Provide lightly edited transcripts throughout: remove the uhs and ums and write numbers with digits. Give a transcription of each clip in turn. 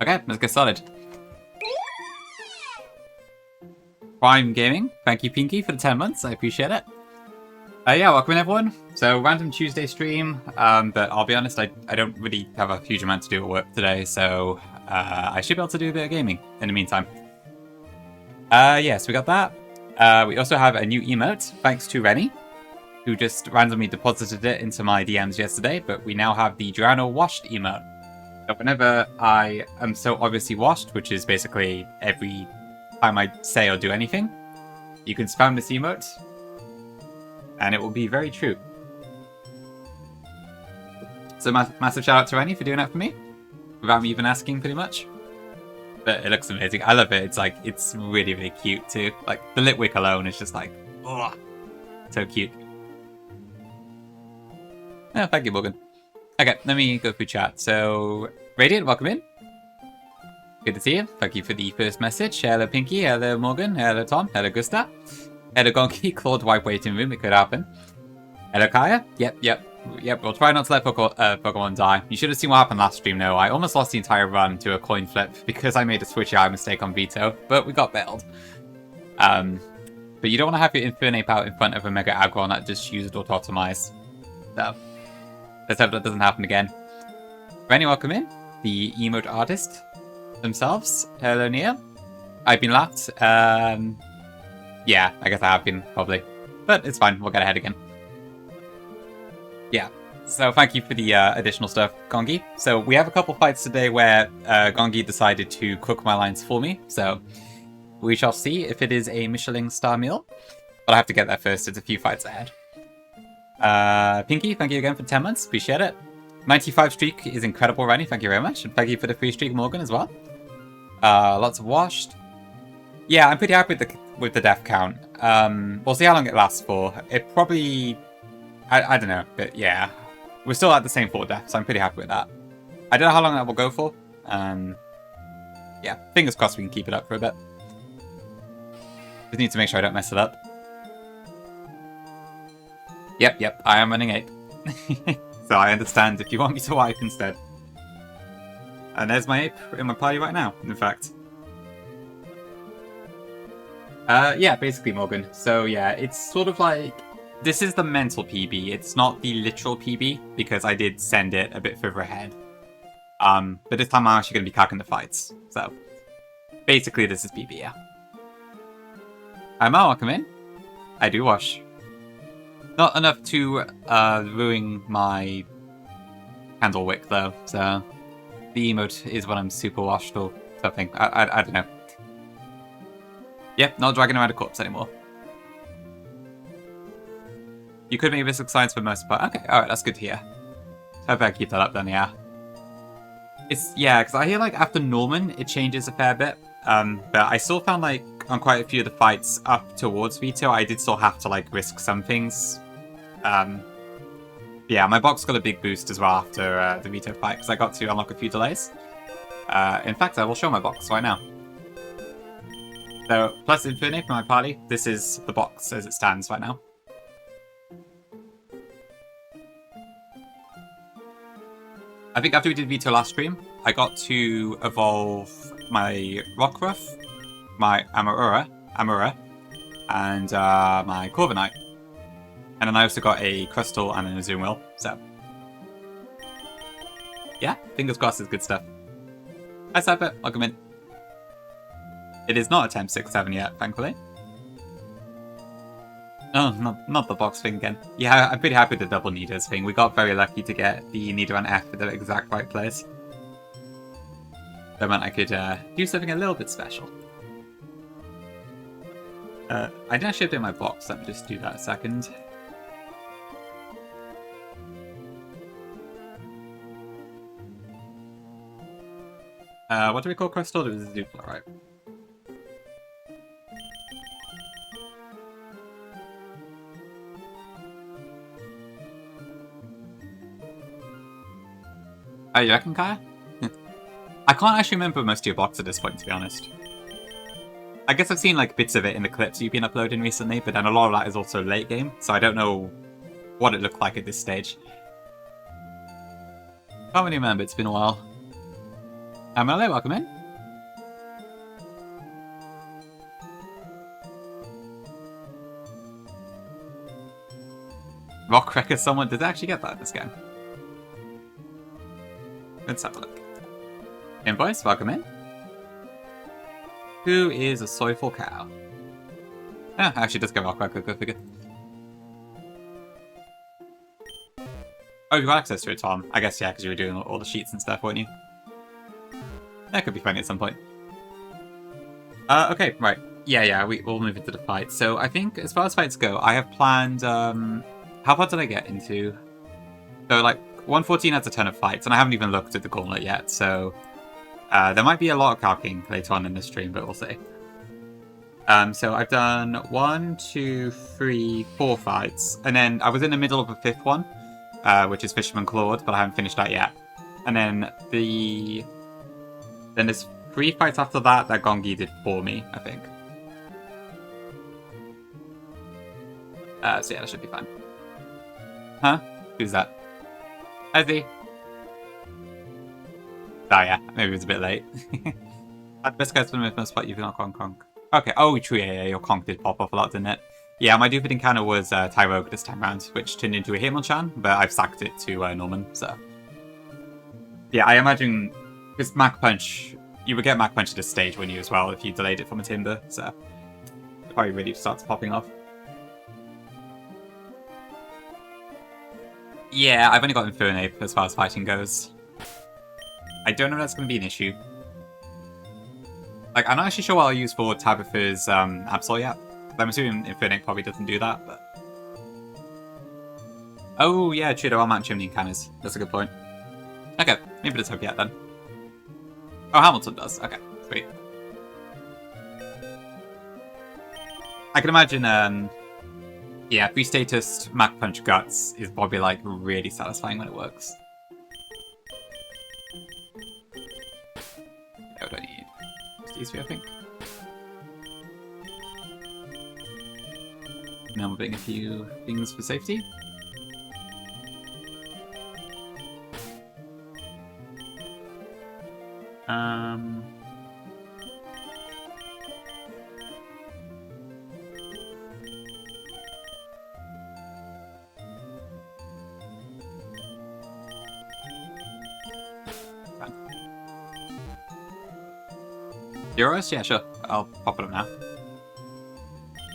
Okay, let's get started. Prime Gaming, thank you Pinky for the 10 months, I appreciate it. Yeah, welcome in everyone. So, random Tuesday stream, but I'll be honest, I don't really have a huge amount to do at work today, so I should be able to do a bit of gaming in the meantime. Yes, we got that. We also have a new emote, thanks to Rennie, who just randomly deposited it into my DMs yesterday, but we now have the Durano washed emote. So whenever I am so obviously washed, which is basically every time I say or do anything, you can spam this emote, and it will be very true. So massive shout out to Rennie for doing that for me, without me even asking, pretty much. But it looks amazing. I love it. It's like, it's really, really cute too. Like, the lit wick alone is just like, oh, so cute. Oh, thank you, Morgan. Okay, let me go through chat. So, Radiant, welcome in. Good to see you. Thank you for the first message. Hello, Pinky. Hello, Morgan. Hello, Tom. Hello, Gusta. Hello, Gonki. Claude, wipe waiting room. It could happen. Hello, Kaya. Yep. We'll try not to let Pokemon die. You should have seen what happened last stream, though. I almost lost the entire run to a coin flip because I made a switch out mistake on Veto, but we got bailed. But you don't want to have your Infernape out in front of a Mega Aggron that just used Autotomize. So, let's hope that doesn't happen again. Rennie, welcome in. The emote artist themselves. Hello, Nia. I've been lapped. Yeah, I guess I have been, probably. But it's fine, we'll get ahead again. Yeah, so thank you for the additional stuff, Gongi. So we have a couple fights today where Gongi decided to cook my lines for me, so we shall see if it is a Michelin star meal. But I have to get there first, it's a few fights ahead. Pinky, thank you again for 10 months, appreciate it. 95 streak is incredible, Rennie, thank you very much. And thank you for the free streak, Morgan, as well. Lots of washed. Yeah, I'm pretty happy with the death count. We'll see how long it lasts for. It probably... I don't know, but yeah. We're still at the same 4 deaths, so I'm pretty happy with that. I don't know how long that will go for. Yeah, fingers crossed we can keep it up for a bit. Just need to make sure I don't mess it up. Yep, I am running ape. So I understand if you want me to wipe instead. And there's my ape in my party right now, in fact. Yeah, basically, Morgan. So yeah, it's sort of like... This is the mental PB, it's not the literal PB, because I did send it a bit further ahead. But this time I'm actually going to be cacking the fights. So, basically this is PB, yeah. Welcome in. I do wash. Not enough to ruin my candle wick though, so the emote is when I'm super washed or something. I don't know. Yep, not dragging around a corpse anymore. You could make Risk Science for the most part. Okay, alright, that's good to hear. Hope I keep that up then, yeah. Yeah, because I hear like after Norman, it changes a fair bit. But I still found like on quite a few of the fights up towards Veto, I did still have to like risk some things. Yeah, my box got a big boost as well after the Veto fight, because I got to unlock a few delays. In fact, I will show my box right now. So, plus Infernape for my party, this is the box as it stands right now. I think after we did Veto last stream, I got to evolve my Rockruff, my Amura, and my Corviknight. And then I also got a Crystal and a Zoom Will, so... Yeah, fingers crossed is good stuff. Hi Cypher, welcome in. It is not a Temp 6-7 yet, thankfully. Oh, not the box thing again. Yeah, I'm pretty happy with the double Niders thing. We got very lucky to get the Nido and F at the exact right place. That meant I could do something a little bit special. I didn't actually update my box, let me just do that a second. What do we call Crystal? It was a Zoopla, right? Oh, you reckon, Kaya? I can't actually remember most of your box at this point, to be honest. I guess I've seen like bits of it in the clips you've been uploading recently, but then a lot of that is also late game, so I don't know what it looked like at this stage. Can't really remember, it's been a while. Hello, welcome in. Rock Wrecker, someone did actually get that in this game. Let's have a look. Invoice, welcome in. Who is a soyful cow? Ah, actually does get Rock Wrecker, go figure. Oh, you got access to it, Tom. I guess, yeah, because you were doing all the sheets and stuff, weren't you? That could be funny at some point. Okay, right. Yeah, we'll move into the fight. So I think as far as fights go, I have planned, how far did I get into? So, like, 114 has a ton of fights, and I haven't even looked at the gauntlet yet, so there might be a lot of calcing later on in the stream, but we'll see. So I've done 1, 2, 3, 4 fights, and then I was in the middle of a 5th one, which is Fisherman Claude, but I haven't finished that yet. And then there's 3 fights after that Gongi did for me, I think. So yeah, that should be fine. Huh? Who's that? Ezzy. Oh yeah, maybe it was a bit late. At best guys for the most part, you've not conk. Okay, oh true, yeah, your conk did pop off a lot, didn't it? Yeah, my Dupid encounter was Tyrogue this time around, which turned into a Hitmonchan, but I've sacked it to Norman, so... Yeah, I imagine... Because Mach Punch... You would get Mach Punch at this stage, wouldn't you, as well, if you delayed it from a Timber, so... It probably really starts popping off. Yeah, I've only got Infernape as far as fighting goes. I don't know if that's going to be an issue. Like, I'm not actually sure what I'll use for Tabitha's Absol yet. I'm assuming Infernape probably doesn't do that, but... Oh, yeah, true, there are Mount Chimney encounters. That's a good point. Okay, maybe let's hope yet then. Oh, Hamilton does. Okay, sweet. I can imagine, yeah, 3 status Mach Punch Guts is probably, like, really satisfying when it works. Yeah, what do I need? Just these 3, I think. Now I'm doing a few things for safety. Euros? Yeah, sure. I'll pop it up now.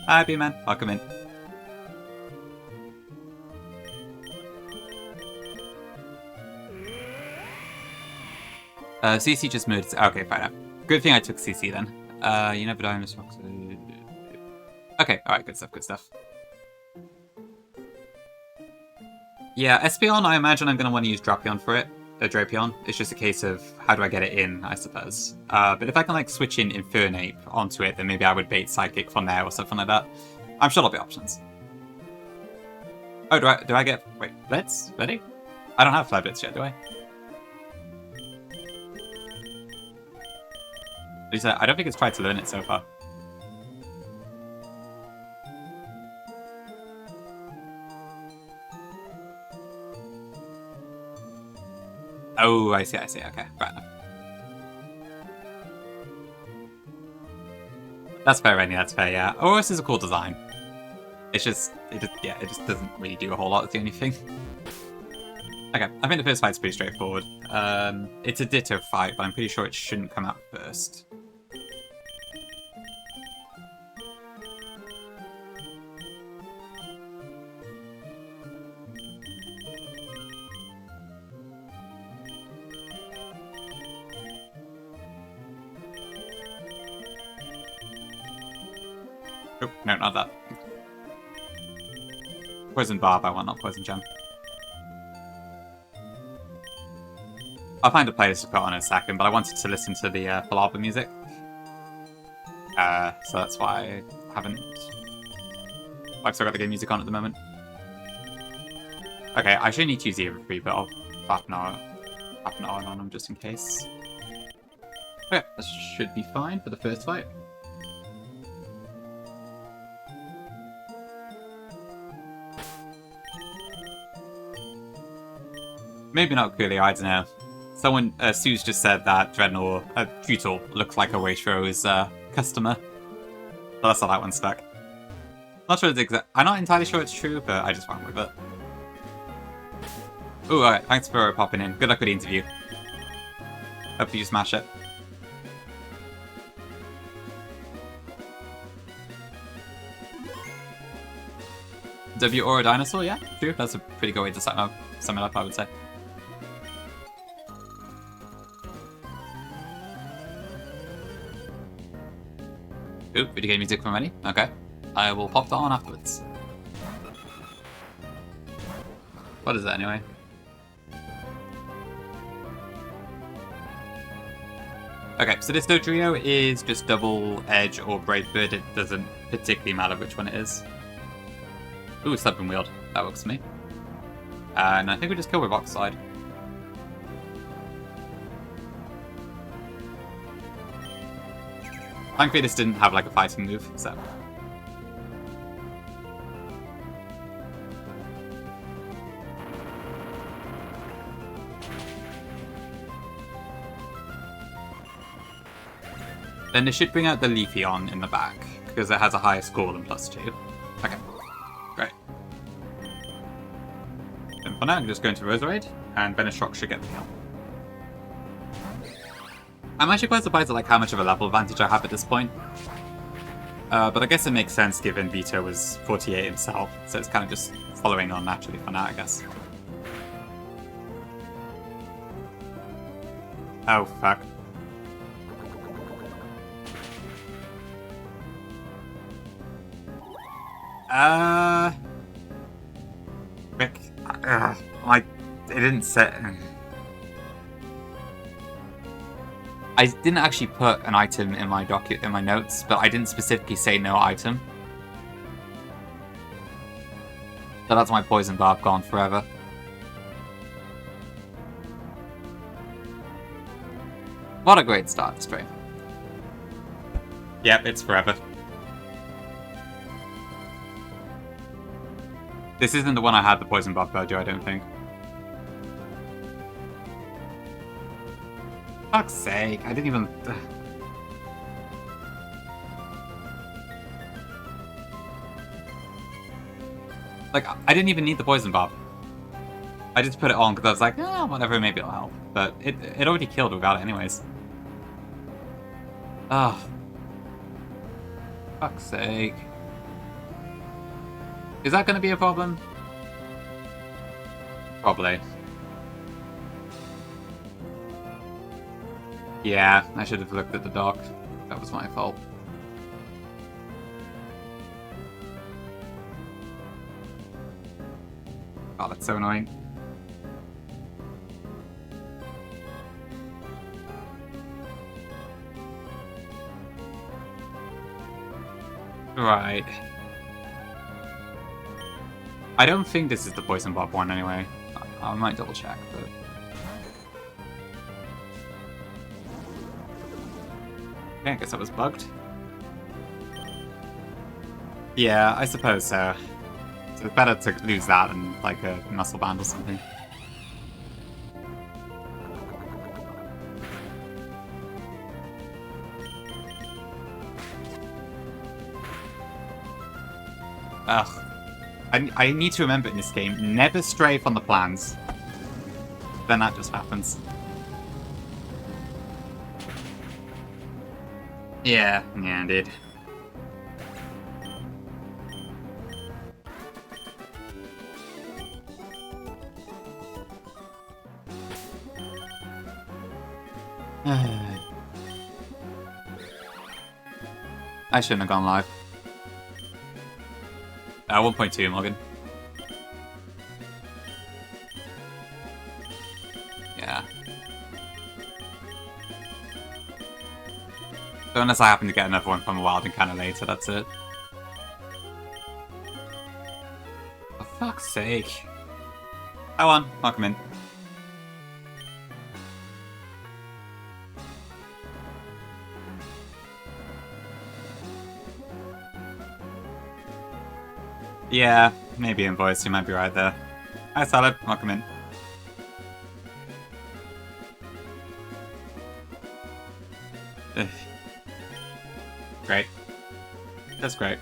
Hi, B-Man. Welcome in. CC just moved. Okay, fine. Good thing I took CC then. You never die in this box. Okay, alright, good stuff. Yeah, Espeon, I imagine I'm going to want to use Drapion for it. Drapion. It's just a case of how do I get it in, I suppose. But if I can like switch in Infernape onto it, then maybe I would bait Psychic from there or something like that. I'm sure there'll be options. Oh, do I get... Wait, Blitz? Ready? I don't have Fly Blitz yet, do I? Lisa, I don't think it's tried to learn it so far. Oh, I see, okay, right enough. That's fair, Rennie, that's fair, yeah. OS is a cool design. It just doesn't really do a whole lot, it's the only thing. Okay, I think the first fight's pretty straightforward. It's a Ditto fight, but I'm pretty sure it shouldn't come out first. Oh, no, not that. Poison Barb, I want, not Poison Gem. I'll find a playlist to put on in a second, but I wanted to listen to the Palaba music. So that's why I haven't... I've still got the game music on at the moment. Okay, I should need to use the every, but I'll half an hour on them just in case. Okay, that should be fine for the first fight. Maybe not clearly, I don't know. Someone, Sue's just said that Futal looks like a Waitro's customer. But that's how that one stuck. Not sure it's exact. I'm not entirely sure it's true, but I just went with it. Ooh, alright, thanks for popping in. Good luck with the interview. Hope you smash it. W or a dinosaur, yeah, true. That's a pretty good way to sum it up, I would say. Ooh, video game music from Rennie. Okay. I will pop that on afterwards. What is that anyway? Okay, so this Dodrio is just double edge or Brightbird. It doesn't particularly matter which one it is. Ooh, Stubborn Wield. That works for me. And I think we just kill with Rock Slide. Thankfully this didn't have like a fighting move, so... Then they should bring out the Leafeon in the back, because it has a higher score than +2. Okay, great. Then for now, I'm just going to Roserade, and Venoshock should get the kill. I'm actually quite surprised at like how much of a level advantage I have at this point. But I guess it makes sense given Vito was 48 himself, so it's kind of just following on naturally for now, I guess. Oh, fuck. Rick, it didn't set... I didn't actually put an item in my notes, but I didn't specifically say no item. So that's my poison barb gone forever. What a great start to stream. Yep, it's forever. This isn't the one I had the poison barb Bojo, I don't think. Fuck's sake, I didn't even... Like, I didn't even need the poison barb. I just put it on because I was like, oh, whatever, maybe it'll help. But it already killed without it anyways. Oh. Fuck's sake. Is that going to be a problem? Probably. Yeah, I should have looked at the dock. That was my fault. Oh, that's so annoying. Right. I don't think this is the Poison Bob one anyway. I might double check, but... Okay, I guess that was bugged. Yeah, I suppose so. So it's better to lose that than like a muscle band or something. Ugh. I need to remember in this game, never stray from the plans. Then that just happens. Yeah, indeed. I shouldn't have gone live. 1.2, Morgan. Yeah. So unless I happen to get another one from a wild encounter later, that's it. For fuck's sake. Go on, knock him in. Yeah, maybe invoice, you might be right there. Hi Salad, welcome in. Ugh. Great. That's great.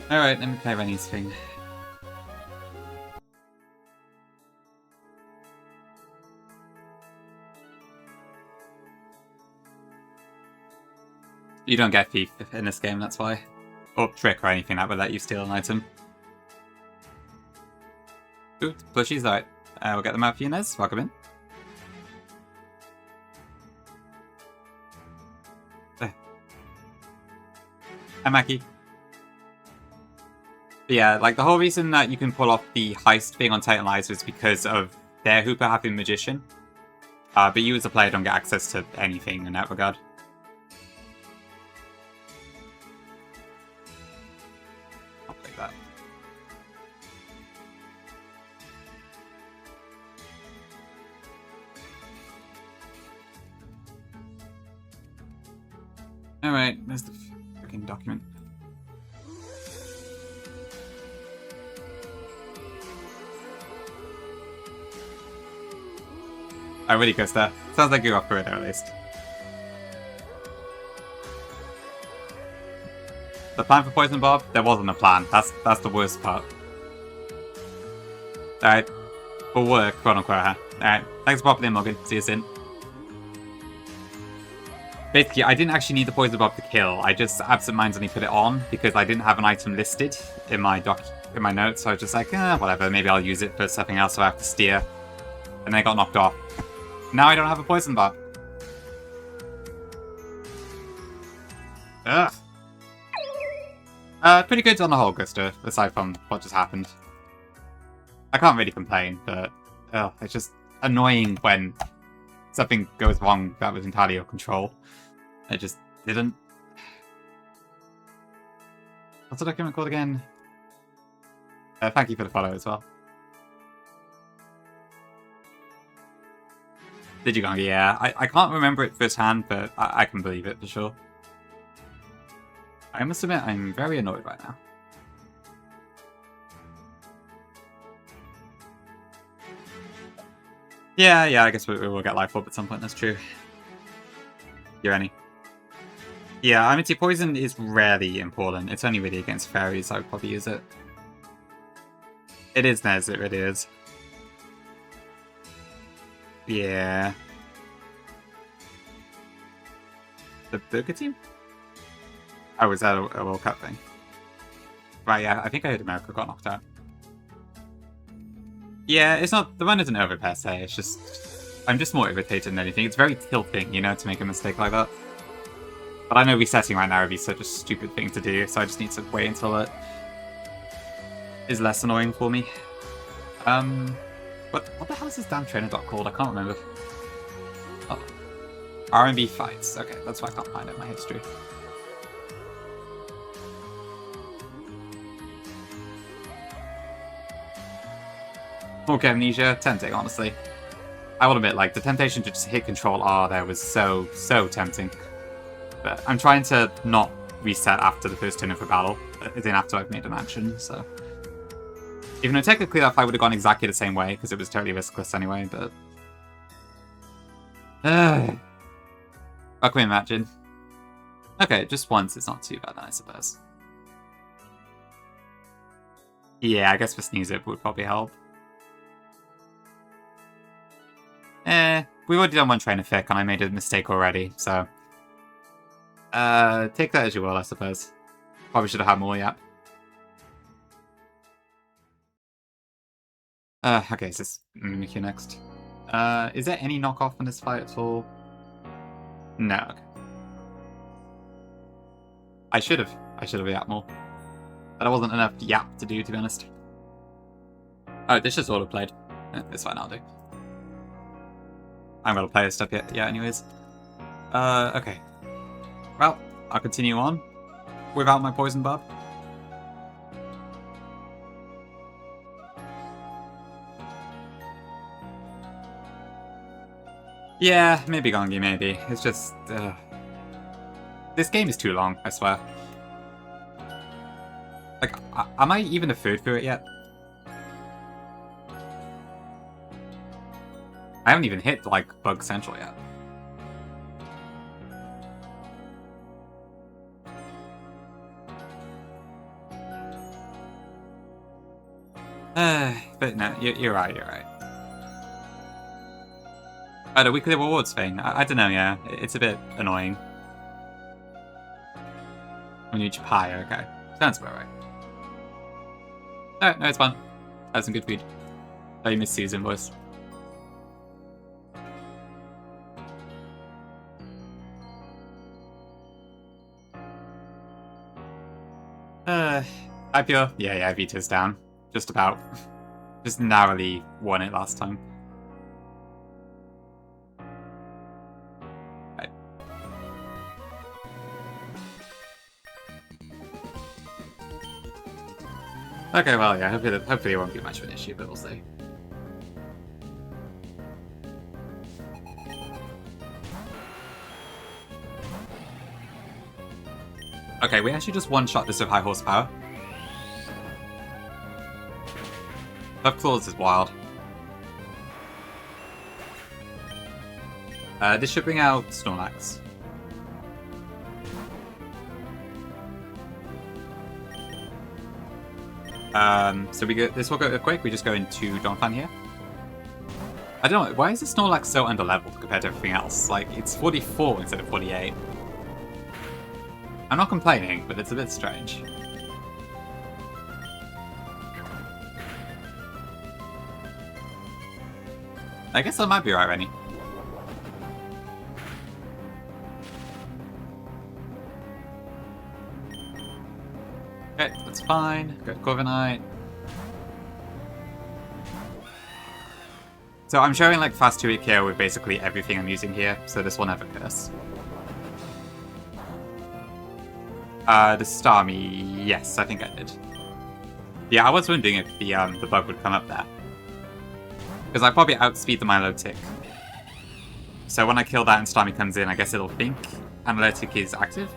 Alright, let me play Rennie's thing. You don't get thief in this game, that's why. Or trick or anything that would let you steal an item. Ooh, plushies, alright. We'll get them out for you, Nez. Welcome in. Hi, Mackie. But yeah, like the whole reason that you can pull off the heist thing on Titan Lies was because of their Hooper having Magician. But you as a player don't get access to anything in that regard. I'll play that. Alright, there's the freaking document. Oh, really, Krista? Sounds like you're up for it, at least. The plan for Poison Bob? There wasn't a plan. That's the worst part. Alright. For work, quote unquote, huh? Alright. Thanks for popping in, Morgan. See you soon. Basically, I didn't actually need the Poison Bob to kill. I just absentmindedly put it on because I didn't have an item listed in my notes. So I was just like, whatever. Maybe I'll use it for something else so I have to steer. And then I got knocked off. Now I don't have a Poison Bob. Ugh. Pretty good on the whole, Gusta, aside from what just happened. I can't really complain, but it's just annoying when something goes wrong that was entirely your control. It just didn't. What's the document called again? Thank you for the follow as well. Did you go? Yeah, I can't remember it firsthand, but I can believe it for sure. I must admit, I'm very annoyed right now. Yeah, I guess we will get life orb at some point, that's true. You're any. Yeah, I mean, poison is rarely important. It's only really against fairies I would probably use it. It is, Nez, it really is. Yeah. The Burger Team? Oh, was that a World Cup thing? Right, yeah, I think I heard America got knocked out. Yeah, it's not... The run isn't over per se, it's just... I'm just more irritated than anything. It's very tilting, you know, to make a mistake like that. But I know resetting right now would be such a stupid thing to do, so I just need to wait until it is less annoying for me. What the hell is this damn trainer doc called? I can't remember. Oh. R&B fights. Okay, that's why I can't find it in my history. Okay, Amnesia. Tempting, honestly. I will admit, like, the temptation to just hit Control R there was so tempting. But I'm trying to not reset after the first turn of a battle, then after I've made an action, so... Even though technically that fight would have gone exactly the same way, because it was totally riskless anyway, but... What can we imagine? Okay, just once it's not too bad, I suppose. Yeah, I guess for Sneeze It would probably help. We've already done one trainer fic, and I made a mistake already, so... take that as you will, I suppose. Probably should have had more yet. Okay, so it's Mimikyu next. Is there any knockoff in this fight at all? No, okay. I should have yapped more. But there wasn't enough yap to do, to be honest. Oh, this just auto-played. It's fine, I'll do. I haven't got to play this stuff yet, anyways. Okay. Well, I'll continue on without my Poison Bob. Yeah, maybe Gongi, maybe. It's just... This game is too long, I swear. Like, am I even a third through it yet? I haven't even hit, like, Bug Central yet. But no, you're right, you're right. Oh, the weekly rewards thing. I don't know, yeah. It's a bit annoying. When you reach higher, okay. Sounds about right. Alright, no, it's fun. Have some good food. Oh, you missed Susan voice. I feel, yeah, Vito's down. Just about. Just narrowly won it last time. Right. Okay, well, yeah, hopefully it won't be much of an issue, but we'll see. Okay, we actually just one-shot this with high horsepower. Love Claws is wild. This should bring out Snorlax. So this will go quick. We just go into Donphan here. I don't know, why is the Snorlax so underleveled compared to everything else? Like, it's 44 instead of 48. I'm not complaining, but it's a bit strange. I guess I might be right, Rennie. Okay, that's fine. Go to Corviknight. So I'm showing like fast 2-week here with basically everything I'm using here, so this will never curse. The Starmie, yes, I think I did. Yeah, I was wondering if the bug would come up there. Because I probably outspeed the Milotic. So when I kill that and Starmie comes in, I guess it'll think Analytic is active.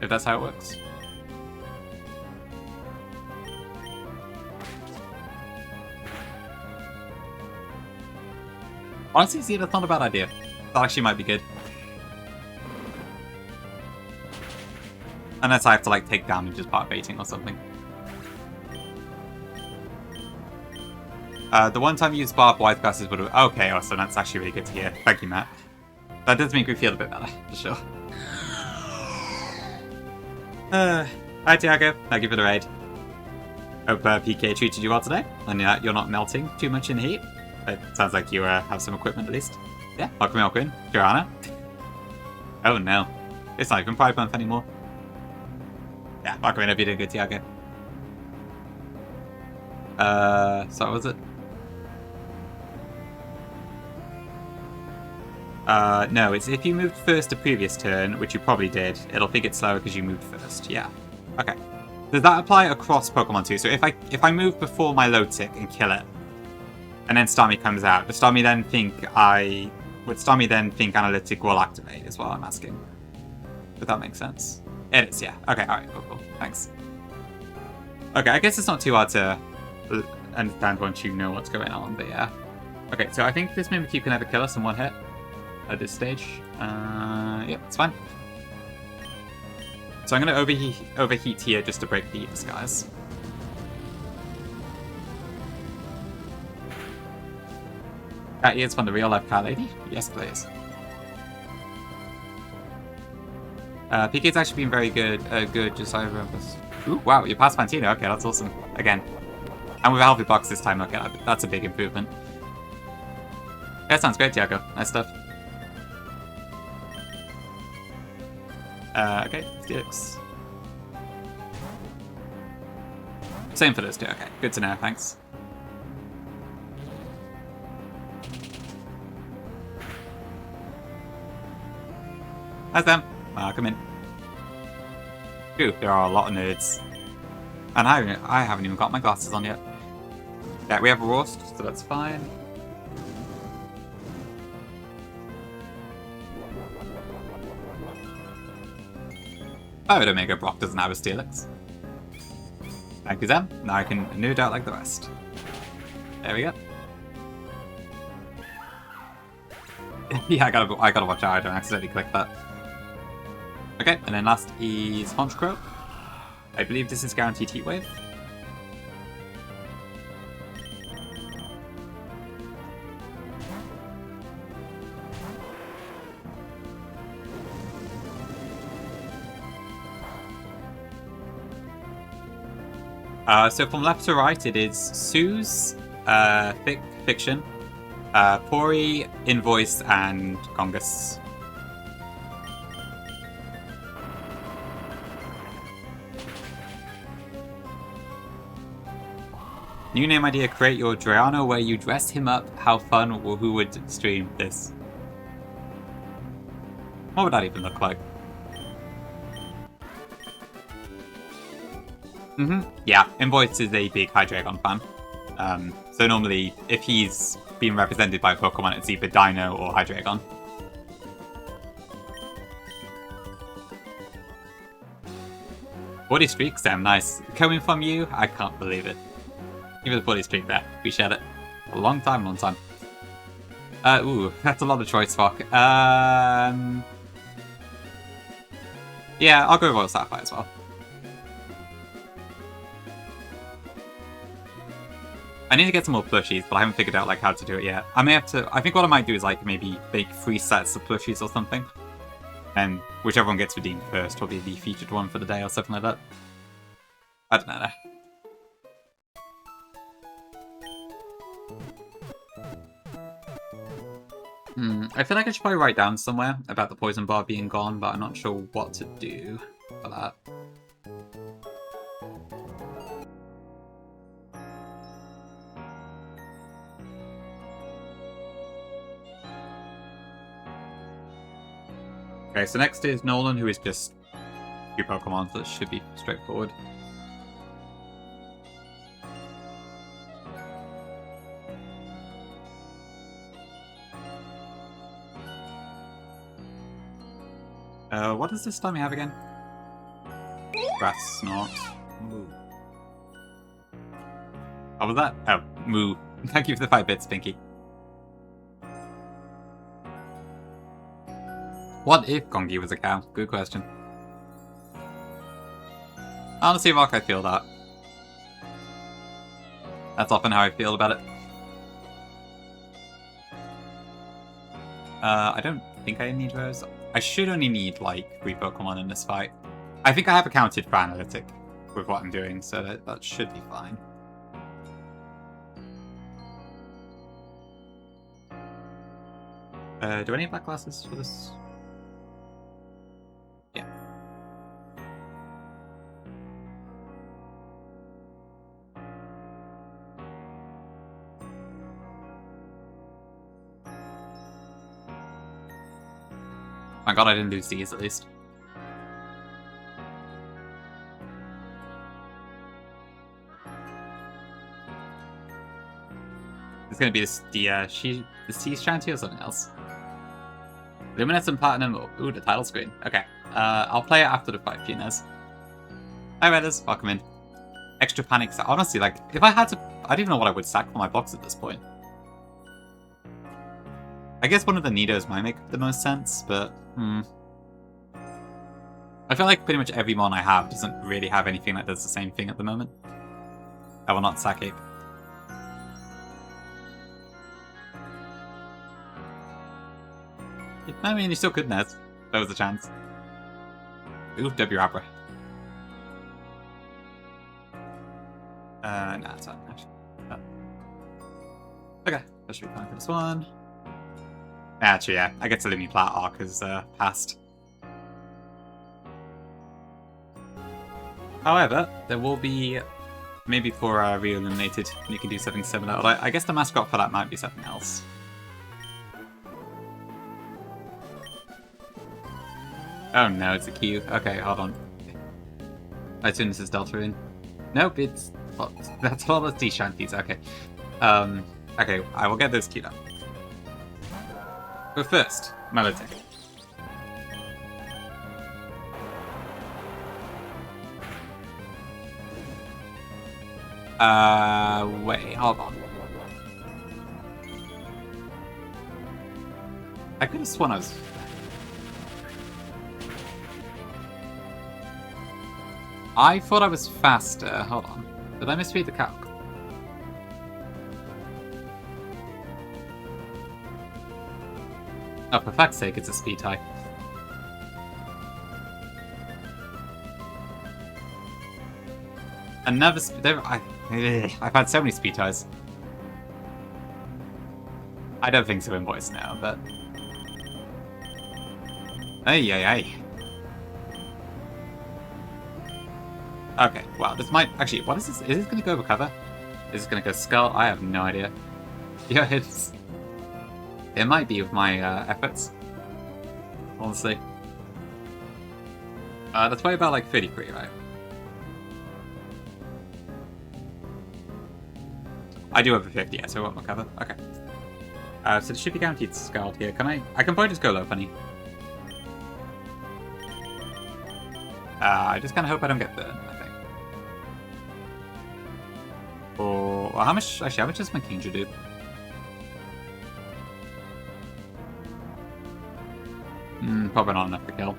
If that's how it works. Honestly, see, that's not a bad idea. That actually might be good. Unless I have to, like, take damage as part of baiting or something. The one time you use barbed wire glasses would have... Okay, awesome. That's actually really good to hear. Thank you, Matt. That does make me feel a bit better, for sure. Hi, Tiago. Thank you for the raid. Hope PK treated you well today, and you're not melting too much in the heat. It sounds like you have some equipment at least. Yeah, welcome in, Joanna. Oh no. It's not even Pride Month anymore. Yeah, welcome in, hope you did good, Tiago. So what was it? No, it's if you moved first the previous turn, which you probably did, it'll think it's slower because you moved first. Yeah. Okay. Does that apply across Pokemon too? So if I move before my Milotic and kill it, and then Starmie comes out, does Starmie then think would Starmie then think Analytic will activate, is what I'm asking. Would that make sense? It is, yeah. Okay, alright, cool. Thanks. Okay, I guess it's not too hard to understand once you know what's going on, but yeah. Okay, so I think this Mimikyu can ever kill us in one hit at this stage. Yeah, it's fine. So I'm going to overheat here just to break the disguise. Cat ears from the real life cat lady? Yes, please. PK's actually been very good just over this. Ooh, wow, you passed Fantino. Okay, that's awesome. Again. And with a healthy box this time, okay, that's a big improvement. That sounds great, Tiago. Nice stuff. Okay, Felix. Same for those two, okay. Good to know, thanks. Hi, Sam. Come in. Ooh, there are a lot of nerds. And I haven't even got my glasses on yet. Yeah, we have a roast, so that's fine. Oh, the Omega Brock doesn't have a Steelix. Thank you, Zem. Now I can nerd out like the rest. There we go. Yeah, I gotta watch out. I don't accidentally click that. Okay, and then last is Honchcrow. I believe this is guaranteed Heat Wave. So from left to right, it is Sue's, Fiction, Pori, Invoice, and Congus. New name idea, create your Drayano where you dress him up. How fun, or who would stream this? What would that even look like? Yeah, Invoice is a big Hydreigon fan. So normally, if he's being represented by Pokemon, it's either Dino or Hydreigon. Body streak, Sam, nice. Coming from you, I can't believe it. Give it a body streak there. We shared it. A long time. Ooh, that's a lot of choice, fuck. Yeah, I'll go Royal Sapphire as well. I need to get some more plushies, but I haven't figured out like how to do it yet. I may have to. I think what I might do is like maybe make 3 sets of plushies or something, and whichever one gets redeemed first will be the featured one for the day or something like that. I don't know. I feel like I should probably write down somewhere about the poison bar being gone, but I'm not sure what to do for that. Okay, so next is Nolan, who is just 2 Pokemon, so this should be straightforward. What does this time we have again? Grass Snort. Moo. What was that? Oh, Moo. Thank you for the 5 bits, Pinky. What if Gongi was a cow? Good question. Honestly, Rock, I feel that. That's often how I feel about it. I don't think I need those. I should only need, like, 3 Pokemon in this fight. I think I have accounted for Analytic with what I'm doing, so that should be fine. Do I need black glasses for this? Yeah. Thank God I didn't lose these, at least. It's gonna be the Sea Shanty or something else. Luminescent Platinum. Ooh, the title screen. Okay. I'll play it after the fight, Pines. Hi, Redders. Welcome in. Extra panic. Honestly, like, if I had to... I don't even know what I would sack for my box at this point. I guess one of the Nidos might make the most sense, but... I feel like pretty much every mon I have doesn't really have anything that does the same thing at the moment. I will not sack Ape. I mean, you still could, Nez. There was a chance. Ooh, W Abra. Nah, it's fine. Oh. Okay, that should be fine for this one. Actually, yeah, I get to Lumi Plat arc has passed. However, there will be, maybe for Re-Illuminated, you can do something similar. I guess the mascot for that might be something else. Oh no, it's a Q. Okay, hold on. I assume this is Deltarune. Nope, it's... Oh, that's all the sea shanties, okay. Okay, I will get those queued up. But first, Melody. Wait, hold on. I could have sworn I was... I thought I was faster. Hold on. Did I misread the calc? Oh, for fuck's sake, it's a speed tie. Another I've had so many speed ties. I don't think so in voice now, but... Ay, ay, ay. Okay, wow, this might... Actually, what is this? Is this going to go over cover? Is this going to go skull? I have no idea. Yeah, it's... It might be with my efforts. Honestly. That's probably about like 33, right? I do have a 50, yeah, so I want my cover. Okay. So it should be guaranteed scald here. Can I can probably just go low, funny. I just kind of hope I don't get burned, I think. Or well, how much? Actually, how much does my Kingdra do? Probably not enough to kill.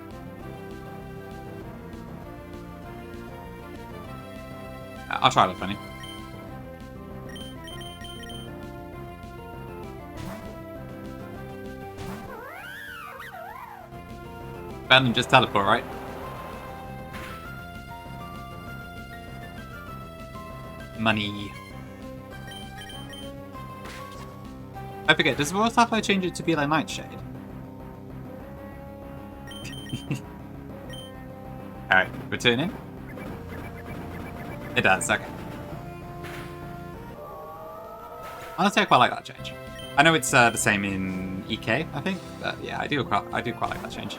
I'll try it, funny. Better than just teleport, right? Money. I forget, does Royal Sapphire change it to be like Nightshade? Alright, returning. It does, okay. Honestly, I quite like that change. I know it's the same in EK, I think, but yeah, I do quite like that change.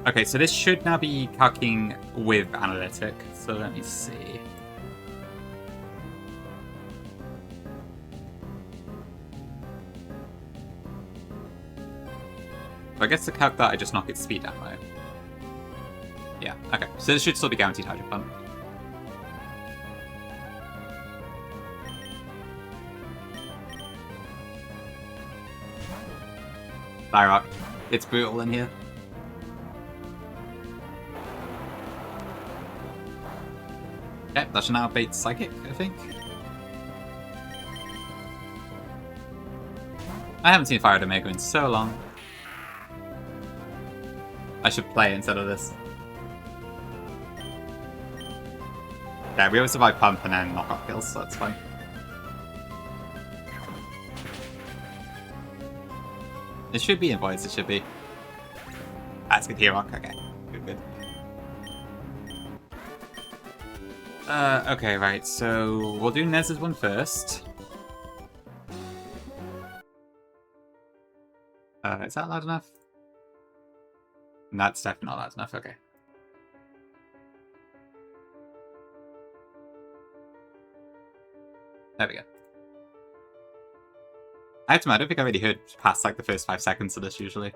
Okay, so this should now be calcing with analytic, so let me see. So I guess the calc that I just knock its speed down, right? Yeah, okay. So this should still be guaranteed Hydro Pump. Thyrock. It's brutal in here. Okay, that should now bait Psychic, I think. I haven't seen Fire Omega in so long. I should play instead of this. Yeah, we always survive Pump and then knock off kills, so that's fine. It should be in voice, it should be. That's good, Hero. Okay, good. Okay, right, so we'll do Nez's one first. Is that loud enough? That's definitely not loud enough, okay. There we go. I have to admit, I don't think I really heard past like the first 5 seconds of this usually.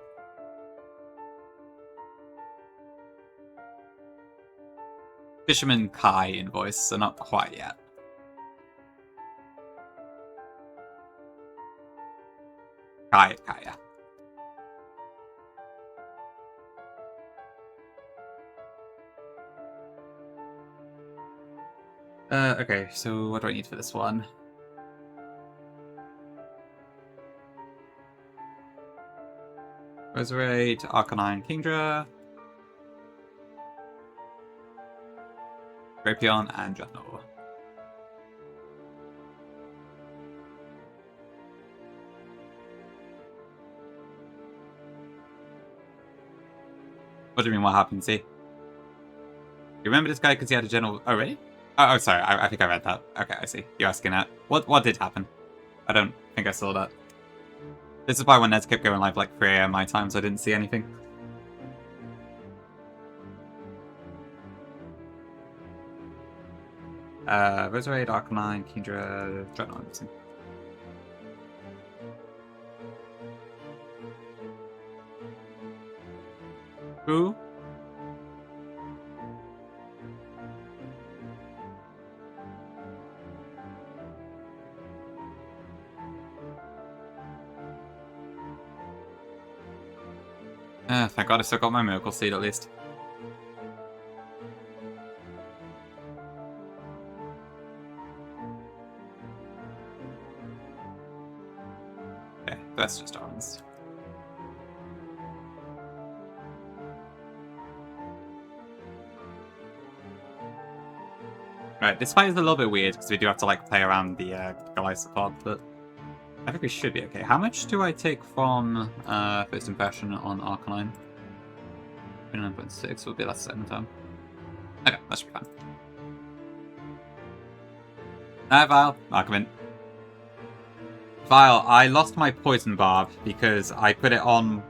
Fisherman Kai in voice, so not quite yet. Kai, yeah. Okay, so what do I need for this one? Resurrect, Arcanine, Kingdra, Drapion, and Jutnor. What do you mean, what happened, see? You remember this guy because he had a general... Oh, really? Oh, sorry, I think I read that. Okay, I see. You're asking that. What did happen? I don't think I saw that. This is why when Nez kept going live like 3 AM my time, so I didn't see anything. Roserade, Arcanine, Kingdra, Dreadnought, missing. Who? Thank God I still got my Miracle Seed at least. Okay, that's just ours. Right, this fight is a little bit weird because we do have to like play around the Goliath pod, but I think we should be okay. How much do I take from First Impression on Arcanine? 29.6 will be less second time. Okay, that should be fine. Alright, Vile. Arcament. Vile, I lost my Poison Barb because I put it on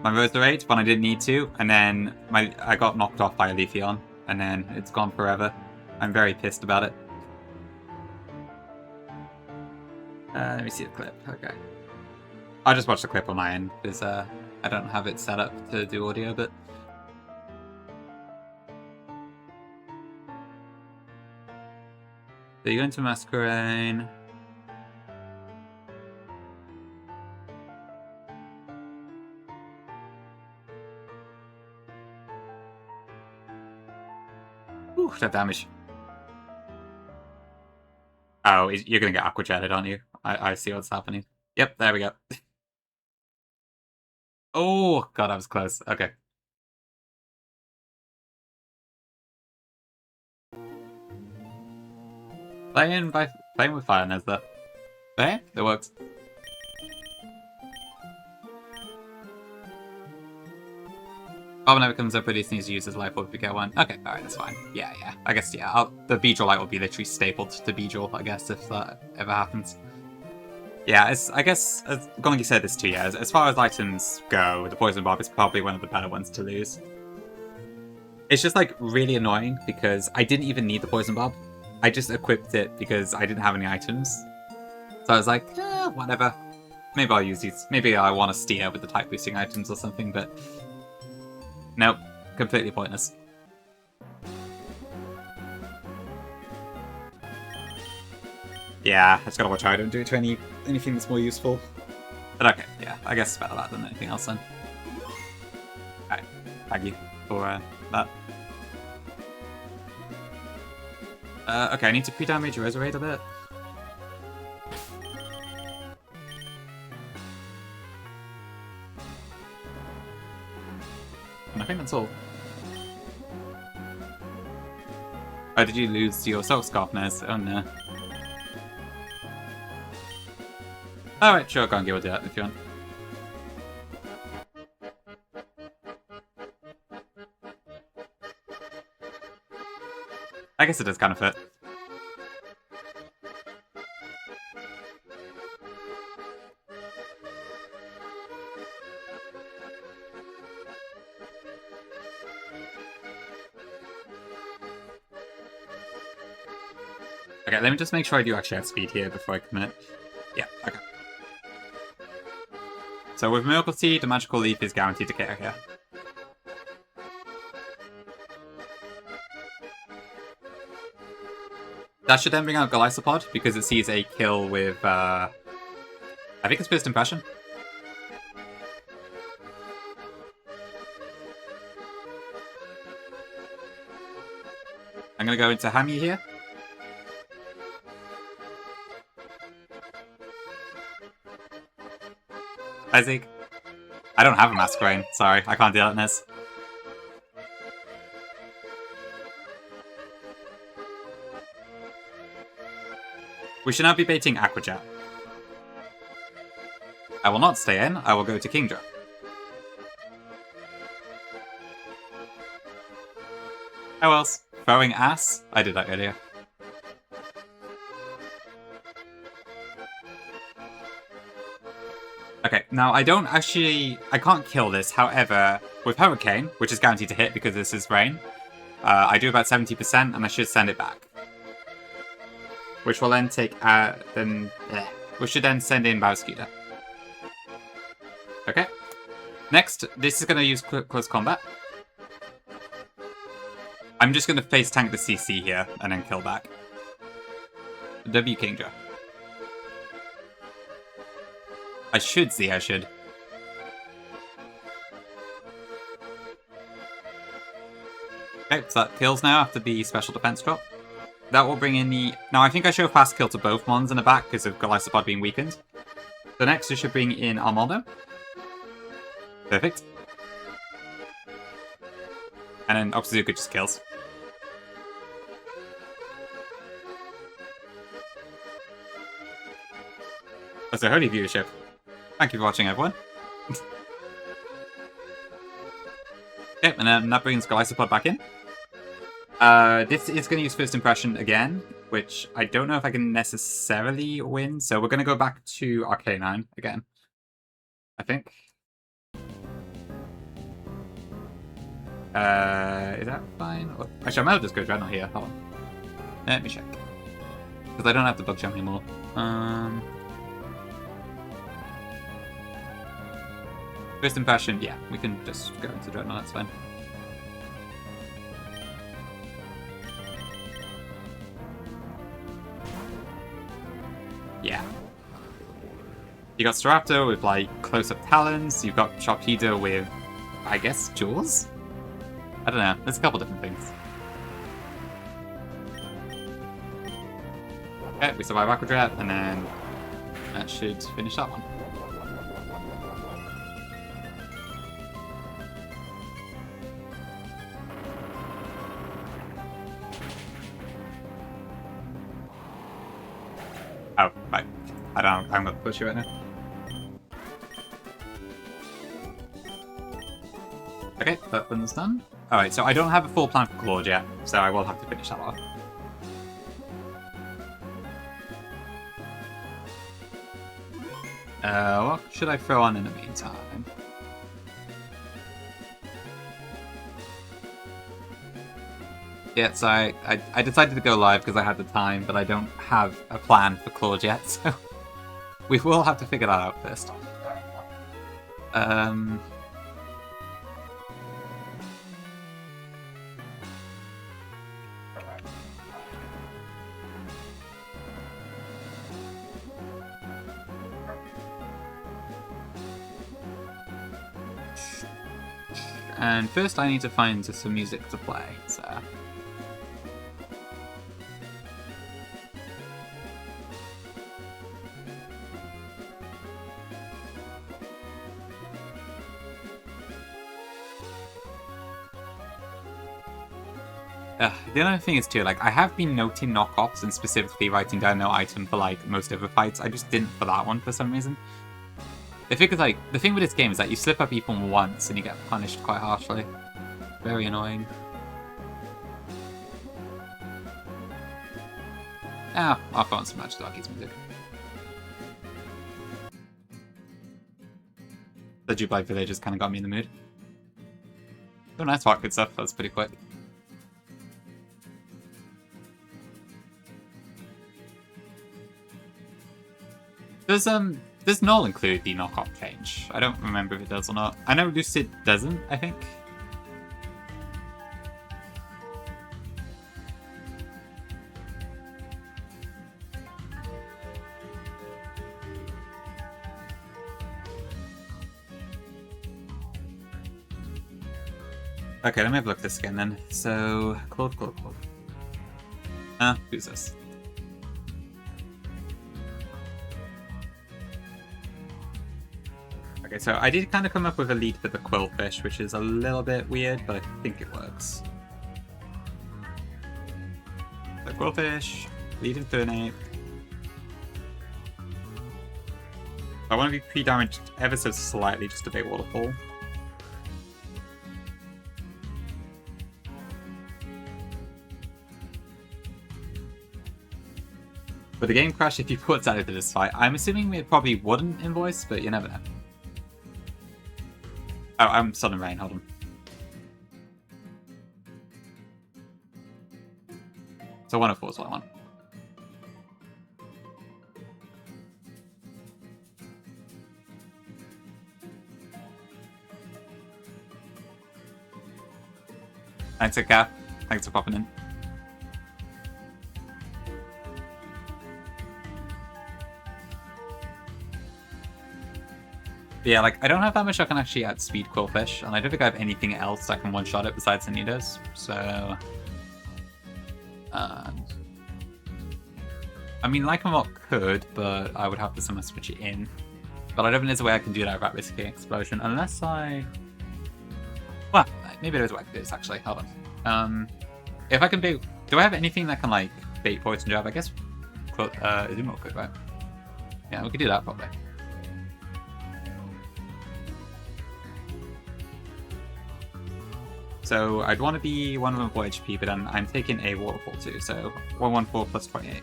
my Roserade when I didn't need to, and then I got knocked off by a Leafeon, and then it's gone forever. I'm very pissed about it. Let me see the clip. Okay. I'll just watch the clip on my end, because I don't have it set up to do audio, but... So you go into Masquerain. Ooh, that damage. Oh, you're gonna get Aqua Jetted, aren't you? I see what's happening. Yep, there we go. Oh, God, I was close. Okay. Playing with fire, Nezda. Hey, it works. Oh, whenever it comes up with these needs to use his life orb if we get one. Okay, alright, that's fine. Yeah. I guess, yeah, the Beedrill light will be literally stapled to Beedrill, I guess, if that ever happens. Yeah, I guess, as Gongi said this too, yeah, as far as items go, the Poison Barb is probably one of the better ones to lose. It's just, like, really annoying because I didn't even need the Poison Barb. I just equipped it because I didn't have any items. So I was like, whatever. Maybe I'll use these. Maybe I want to steer with the type boosting items or something, but... Nope, completely pointless. Yeah, I just gotta watch how I don't do it to anything that's more useful. But okay, yeah, I guess it's better that than anything else then. Alright, thank you for that. Okay, I need to pre-damage Roserade a bit. And I think that's all. Oh, did you lose your Soul Scarf, Nez? Oh no. Alright, sure, go and go with that if you want. I guess it does kind of fit. Okay, let me just make sure I do actually have speed here before I commit. Yeah, okay. So with Miracle Seed, the Magical Leaf is guaranteed to KO here. That should then bring out Golisopod, because it sees a kill with, I think it's First Impression. I'm gonna go into Hammy here. Isaac. I don't have a Masquerain. Sorry, I can't deal with this. We should now be baiting Aqua Jet. I will not stay in. I will go to Kingdra. How else? Throwing ass? I did that earlier. Okay, now I can't kill this, however, with Hurricane, which is guaranteed to hit because this is rain, I do about 70% and I should send it back. Which will then take, we should then send in Bowskeeter. Okay. Next, this is going to use Close Combat. I'm just going to face tank the CC here and then kill back. W Kingdra. I should. Okay, so that kills now after the special defense drop. That will bring in the... Now, I think I show fast kill to both mons in the back because of Glycopod being weakened. So next, we should bring in Armando. Perfect. And then Oxazuka just kills. That's a holy viewership. Thank you for watching, everyone. Okay, and then that brings Glycopod back in. This is going to use First Impression again, which I don't know if I can necessarily win. So we're going to go back to Arcanine again, I think. Is that fine? Actually, I might just go Dreadnought here. Hold on. Let me check. Because I don't have the Bug Jump anymore. First Impression, yeah, we can just go into Dreadnought, that's fine. Yeah. You got Staraptor with, like, close-up talons. You've got Sharpedo with, I guess, Jaws? I don't know. There's a couple different things. Okay, we survive Aqua Jet, and then that should finish that one. Oh, right. I'm gonna push you right now. Okay, that one's done. Alright, so I don't have a full plan for Claude yet, so I will have to finish that off. What should I throw on in the meantime? Yeah, so I decided to go live because I had the time, but I don't have a plan for Claude yet, so we will have to figure that out first. And first I need to find some music to play, so... the other thing is too, like, I have been noting knockoffs and specifically writing down no item for, like, most other fights. I just didn't for that one for some reason. I think, like, the thing with this game is that you slip up even once and you get punished quite harshly. Very annoying. Ah, I'll throw on some Magic Darkies music. The Jubilee Villagers kind of got me in the mood. Oh, nice rock, good stuff. That was pretty quick. Does Null include the knockoff change? I don't remember if it does or not. I know Lucid doesn't, I think. Okay, let me have a look at this again then. So, Claude. Who's this? Okay, so I did kind of come up with a lead for the Quillfish, which is a little bit weird, but I think it works. So Quillfish, lead Infernape. I want to be pre-damaged ever so slightly, just a big waterfall. But the game crash if you put that into this fight. I'm assuming it probably wouldn't invoice, but you never know. Oh, I'm Sun and Rain, hold on. So 104 is what I want. Thanks, Cap. Thanks for popping in. Yeah, like, I don't have that much I can actually outspeed Quillfish, and I don't think I have anything else I can one-shot it besides Anitas, so... I mean, Lycanroc could, but I would have to somehow switch it in. But I don't think there's a way I can do that without risking Explosion, unless I... Well, maybe there's a way I can do this, actually. Hold on. If I can do... Do I have anything that can, like, bait Poison Jab? I guess... Izumo could, right? Yeah, we could do that, probably. So I'd want to be 114 HP, but then I'm taking a Waterfall too, so 114 plus 28.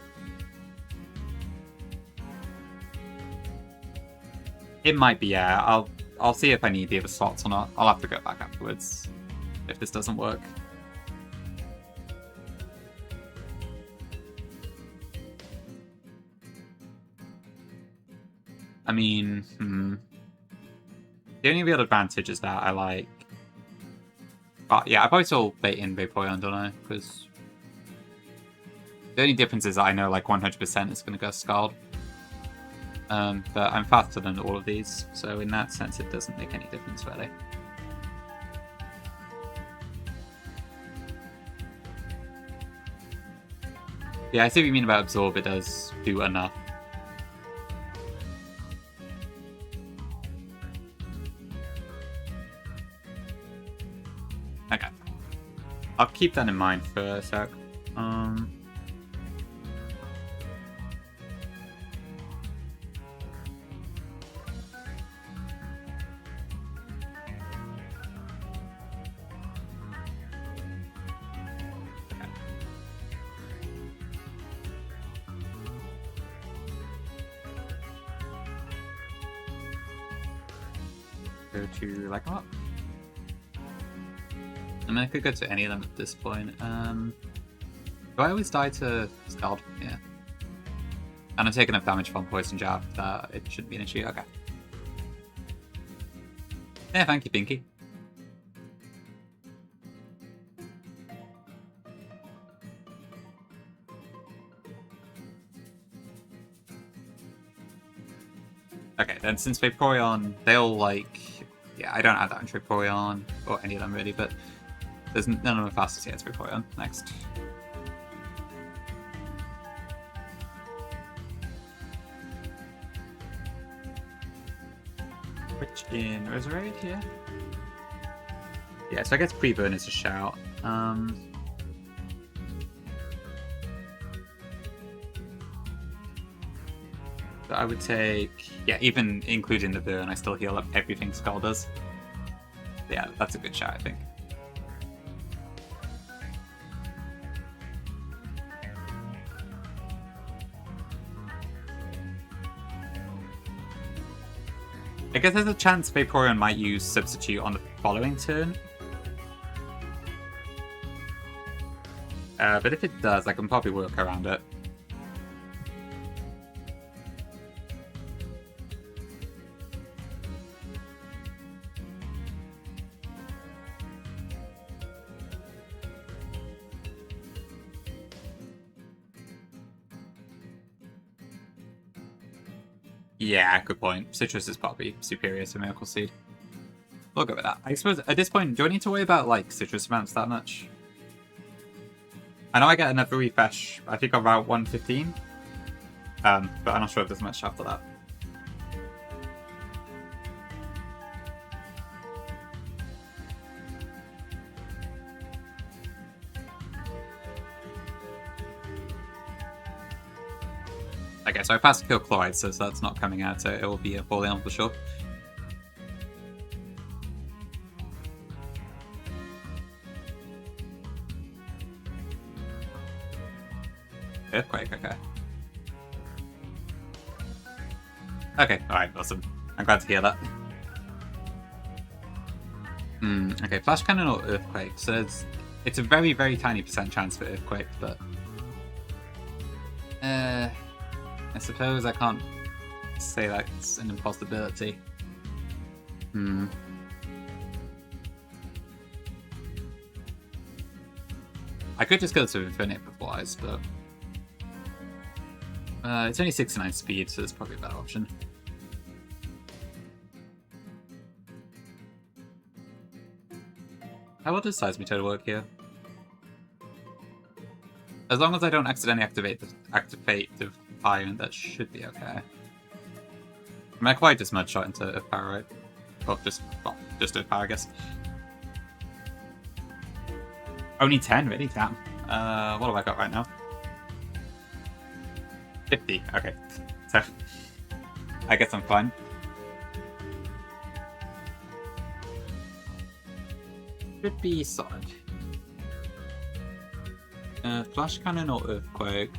It might be, yeah. I'll see if I need the other slots or not. I'll have to go back afterwards if this doesn't work. I mean, the only real advantage is that I like... yeah, I probably still bait in Vaporeon, don't I? Because the only difference is that I know like 100% it's going to go Scald. But I'm faster than all of these, so in that sense it doesn't make any difference really. Yeah, I see what you mean about Absorb, it does do enough. Okay. I'll keep that in mind for a sec. Go to Lycanroc. I mean, I could go to any of them at this point. Do I always die to Scald? Yeah. And I'm taking enough damage from Poison Jab that it shouldn't be an issue. Okay. Yeah, thank you, Pinky. Okay, then since Vaporeon, they'll like... Yeah, I don't add that on Vaporeon, or any of them really, but there's none of them are fastest yet. It's Vaporeon. Next. Which in Resurrect here? Yeah, so I guess pre-burn is a shout. So I would take, yeah, even including the burn, I still heal up everything Skull does. Yeah, that's a good shot, I think. I guess there's a chance Vaporeon might use Substitute on the following turn. But if it does, I can probably work around it. Yeah, good point. Citrus is probably superior to Miracle Seed. We'll go with that. I suppose at this point, do I need to worry about like Citrus amounts that much? I know I get another refresh, I think on Route 115. But I'm not sure if there's much after that. Okay, so I passed Kill Chloride, so that's not coming out, so it will be a falling on for sure. Earthquake, okay. Okay, alright, awesome. I'm glad to hear that. Okay, Flash Cannon or Earthquake. So it's a very, very tiny % chance for Earthquake, but... I suppose I can't say that's an impossibility. I could just go to Infinite Wise, but... it's only 69 speed, so it's probably a better option. How well does Seismitoad work here? As long as I don't accidentally activate the iron, that should be okay. I mean, I quite just mud shot into Earth Power, right? Well, just Earth Power, I guess. Only 10, really? Damn. What have I got right now? 50. Okay. So, I guess I'm fine. Should be solid. Flash Cannon or Earthquake?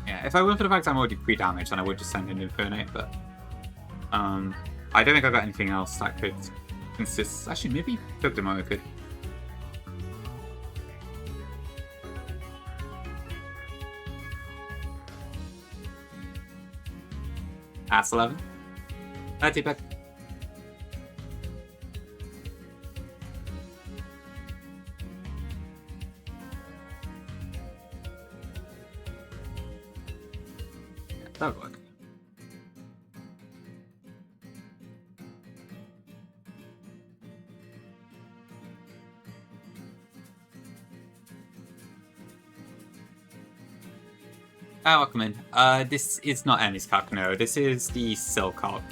Yeah, if I went for the fact I'm already pre-damaged, then I would just send in Infernate, but I don't think I've got anything else that could consist. Actually, maybe Togedemaru could. That's 11. That's it back. Yeah, that would work. Welcome in. This is not Annie's cock, no. This is the Silk cock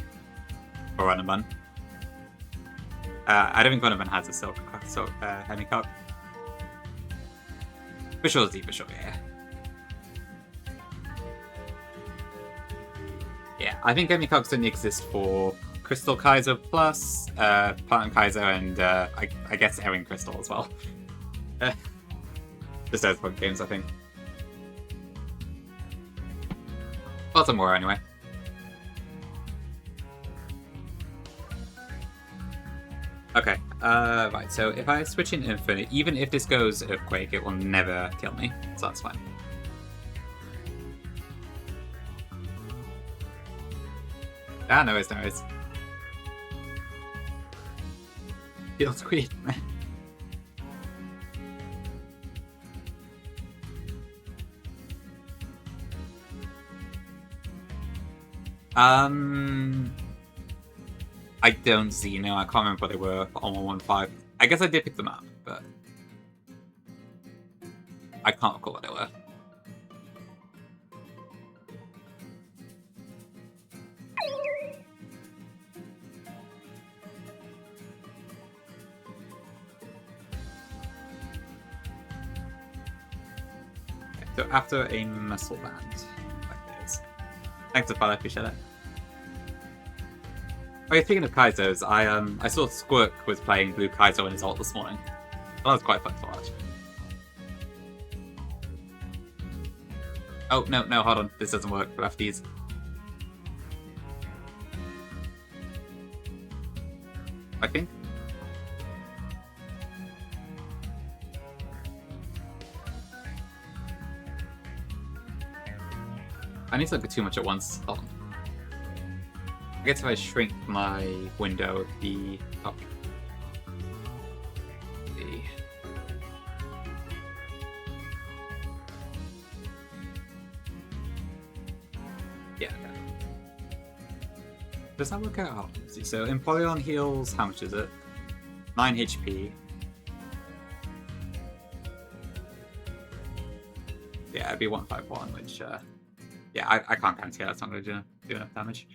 for Runabun. I don't think Runabun has a Silk cock, so Hemicock. For sure, Z, for sure, yeah. Yeah, I think Hemicocks only exist for Crystal Kaiser plus, Platinum Kaiser, and I guess Erin Crystal as well. Just those fun games, I think. Lots more anyway. Okay, right, so if I switch in Infinite, even if this goes Earthquake, it will never kill me, so that's fine. Ah, no worries, no worries. Feels weird, man. I don't see, no, I can't remember what they were on 115. I guess I did pick them up, but I can't recall what they were. Okay, so after a muscle band, like this. Thanks to Fala, appreciate it. Oh yeah, speaking of Kaizos, I saw Squirk was playing Blue Kaizo in his ult this morning. That was quite fun to watch. Oh, no, hold on. This doesn't work for lefties. I think. I need to look at too much at once. Hold on. I guess if I shrink my window, the yeah. Okay. Does that work out? So Empoleon heals. How much is it? 9 HP. Yeah, it'd be 151, which yeah, I can't guarantee that's not going to do enough damage.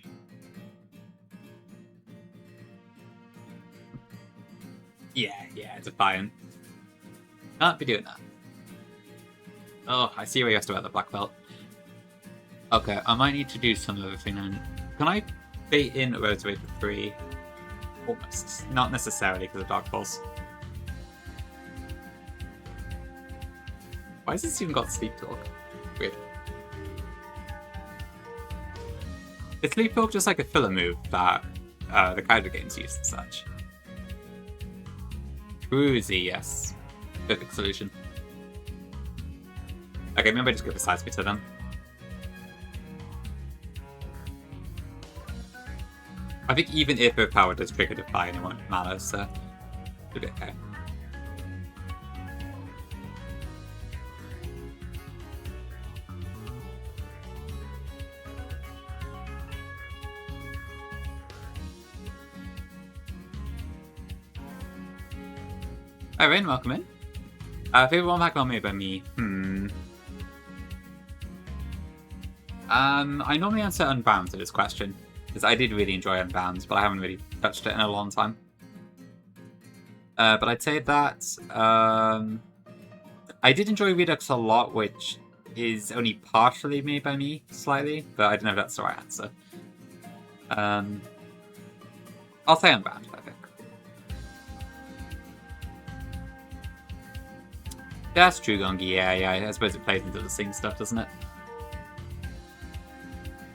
Yeah, it's a Defiant. Can't be doing that. Oh, I see where you asked about the black belt. Okay, I might need to do some other thing then. Can I bait in a Rotorade for free? Almost. Not necessarily because of Dark Pulse. Why has this even got Sleep Talk? Weird. Is Sleep Talk just like a filler move that the Kaiser games use and such? Cruisy, yes. Perfect solution. Okay, maybe I just go for Side Spitter then. I think even if her power does trigger Defy and it won't matter, so it'll be okay. Hi, Rain, welcome in. Favorite one back on made by me? I normally answer Unbound to this question, because I did really enjoy Unbound, but I haven't really touched it in a long time. But I'd say that I did enjoy Redux a lot, which is only partially made by me, slightly, but I don't know if that's the right answer. I'll say Unbound, I think. That's true, Gongi. Yeah, I suppose it plays into the sing stuff, doesn't it?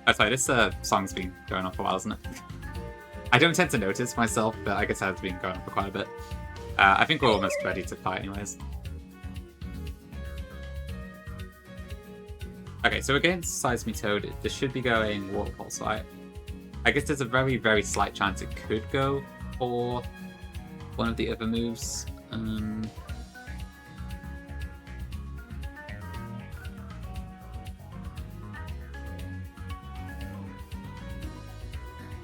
Oh, sorry, this song's been going on for a while, isn't it? I don't tend to notice myself, but I guess it has been going on for quite a bit. I think we're almost ready to fight anyways. Okay, so against Seismitoad, this should be going Water Pulse, right? I guess there's a very, very slight chance it could go for one of the other moves.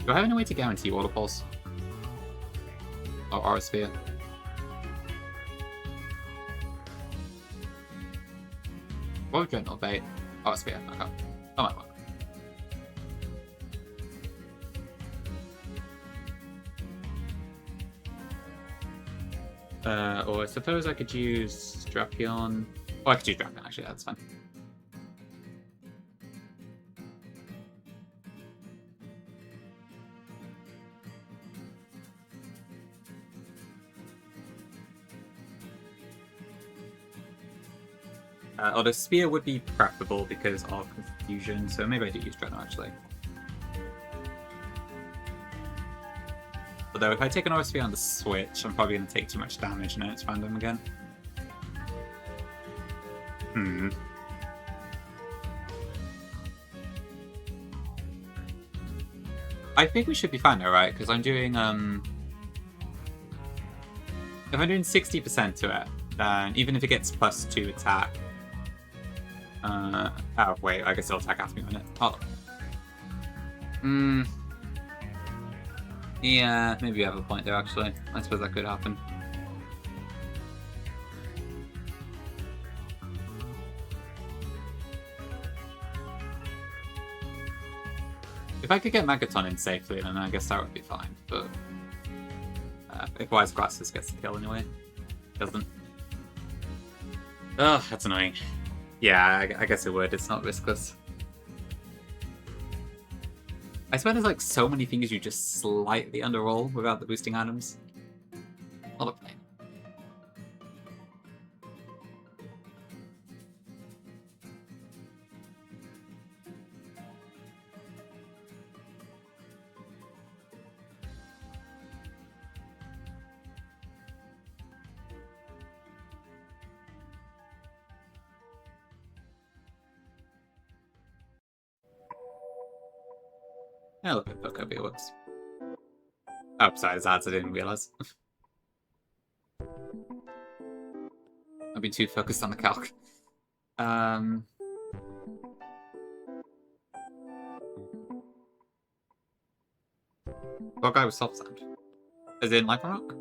Do I have any way to guarantee Water Pulse? Or Aura Sphere? What would Dreadnought bait? Aura Sphere, okay. That might work. Or I suppose I could use Drapion. Oh, I could use Drapion, actually, that's fine. Although Spear would be preferable because of confusion, so maybe I do use Dreadnought actually. Although if I take an Aura Sphere on the Switch, I'm probably going to take too much damage and then it's random again. I think we should be fine though, right? Because I'm doing, if I'm doing 60% to it, then even if it gets +2 attack, oh wait, I guess it'll attack after me a minute. Hold on. Yeah, maybe you have a point there actually. I suppose that could happen. If I could get Megaton in safely, then I guess that would be fine, but if Wise Glasses gets the kill anyway, doesn't. Ugh, that's annoying. Yeah, I guess it would. It's not riskless. I swear there's like so many things you just slightly underroll without the boosting items. Not a pain. Yeah, look at Pokeball, whoops. Oh, sorry, there's ads I didn't realize. I've been too focused on the calc. What guy was soft sand? As in Life Rock?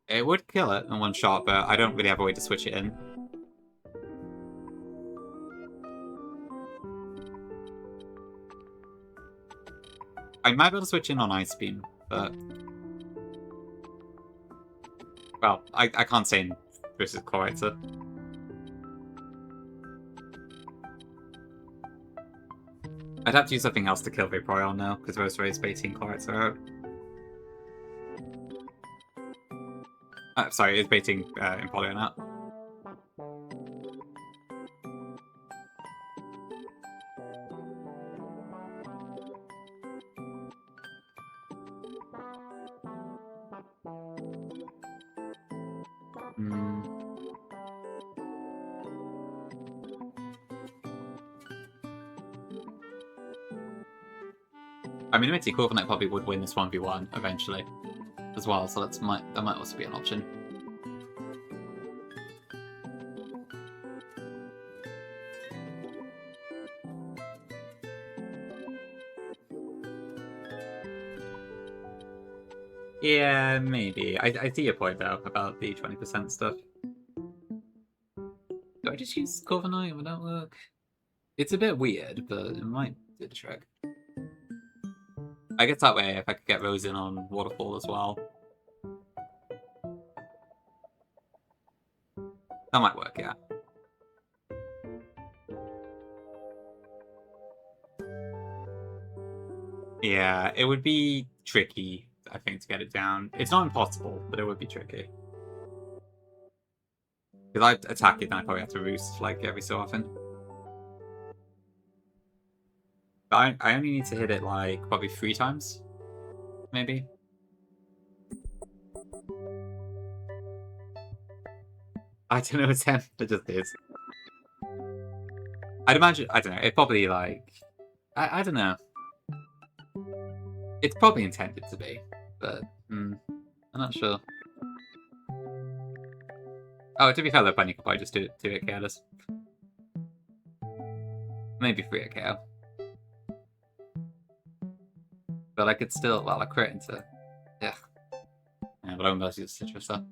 It would kill it in one shot, but I don't really have a way to switch it in. I might be able to switch in on Ice Beam, but... Well, I can't say in versus Chloriter. I'd have to use something else to kill Vaporeon now, because Roseray's baiting Chloriter out. Sorry, it's baiting Empoleon out. I mean, Mitty Corviknight probably would win this 1v1 eventually as well, so that might also be an option. Yeah, maybe. I see your point, though, about the 20% stuff. Do I just use Corviknight? Would that work? It's a bit weird, but it might do the trick. I guess that way, if I could get Rose in on Waterfall as well. That might work, yeah. Yeah, it would be tricky, I think, to get it down. It's not impossible, but it would be tricky. Because I attack it, and I probably have to roost, like, every so often. But I only need to hit it, like, probably 3 times. Maybe. I don't know, 10. It just is. I'd imagine, I don't know, it probably, like... I don't know. It's probably intended to be, but I'm not sure. Oh, to be fair, though, Bunny could probably just do it careless. Maybe 3 at KO. But I could still, well, I crit into... Yeah. Yeah, but I won't be able to use Citrus, though.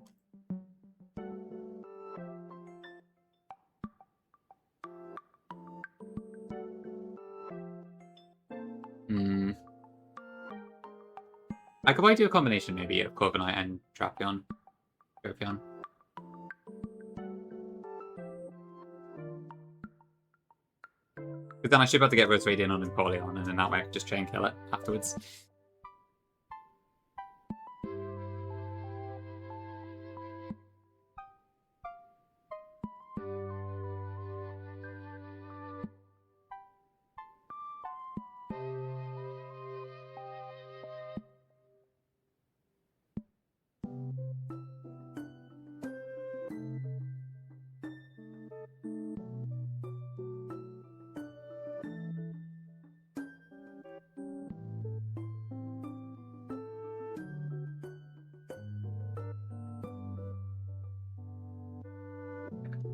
I could probably do a combination, maybe, of Corviknight and Drapion. Because then I should be able to get Rose Radiant on Empoleon, and then that way I can just try and kill it afterwards.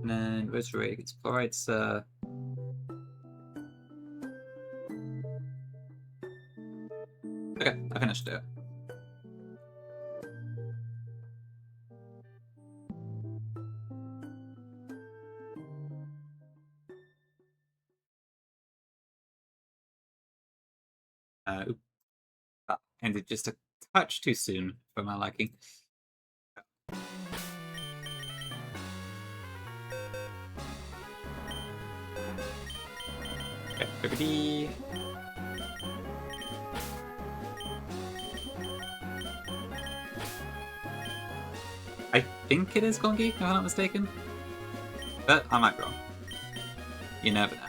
And then Roserade gets Chloride's okay, I finished it. That ended just a touch too soon for my liking. Okay, Bippity. I think it is Gongi, if I'm not mistaken. But I might be wrong. You never know.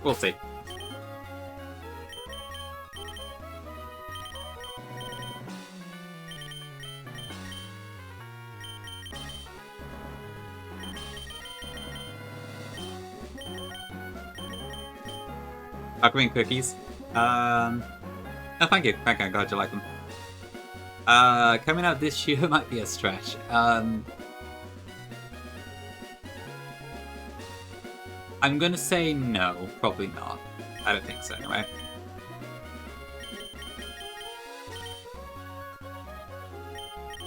We'll see. Green cookies. Oh, thank you. Thank you. I'm glad you like them. Coming out this year might be a stretch. I'm gonna say no. Probably not. I don't think so, anyway.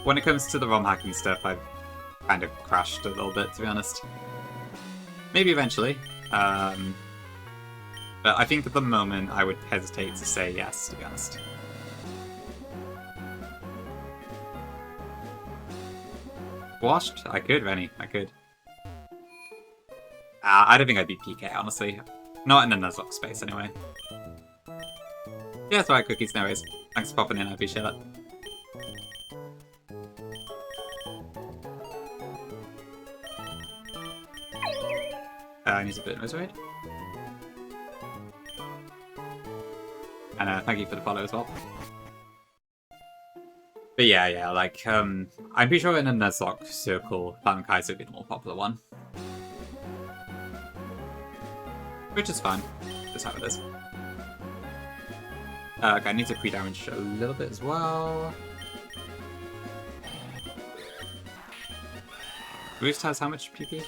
When it comes to the ROM hacking stuff, I've kind of crashed a little bit, to be honest. Maybe eventually. But I think at the moment I would hesitate to say yes, to be honest. Washed? I could, Rennie. I could. I don't think I'd be PK, honestly. Not in the Nuzlocke space, anyway. Yeah, that's right, cookies, no worries. Thanks for popping in, I appreciate that. I need to put in Roserade. And thank you for the follow as well. But yeah, like, I'm pretty sure in a Nuzlocke circle, Kaiser would be the more popular one. Which is fine. Just how it is. Okay, I need to pre-damage a little bit as well. Roost has how much PP?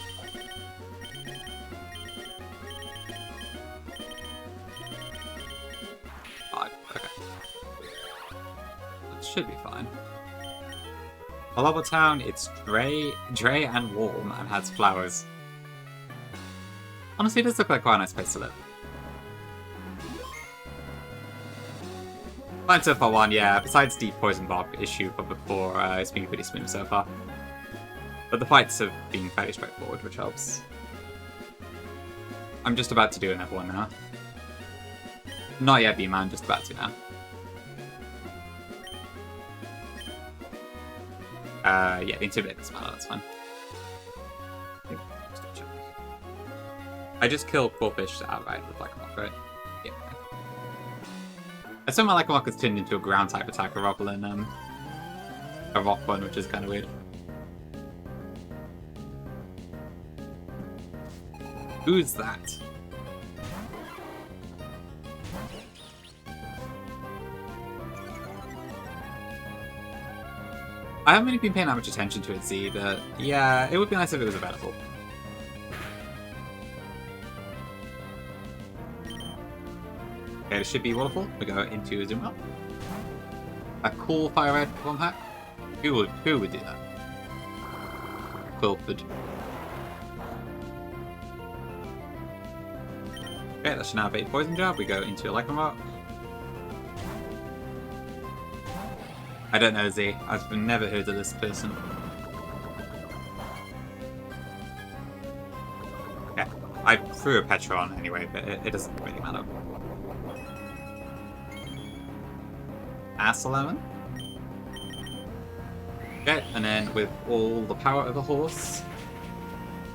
should be fine. Malabo Town, it's dry and warm and has flowers. Honestly, it does look like quite a nice place to live. Fine so far, one, yeah. Besides the poison barb issue from before, it's been pretty smooth so far. But the fights have been fairly straightforward, which helps. I'm just about to do another one now. Not yet, B-Man, just about to now. Yeah, intimidate this man, that's fine. I just killed 4 fish outright with Lycanroc, right? Yeah. I assume my Lycanroc has turned into a ground type attacker rather than a rock one, which is kind of weird. Who's that? I haven't really been paying that much attention to it, Z, but yeah, it would be nice if it was available. Okay, it should be waterfall. We go into Zoom Up. A cool fire red bomb hack. Who would do that? Quilford. Okay, that should now be a poison jab. We go into a Lycanroc. I don't know, Z. I've never heard of this person. Yeah, I threw a Petra on anyway, but it doesn't really matter. Ass 11. Okay, and then with all the power of a horse,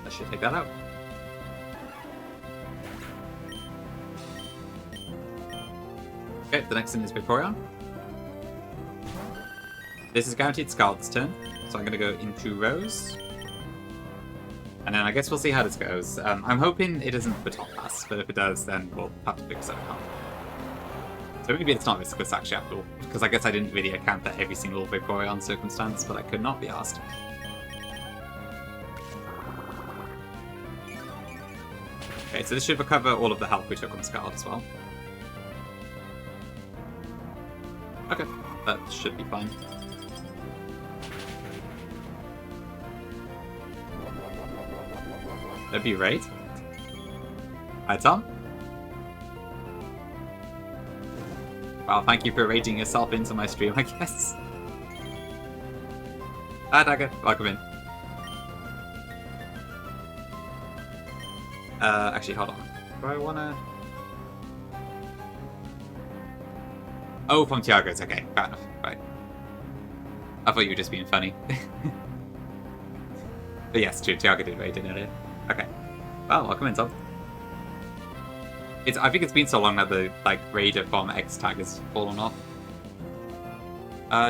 I should take that out. Okay, the next thing is Vaporeon. This is guaranteed Scarlet's turn, so I'm going to go into Rose. And then I guess we'll see how this goes. I'm hoping it isn't the top pass, but if it does, then we'll have to figure something out. So maybe it's not riskless actually after all, because I guess I didn't really account for every single Vaporeon circumstance, but I could not be asked. Okay, so this should recover all of the health we took on Scarlet as well. Okay, that should be fine. That'd be right. Hi, Tom. Wow, thank you for rating yourself into my stream, I guess. Hi, Dagger. Welcome in. Actually, hold on. Do I wanna... Oh, from Tiago's. Okay, fair enough. Right. I thought you were just being funny. But yes, true. Tiago did raid, didn't it? Okay. Well, welcome in, Tom. I think it's been so long that the raider from X tag has fallen off.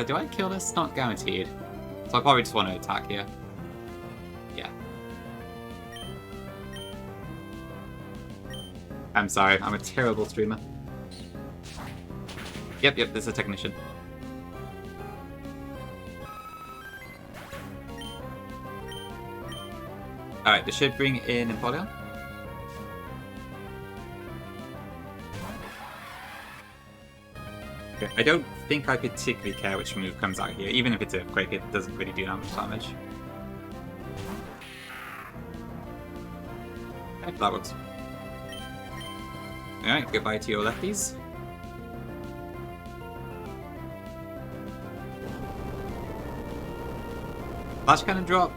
Do I kill this? Not guaranteed. So I probably just want to attack here. Yeah. I'm sorry, I'm a terrible streamer. Yep, this is a technician. Alright, this should bring in Empoleon. Okay, I don't think I particularly care which move comes out here. Even if it's Earthquake, it doesn't really do that much damage. Okay, that works. Alright, goodbye to your lefties. Flash Cannon drop?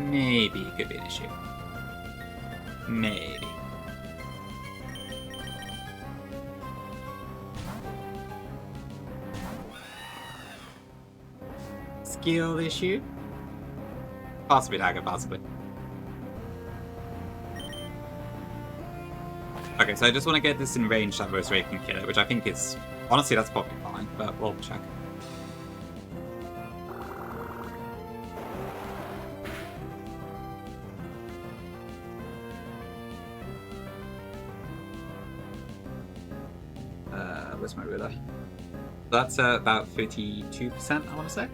Maybe it could be an issue. Maybe. Skill issue? Possibly Dagger, possibly. Okay, so I just want to get this in range that Rose Ray can kill it, which I think is... Honestly, that's probably fine, but we'll check. Where's my ruler? That's about 32%, I want to say.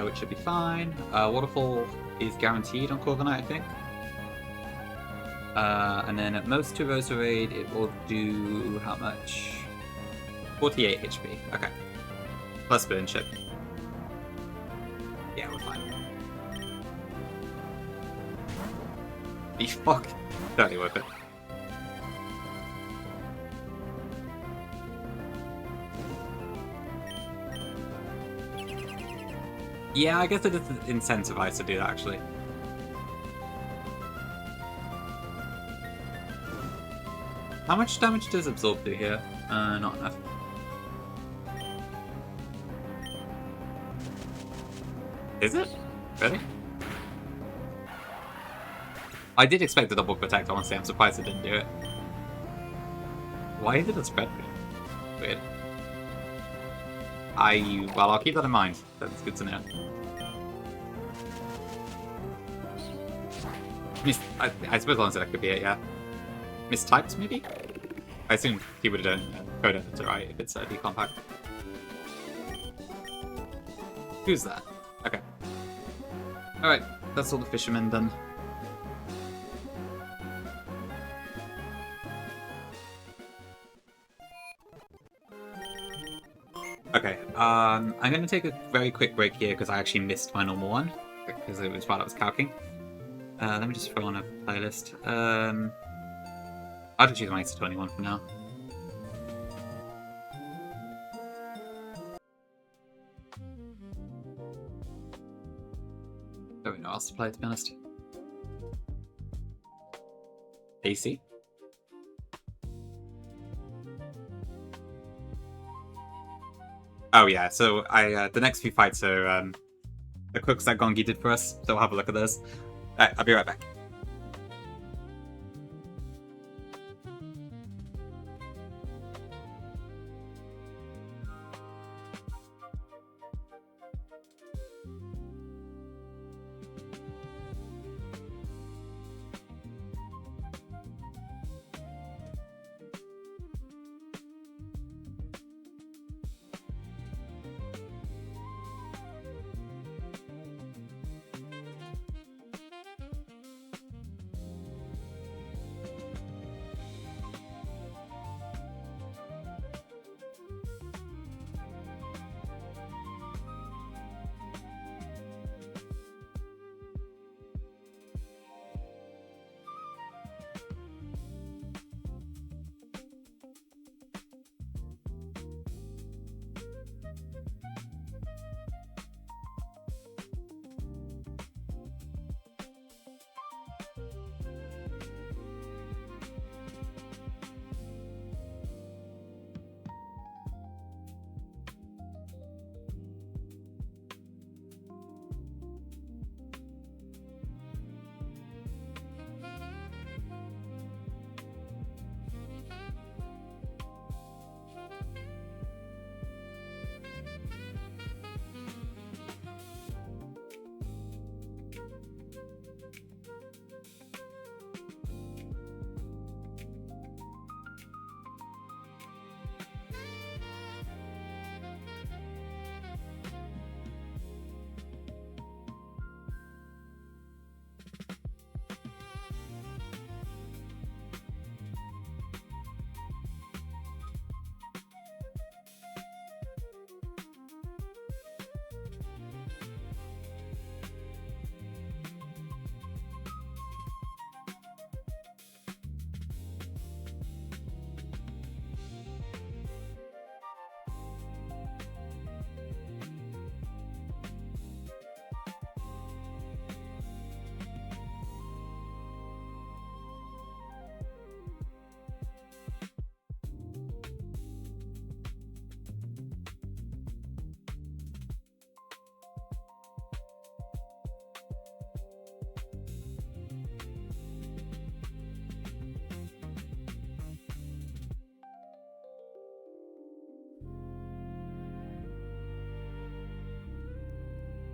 Which should be fine. Waterfall is guaranteed on Corviknight, I think. And then at most to Roserade, it will do how much? 48 HP. Okay. Plus burn chip. Yeah, we're fine. The fuck? Totally worth it. Yeah, I guess it is incentivized to do that, actually. How much damage does Absorb do here? Not enough. Is it? Really? I did expect a double protect, honestly. I'm surprised it didn't do it. Why did it spread? Weird. Well, I'll keep that in mind. That's good to know. I suppose honestly that could be it, yeah. Mistyped, maybe? I assume he would have done code editor, right, if it's a decon pack. Who's that? Okay. Alright, that's all the fishermen done. Okay, I'm going to take a very quick break here because I actually missed my normal one because it was while I was calcing. Let me just throw on a playlist. I'll just choose my 21 for now. Don't really know what else to play, to be honest. AC? Oh yeah, so the next few fights are the quicks that Gongi did for us, so we'll have a look at those. Alright, I'll be right back.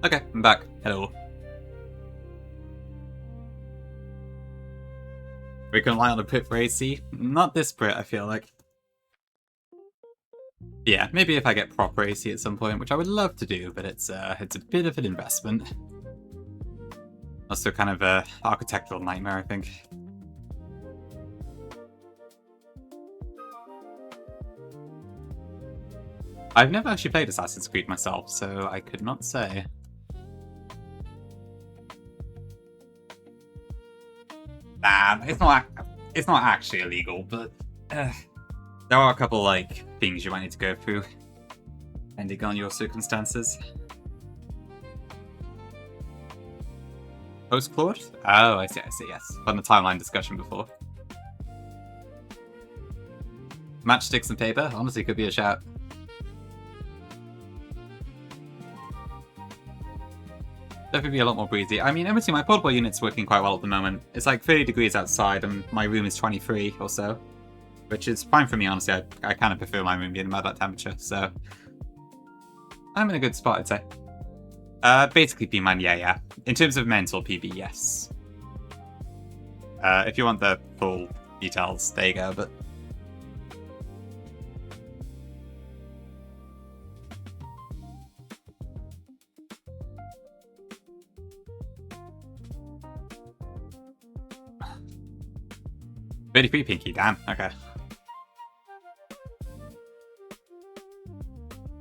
Okay, I'm back. Hello. We can rely on a pit for AC? Not this Brit, I feel like. Yeah, maybe if I get proper AC at some point, which I would love to do, but it's a bit of an investment. Also kind of a architectural nightmare, I think. I've never actually played Assassin's Creed myself, so I could not say. Nah, it's not actually illegal, but there are a couple like things you might need to go through, depending on your circumstances. Post-Claude? Oh, I see, yes. On the timeline discussion before. Matchsticks and paper? Honestly, could be a shout. Definitely be a lot more breezy. I mean, obviously my portable unit's working quite well at the moment. It's like 30 degrees outside and my room is 23 or so. Which is fine for me, honestly. I kind of prefer my room being about that temperature, so... I'm in a good spot, I'd say. Basically P-Man, yeah. In terms of mental PB, yes. If you want the full details, there you go, but... $33 Pinky, damn, okay.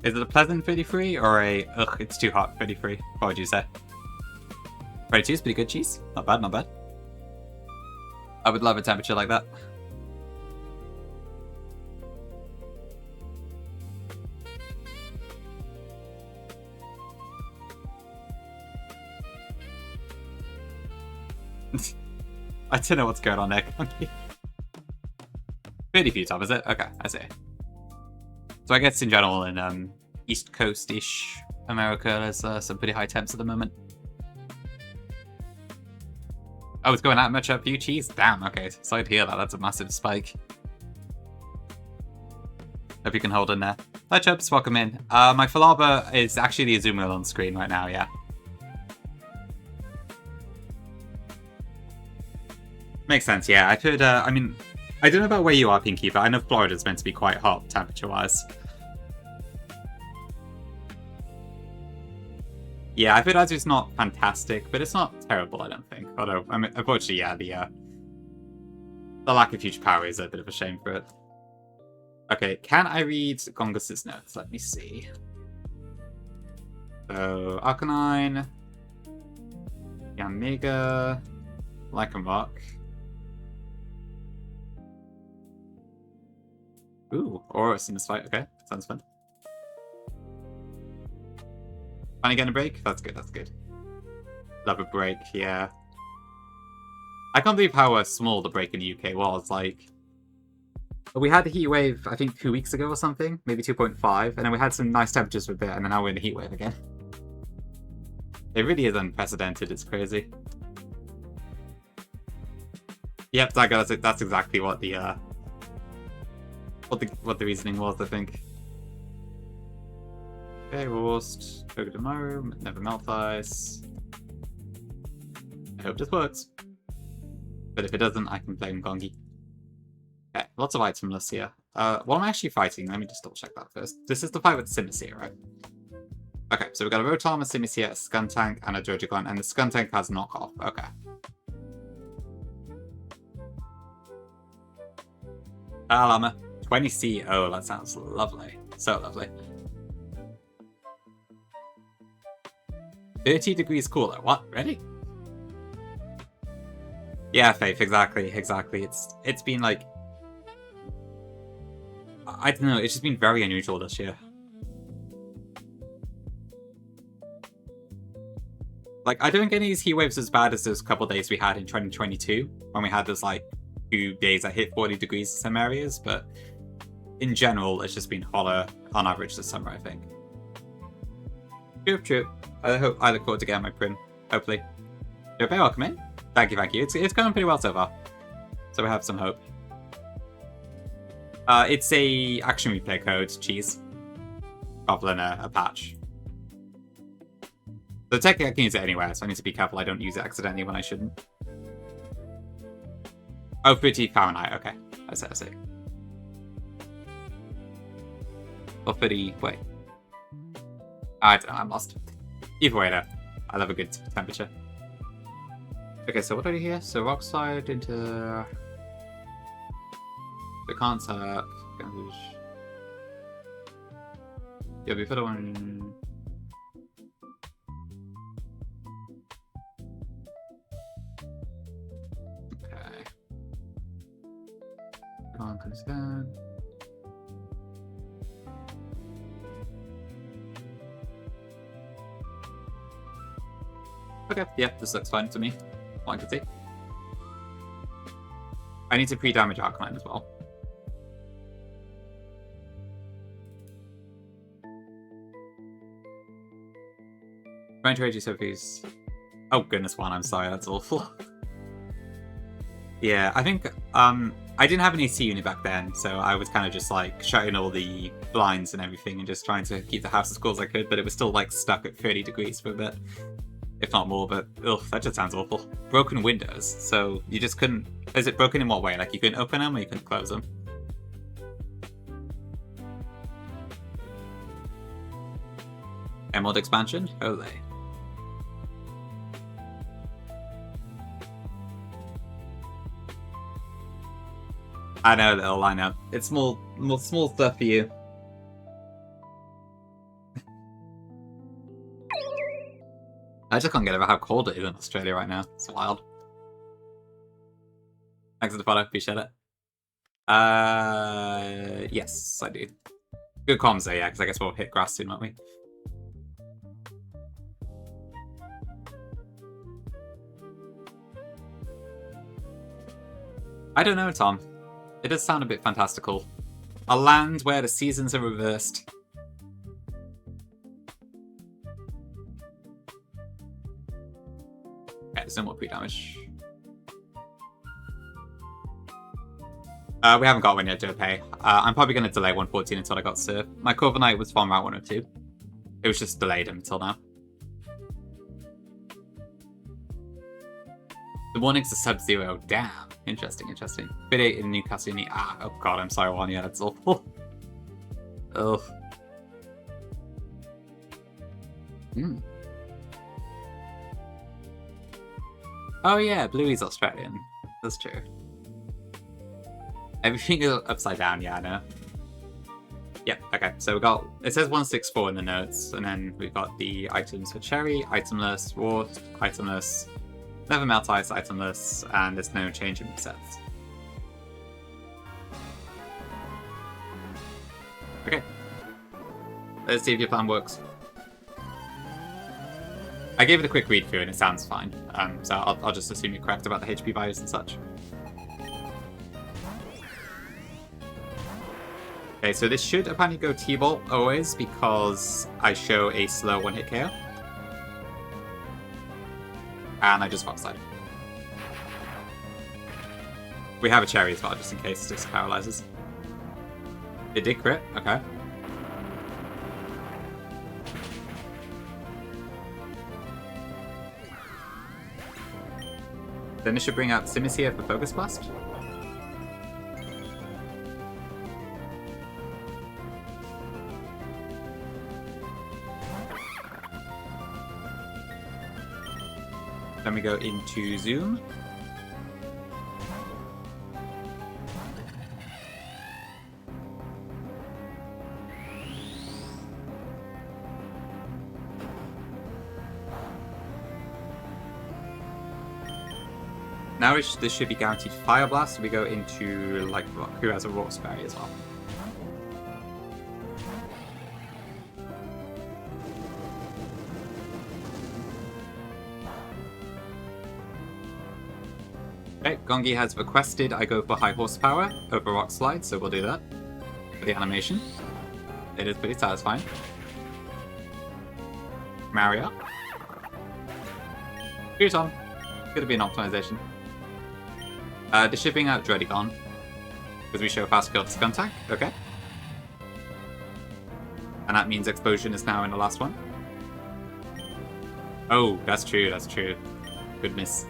Is it a pleasant 33 or a ugh, it's too hot 33? What would you say? 32 is pretty good, cheese. Not bad, not bad. I would love a temperature like that. I don't know what's going on there, Conky. 30 feet top, is it? Okay, I see. So I guess in general in East Coast-ish America, there's some pretty high temps at the moment. Oh, it's going out much up for you, cheese? Damn, okay. Sorry to hear that. That's a massive spike. Hope you can hold in there. Hi, Chubbs. Welcome in. My Falaba is actually the Azumarill on screen right now, yeah. Makes sense, yeah. I've heard, I mean, I don't know about where you are, Pinky, but I know Florida's meant to be quite hot, temperature-wise. Yeah, I've heard Azu's not fantastic, but it's not terrible, I don't think. Although, I mean, unfortunately, yeah, the lack of future power is a bit of a shame for it. Okay, can I read Gongus's notes? Let me see. So, Arcanine, Yanmega, Lycanroc. Ooh, Aurorus in this fight. Okay, sounds fun. Finally getting a break? That's good, that's good. Love a break, yeah. I can't believe how small the break in the UK was. Like, we had the heat wave, I think, 2 weeks ago or something. Maybe 2.5. And then we had some nice temperatures for a bit, and then now we're in the heat wave again. It really is unprecedented. It's crazy. Yep, that's exactly what the what the reasoning was, I think. Okay, Roast, Togedemaru, never melt ice. I hope this works. But if it doesn't, I can blame Gongi. Okay, lots of itemless here. What am I actually fighting? Let me just double check that first. This is the fight with Simisear, right? Okay, so we've got a Rotom, a Simisear, a Skuntank, and a Drogogon, and the Skuntank has knockoff. Okay. Llama. 20C. Oh, that sounds lovely. So lovely. 30 degrees cooler. What? Ready? Yeah, Faith, exactly. It's been like... I don't know, it's just been very unusual this year. Like, I don't get these heat waves as bad as those couple days we had in 2022, when we had those, like, 2 days that hit 40 degrees in some areas, but in general, it's just been hotter on average this summer, I think. True. I look forward to getting my prim, hopefully. You're very welcome in. Thank you. It's going pretty well so far. So we have some hope. It's a action replay code, cheese. Rather than a patch. So technically I can use it anywhere, so I need to be careful I don't use it accidentally when I shouldn't. Oh, 30 Fahrenheit, okay. I see. Or 30, wait. I don't know, I'm lost. Either way though, I love a good temperature. Okay, so what do I do here? So rock slide into the contact. Yeah, before the one... Okay. Come on, comes down. Okay, yeah, this looks fine to me. All I can see. I need to pre-damage Arcanine as well. Trying to reduce Sophie's... Oh goodness, one, I'm sorry, that's awful. Yeah, I think, I didn't have an AC unit back then, so I was kind of just like shutting all the blinds and everything and just trying to keep the house as cool as I could, but it was still like stuck at 30 degrees for a bit. If not more, but ugh, that just sounds awful. Broken windows, so you just couldn't... Is it broken in what way? Like you couldn't open them or you couldn't close them? Emerald expansion? Ole. I know, little, I know. It's small stuff for you. I just can't get over how cold it is in Australia right now. It's wild. Thanks for the follow, appreciate it. Yes, I do. Good comms though, yeah, because I guess we'll hit grass soon, won't we? I don't know, Tom. It does sound a bit fantastical. A land where the seasons are reversed. Okay, there's no more pre-damage. We haven't got one yet, Joe. I'm probably going to delay 114 until I got Surf. My Corviknight was from Route 102. It was just delayed until now. The warnings are Sub-Zero. Damn. Interesting, interesting. Bit 8 in Newcastle. Oh god, I'm sorry, Juan. Yeah, that's awful. Ugh. Oh yeah, Bluey's Australian. That's true. Everything is upside down, yeah, I know. Yep, okay, so we got... It says 164 in the notes, and then we've got the items for Cherry, itemless, Wart, itemless, Never Melt Ice, itemless, and there's no change in resets. Okay. Let's see if your plan works. I gave it a quick read through and it sounds fine, so I'll just assume you're correct about the HP values and such. Okay, so this should apparently go T-Bolt always because I show a slow one-hit KO. And I just Fox Slide. We have a Cherry as well, just in case this paralyzes. It did crit, okay. Then it should bring out Simisear for Focus Blast. Then we go into Zoom. Now this should be guaranteed Fire Blast, so we go into, like, who has a Rocks Berry as well. Okay, Gongi has requested I go for High Horsepower over Rock Slide, so we'll do that for the animation. It is pretty satisfying. Mario. Here, Tom. Could be an optimization. The shipping out Dreadigon. Because we show fast kill to Skuntank. Okay. And that means Explosion is now in the last one. Oh, that's true, that's true. Good miss.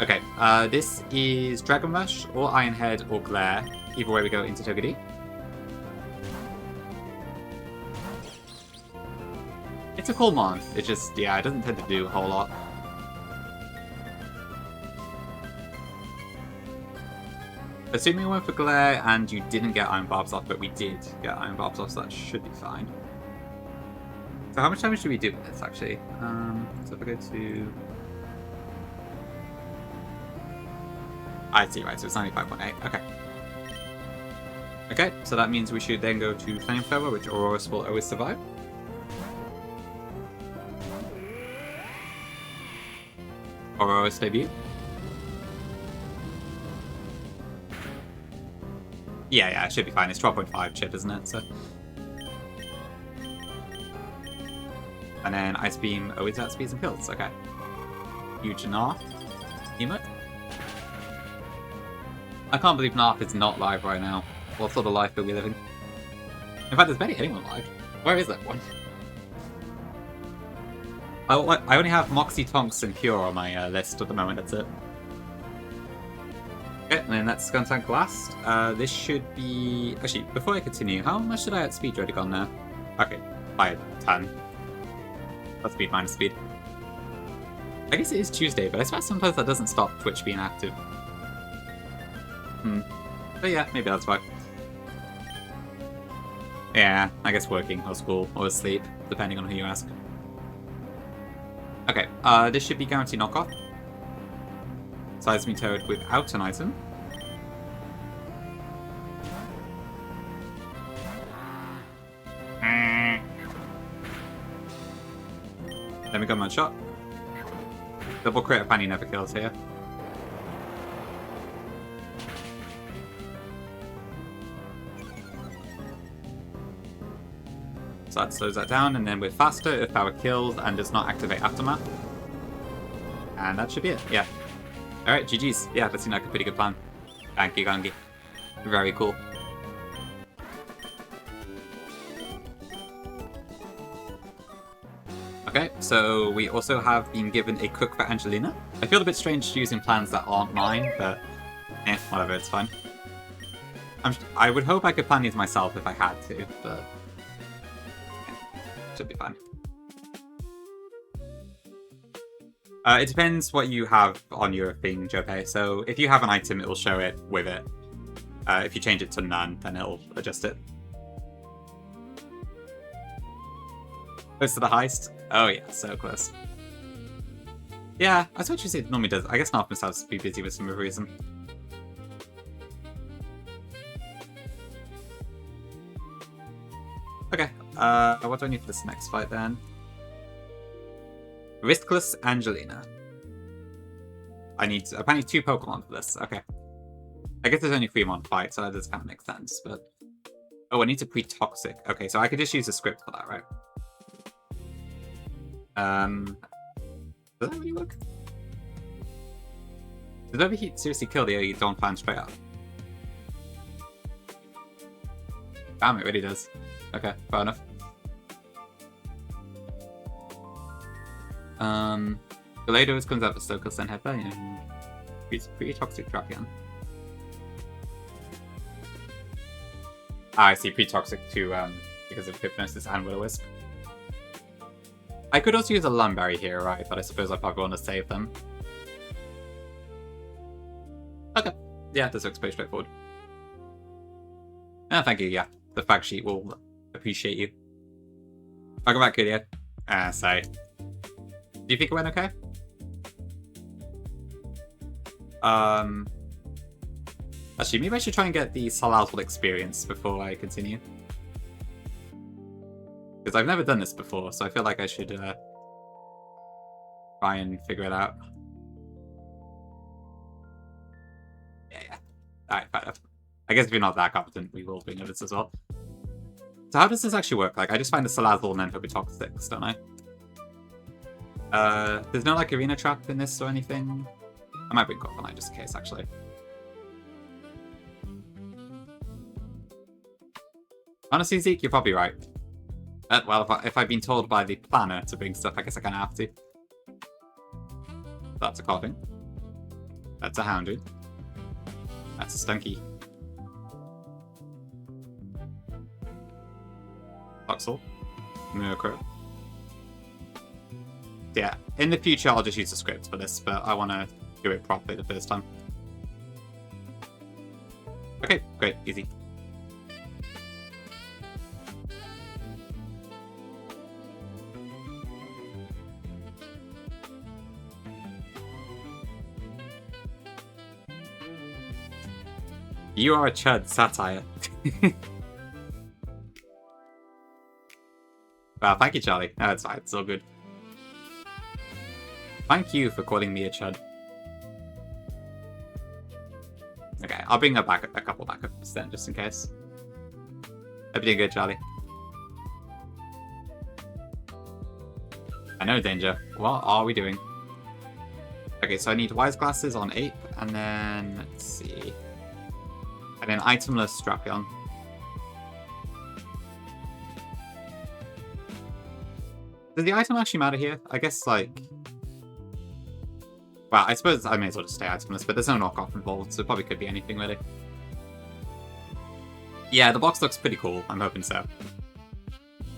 Okay, this is Dragon Rush, or Iron Head, or Glare. Either way we go into Togedemae. It's a cool mon. It just, yeah, it doesn't tend to do a whole lot. Assuming we went for glare and you didn't get iron barbs off, but we did get iron barbs off, so that should be fine. So how much damage do we do with this, actually? So if we go to... I see, right, so it's 95.8, okay. Okay, so that means we should then go to Flamethrower, which Aurorus will always survive. Aurorus debut. Yeah, it should be fine. It's 12.5 chip, isn't it? So. And then Ice Beam always outspeeds and kills. Okay. Huge Narf. Emote. I can't believe Narf is not live right now. What sort of life are we living? In fact, there's barely anyone live. Where is that one? I only have Moxie, Tonks, and Pure on my list at the moment. That's it. Okay, and then that's Skuntank last. This should be... Actually, before I continue, how much did I outspeed Dredagon now? Okay, by 10. That's speed minus speed. I guess it is Tuesday, but I suppose sometimes that doesn't stop Twitch being active. But yeah, maybe that's why. Yeah, I guess working, or school, or sleep, depending on who you ask. Okay, this should be guaranteed knockoff. Seismic Toad without an item. Then we got one shot. Double crit apparently never kills here. So that slows that down, and then we're faster if power kills and does not activate Aftermath. And that should be it, yeah. Alright, GG's. Yeah, that seemed like a pretty good plan. Ganky Gangy. Very cool. Okay, so we also have been given a cook for Angelina. I feel a bit strange using plans that aren't mine, but whatever, it's fine. I would hope I could plan these myself if I had to, but should be fine. It depends what you have on your thing, Jope. So if you have an item, it will show it with it. If you change it to none, then it'll adjust it. Close to the heist? Oh yeah, so close. Yeah, I thought you said it normally does. I guess Narf must have to be busy with some reason. Okay, what do I need for this next fight then? Riskless Angelina. I need apparently 2 Pokemon for this. Okay. I guess there's only 3 on fight, so that does kind of make sense, but... Oh, I need to pre-toxic. Okay, so I could just use a script for that, right? Does that really work? Does Overheat seriously kill the Dawn fan straight up? Damn, it really does. Okay, fair enough. Galados comes out with Stokel Sen Headbutt, and it's pretty toxic Drapion. I see, pre-toxic too, because of Hypnosis and Will-O-Wisp. I could also use a Lumberry here, right? But I suppose I probably want to save them. Okay. Yeah, this looks pretty straightforward. Oh, thank you, yeah. The fact sheet will appreciate you. Welcome back, Kudia. Sorry. Do you think it went okay? Actually, maybe I should try and get the Salazzle experience before I continue. Because I've never done this before, so I feel like I should try and figure it out. Yeah. Alright, fair enough. I guess if you're not that competent, we will bring this as well. So how does this actually work? Like, I just find the Salazzle and then hope it toxics, don't I? There's no, like, arena trap in this or anything? I might bring Corviknight just in case, actually. Honestly, Zeke, you're probably right. Well, if I've been told by the planner to bring stuff, I guess I kind of have to. That's a Coughing. That's a Houndoom. That's a Stunky. Luxel. Murkrow. Yeah, in the future I'll just use a script for this, but I want to do it properly the first time. Okay, great, easy. You are a chud satire. Wow, thank you, Charlie. No, it's fine. It's all good. Thank you for calling me a chud. Okay, I'll bring a couple backups then, just in case. Hope you're doing good, Charlie. I know, Danger. What are we doing? Okay, so I need wise glasses on Ape, and then, let's see. And then itemless Strapion. Does the item actually matter here? I guess, like... Well, I suppose I may as well just stay itemless, but there's no knockoff involved, so it probably could be anything, really. Yeah, the box looks pretty cool. I'm hoping so.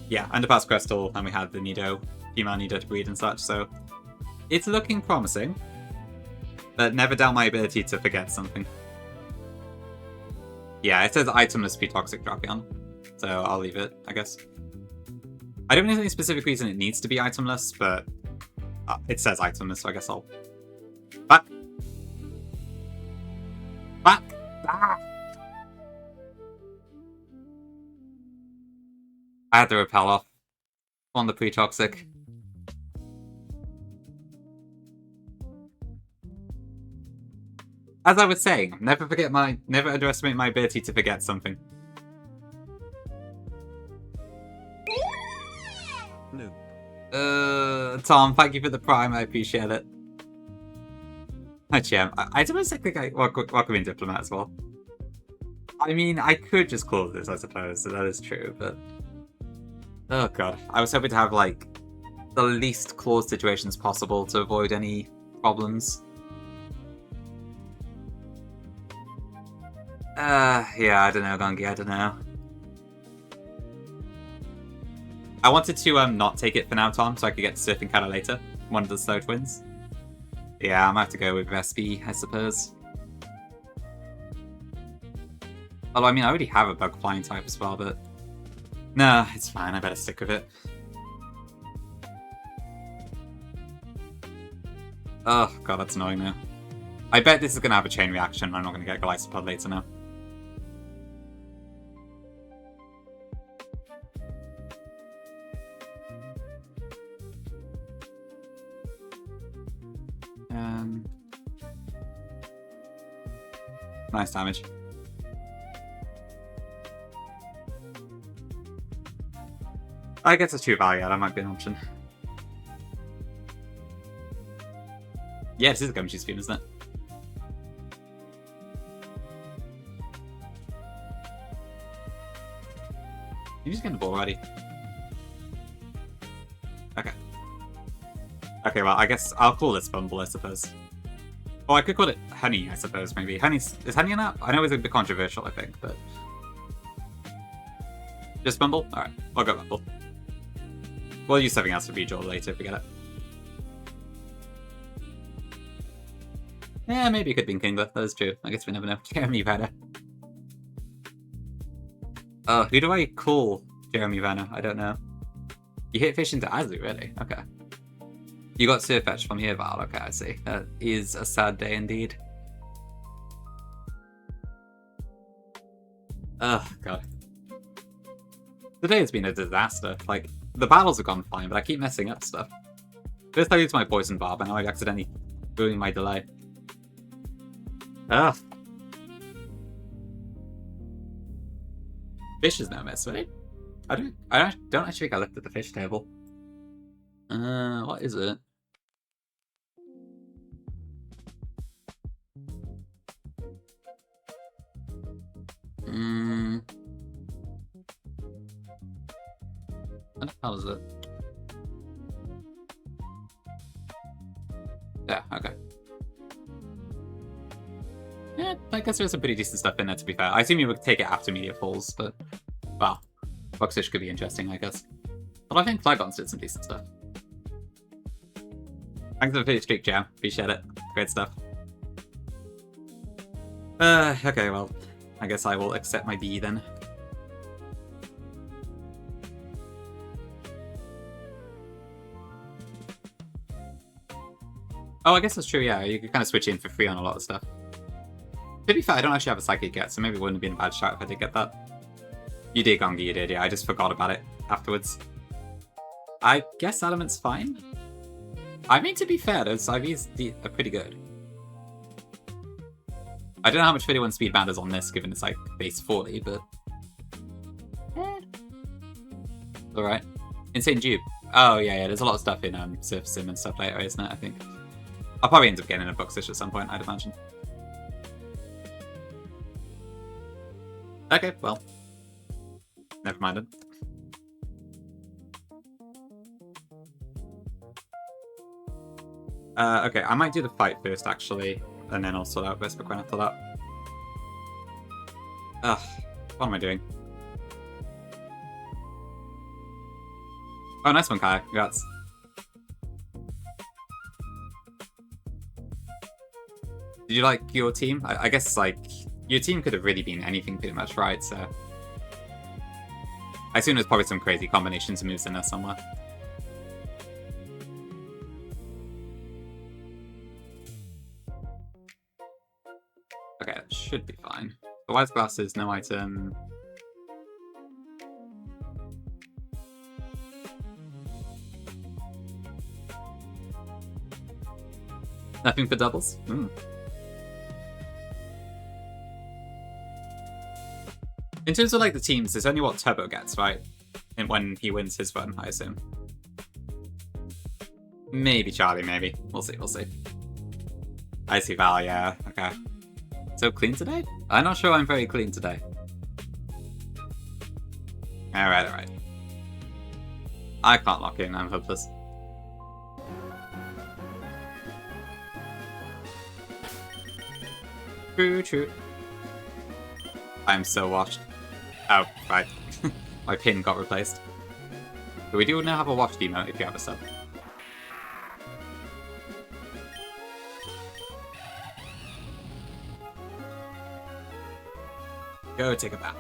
Yeah, Underpass Crystal, and we had the Nido, female Nido to breed and such, so... It's looking promising. But never doubt my ability to forget something. Yeah, it says itemless P-Toxic Drapion, so I'll leave it, I guess. I don't know any specific reason it needs to be itemless, but it says itemless, so I guess I'll... Back! Back! Ah! I had to repel off on the pre-toxic. As I was saying, never underestimate my ability to forget something. Tom, thank you for the prime, I appreciate it. Hi, Chim. I don't think I welcome in Diplomat as well. I mean, I could just close this, I suppose, so that is true, but... Oh god, I was hoping to have, like, the least closed situations possible to avoid any problems. Yeah, I don't know, Gongi, I don't know. I wanted to not take it for now, Tom, so I could get to Surfing Cattle later. One of the slow twins. Yeah, I'm gonna have to go with Vespi, I suppose. Although, I mean, I already have a bug flying type as well, but... Nah, it's fine, I better stick with it. Oh, god, that's annoying now. I bet this is gonna have a chain reaction, and I'm not gonna get Glycopod later now. Nice damage. I guess it's 2 value, that might be an option. Yeah, this is a Gumshoe Spoon, isn't it? You're just getting the ball ready. Okay. Okay, well, I guess I'll call this Bumble, I suppose. Oh, I could call it Honey, I suppose, maybe. Is Honey an app? I know it's a bit controversial, I think, but... Just Bumble? Alright, I'll go Bumble. We'll use something else for Bejewel later if we get it. Yeah, maybe it could be in Kingler, that is true. I guess we never know. Jeremy Vanna. Oh, who do I call Jeremy Vanna? I don't know. You hit fish into Azu, really? Okay. You got Surfetch from here, Val. Okay, I see. That is a sad day indeed. Oh, God. Today has been a disaster. Like, the battles have gone fine, but I keep messing up stuff. First I used my Poison Barb, and now I accidentally ruined my delay. Ugh. Fish is no miss, right? I don't actually think I looked at the fish table. What is it? What the hell is it? Yeah, okay. Yeah, I guess there's some pretty decent stuff in there, to be fair. I assume you would take it after Media Falls, but... Well, Foxish could be interesting, I guess. But I think Flygons did some decent stuff. Thanks for the streak, Jam. Appreciate it. Great stuff. Okay, well. I guess I will accept my B then. Oh, I guess that's true, yeah. You can kind of switch in for free on a lot of stuff. To be fair, I don't actually have a psychic yet, so maybe it wouldn't have been a bad shot if I did get that. You did, Gongi, you did, yeah. I just forgot about it afterwards. I guess Adamant's fine. I mean, to be fair, those IVs are pretty good. I don't know how much 31 speed band is on this, given it's like base 40, but... Alright. Insane Dupe. Oh, yeah, there's a lot of stuff in Surf Sim and stuff later, isn't it, I think? I'll probably end up getting a Booksish at some point, I'd imagine. Okay, well. Never mind then. Okay, I might do the fight first, actually, and then I'll sort out Vesper Quen after that. Ugh, what am I doing? Oh, nice one, Kai. Congrats. Did you like your team? I guess, like, your team could have really been anything pretty much, right? So I assume there's probably some crazy combinations of moves in there somewhere. Okay, that should be fine. The wise glasses, no item. Nothing for doubles? In terms of like the teams, there's only what Turbo gets, right? And when he wins his run, I assume. Maybe Charlie, maybe. We'll see, we'll see. I see Val, yeah. Okay. So clean today? I'm not sure I'm very clean today. Alright, alright. I can't lock in, I'm hopeless. True, true. I'm so washed. Oh, right. My pin got replaced. But we do now have a washed emote if you have a sub. Go take a bath.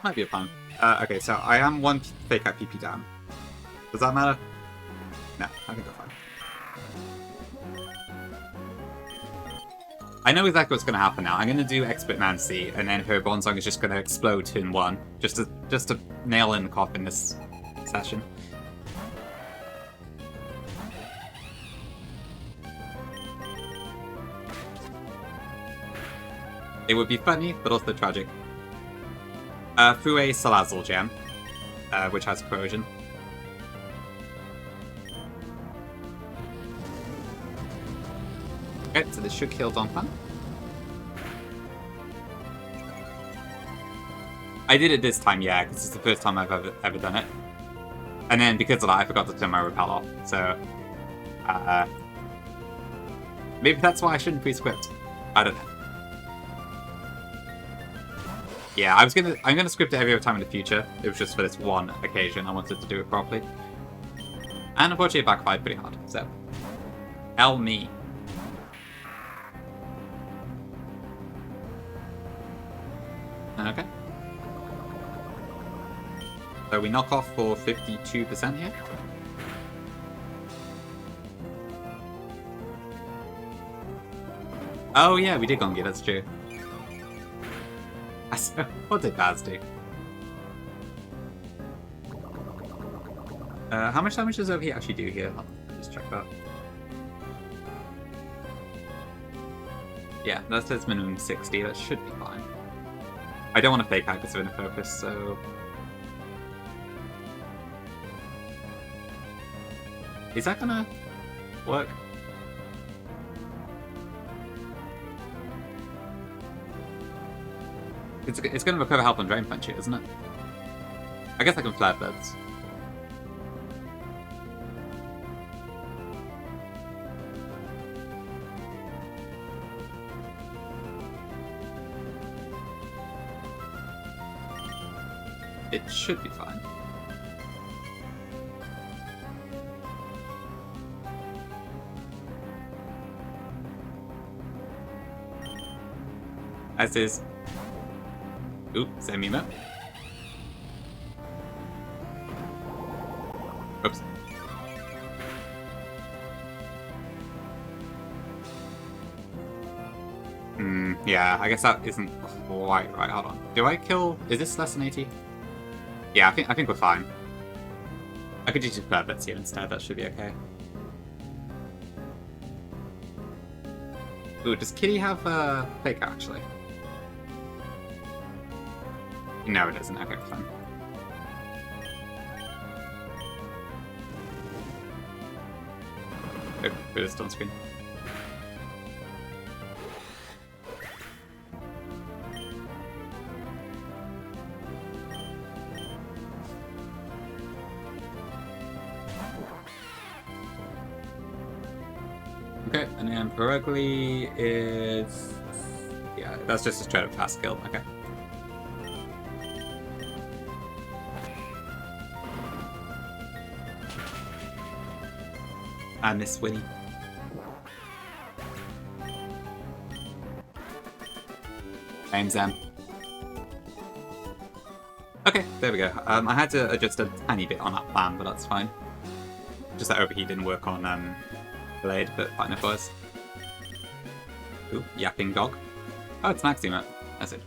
Might be a pun. Okay, so I am one fake out PP down. Does that matter? No, I think we're fine. I know exactly what's going to happen now. I'm going to do Expert Nancy, and then her Bonsong is just going to explode turn 1, just to nail in the coffin this session. It would be funny, but also tragic. Through a Salazzle gem, which has corrosion. Okay, so this should kill Donphan. I did it this time, yeah, because it's the first time I've ever done it. And then because of that, I forgot to turn my repel off. So, maybe that's why I shouldn't pre-script. I don't know. Yeah, I'm gonna script it every time in the future. It was just for this one occasion I wanted to do it properly. And unfortunately it backfired pretty hard, so. Hell me. Okay. So we knock off for 52% here. Oh yeah, we did Gongi, that's true. What did Baz do? How much damage does OV actually do here? I'll just check that. Yeah, that says minimum 60, that should be fine. I don't want to fake out because of inner focus, so... Is that gonna work? It's gonna recover health on Drain Punch here, isn't it? I guess I can Flare Bloods. It should be fine. As is. Ooh, same emote. Oops. Yeah, I guess that isn't quite right. Hold on. Do I kill... Is this less than 80? Yeah, I think we're fine. I could just use Perfects here instead. That should be okay. Ooh, does Kitty have a Faker, actually? No, it doesn't. Okay, fine. Oh, it is on screen. Okay, and then Perugly is... Yeah, that's just a straight up fast kill. Okay. I miss Winnie. Name's Em. Okay, there we go. I had to adjust a tiny bit on that plan, but that's fine. Just that overheat didn't work on Blade, but fine it was. Ooh, yapping dog. Oh, it's Maxi Map. That's it.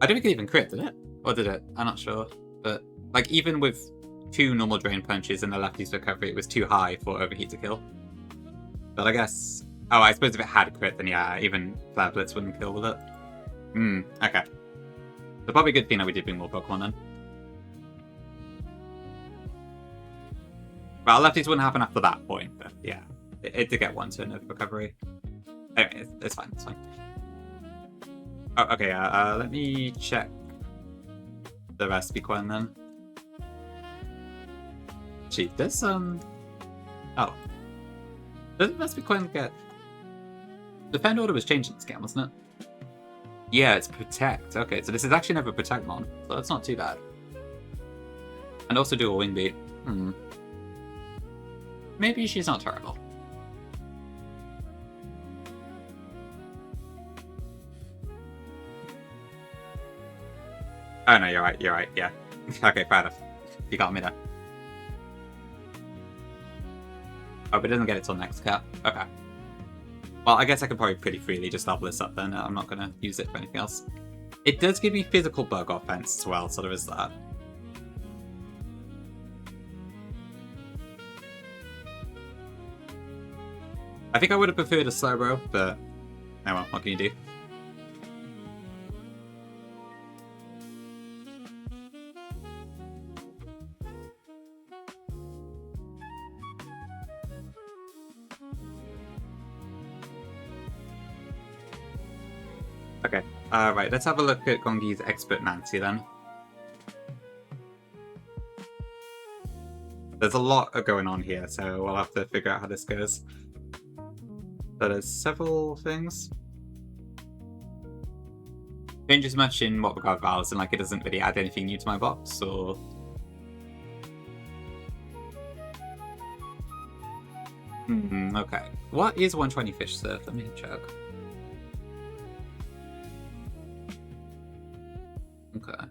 I don't think it even crit, did it? Or did it? I'm not sure. But, like, even with 2 normal drain punches and the lefty's recovery, it was too high for overheat to kill. But I guess... Oh, I suppose if it had crit, then yeah, even Flare Blitz wouldn't kill with it. Okay. So probably a good thing that we did bring more Pokemon then. Well, lefties wouldn't happen after that point, but yeah. It did get 1 turn of recovery. Anyway, it's fine, it's fine. Oh, okay, let me check the recipe coin then. Gee, does, Oh. Does the recipe coin get... Defend order was changed in this game, wasn't it? Yeah, it's Protect. Okay, so this is actually never Protect Mon, so that's not too bad. And also do a Wing Beat. Maybe she's not terrible. Oh no, you're right, yeah. Okay, fair enough. You got me there. Oh, but it doesn't get it till next cap. Okay. Well, I guess I could probably pretty freely just level this up then. I'm not going to use it for anything else. It does give me physical bug offense as well, so there is that. I think I would have preferred a Slowbro, but oh well, what can you do? Okay, right, let's have a look at Gongi's Expert Nancy then. There's a lot going on here, so we'll have to figure out how this goes. But there's several things. Changes much in what regard Valves, and like it doesn't really add anything new to my box, or... okay. What is 120 Fish Surf? Let me check. Okay.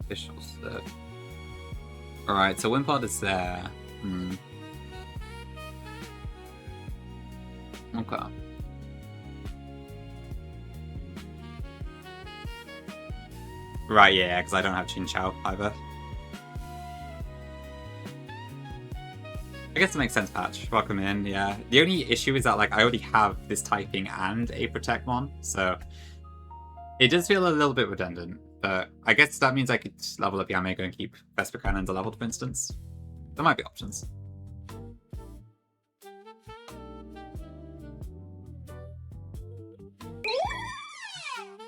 Fish Surf. Alright, so Wimpod is there. Okay. Right, yeah, because I don't have Chin Chow either. I guess it makes sense, Patch. Welcome in, yeah. The only issue is that, like, I already have this typing and a Protectmon, so it does feel a little bit redundant. But I guess that means I could level up Yamego and keep Vesper Cannons leveled, for instance. There might be options.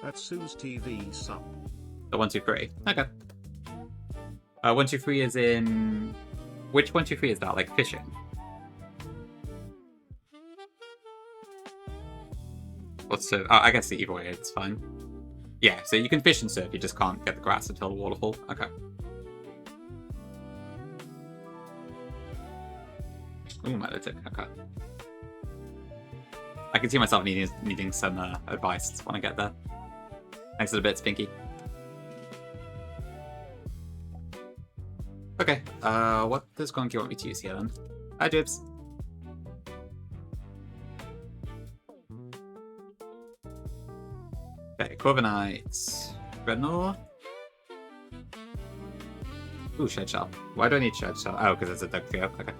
That's Sue's TV sub. The 123. Okay. 123 is in... Which 123 is that? Like fishing? What's the... Oh, I guess either way, it's fine. Yeah, so you can fish and surf, you just can't get the grass until the waterfall. Okay. Ooh, Melodic, okay. I can see myself needing some advice when I get there. Thanks for the bits, Pinky. Okay, what does Gonki want me to use here then? Hi, Jibs. Okay, Corviknight, Dreadnought. Ooh, Shed Shell. Why do I need Shed Shell? Oh, because it's a Doug trio. Okay.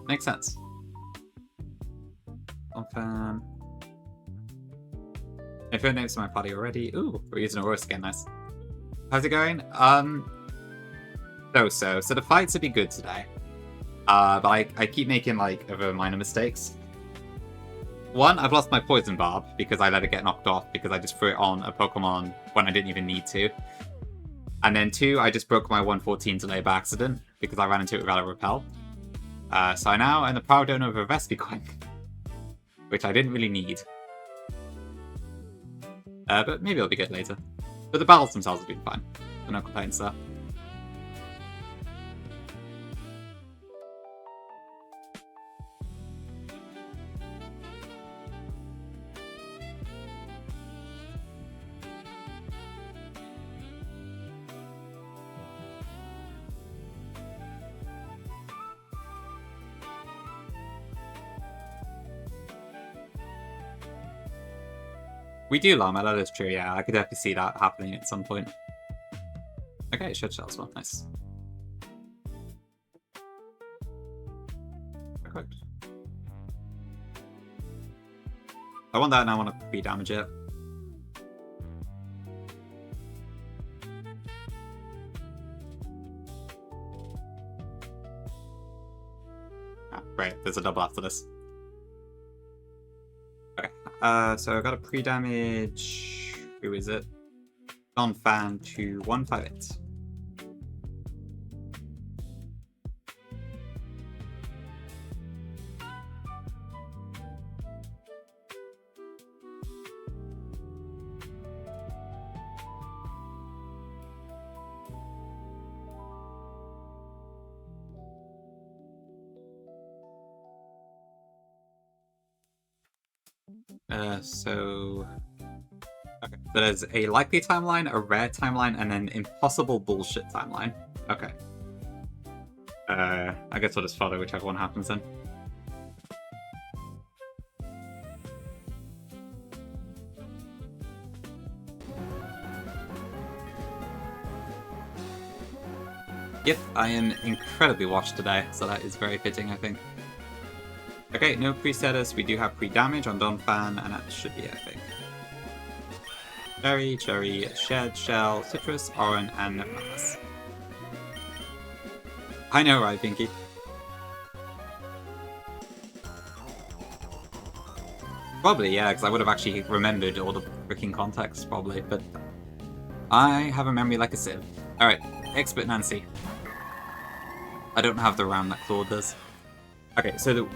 Makes sense. Fan. If your name's in my party already. Ooh, we're using Aurora again, nice. How's it going? So the fights would be good today. But I keep making, like, other minor mistakes. One, I've lost my Poison Barb because I let it get knocked off because I just threw it on a Pokemon when I didn't even need to. And then two, I just broke my 114 delay by accident because I ran into it without a repel. So I now am the proud owner of a Vespiquen, which I didn't really need. But maybe it'll be good later. But the battles themselves have been fine. So no complaints there. We do Llama, that is true, yeah. I could definitely see that happening at some point. Okay, Shed Shell as well, nice. Perfect. I want that and I want to pre-damage it. Ah, great, there's a double after this. Okay, so I've got a pre-damage. Who is it? Non-fan to 158. Okay. So there's a likely timeline, a rare timeline, and an impossible bullshit timeline. Okay. I guess I'll just follow whichever one happens then. Yep, I am incredibly washed today, so that is very fitting, I think. Okay, no pre-status. We do have pre-damage on Donphan, and that should be it, I think. Berry, Cherry, Shed, Shell, Citrus, Oran, and Mouse. I know, right, Pinky? Probably, yeah, because I would have actually remembered all the freaking context, probably, but I have a memory like a sieve. Alright, Expert Nancy. I don't have the RAM that Claude does. Okay, so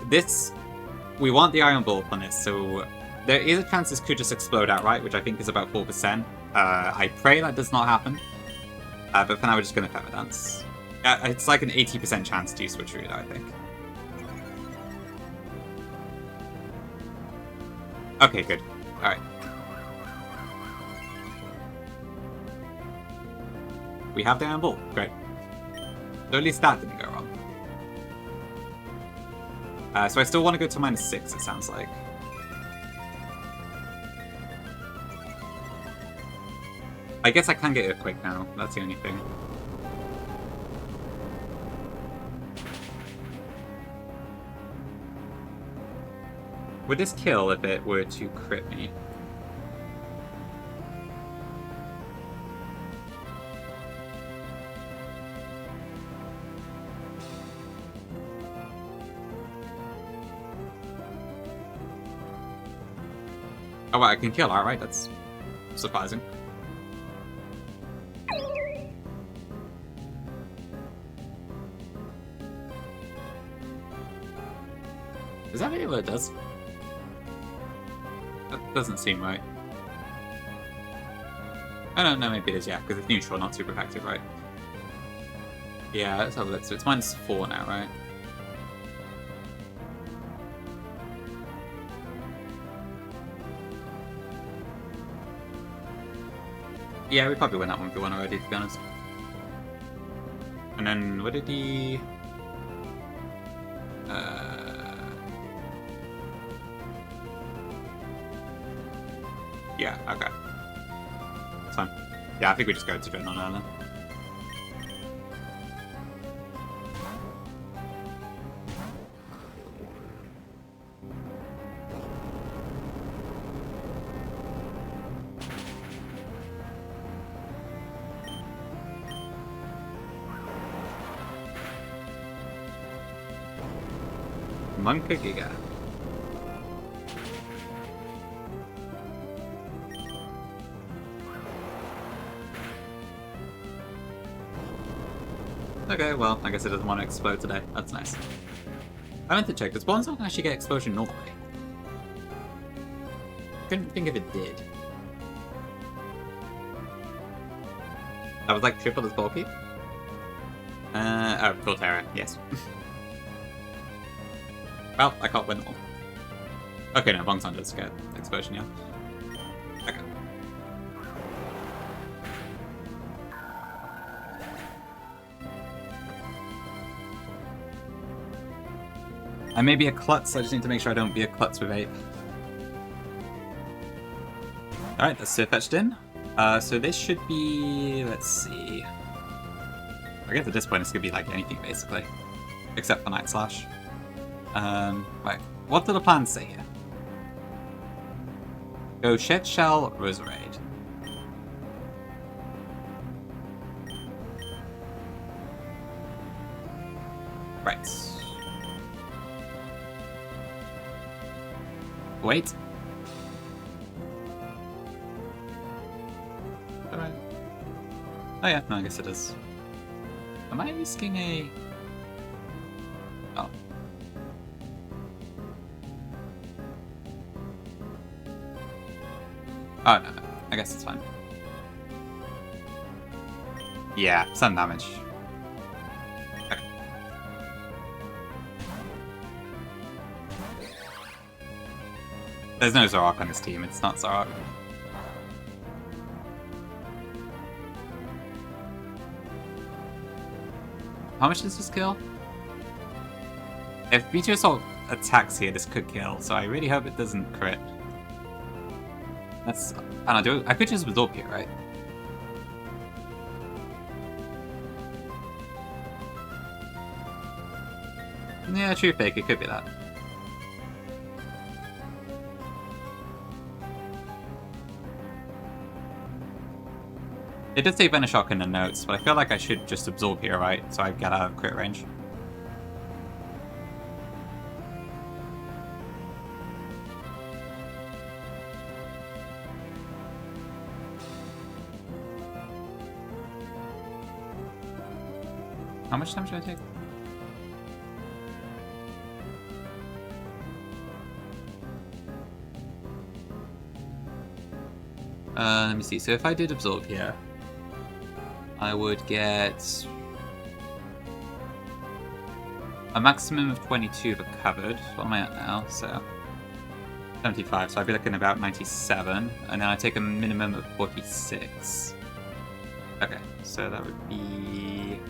we want the Iron Bulb on this, so there is a chance this could just explode outright, which I think is about 4%. I pray that does not happen, but for now we're just going to Pepper Dance. It's like an 80% chance to switch route, I think. Okay, good. Alright. We have the Iron Bulb, great. So at least that didn't go wrong. So I still want to go to -6, it sounds like. I guess I can get Earthquake now, that's the only thing. Would this kill if it were to crit me? Oh, well, I can kill, alright, that's surprising. Is that really what it does? That doesn't seem right. Oh, no, maybe it is, yeah, because it's neutral, not super effective, right? Yeah, let's have a look. So it's -4 now, right? Yeah, we probably win that 1v1 already, to be honest. And then, what did he... Yeah, okay. It's fine. Yeah, I think we just go to Dreadnought now then. Monka Giga. Okay, well, I guess it doesn't want to explode today. That's nice. I meant to check. Does Bonsong actually get explosion normally? Couldn't think if it did. That was like triple as bulky? Oh, Volterra, yes. Well, I can't win them all. Okay, no, Bonsong does get explosion, yeah. Okay. I may be a klutz, I just need to make sure I don't be a klutz with 8. Alright, that's fetched in. So this should be... let's see... I guess at this point it's gonna be like anything, basically. Except for Night Slash. Right, what do the plans say here? Go Shed Shell, Roserade. Right. Wait. Alright. Oh yeah, no, I guess it is. Am I risking a... oh. Oh, no, no. I guess it's fine. Yeah, some damage. Okay. There's no Zorok on this team, it's not Zorok. How much does this kill? If Meteor Assault attacks here, this could kill, so I really hope it doesn't crit. That's... I don't know, I could just absorb here, right? Yeah, true fake, it could be that. It did say Venoshock in the notes, but I feel like I should just absorb here, right? So I get out of crit range. How much damage did I take? Let me see. So if I did absorb here, I would get a maximum of 22 recovered. What am I at now? So 75. So I'd be looking about 97, and then I take a minimum of 46. Okay, so that would be...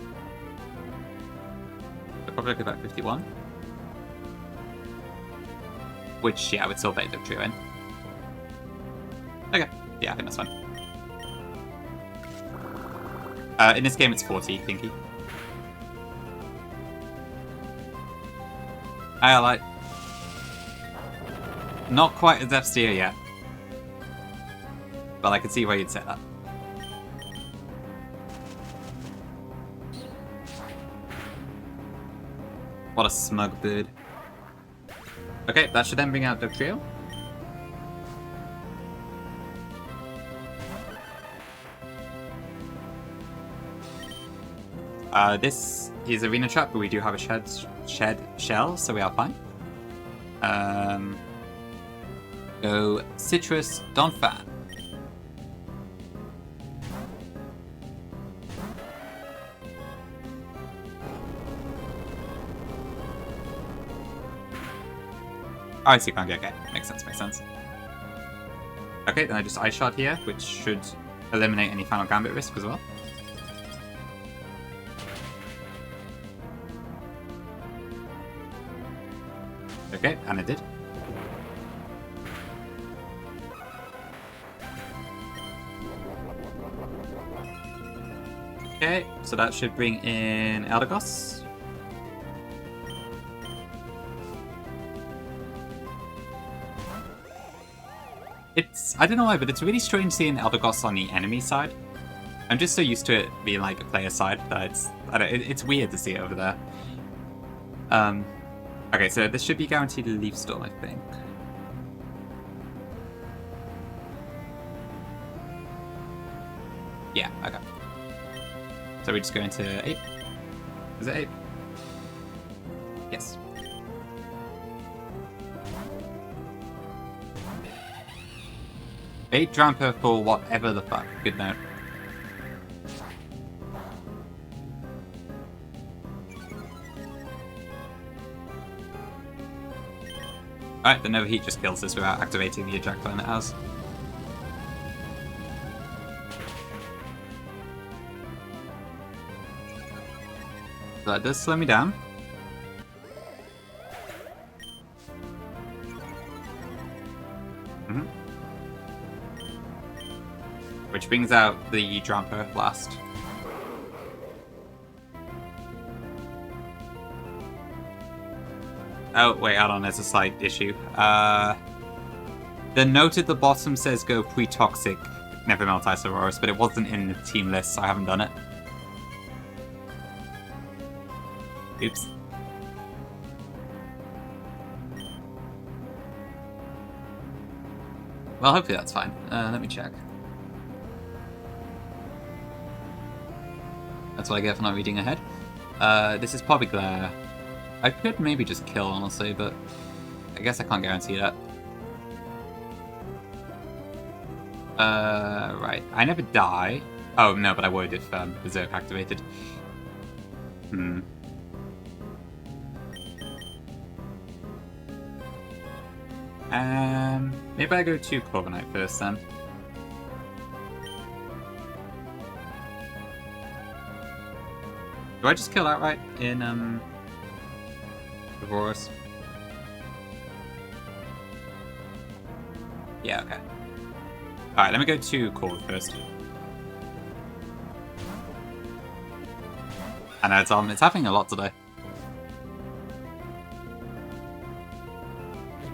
I'd probably look about 51. Which, yeah, would still bait the trio in. Okay, yeah, I think that's fine. In this game, it's 40, Pinky. I like... Not quite as F-Steer yet. But I can see where you'd set that. What a smug bird. Okay, that should then bring out the trio. This is Arena Trap, but we do have a shed shell, so we are fine. Go Citrus, Donphan. Oh, I see, okay, makes sense, makes sense. Okay, then I just Ice Shot here, which should eliminate any final gambit risk as well. Okay, and it did. Okay, so that should bring in Eldegoss. I don't know why, but it's really strange seeing Eldegoss on the enemy side. I'm just so used to it being like a player side that it's weird to see it over there. Okay, so this should be guaranteed Leaf Storm, I think. Yeah, okay. So we just go into 8. Is it 8? Yes. Bait Dramper for whatever the fuck. Good note. Alright, the Nova Heat just kills this without activating the eject button it has. So that does slow me down. Which brings out the Dramper Blast. Oh, wait, hold on, there's a slight issue. The note at the bottom says go pre-toxic Never Melt Ice Auroras, but it wasn't in the team list, so I haven't done it. Oops. Well, hopefully that's fine. Let me check. That's what I get for not reading ahead. This is probably Glare. I could maybe just kill, honestly, but I guess I can't guarantee that. Right. I never die. Oh, no, but I would if Berserk activated. Maybe I go to Corviknight first, then. Do I just kill outright in, Auroras? Yeah, okay. Alright, let me go to Corvik first. I know, it's happening a lot today.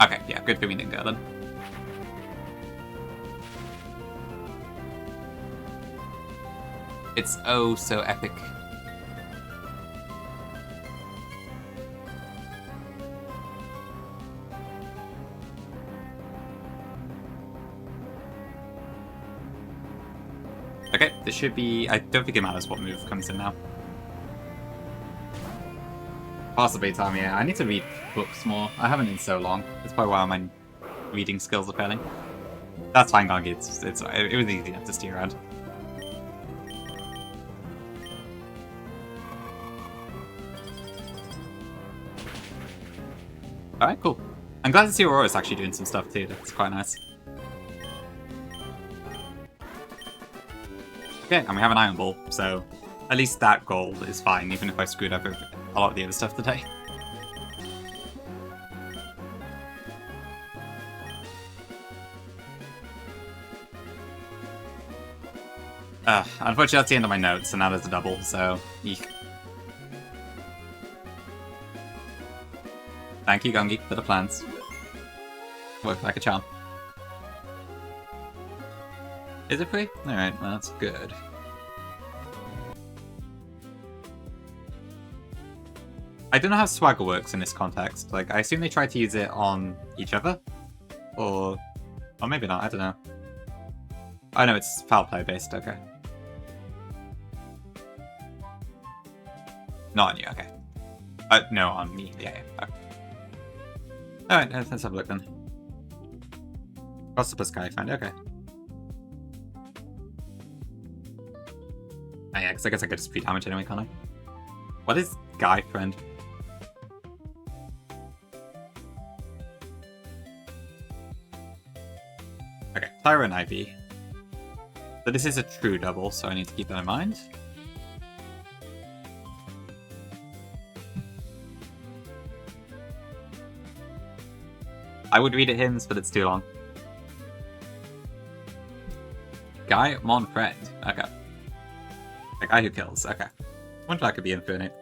Okay, yeah, good for me didn't go then. It's oh so epic. Okay, this should be... I don't think it matters what move comes in now. Possibly time, yeah. I need to read books more. I haven't in so long. That's probably why my reading skills are failing. That's fine, Gongi. It was easy enough to steer around. Alright, cool. I'm glad to see Aurora's actually doing some stuff too. That's quite nice. Okay, and we have an Iron Ball, so at least that goal is fine, even if I screwed up a lot of the other stuff today. Unfortunately, that's the end of my notes, and now there's a double, so... Eek. Thank you, Gongi, for the plans. Worked like a charm. Is it free? Alright, well, that's good. I don't know how Swagger works in this context. Like, I assume they try to use it on each other? Or maybe not, I don't know. Oh no, it's foul play based, okay. Not on you, okay. No, on me, yeah. Okay. Alright, let's have a look then. Octopus Sky Find, okay. Oh yeah, because I guess I could just free damage anyway, can't I? What is Guy Friend? Okay, Tyra and Ivy. But this is a true double, so I need to keep that in mind. I would read it hymns, but it's too long. Guy Monfred. Okay. The guy who kills. Okay. Wonder if that could be Infinite.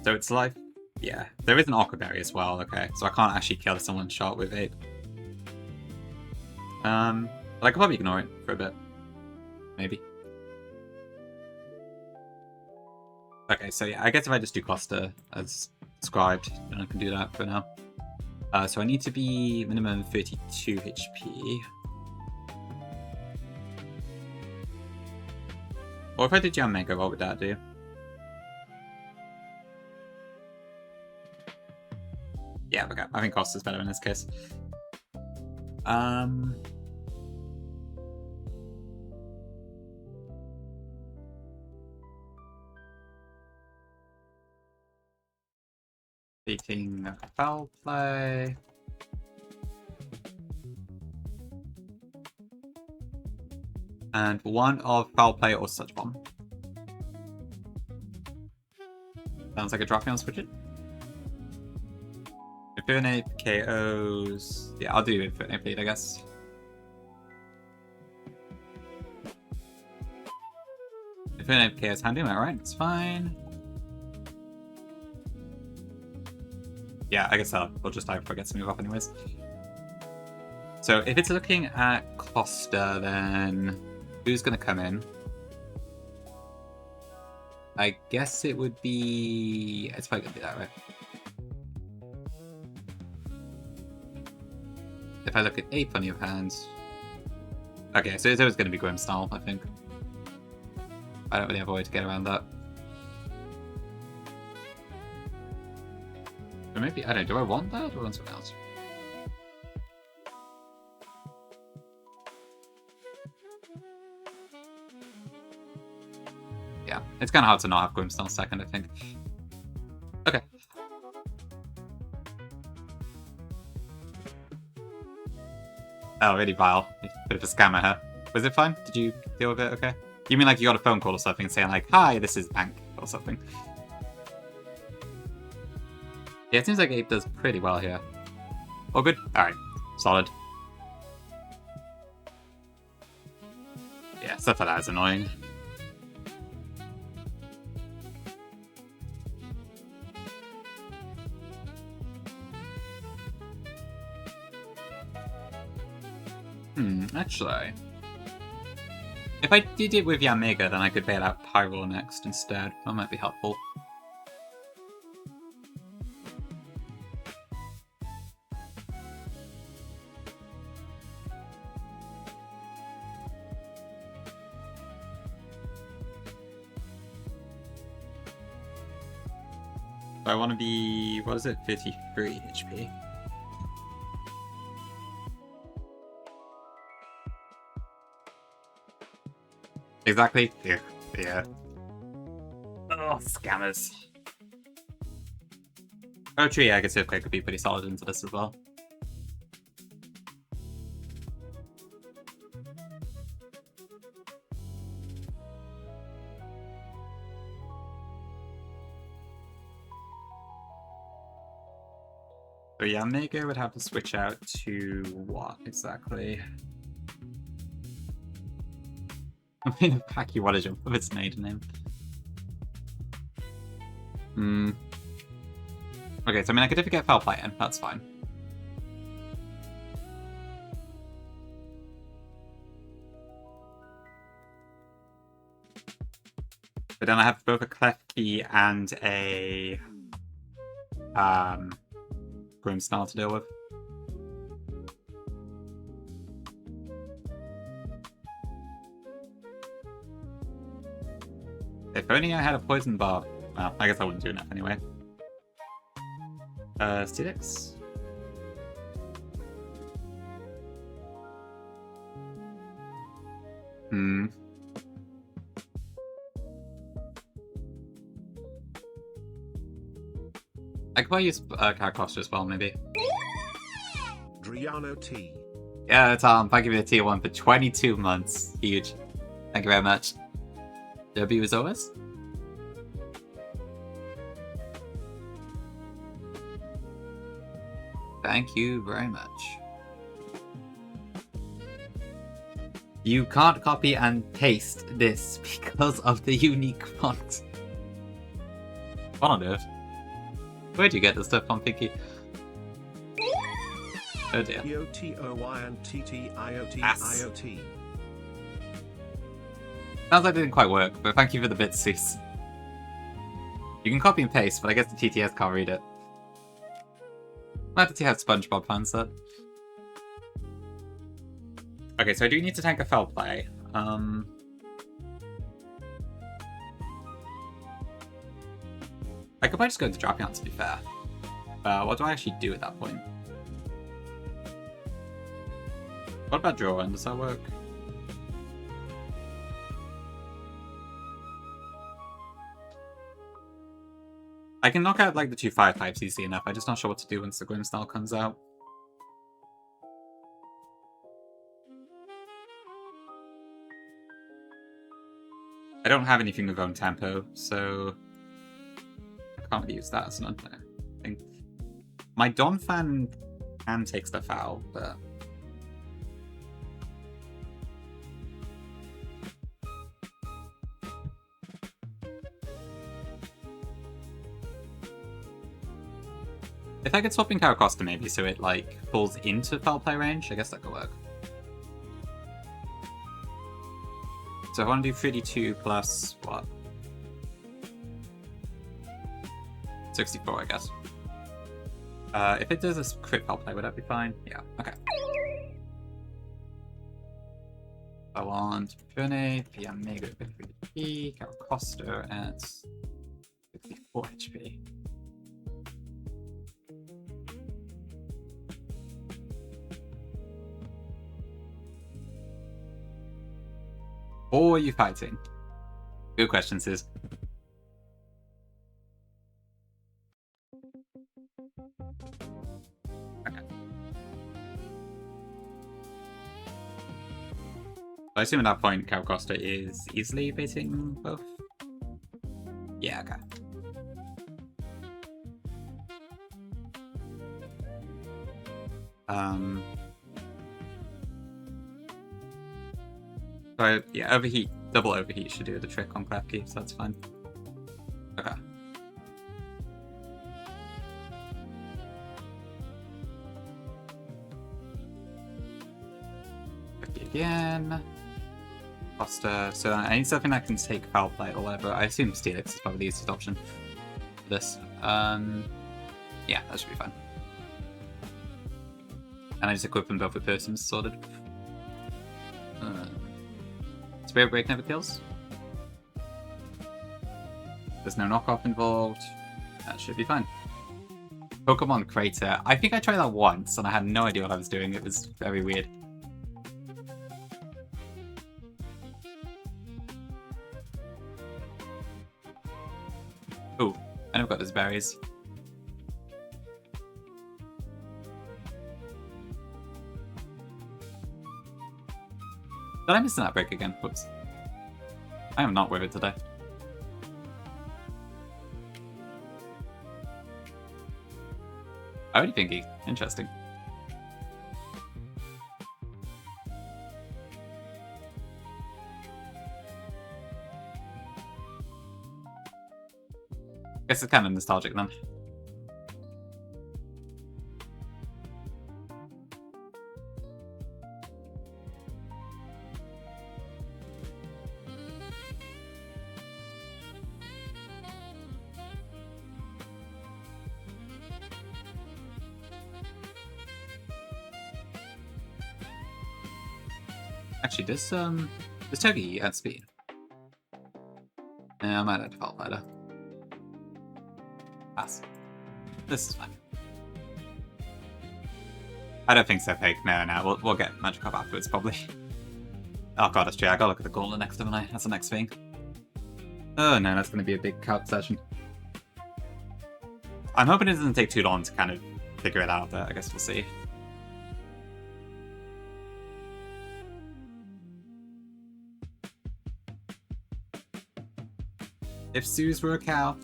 So it's life. Yeah. There is an Aquaberry as well. Okay. So I can't actually kill someone shot with Ape. But I could probably ignore it for a bit. Maybe. Okay, so yeah, I guess if I just do Costa as described, then I can do that for now. So I need to be minimum 32 HP. Or if I did Jam Mega, what would that do? Yeah, okay. I think Costa's better in this case. 18 foul play. And 1 of foul play or such bomb. Sounds like a drop me on switch it. Infinite KOs. Yeah, I'll do Infinite Bleed, I guess. Infinite KOs handling, alright, it's fine. Yeah, I guess we'll just die before it gets to move up anyways. So if it's looking at Costa, then who's going to come in? I guess it would be... It's probably going to be that, right? If I look at 8 plenty of hands... Okay, so it's always going to be Grimstyle, I think. I don't really have a way to get around that. Or maybe, I don't know, do I want that or want something else? Yeah, it's kind of hard to not have Grimstone second, I think. Okay. Oh, really vile. Bit of a scammer, huh? Was it fine? Did you deal with it okay? You mean like you got a phone call or something saying like, hi, this is Bank, or something? Yeah, it seems like Ape does pretty well here. All good? Alright. Solid. Yeah, stuff like that is annoying. Actually. If I did it with Yamega, then I could bail out Pyro next instead. That might be helpful. I want to be, what is it, 53 HP. Exactly. Yeah. Yeah. Oh, scammers. Oh, true, yeah, I guess Earthquake could be pretty solid into this as well. So yeah, Mega would have to switch out to what exactly? I mean, Paki, what is its maiden name? Okay, so I mean, I could definitely get Foul Play in, that's fine. But then I have both a Clef Key and a Grimstyle to deal with. If only I had a Poison Barb. Well, I guess I wouldn't do enough anyway. Steelix? I could probably use Caracosta as well, maybe. Driano T. Yeah, Tom, thank you for the tier 1 for 22 months. Huge. Thank you very much. W as always. Thank you very much. You can't copy and paste this because of the unique font. What on earth? Where'd you get this stuff from, Pinky? Oh dear. E-O-T-O-Y and T-T-I-O-T-I-O-T. Sounds like it didn't quite work, but thank you for the bits, Cease. You can copy and paste, but I guess the TTS can't read it. Glad that you have SpongeBob fans then. Okay, so I do need to tank a foul play. I could probably just go to drop out, to be fair. What do I actually do at that point? What about drawing? Does that work? I can knock out like the 2-5 types easy enough. I'm just not sure what to do once the Grim style comes out. I don't have anything with own tempo, so I can't really use that as an unfair. I think my Don fan can take stuff out, but if I could swap in Caracosta maybe so it like falls into foul play range, I guess that could work. So I want to do 32 plus what? 64, I guess. If it does a crit foul play, would that be fine? Yeah, okay. I want Journey, PM Mega 53 HP, Caracosta at 54 HP. Or are you fighting? Good question, Sis. Okay. I assume at that point, Caracosta is easily baiting both? Yeah, okay. So yeah, overheat, double overheat should do the trick on Klefki, so that's fine. Okay. Klefki again. Costa, so I need something that can take foul play or whatever. I assume Steelix is probably the easiest option for this. Yeah, that should be fine. And I just equip them both with persons sorted. Spirit Break never kills. There's no knockoff involved. That should be fine. Pokemon Crater. I think I tried that once and I had no idea what I was doing. It was very weird. Ooh, I never got those berries. Did I miss an outbreak again? Whoops. I am not with it today. Already Pinky. Interesting. Guess it's kind of nostalgic then. Actually, does Togi add speed? Yeah, I might have to fault ladder. Pass. This is fine. I don't think so, Pig. No. We'll get Magikarp afterwards, probably. Oh god, that's true. I gotta look at the gauntlet next, haven't I? That's the next thing. Oh no, that's gonna be a big calc session. I'm hoping it doesn't take too long to kind of figure it out, but I guess we'll see. If Sues were a cow.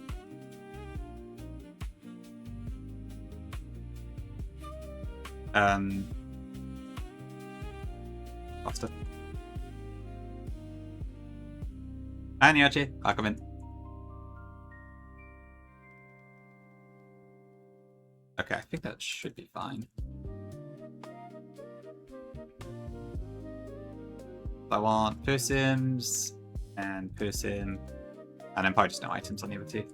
Pasta. And Yoshi, I'll come in. Okay, I think that should be fine. I want persons and person, and then probably just no items on the other two.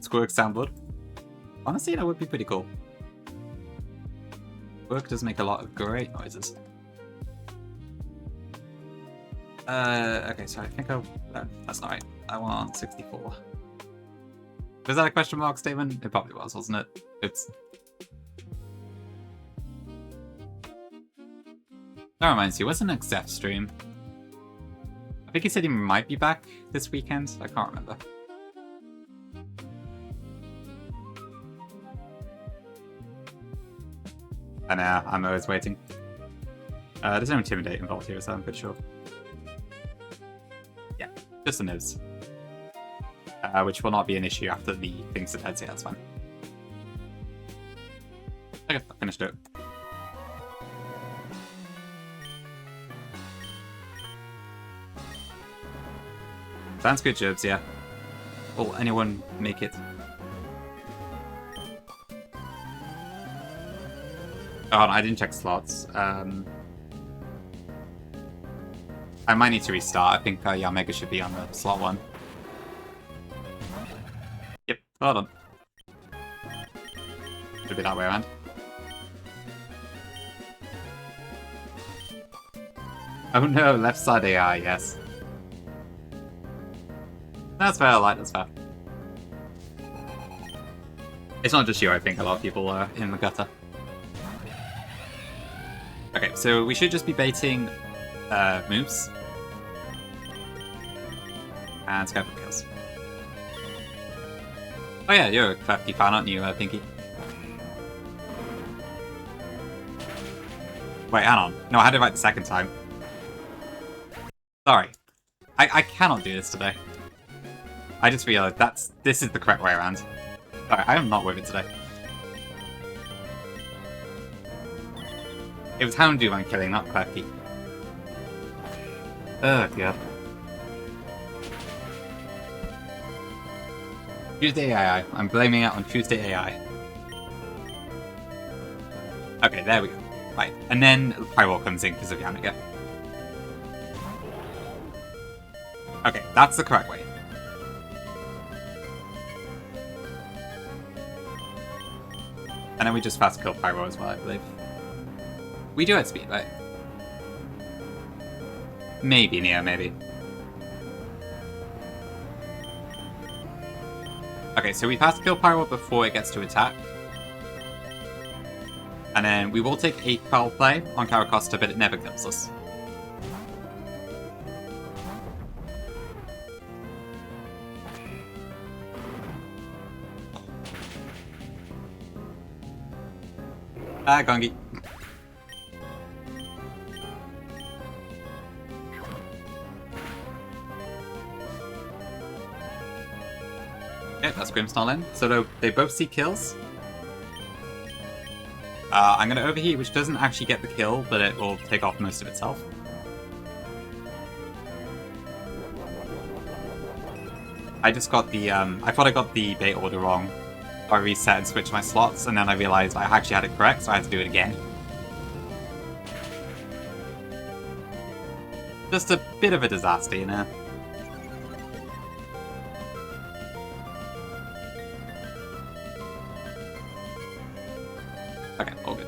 Squirk soundboard. Honestly, that would be pretty cool. Squirk does make a lot of great noises. Okay, so I think that's not right. I want 64. Was that a question mark statement? It probably was, wasn't it? Oops. That reminds you, wasn't it Xeth stream? I think he said he might be back this weekend. I can't remember. I know, I'm always waiting. There's no Intimidate involved here, so I'm pretty sure. Yeah, just a nose. Which will not be an issue after the things that I'd say, that's fine. Okay, I finished it. Sounds good, Jobs, yeah. Will anyone make it? Oh, I didn't check slots. I might need to restart. I think yeah, Mega should be on the slot 1. Yep, hold on. Should be that way around. Oh no, left side AI, yes. That's fair, that's fair. It's not just you, I think a lot of people are in the gutter. Okay, so we should just be baiting moves. And scout for kills. Oh yeah, you're a crafty fan, aren't you, Pinky? Wait, hang on. No, I had it right the second time. Sorry. I cannot do this today. I just realized this is the correct way around. Sorry, I am not with it today. It was Houndoom I'm killing, not Quirky. Oh god. Tuesday AI. I'm blaming it on Tuesday AI. Okay, there we go. Right, and then Firewall comes in because of Yanniga. Okay, that's the correct way. And then we just fast kill Pyro as well, I believe. We do at speed, right? Maybe, Neo, maybe. Okay, so we fast kill Pyro before it gets to attack. And then we will take a foul play on Karakosta, but it never kills us. Ah, Gongi. Okay, that's Grimstall in. So they both see kills. I'm going to overheat, which doesn't actually get the kill, but it will take off most of itself. I just got the, I thought I got the bait order wrong. I reset and switched my slots, and then I realized I actually had it correct, so I had to do it again. Just a bit of a disaster, you know? Okay, all good.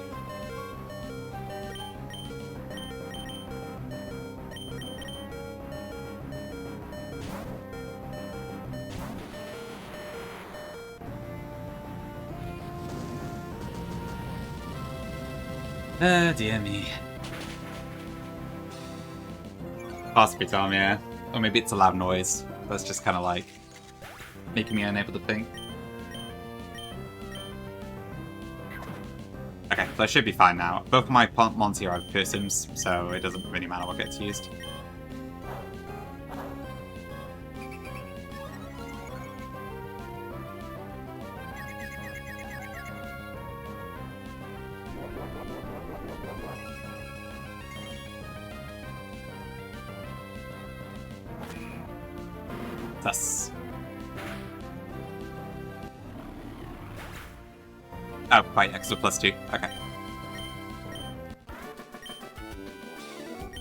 Oh, dear me. Possibly Tom, yeah. Or maybe it's a loud noise. That's just kind of like making me unable to think. Okay, so I should be fine now. Both of my mons here are persons, so it doesn't really matter what gets used. Thus. Oh, right, extra +2. Okay.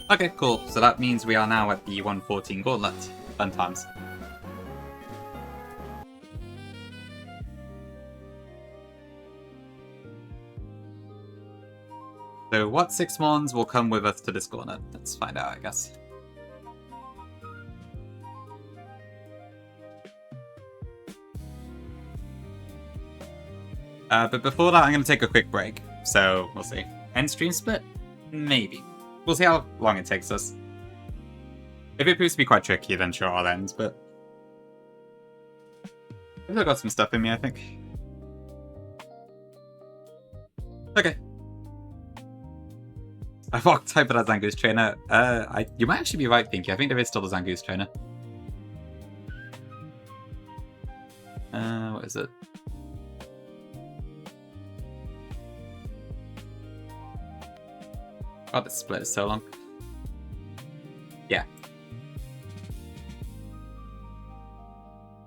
Okay, cool. So that means we are now at the 114 gauntlet. Fun times. So what 6 mons will come with us to this gauntlet? Let's find out, I guess. But before that, I'm going to take a quick break. So we'll see. End stream split? Maybe. We'll see how long it takes us. If it proves to be quite tricky, then sure, I'll end, but... I've got some stuff in me, I think. Okay. I walked type of that Zangoose trainer. You might actually be right, Pinky. I think there is still a Zangoose trainer. What is it? Oh, this split is so long. Yeah.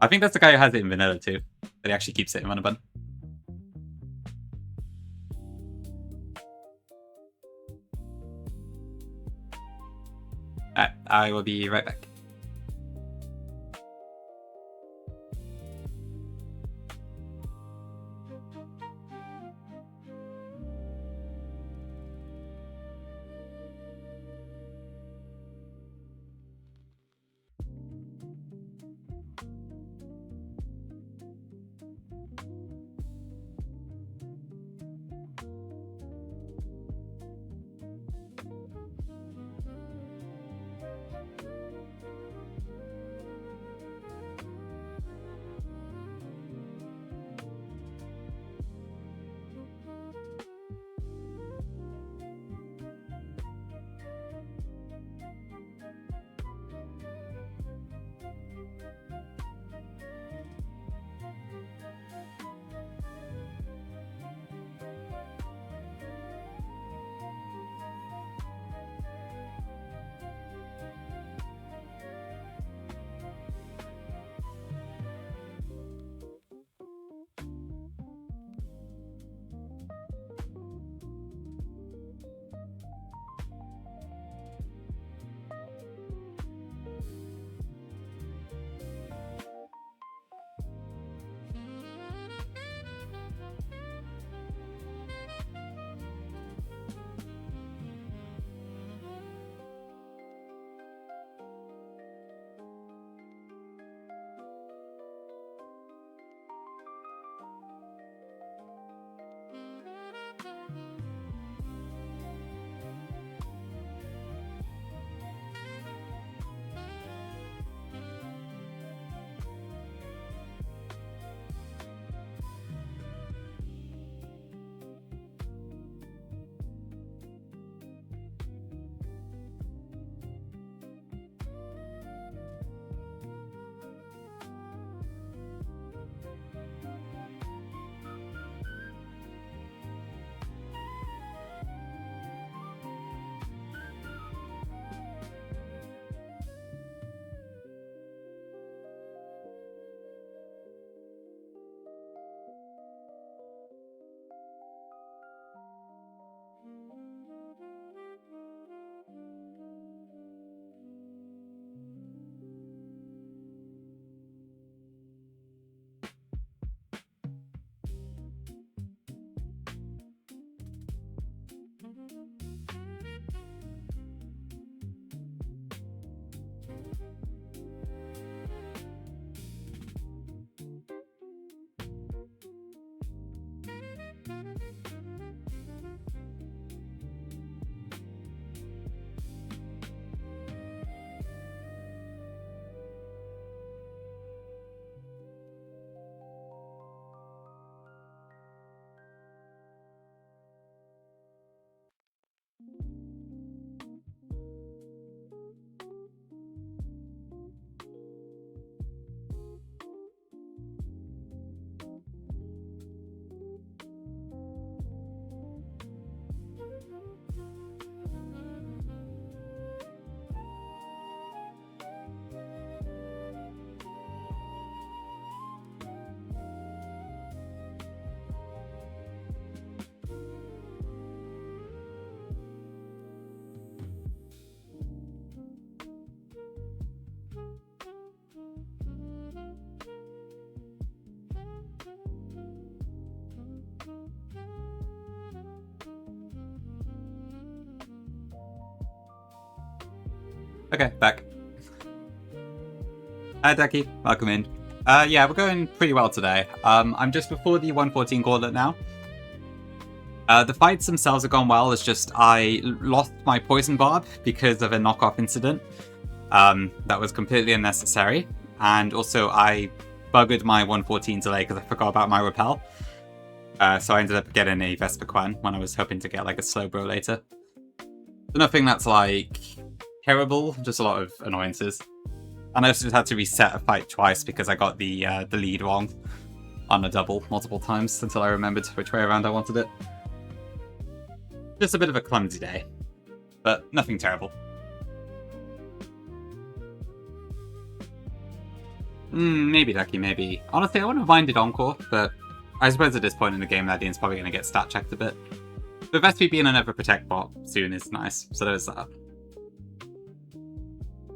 I think that's the guy who has it in vanilla too. But he actually keeps it in one bun. Alright, I will be right back. Okay, back. Hi, Ducky. Welcome in. Yeah, we're going pretty well today. I'm just before the 114 gauntlet now. The fights themselves have gone well. It's just I lost my poison barb because of a knockoff incident. That was completely unnecessary. And also I buggered my 114 delay because I forgot about my repel. So I ended up getting a Vesperquan when I was hoping to get like a slow bro later. So nothing that's like terrible, just a lot of annoyances. And I also just had to reset a fight twice because I got the lead wrong on a double multiple times until I remembered which way around I wanted it. Just a bit of a clumsy day, but nothing terrible. Maybe, Ducky, maybe. Honestly, I wouldn't have minded Encore, but I suppose at this point in the game, Ladian's probably going to get stat checked a bit. But Vespi being another Protect bot soon is nice, so there's that.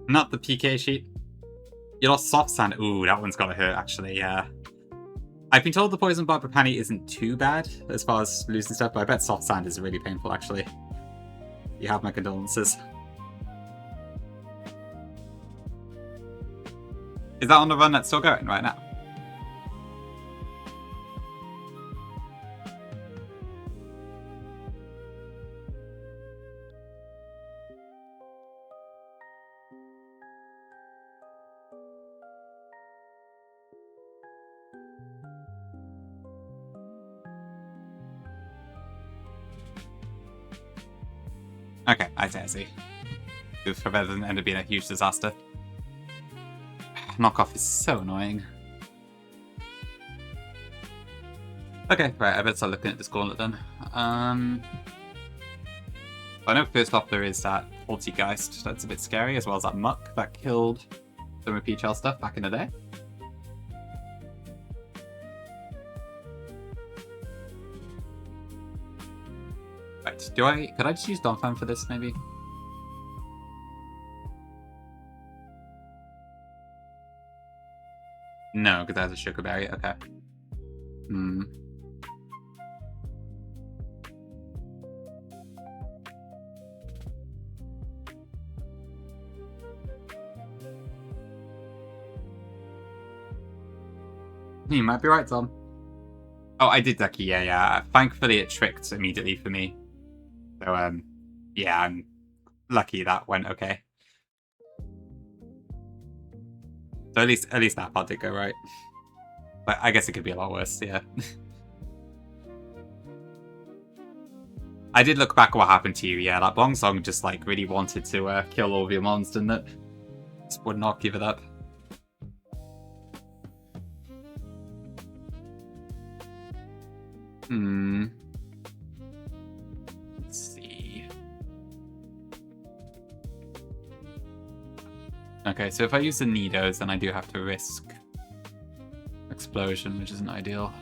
Not the PK sheet. You lost Soft Sand. Ooh, that one's gotta hurt, actually, yeah. I've been told the Poison Barb Penny isn't too bad as far as losing stuff, but I bet Soft Sand is really painful, actually. You have my condolences. Is that on the run that's still going right now? Okay, I see. Good for better than end up being a huge disaster. Knockoff is so annoying. Okay, right, I better start looking at this gauntlet then. I know first off there is that Ulti-Geist that's a bit scary, as well as that Muck that killed some of PHL stuff back in the day. Right, could I just use Donphan for this, maybe? No, because that has a Sugar Berry, okay. You might be right, Tom. Oh, I did Ducky, yeah. Thankfully it tricked immediately for me. So, yeah, I'm lucky that went okay. So at least that part did go right. But I guess it could be a lot worse, yeah. I did look back at what happened to you, yeah. That Bong Song just, like, really wanted to kill all of your mons, didn't it? Just would not give it up. Let's see. Okay, so if I use the Nidos, then I do have to risk Explosion, which isn't ideal.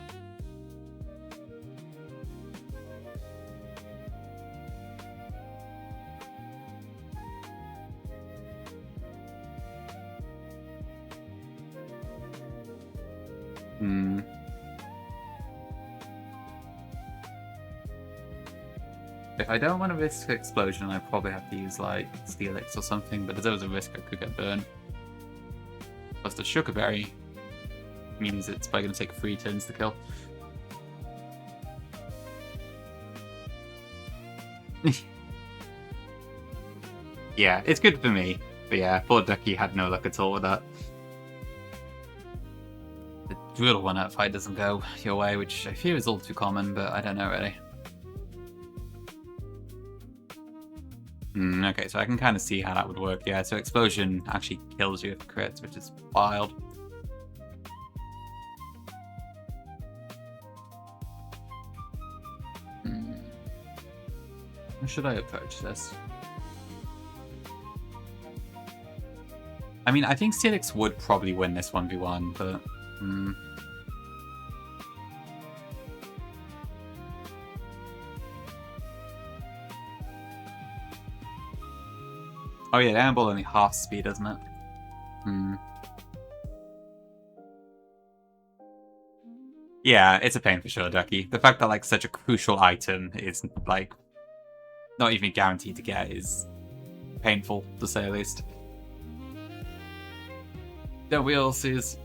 If I don't want to risk Explosion, I probably have to use, like, Steelix or something, but there's always a risk I could get burned. Plus the Sugar Berry means it's probably going to take 3 turns to kill. Yeah, it's good for me. But yeah, poor Ducky had no luck at all with that. The Drill 1-up fight doesn't go your way, which I fear is all too common, but I don't know really. Okay, so I can kind of see how that would work. Yeah, so Explosion actually kills you if it crits, which is wild. How should I approach this? I mean, I think Steelix would probably win this 1v1, but... Oh yeah, the Iron Ball only half speed, doesn't it? Yeah, it's a pain for sure, Ducky. The fact that, like, such a crucial item is, like, not even guaranteed to get is painful, to say the least. The wheel sees.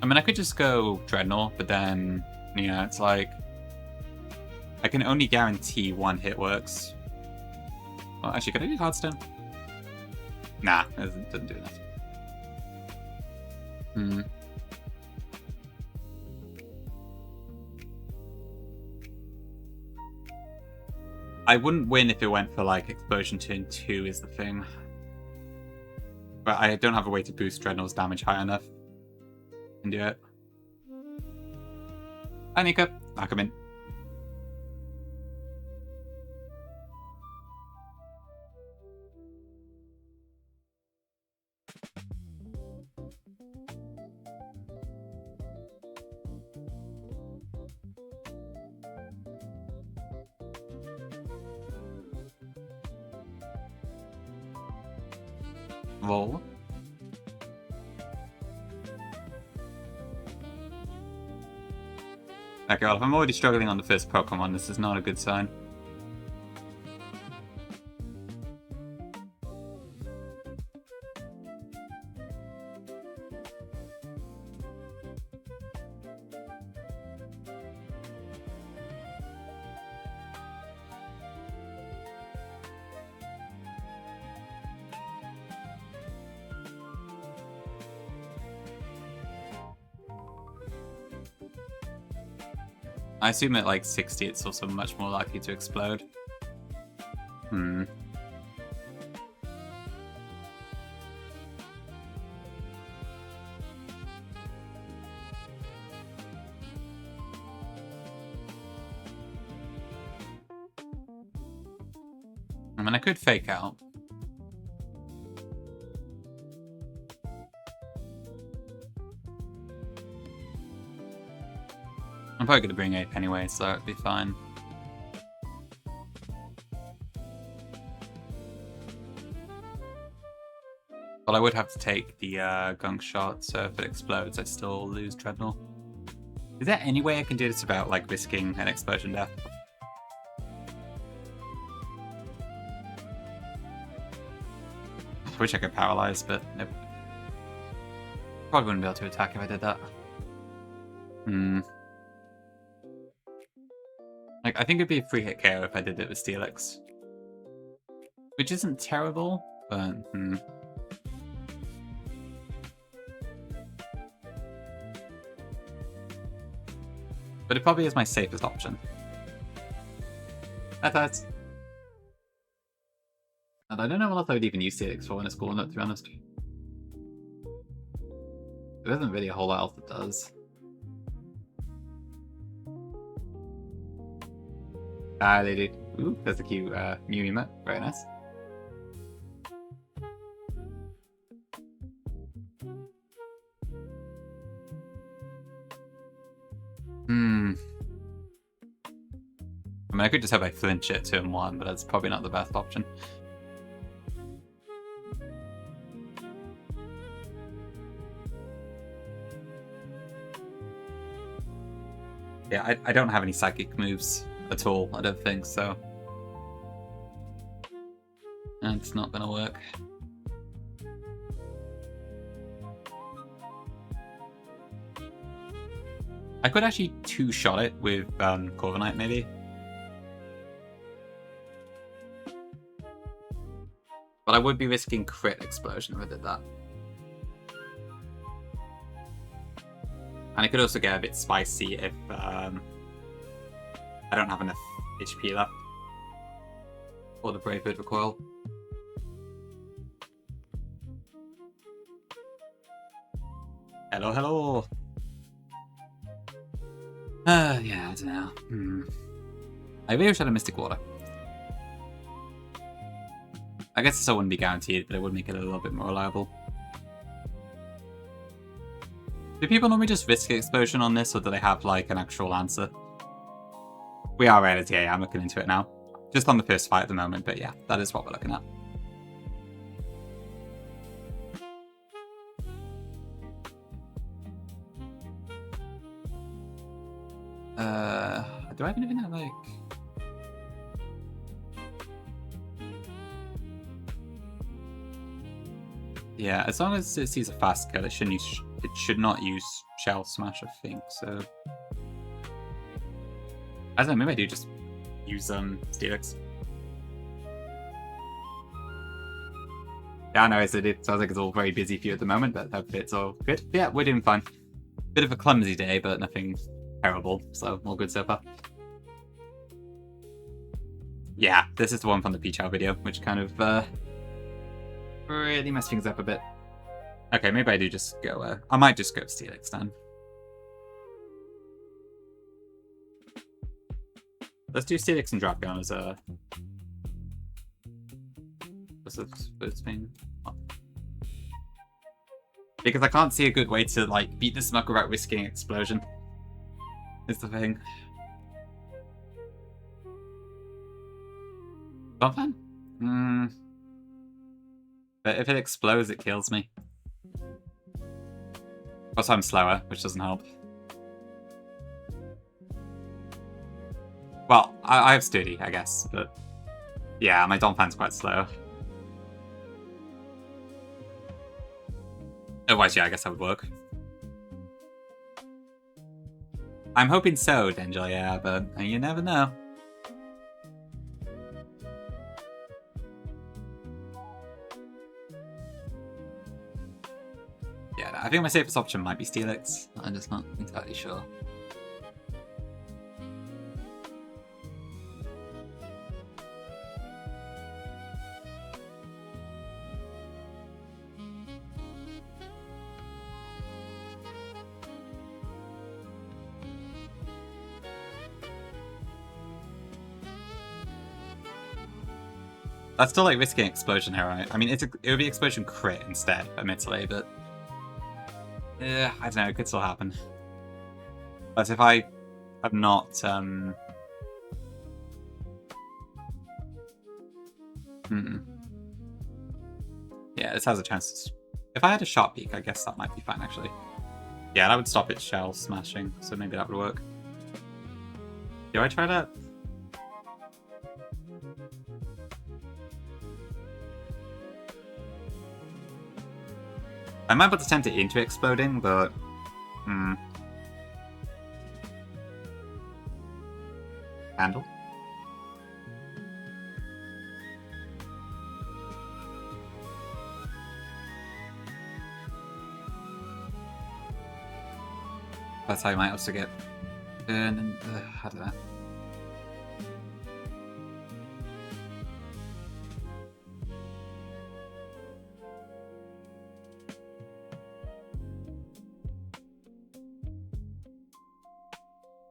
I mean, I could just go Dreadnought, but then, you know, it's like I can only guarantee one hit works. Well, actually, could I do Hearthstone? Nah, it doesn't do enough. I wouldn't win if it went for, like, Explosion turn 2 is the thing. But I don't have a way to boost Dreadnought's damage high enough. Can do it. Hi, Nika. I'll come in. Roll. Okay, well, if I'm already struggling on the first Pokemon, this is not a good sign. I assume at like 60 it's also much more likely to explode. I mean, I could fake out. I'm probably going to bring Ape anyway, so it'd be fine. But I would have to take the gunk shot, so if it explodes, I still lose Dreadnought. Is there any way I can do this without, like, risking an explosion death? I wish I could paralyze, but nope. Probably wouldn't be able to attack if I did that. Like, I think it'd be a free hit KO if I did it with Steelix. Which isn't terrible, but But it probably is my safest option. That hurts. And I don't know what else I would even use Steelix for in a school note, to be honest. There isn't really a whole lot else it does. Ah, they do. Ooh, there's a cute Mew emote. Very nice. I mean, I could just have I flinch it turn 1, but that's probably not the best option. Yeah, I don't have any psychic moves at all, I don't think, so it's not gonna work. I could actually two-shot it with Corviknight, maybe. But I would be risking crit explosion if I did that. And it could also get a bit spicy if I don't have enough HP left. Or the Brave Bird recoil. Hello, hello! Yeah, I don't know. I really wish I had a Mystic Water. I guess this wouldn't be guaranteed, but it would make it a little bit more reliable. Do people normally just risk explosion on this, or do they have, like, an actual answer? We are right at TA, I'm looking into it now. Just on the first fight at the moment, but yeah, that is what we're looking at. Do I have anything that, like... Yeah, as long as it sees a fast kill, it shouldn't use. It should not use Shell Smash, I think. So I don't know. Maybe I do just use Steelix. Yeah, I know. It sounds like it's all very busy for you at the moment, but hopefully it's all good. Yeah, we're doing fine. Bit of a clumsy day, but nothing terrible. So all good so far. Yeah, this is the one from the Peach Out video, which kind of really messed things up a bit. Okay, maybe I do just go. I might just go Steelix then. Let's do Steelix and Dragon as a. What's the first thing? Because I can't see a good way to like beat the Smug without risking explosion. Is the thing. Something? But if it explodes, it kills me. Also, I'm slower, which doesn't help. Well, I have Sturdy, I guess, but yeah, my Donphan's quite slow. Otherwise, yeah, I guess that would work. I'm hoping so, Dangel, yeah, but you never know. Yeah, I think my safest option might be Steelix. I'm just not entirely sure. That's still like risking explosion here, right? I mean, it would be explosion crit instead, admittedly, but yeah, I don't know. It could still happen. But if I have not, yeah, this has a chance. If I had a Sharp Beak, I guess that might be fine, actually. Yeah, that would stop its shell smashing, so maybe that would work. Do I try that? I might put the tempt it into exploding, but Handle. That's how you might also get burn and I don't know.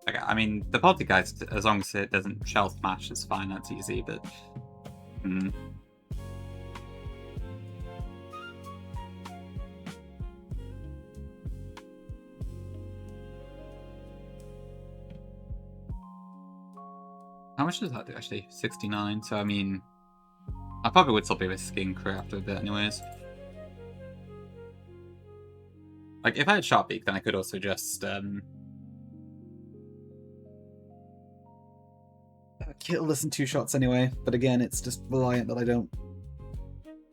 Okay, I mean, the Poltergeist, as long as it doesn't shell smash, is fine, that's easy, but... How much does that do, actually? 69, so I mean... I probably would still be risking crit after a bit anyways. Like, if I had Sharp Beak, then I could also just, kill this in 2 shots anyway, but again, it's just reliant that I don't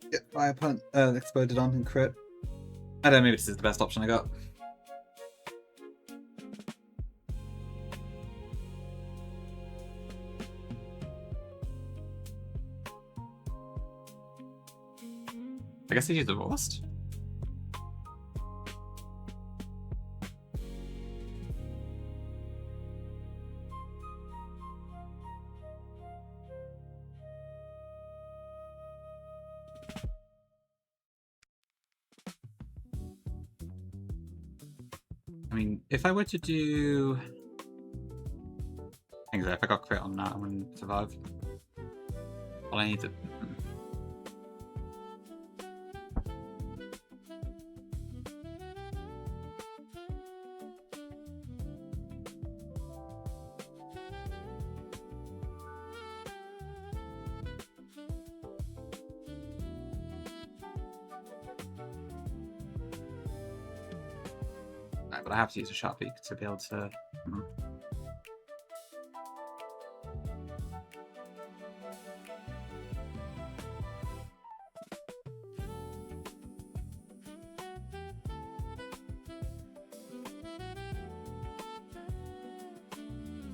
get my opponent exploded on and crit. I don't know, maybe this is the best option I got. I guess I use the Rost. I mean, if I were to do... I think if I got crit on that, I wouldn't survive. Well, I need to... But I have to use a Sharp Beak to be able to...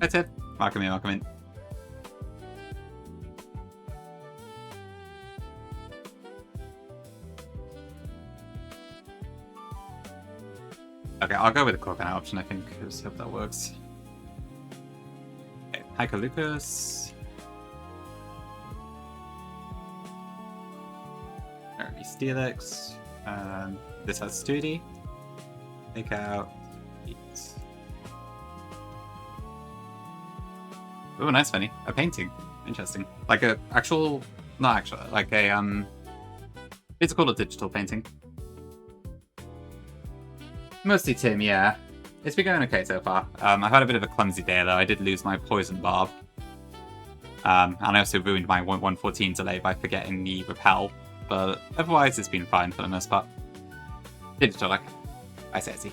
That's it. Welcome in, welcome in. Okay, I'll go with the coconut option, I think. I just hope that works. Okay, Hiker Lucas. Alright, Steelix. This has Studi. Take out. Eat. Oh, nice, funny. A painting. Interesting. Like a actual, not actual, like a physical or digital painting. Mostly Tim, yeah. It's been going okay so far. I've had a bit of a clumsy day though. I did lose my poison barb. And I also ruined my 114 delay by forgetting the repel. But otherwise it's been fine for the most part. Digital, like. I see.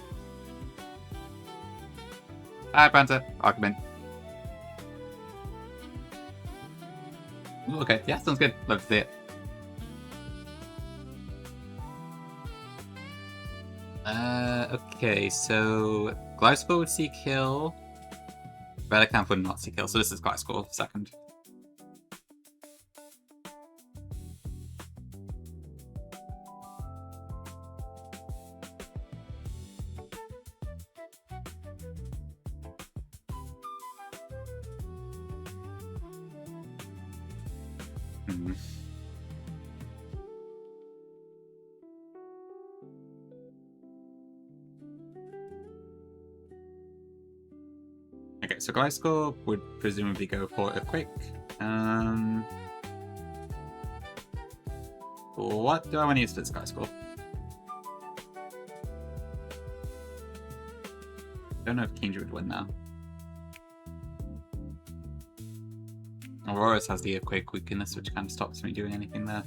Hi, Branta. Argument. Okay, yeah, sounds good. Love to see it. Okay, so Glyspore would see kill. Relicanth would not see kill, so this is Glyspore second. Okay, so Gliscor would presumably go for a quick. What do I want to use for this Gliscor? Don't know if Kingdra would win now. Aurora's has the Earthquake weakness, which kind of stops me doing anything there.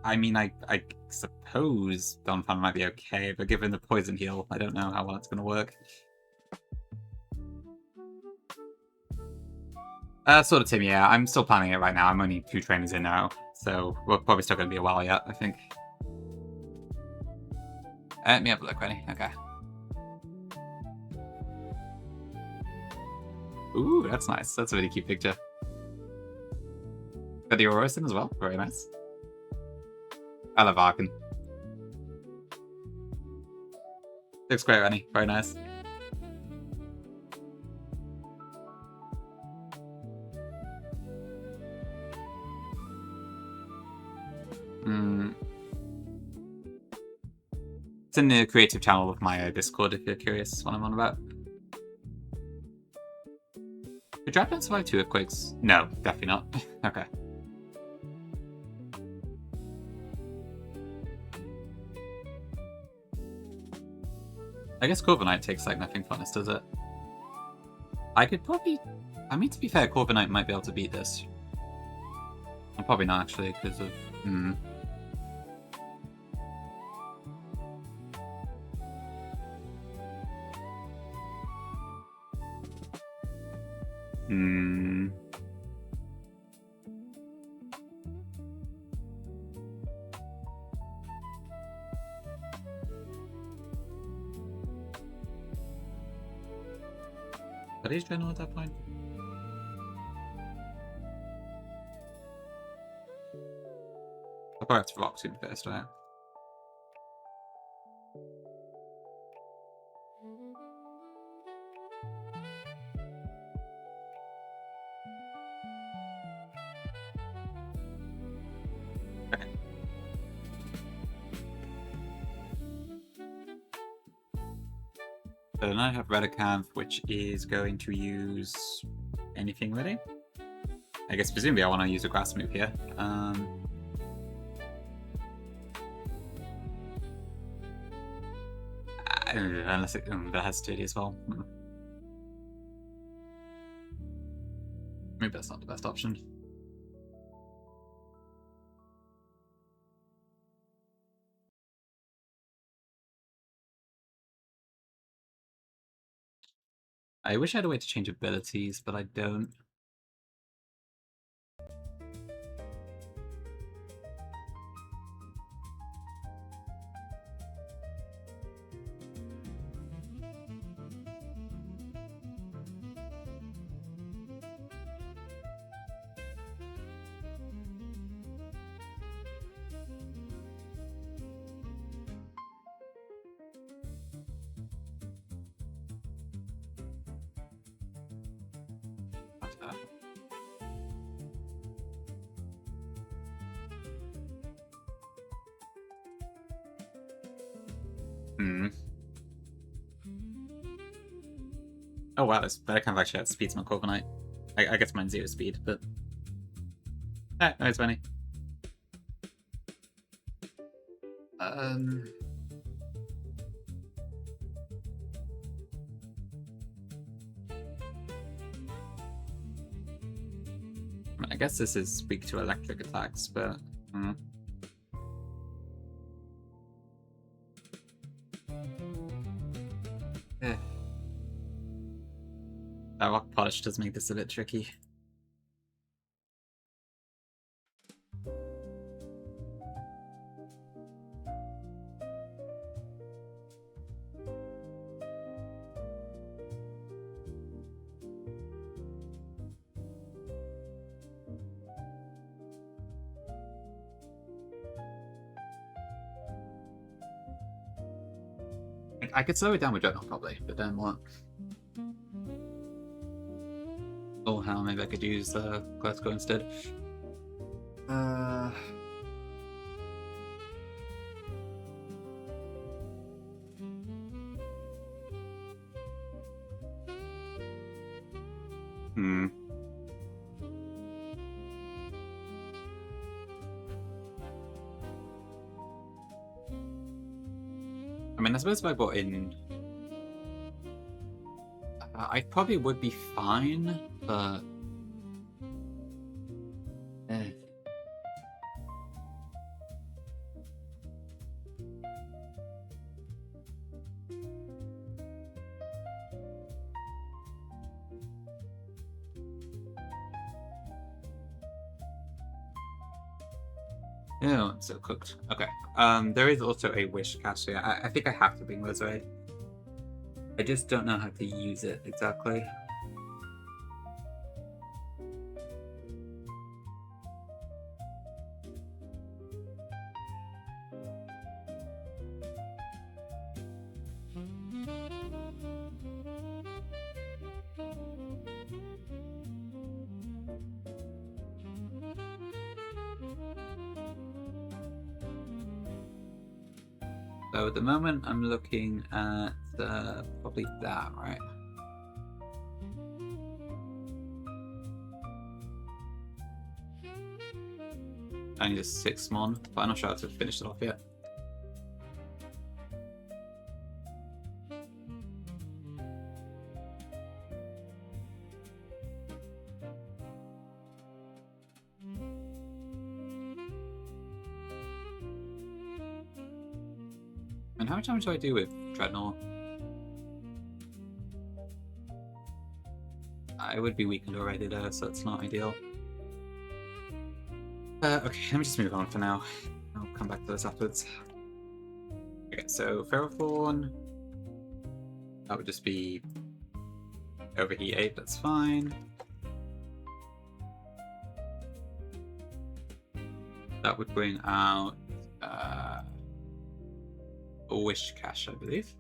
I mean, I suppose Donphan might be okay, but given the poison heal, I don't know how well it's going to work. Sort of, Tim, yeah. I'm still planning it right now. I'm only 2 trainers in now, so we're probably still going to be a while yet, I think. Let me have a look, ready? Okay. Ooh, that's nice. That's a really cute picture. Got the Aurora in as well. Very nice. I love Arkan. Looks great, Rennie. Very nice. It's in the creative channel of my Discord if you're curious what I'm on about. Did Dragon survive 2 earthquakes? No, definitely not. Okay. I guess Corviknight takes like nothing from us, does it? I could probably... I mean, to be fair, Corviknight might be able to beat this. Well, probably not, actually, because of... Are these general at that point? I'll probably have to rock soon first, right? Okay. So then I have Relicanth, which is going to use anything really. I guess presumably I want to use a grass move here. Unless it that has Sturdy as well. Maybe that's not the best option. I wish I had a way to change abilities, but I don't. Hmm. Oh wow, this better kind of actually outspeeds my Corviknight. I guess mine's 0 speed, but no, it's funny. I guess this is weak to electric attacks, but that rock polish does make this a bit tricky. I could slow it down with Dreadnought probably, but then what? Oh hell, maybe I could use Glasgow instead. I mean, I suppose if I brought in... I probably would be fine, but... Oh, I'm so cooked. Okay. There is also a wish cast here. I think I have to bring Rosary. I just don't know how to use it exactly. So at the moment, I'm looking at probably that, right? I need a 6 mon, but I'm not sure how to finish it off yet. And how much damage do I do with Dreadnought? I would be weakened already there, so it's not ideal. Okay, let me just move on for now. I'll come back to this afterwards. Okay, so Ferrothorn. That would just be overheat 8, that's fine. That would bring out a Wish Cache, I believe.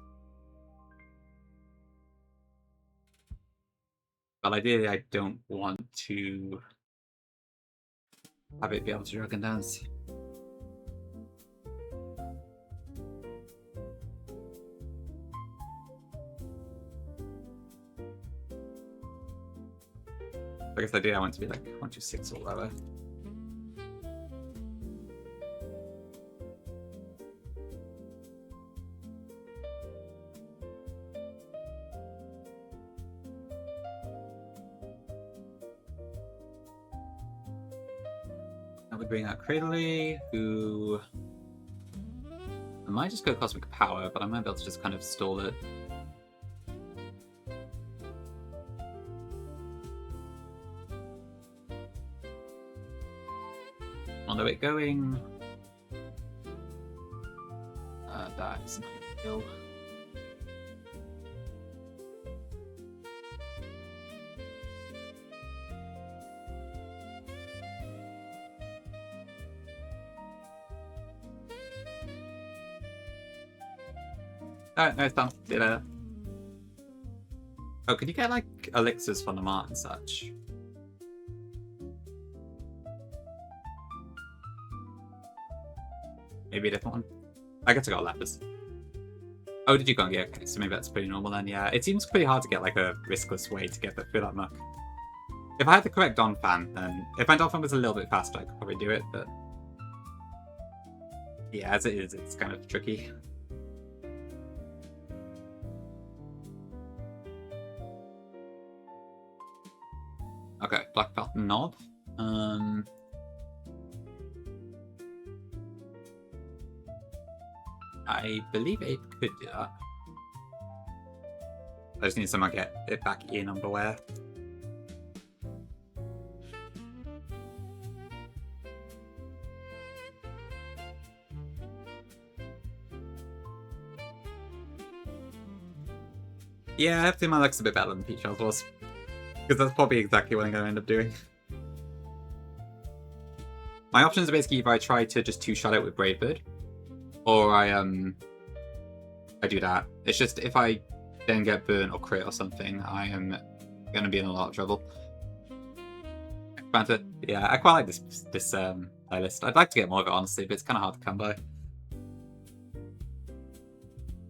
But ideally, I don't want to have it be able to Dragon Dance. I guess ideally I want to be like 126 or lower. I would bring out Cradley, who I might just go Cosmic Power, but I might be able to just kind of stall it. Although it going... that is not ideal. Alright, no, it's done. See you later. Oh, could you get like elixirs from the mart and such? maybe a different one. I guess I got lepers. Oh, did you go? Yeah, okay, so maybe that's pretty normal then, yeah. It seems pretty hard to get like a riskless way to get through that muck. If I had the correct Don fan, then if my Don fan was a little bit faster, I could probably do it, but yeah, as it is, it's kind of tricky. Okay, black belt knob. I believe Ape could do that. I just need someone to get it back in underwear. Yeah, I have to say my luck's a bit better than Peach's was. Because that's probably exactly what I'm going to end up doing. My options are basically if I try to just two-shot it with Brave Bird, or I do that. It's just if I then get burnt or crit or something, I am going to be in a lot of trouble. Granted, yeah, I quite like this playlist. I'd like to get more of it, honestly, but it's kind of hard to come by.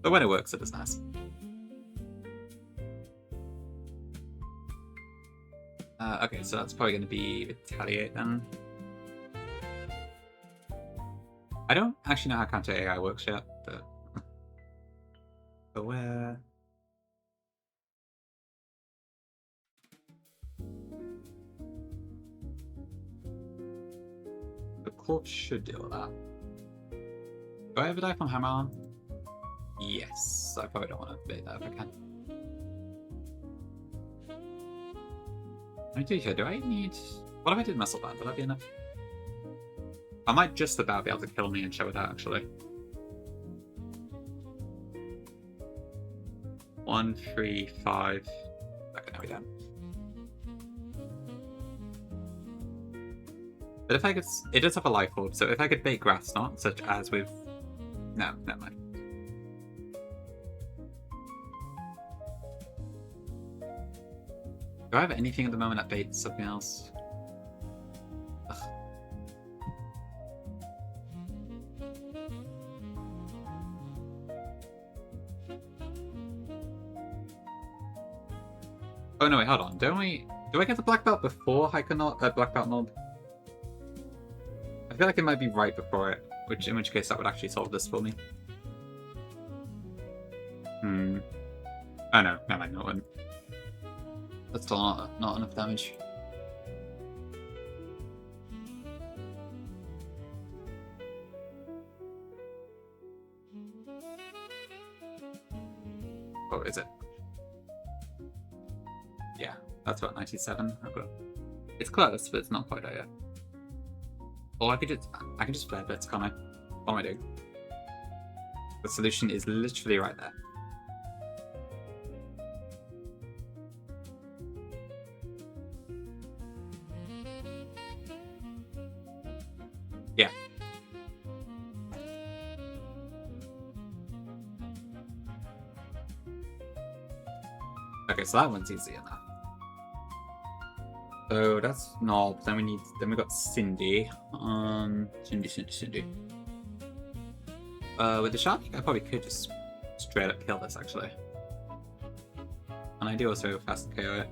But when it works, it is nice. Okay, so that's probably going to be Retaliate then. I don't actually know how counter AI works yet, but aware. The corpse should do all that. Do I ever die from hammer on? Yes, I probably don't want to bait that if I can. Do I need... What if I did muscle band? Would that be enough? I might just about be able to kill me and show it out, actually. 1, 3, 5... Okay, now we don't. But if I could... It does have a life orb, so if I could bait grass knot, such as with... No, never mind. Do I have anything at the moment that baits something else? Ugh. Oh no, wait, hold on. Don't we... Do I get the black belt before black belt knob? I feel like it might be right before it, in which case that would actually solve this for me. Oh no, never mind, no one. That's still not enough damage. What is it? Yeah, that's about 97. Okay. It's close, but it's not quite there yet. Or I can just flare bits, can't I? What am I doing? The solution is literally right there. Yeah. Okay, so that one's easy enough. So that's Knob. Then we got Cindy. Cindy. With the shark, I probably could just straight up kill this actually. And I do also fast KO it.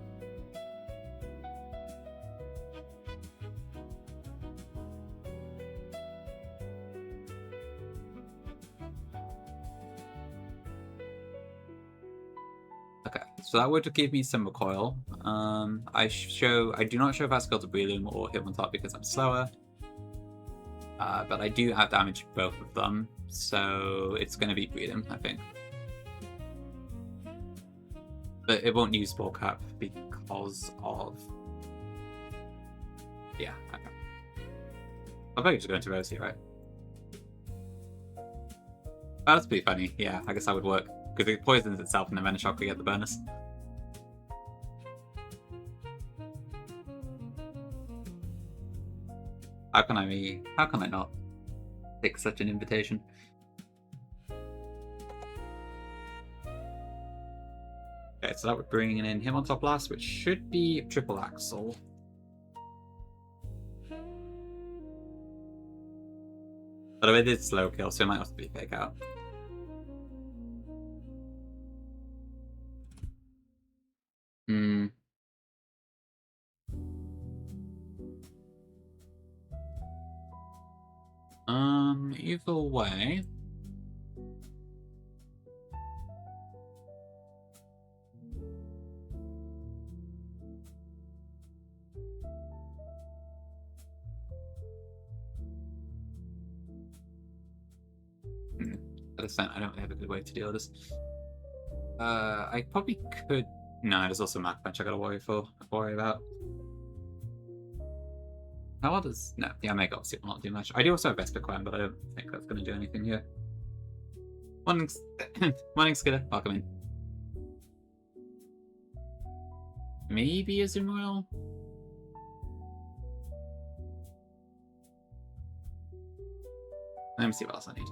So that would give me some recoil. I do not show fast skill to Breloom or hit on top because I'm slower. But I do have damage both of them, so it's going to be Breloom, I think. But it won't use Spore Cap because of... Yeah, okay. I'll probably just go into Rosie, right? Oh, that's pretty funny. Yeah, I guess that would work. Because it poisons itself and then Venoshock will get the bonus. How can I not take such an invitation? Okay, so that would bring in him on top last, which should be triple axle. Although it is slow kill, so it might also be fake out. Hmm. Either way. I don't have a good way to deal with this. I probably could. No, there's also Mach Punch I gotta worry about. How does no? Yeah, Mega obviously will not do much. I do also have Vesper Clan, but I don't think that's gonna do anything here. Morning, morning, Skidder. Welcome in. Maybe a Zoom Royal. Let me see what else I need.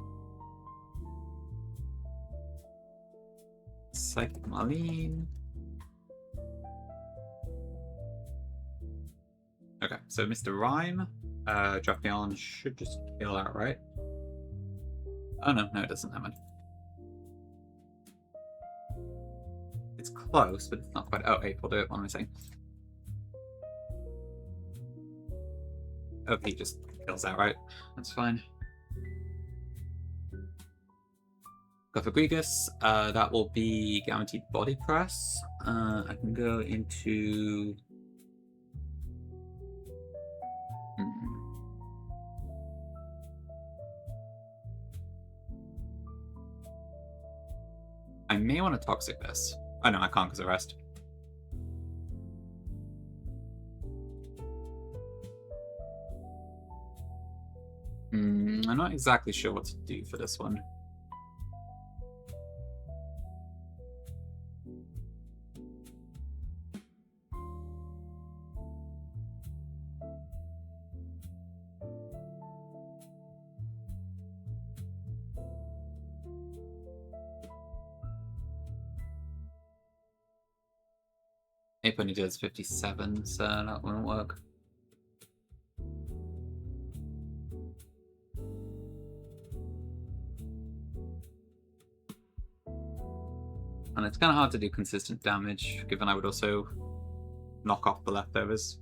Psychic Marlene. Okay, so Mr. Rhyme, Drapion should just kill outright. Oh no, it doesn't have one. It's close, but it's not quite. Oh, 8 will do it. What am I saying? Oh, he just kills outright. That's fine. Go for Grigus. That will be guaranteed body press. I can go into. I may want to Toxic this. Oh no, I can't because of rest. I'm not exactly sure what to do for this one. Ape only does 57, so that won't work. And it's kind of hard to do consistent damage, given I would also knock off the leftovers.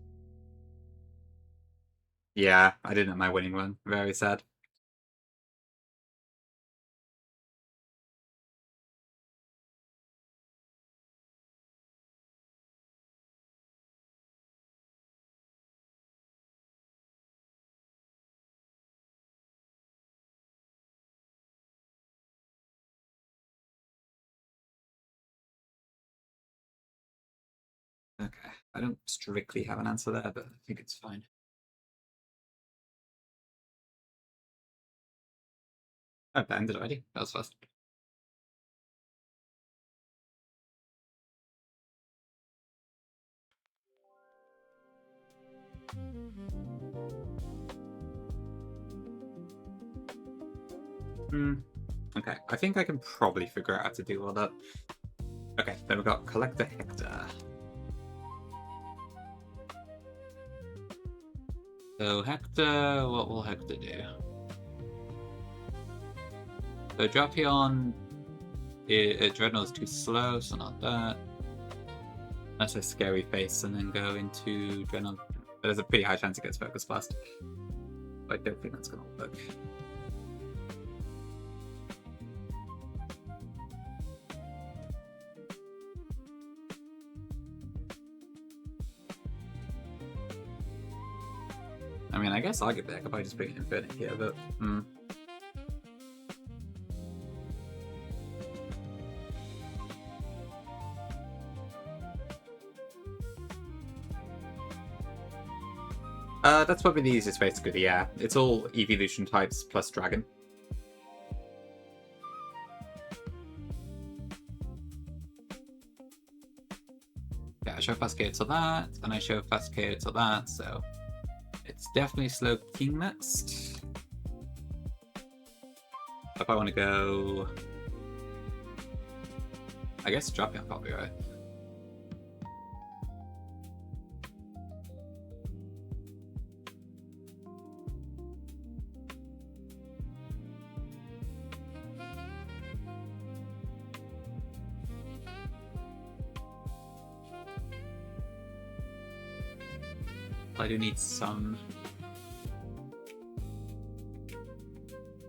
Yeah, I didn't have my winning one. Very sad. Okay, I don't strictly have an answer there, but I think it's fine. Oh, that ended already. That was fast. Okay, I think I can probably figure out how to do all that. Okay, then we've got Collector Hector. So Hector, what will Hector do? So Drapion, Dreadnought's too slow, so not that. That's a scary face, and then go into Dreadnought. But there's a pretty high chance it gets Focus Blast. I don't think that's going to work. I mean, I guess I'll get there. I could probably just bring an Infinite here, but. That's probably the easiest way to go. Yeah, it's all evolution types plus dragon. Yeah, I show fast KO to that, and I show fast KO to that, so it's definitely slow king next. If I want to go, I guess dropping probably right. I do need some.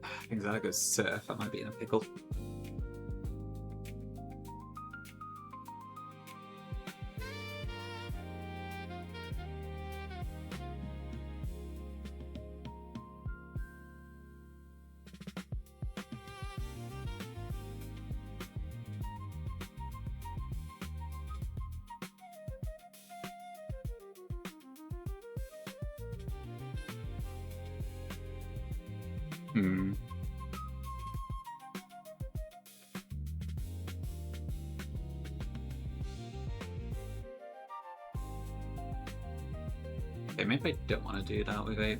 I think Zala goes surf. I might be in a pickle. Hmm. Okay, maybe I don't want to do that with H.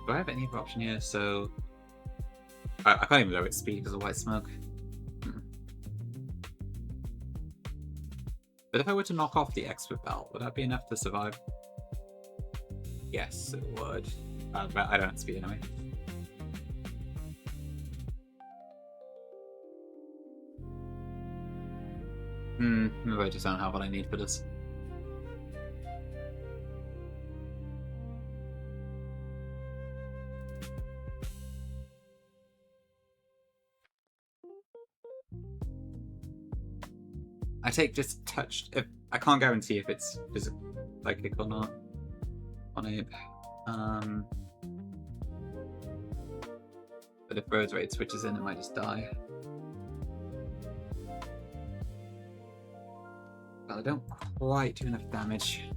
Do I have any other option here? So I can't even lower its speed because of white smoke. But if I were to knock off the expert belt, would that be enough to survive? Yes, it would. But I don't have speed anyway. Maybe I just don't have what I need for this. I take just touched. If I can't guarantee if it's psychic or not on it. But if bird rate switches in, it might just die. Well, I don't quite do enough damage.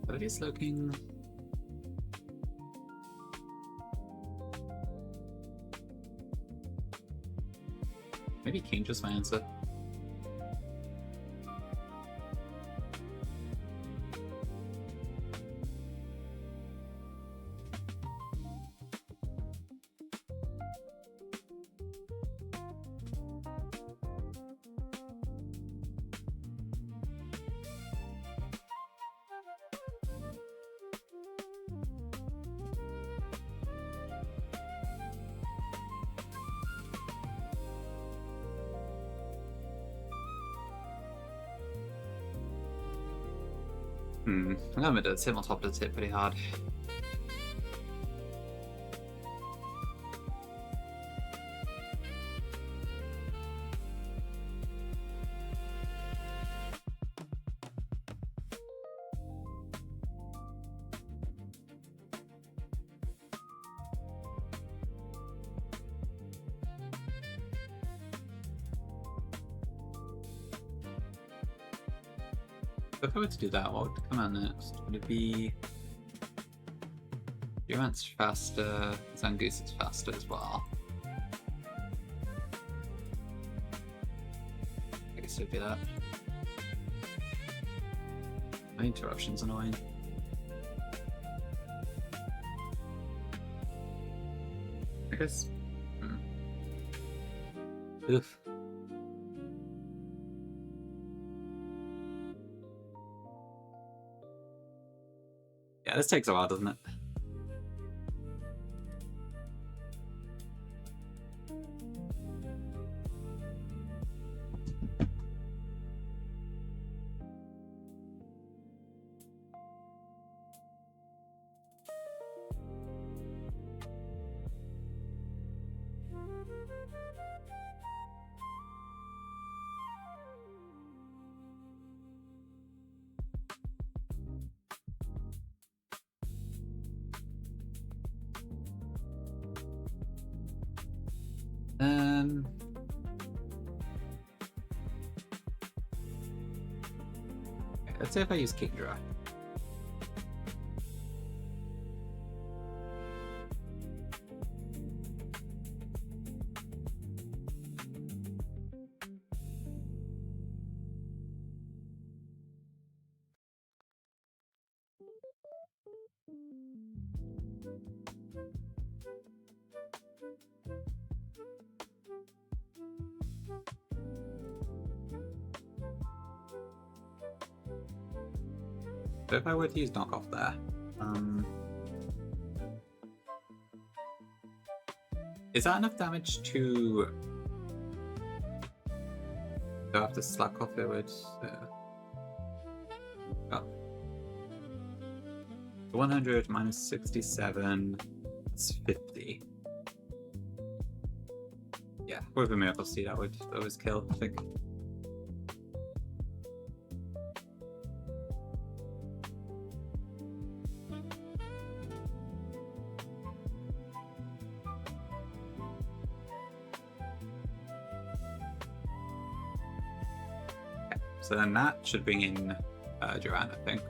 But it is looking. Maybe King just my answer. I know it hit on top does hit pretty hard. If I were to do that, what would come out next? Would it be Durant's faster, Zangoose is faster as well. I guess it would be that. My interruption's annoying. I guess. Oof. Yeah, this takes a while, doesn't it? Let's say if I use King Dry. So if I were to use knockoff there, is that enough damage to go after slack off it would? Oh. 100 minus 67, it's 50. Yeah, with a miracle seed that would always kill, I think. So then that should bring in Duran, I think.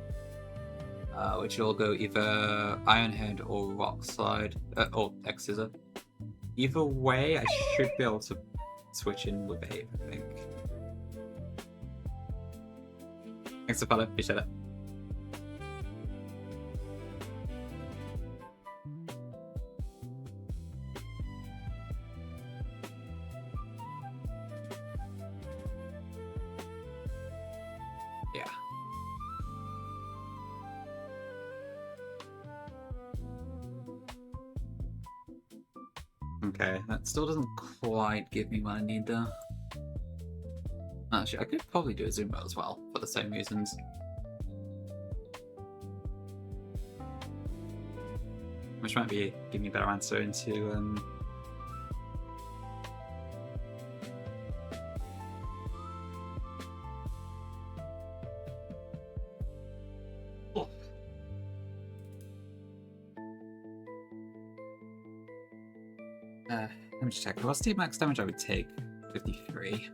Which will go either Iron Head or Rock Slide, or X Scissor. Either way, I should be able to switch in with Abe, I think. Thanks for follow, appreciate it. Yeah. Okay, that still doesn't quite give me what I need though. Actually, I could probably do a Zumba as well, for the same reasons. Which might be give me a better answer into let me just check. What's the max damage I would take? 53.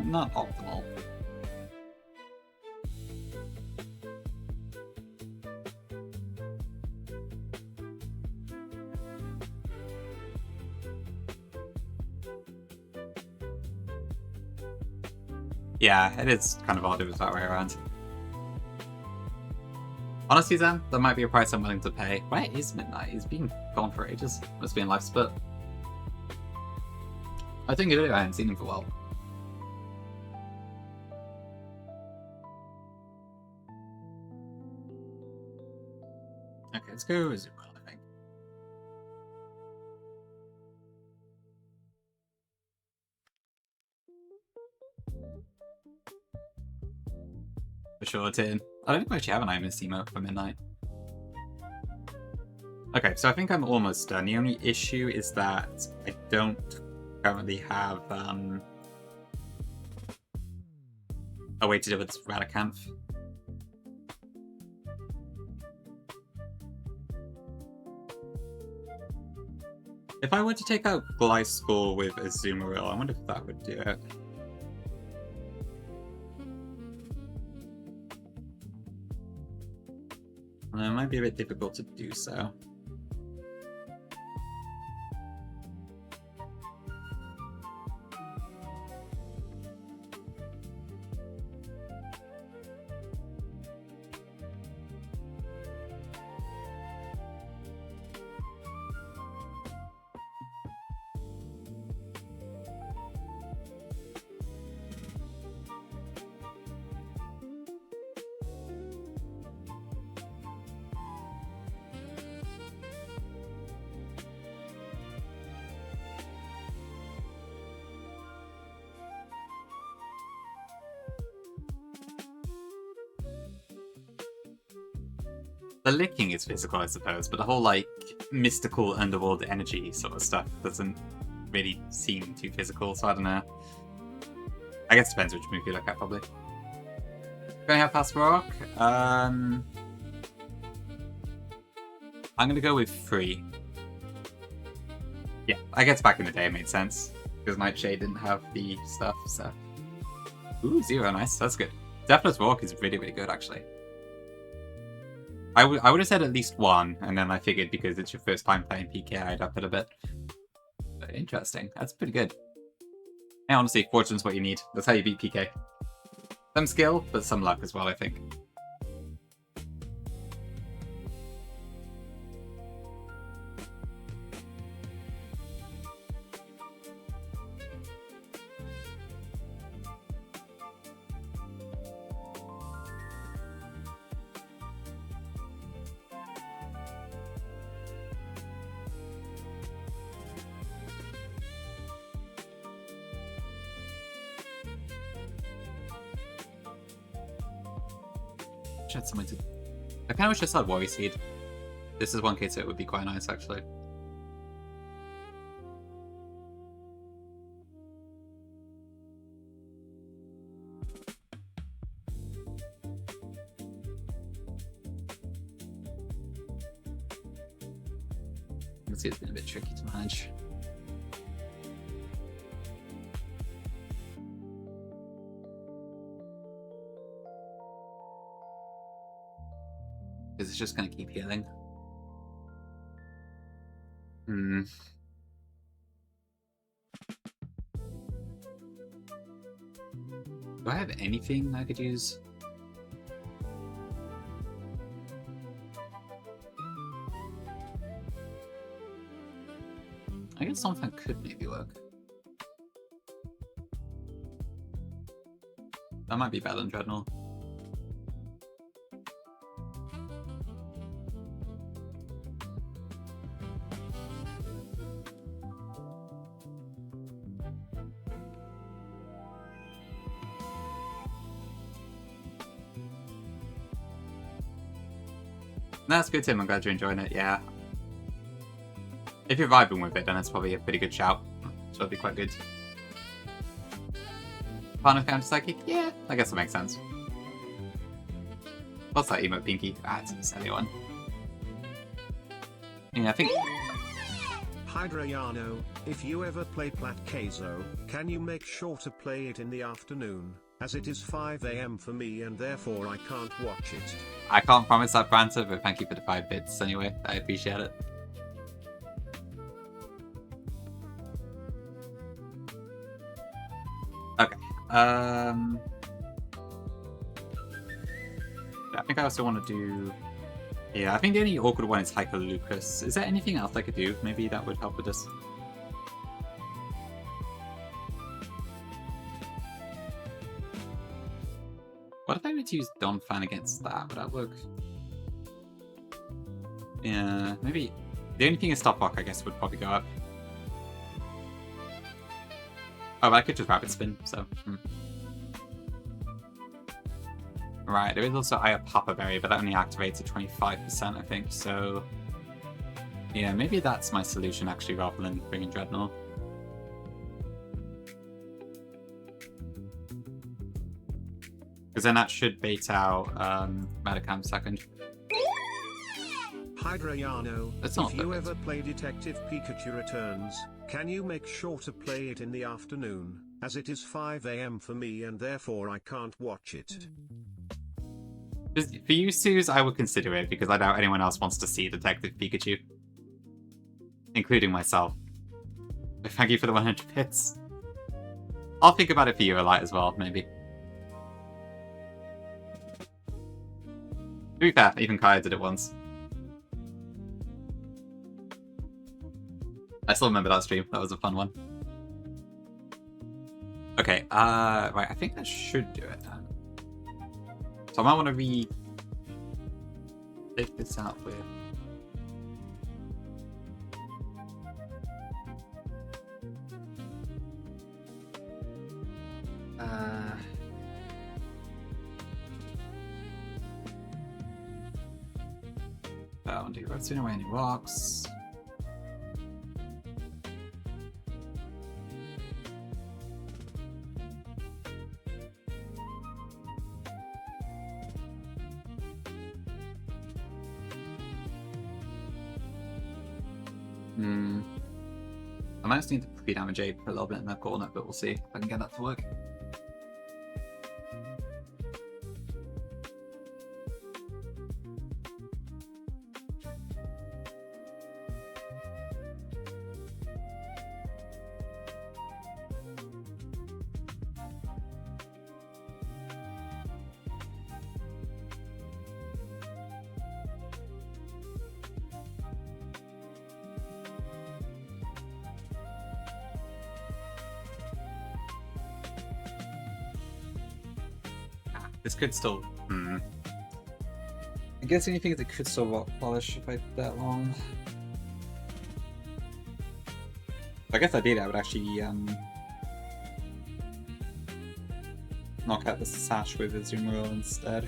Not optimal. Yeah, it is kind of odd it was that way around. Honestly, Zen, that might be a price I'm willing to pay. Where is Midnight? He's been gone for ages. Must be in life split. I think I haven't seen him for a while. Okay, let's go Zuma, I think. For sure, Tin. I don't think we actually have an Iron emote for Midnight. Okay, so I think I'm almost done. The only issue is that I don't currently have a way to deal with Radacanth. If I were to take out Gliscor with Azumarill, I wonder if that would do it. It might be a bit difficult to do so. The licking is physical, I suppose, but the whole, like, mystical underworld energy sort of stuff doesn't really seem too physical, so I don't know. I guess it depends which move you look at, probably. Going to have Fast Rock. I'm going to go with 3. Yeah, I guess back in the day it made sense, because Nightshade didn't have the stuff, so... Ooh, 0, nice, that's good. Deathless Walk is really, really good, actually. I would have said at least 1, and then I figured because it's your first time playing PK, I'd up it a bit. But interesting. That's pretty good. And honestly, fortune's what you need. That's how you beat PK. Some skill, but some luck as well, I think. Wish I had something to... I kind of wish I still had Worry Seed. This is one case it would be quite nice, actually. Let's see, it's been a bit tricky to manage. Because it's just going to keep healing. Hmm. Do I have anything I could use? I guess something could maybe work. That might be better than Dreadnought. That's good, Tim. I'm glad you're enjoying it. Yeah. If you're vibing with it, then it's probably a pretty good shout. So it'll be quite good. Final counter psychic? Yeah, I guess that makes sense. What's that emote, Pinky? Ah, it's a silly one. Yeah, I think... Hydraiano, if you ever play Platcazo, can you make sure to play it in the afternoon, as it is 5 AM for me and therefore I can't watch it. I can't promise that, Branta, but thank you for the 5 bits anyway. I appreciate it. Okay. I think I also want to do... Yeah, I think the only awkward one is Hyper Lucas. Is there anything else I could do? Maybe that would help with this. What if I were to use Don Fan against that? Would that work? Yeah, maybe... The only thing is Stop Rock, I guess, would probably go up. Oh, but I could just Rapid Spin, so... Right, there is also Aya Papa Berry, but that only activates at 25%, I think, so... Yeah, maybe that's my solution, actually, rather than bringing Dreadnought. Because then that should bait out Madacam second. Hydraiano, if you ever play Detective Pikachu Returns, can you make sure to play it in the afternoon, as it is 5 AM for me and therefore I can't watch it. Just for you, Suze, I would consider it, because I doubt anyone else wants to see Detective Pikachu. Including myself. But thank you for the 100 bits. I'll think about it for you, Elite, as well, maybe. To be fair, even Kaya did it once. I still remember that stream. That was a fun one. Okay, right, I think that should do it then. So I might want to take this out with... I'll do rotating away any rocks. I might just need to pre-damage Ape for a little bit in that corner, but we'll see if I can get that to work. This could still... I guess the only thing is it could still rock polish if I did that long. I guess ideally I would actually knock out the Sash with a Zoom Roll instead.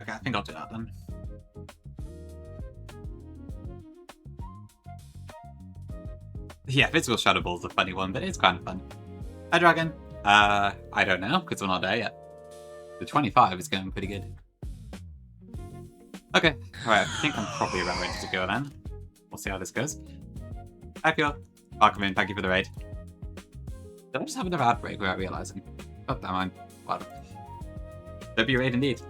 Okay, I think I'll do that then. Yeah, physical Shadow Ball is a funny one, but it's kind of fun. Hi, Dragon. I don't know, because we're not there yet. The 25 is going pretty good. Okay, alright, I think I'm probably about ready to go then. We'll see how this goes. Hi, Pure. Welcome in, thank you for the raid. Did I just have another ad break without realizing? Oh, never mind. Whatever. W raid indeed.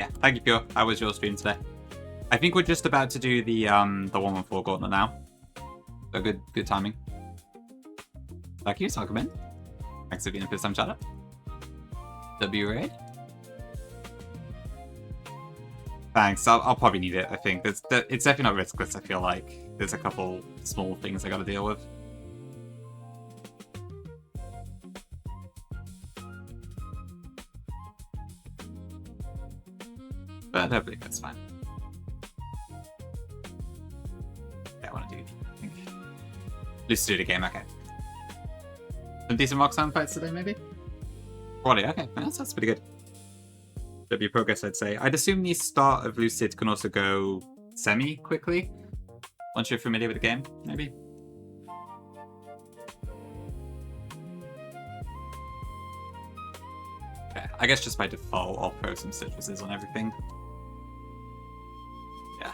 Yeah, thank you, Pure. How was your stream today? I think we're just about to do the 114 Gauntlet now. So good timing. Thank you, welcome in. Thanks for being a first time chatter. W raid. Thanks, I'll probably need it, I think. It's definitely not riskless, I feel like. There's a couple small things I gotta deal with. But hopefully that's fine. Yeah, I want to do, I think. Let's do the game, okay. Some decent rock sound fights today, maybe? Quality, okay, that's pretty good. W progress, I'd say. I'd assume the start of Lucid can also go semi-quickly, once you're familiar with the game, maybe? Okay, I guess just by default, I'll throw some citruses on everything. Yeah.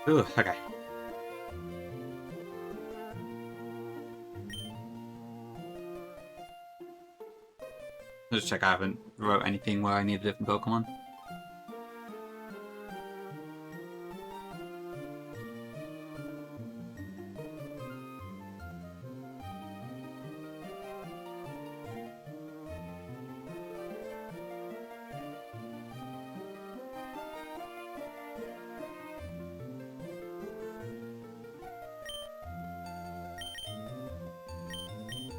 Ooh, okay. Let's check I haven't wrote anything where I need a different Pokemon.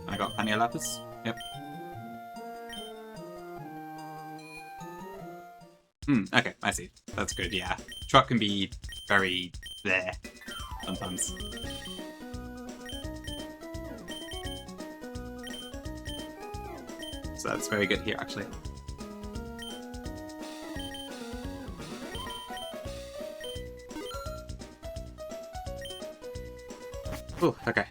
I got plenty of Lapis. Yep. Okay, I see. That's good, yeah. Truck can be very there sometimes. So that's very good here, actually. Oh, okay.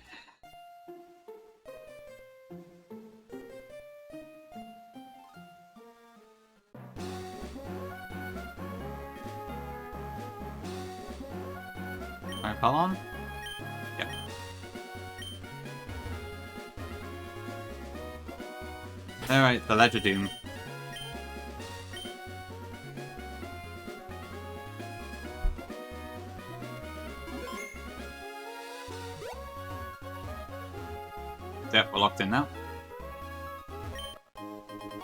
Fire Pylon? Yep. Alright, the Ledger Doom. Yep, we're locked in now.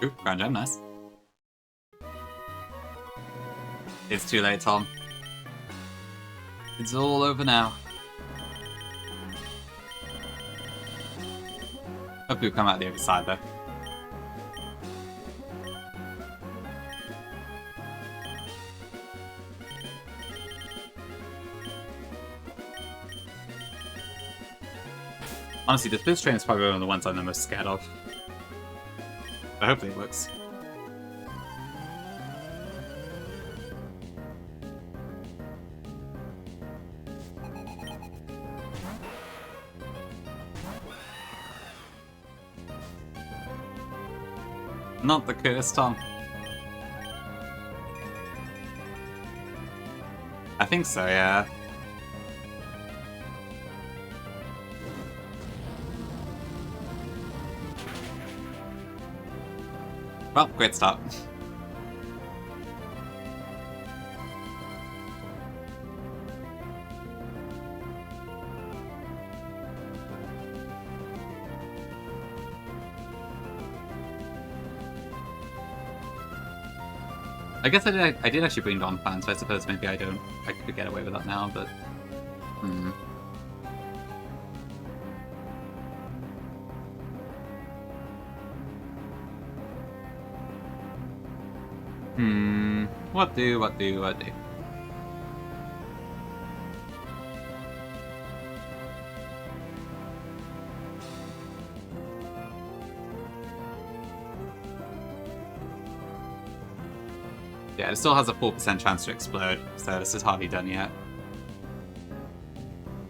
Ooh, Grand Gem, nice. It's too late, Tom. It's all over now. Hope we'll come out the other side, though. Honestly, this Blitz train is probably one of the ones I'm the most scared of. But hopefully it works. Not the curse, Tom. I think so, yeah. Well, great start. I guess I did actually bring Dawn Fan, so I suppose maybe I could get away with that now, but... What do? Yeah, it still has a 4% chance to explode, so this is hardly done yet.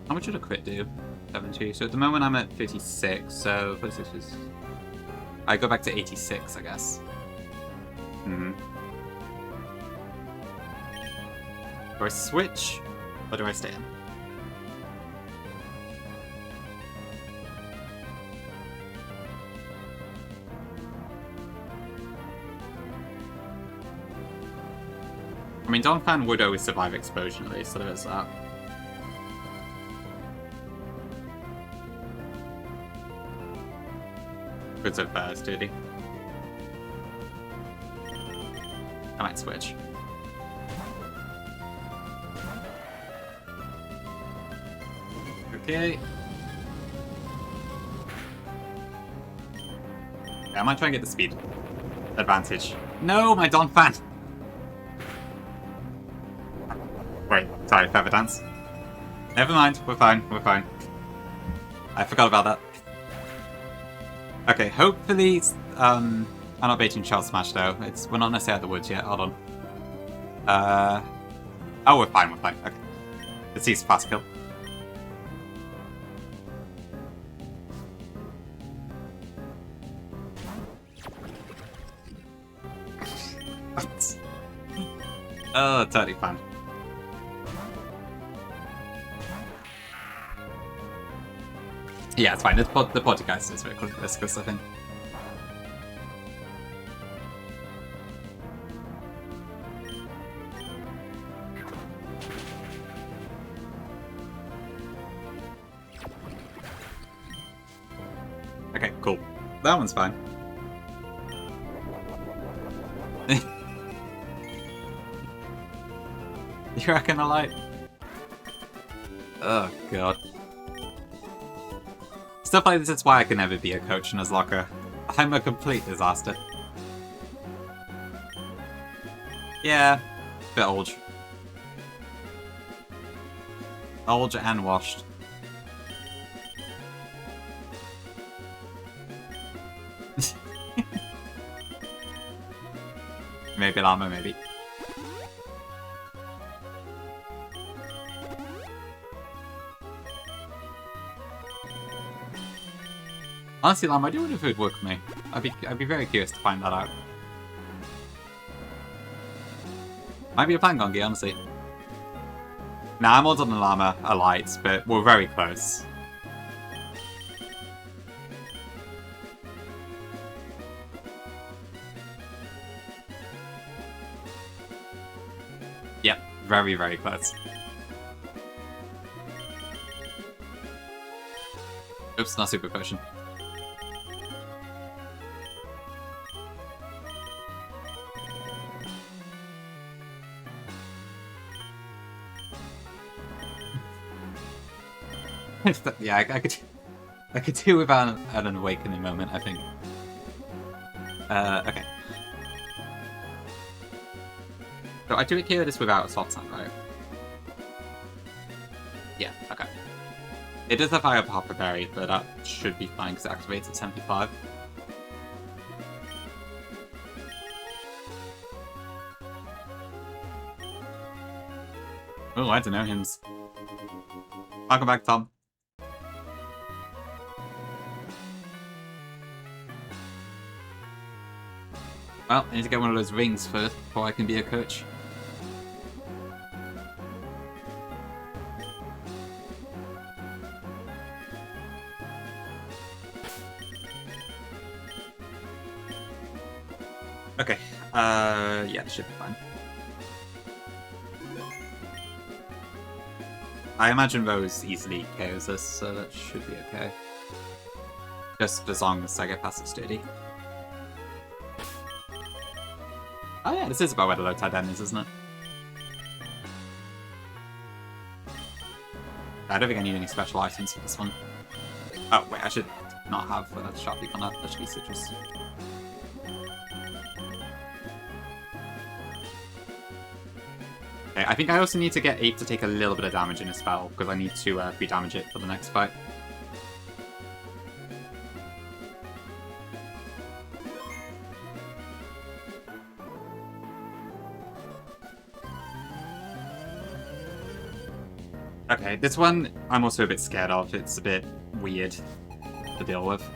How much would a crit do? 70. So at the moment I'm at 56, so 46 is... I go back to 86, I guess. Hmm. Do I switch, or do I stay in? I mean, Donphan would always survive explosion at least, so there's that. Good so fast, did he? I might switch. Okay. Yeah, I might try and get the speed advantage. No, my Donphan! Wait, sorry, Feather Dance. Never mind, we're fine, we're fine. I forgot about that. Okay, hopefully, I'm not baiting Shell Smash though. We're not necessarily at the woods yet, hold on. Oh, we're fine, okay. Let's use fast kill. Oh, totally fine. Yeah, it's fine. The podcast is very viscous, I think. Okay, cool. That one's fine. You reckon I like? Oh god. Stuff like this is why I can never be a coach in Nuzlocke. I'm a complete disaster. Yeah, bit old. Old and washed. Maybe llama, maybe. Honestly, llama, I do wonder if it would work for me. I'd be very curious to find that out. Might be a plan, Gongi, honestly. Nah, I'm older than llama, a light, but we're very close. Yep, very, very close. Oops, not super potion. Yeah, I could do without an awakening moment, I think. Okay. So I do it here this without a soft sand, right? Yeah, okay. It does have higher Hopper Berry, but that should be fine because it activates at 75. Oh, I don't know, Hims. Welcome back, Tom. Well, I need to get one of those rings first before I can be a coach. Okay, yeah, this should be fine. I imagine Rose easily KOs us, so that should be okay. Just as long as I get past the sturdy. Oh yeah, this is about where the low tide end is, isn't it? I don't think I need any special items for this one. Oh wait, I should not have a sharp beak on that. That should be citrus. Okay, I think I also need to get Ape to take a little bit of damage in a spell, because I need to pre-damage it for the next fight. Okay, this one I'm also a bit scared of. It's a bit weird to deal with.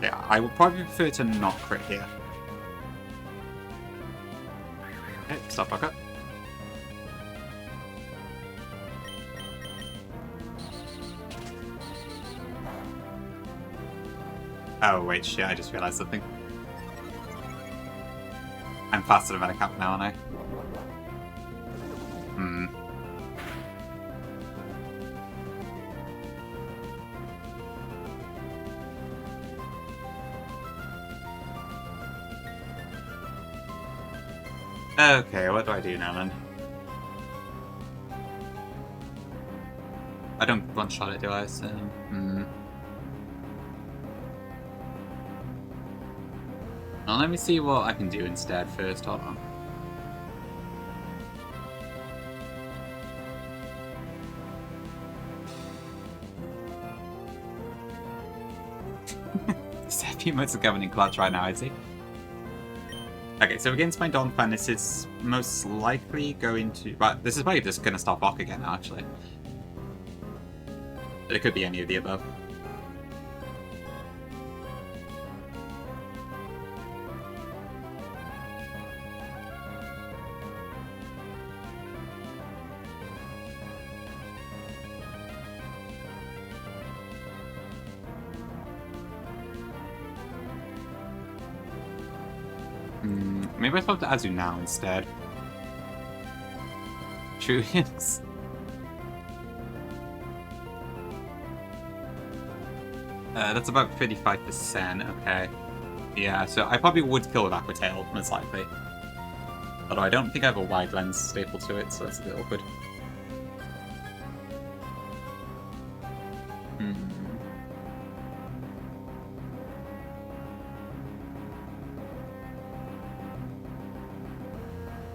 Yeah, I would probably prefer to not crit here. Okay, stop back up. Oh wait, shit, I just realized something. I'm faster than Metacap now, aren't I? Hmm. Okay, what do I do now then? I don't one-shot it, do I? So, Now let me see what I can do instead first, hold on. Seppi modes are coming in clutch right now, I see. Okay, so against my Dawn plan, this is most likely going to... But this is probably just going to start block again, actually. It could be any of the above. Maybe I swap to Azu now instead. True hits. That's about 35%, okay. Yeah, so I probably would kill with Aqua Tail, most likely. Although I don't think I have a wide lens staple to it, so that's a bit awkward.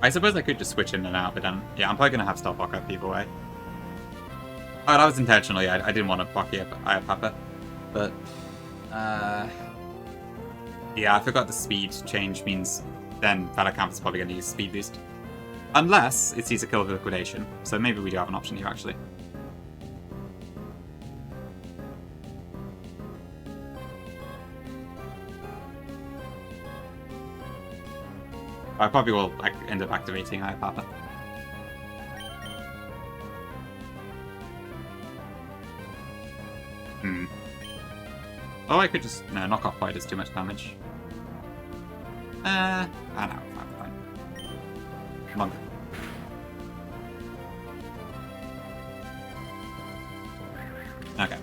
I suppose I could just switch in and out, but then, yeah, I'm probably going to have Stealth Walk up either way. Oh, that was intentional, yeah, I didn't want to block you, I have Papa. But, yeah, I forgot the speed change means then Valacamp is probably going to use Speed Boost. Unless it sees a kill with Liquidation, so maybe we do have an option here, actually. I probably will end up activating Papa. Oh, I could just... No, knock off Fight does too much damage. I know, fine. Monk. Okay.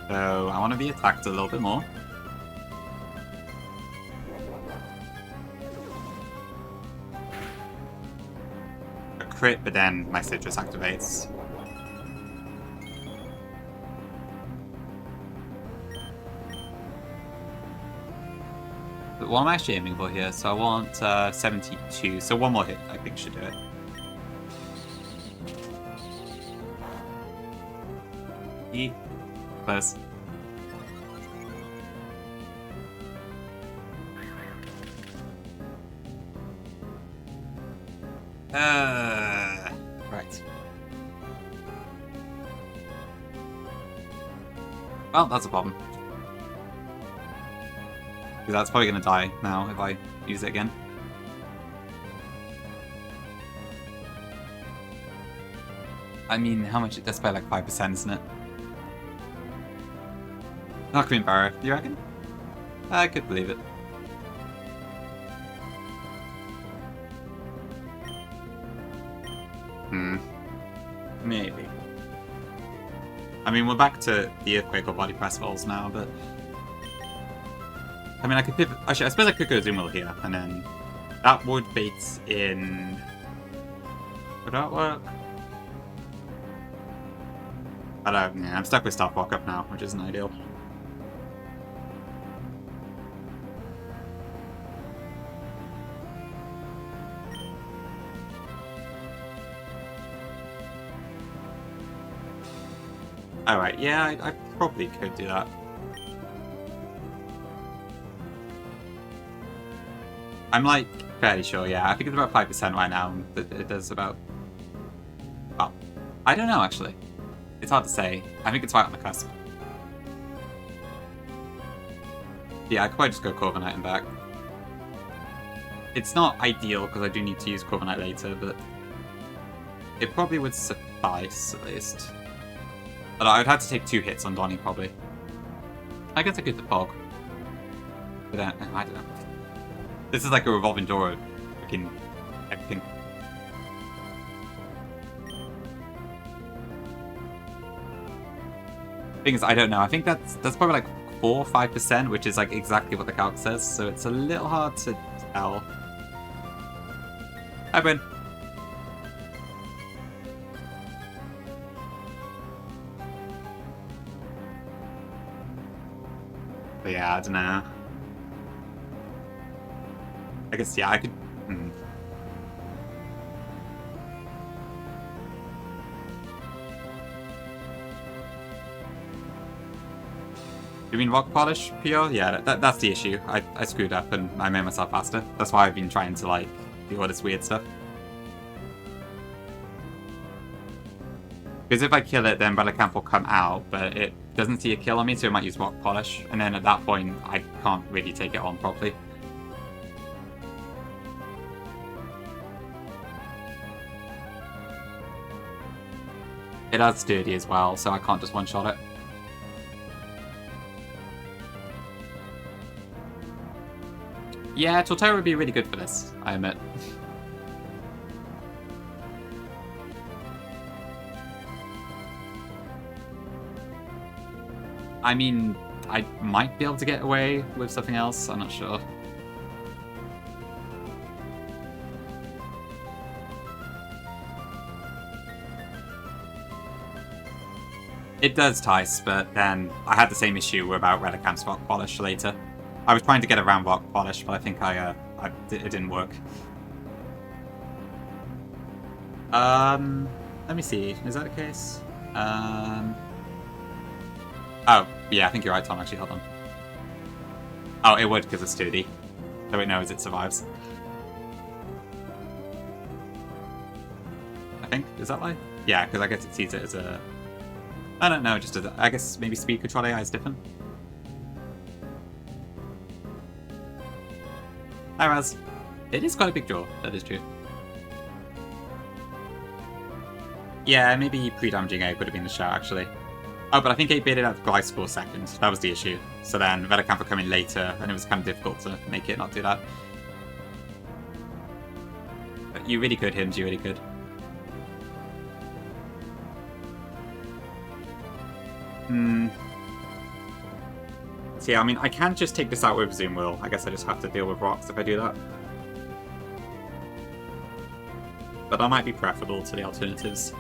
So, I want to be attacked a little bit more. A crit, but then my citrus activates. But what am I actually aiming for here? So I want 72, so one more hit I think should do it. Close. Right. Well, that's a problem. Because that's probably going to die now if I use it again. I mean, how much? That's by like 5%, isn't it? Not Queen Barrow, you reckon? I could believe it. Maybe. I mean, we're back to the Earthquake or Body Press rolls now, but... I mean, I could pivot... Actually, I suppose I could go Zoom Will here, and then... That would bait in... Would that work? I don't know, yeah, I'm stuck with Stop Walk Up now, which isn't ideal. Alright, yeah, I probably could do that. I'm like fairly sure, yeah. I think it's about 5% right now. It does about... Well, I don't know actually. It's hard to say. I think it's right on the cusp. Yeah, I could probably just go Corviknight and back. It's not ideal because I do need to use Corviknight later, but it probably would suffice at least. But I would have to take 2 hits on Donnie probably. I guess I could Fog. But I don't know. This is like a revolving door of fucking everything. Thing is, I don't know. I think that's probably like 4 or 5%, which is like exactly what the calc says. So it's a little hard to tell. Hi, Bryn. But yeah, I don't know. I guess, yeah, I could... You mean Rock Polish, PR? Yeah, that's the issue. I screwed up and I made myself faster. That's why I've been trying to, like, do all this weird stuff. Because if I kill it, then Umbrella Camp will come out, but it doesn't see a kill on me, so it might use Rock Polish. And then at that point, I can't really take it on properly. It has Sturdy as well, so I can't just one-shot it. Yeah, Torterra would be really good for this, I admit. I mean, I might be able to get away with something else, I'm not sure. It does Tice, but then I had the same issue about Relicamp's Rock Polish later. I was trying to get around Rock Polish, but I think it didn't work. Let me see. Is that the case? Oh, yeah, I think you're right, Tom. Actually, hold on. Oh, it would because it's sturdy. So it knows it survives. I think. Is that right? Yeah, because I guess it sees it as a... I don't know, just as a... I guess maybe speed control AI is different. Hi, Raz. It is quite a big draw. That is true. Yeah, maybe pre-damaging egg would have been the shout, actually. Oh, but I think 8 baited out Gliscor second. That was the issue. So then Relicanth would come in later, and it was kind of difficult to make it not do that. But you really could, Hims. You really could. So yeah, I mean, I can just take this out with Zoom Will. I guess I just have to deal with rocks if I do that. But that might be preferable to the alternatives.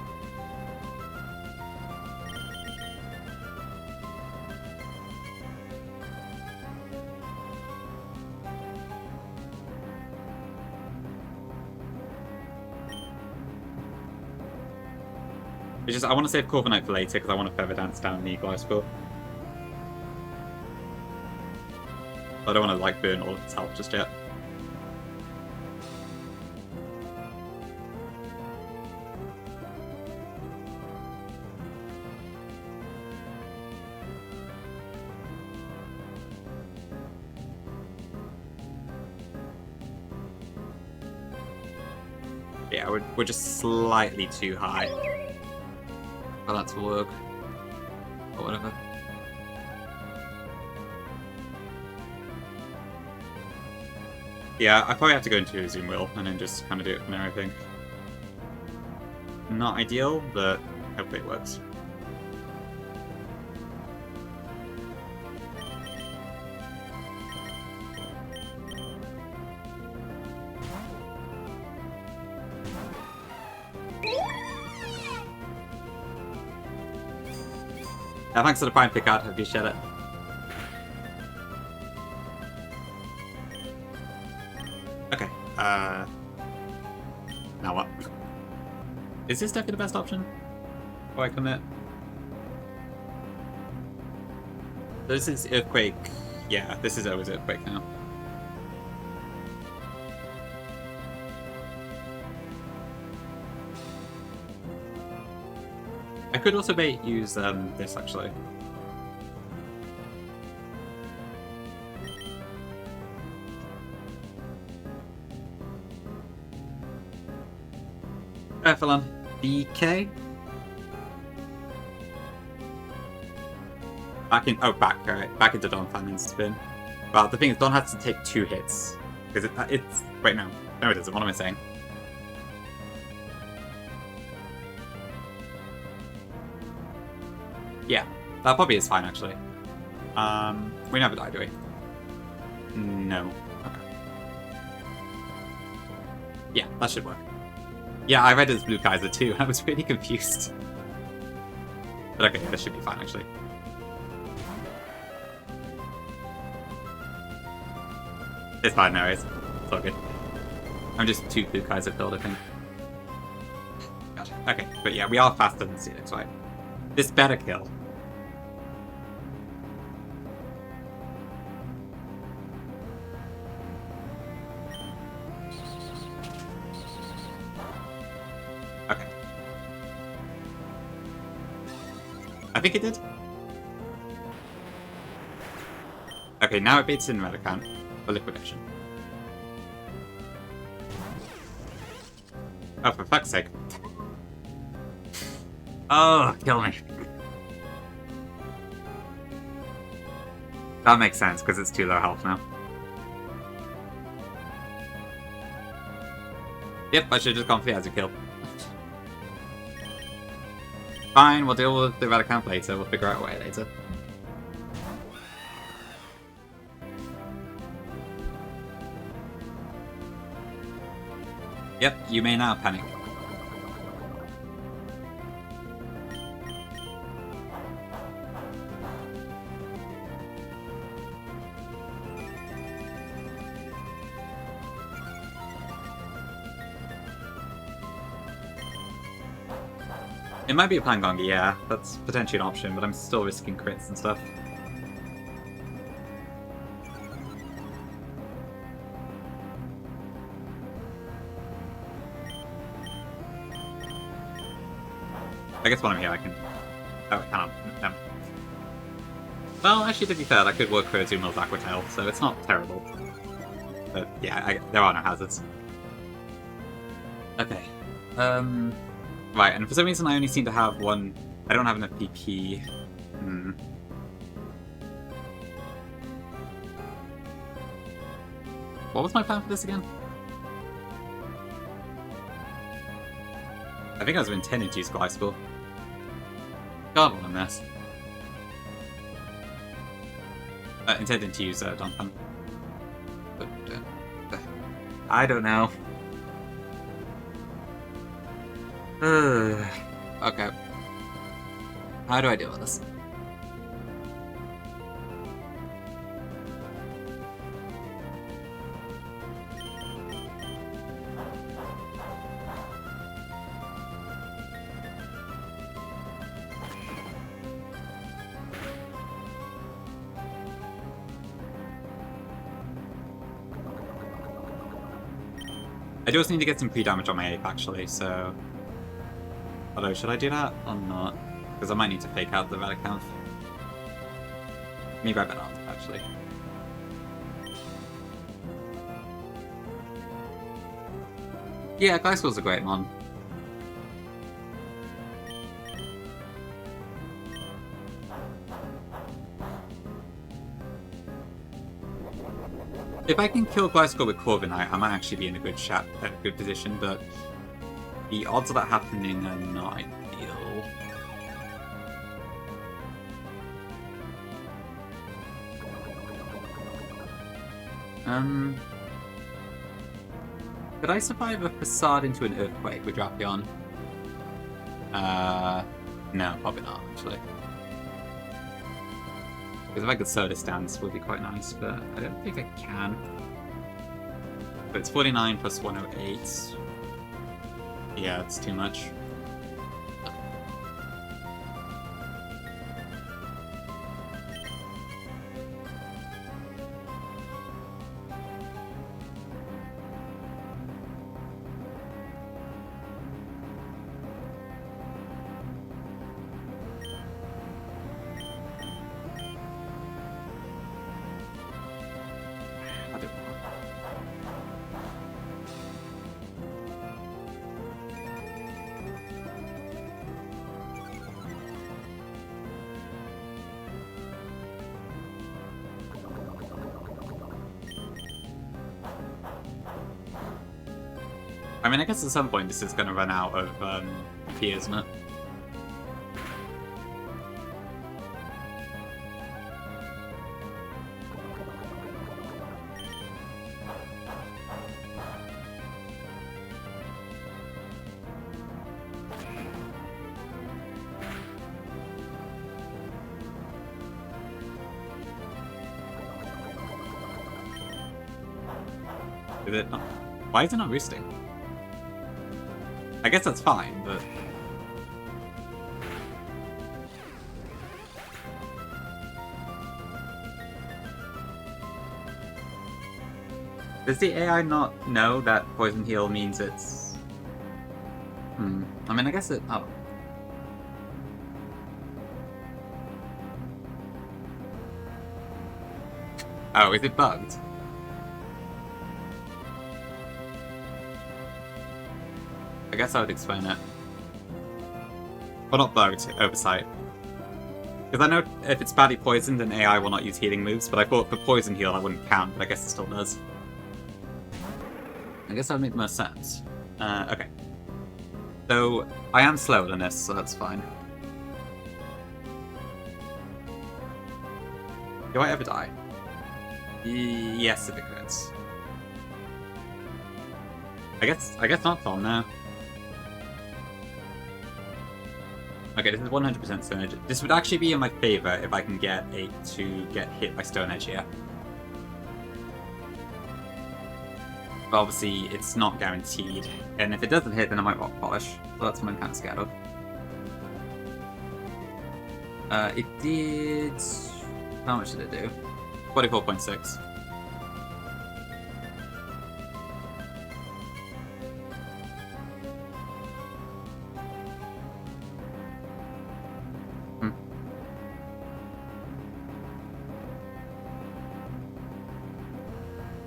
It's just, I want to save Corviknight for later because I want to Feather Dance down the Gliscor. I don't want to like burn all of its health just yet. Yeah, we're just slightly too high for that to work. Or whatever. Yeah, I probably have to go into Zoom Will and then just kind of do it from there, I think. Not ideal, but hopefully it works. Yeah, thanks for the Prime pick out, I appreciate it. Okay, now what? Is this definitely the best option? Before I commit? This is Earthquake. Yeah, this is always Earthquake now. I could also use this actually. Careful on BK. Back into Don Fannon's spin. Well, the thing is, Don has to take 2 hits because it's wait no, it doesn't. What am I saying? Yeah, that probably is fine actually. We never die, do we? No. Okay. Yeah, that should work. Yeah, I read it as Blue Kaiser too, and I was really confused. But okay, this should be fine actually. It's fine now, it's all good. I'm just too Blue Kaiser filled, I think. Gotcha. Okay, but yeah, we are faster than Celix, right? This better kill. Okay. I think it did. Okay, now it beats in red account for liquidation. Oh, for fuck's sake. Oh, kill me. That makes sense, because it's too low health now. Yep, I should have just gone for the as a kill. Fine, we'll deal with the red account later, we'll figure out a way later. Yep, you may now panic. It might be a Pangongi, yeah, that's potentially an option, but I'm still risking crits and stuff. I guess while I'm here I can... Oh, I can't. No. Well, actually, to be fair, that could work for a Zumil's Aqua Tail, so it's not terrible. But yeah, there are no hazards. Okay. Right, and for some reason I only seem to have one... I don't have enough PP. What was my plan for this again? I think I was intending to use Glyspore. God, what a mess. Intending to use Donphan. But, I don't know. Okay. How do I deal with this? I do also need to get some pre-damage on my ape, actually, so... Although, should I do that or not? Because I might need to fake out the red account. Maybe I better not, actually. Yeah, Glyspor's a great mon. If I can kill Glyspore with Corviknight, I might actually be in a good position, but the odds of that happening are not ideal. Could I survive a Facade into an Earthquake with Drapion? No, probably not, actually. Because if I could Soda Stance, would be quite nice, but I don't think I can. But it's 49 plus 108. Yeah, it's too much. I mean, I guess at some point this is going to run out of P, isn't it? Is it not? Why is it not roosting? I guess that's fine, but... Does the AI not know that Poison Heal means it's... I mean, I guess it... Oh. Oh, is it bugged? I guess I would explain it. Well, not bugged, oversight. Because I know if it's badly poisoned, then AI will not use healing moves, but I thought for Poison Heal that wouldn't count, but I guess it still does. I guess that would make the most sense. Okay. So, I am slower than this, so that's fine. Do I ever die? Yes, if it crits. I guess not Tom now. Okay, this is 100% Stone Edge. This would actually be in my favor if I can get it to get hit by Stone Edge here. But obviously, it's not guaranteed. And if it doesn't hit, then I might Rock Polish. So that's what I'm kind of scared of. It did... How much did it do? 44.6.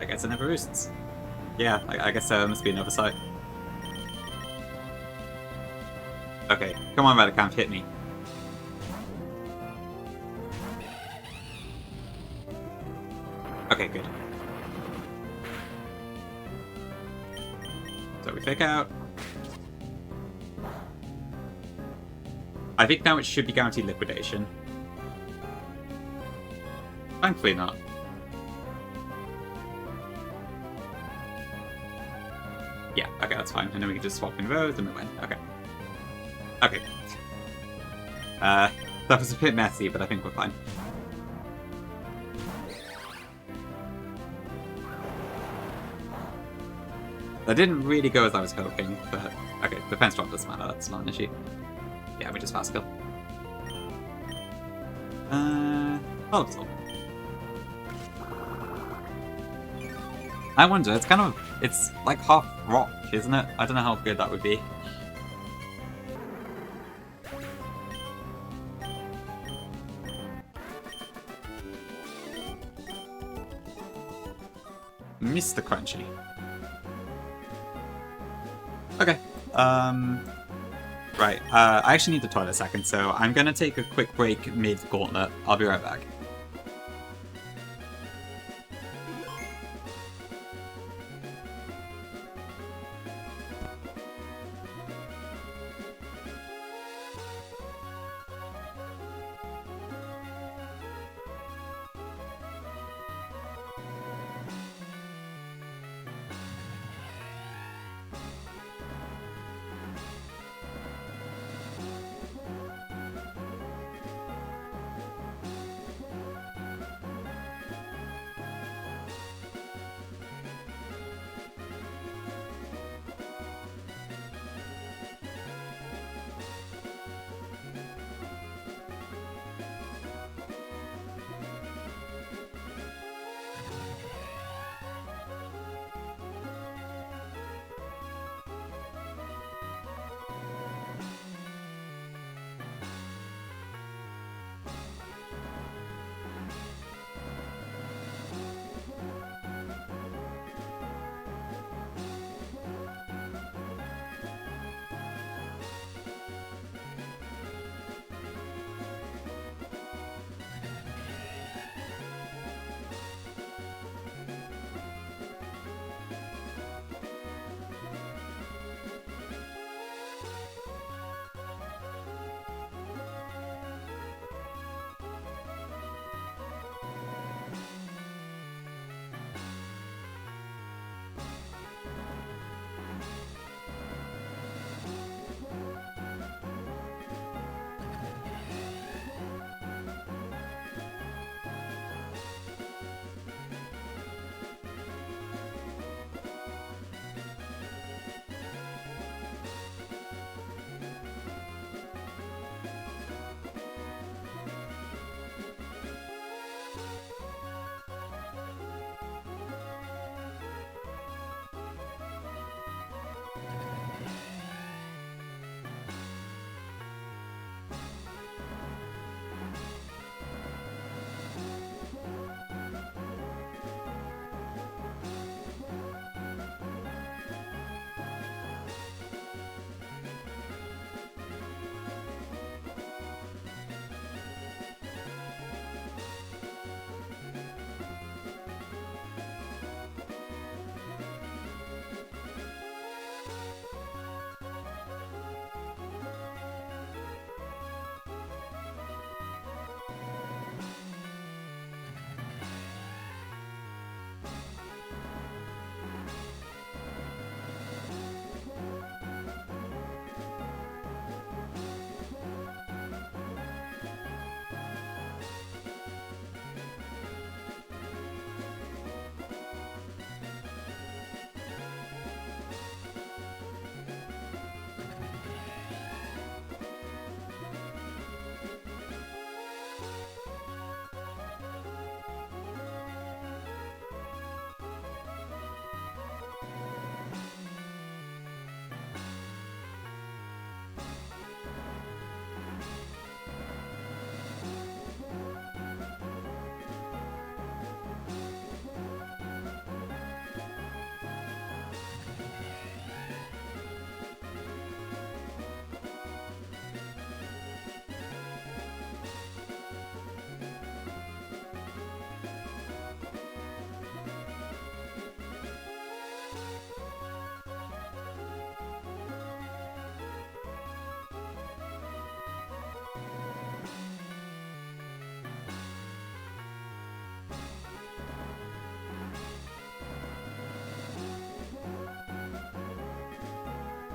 I guess it never roosts. Yeah, I guess there must be an oversight. Okay, come on, Redicamp, hit me. Okay, good. So we fake out. I think now it should be guaranteed liquidation. Thankfully not. Yeah, okay, that's fine. And then we can just swap in rows and we win. Okay. Okay. That was a bit messy, but I think we're fine. That didn't really go as I was hoping, but... Okay, defense drop doesn't matter, that's not an issue. Yeah, we just fast kill. Oh, I wonder, it's kind of... It's like half rock, isn't it? I don't know how good that would be. Mr. Crunchy. Okay. Right. I actually need the toilet a second, so I'm gonna take a quick break mid-gauntlet. I'll be right back.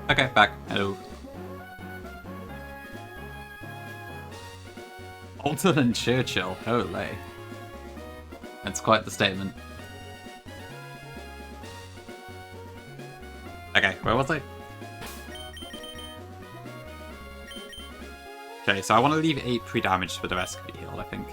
Okay, back. Hello. Alton and Churchill. Holy. That's quite the statement. Okay, where was I? Okay, so I want to leave 8 pre-damage for the rest of the heal, I think.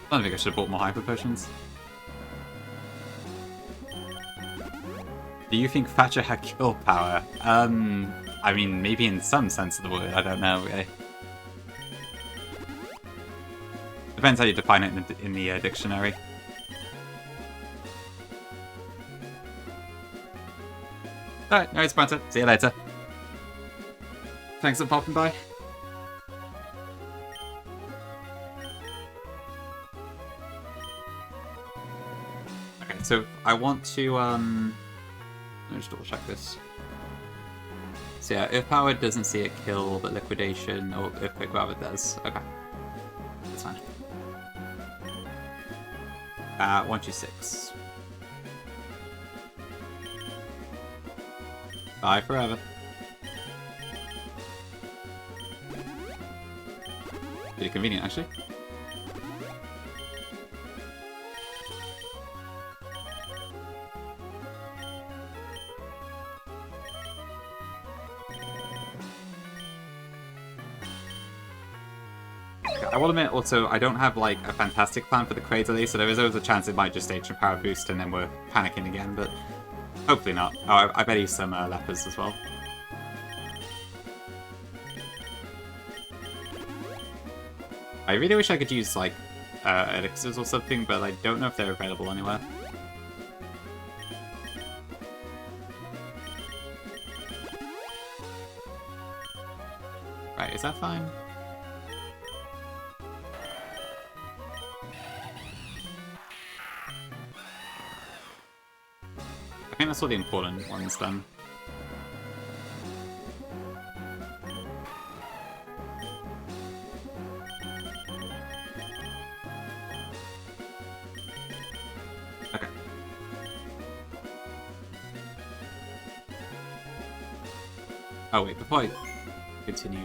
I don't think I should have bought more hyper potions. Do you think Thatcher had kill power? I mean, maybe in some sense of the word, I don't know, really. Depends how you define it in the dictionary. Alright, no, it's Spencer. See you later. Thanks for popping by. Okay, so I want to, let me just double check this. So yeah, Earth Power doesn't see it kill, but Liquidation, or Earthquake rather does. Okay. That's fine. 126. Bye forever. Pretty convenient, actually. I will admit, also, I don't have, like, a fantastic plan for the Cradle, so there is always a chance it might just stage a power boost and then we're panicking again, but hopefully not. Oh, I bet he's some lepers as well. I really wish I could use, like, elixirs or something, but I don't know if they're available anywhere. Right, is that fine? I think that's all the important ones done. Okay. Oh wait, before I continue,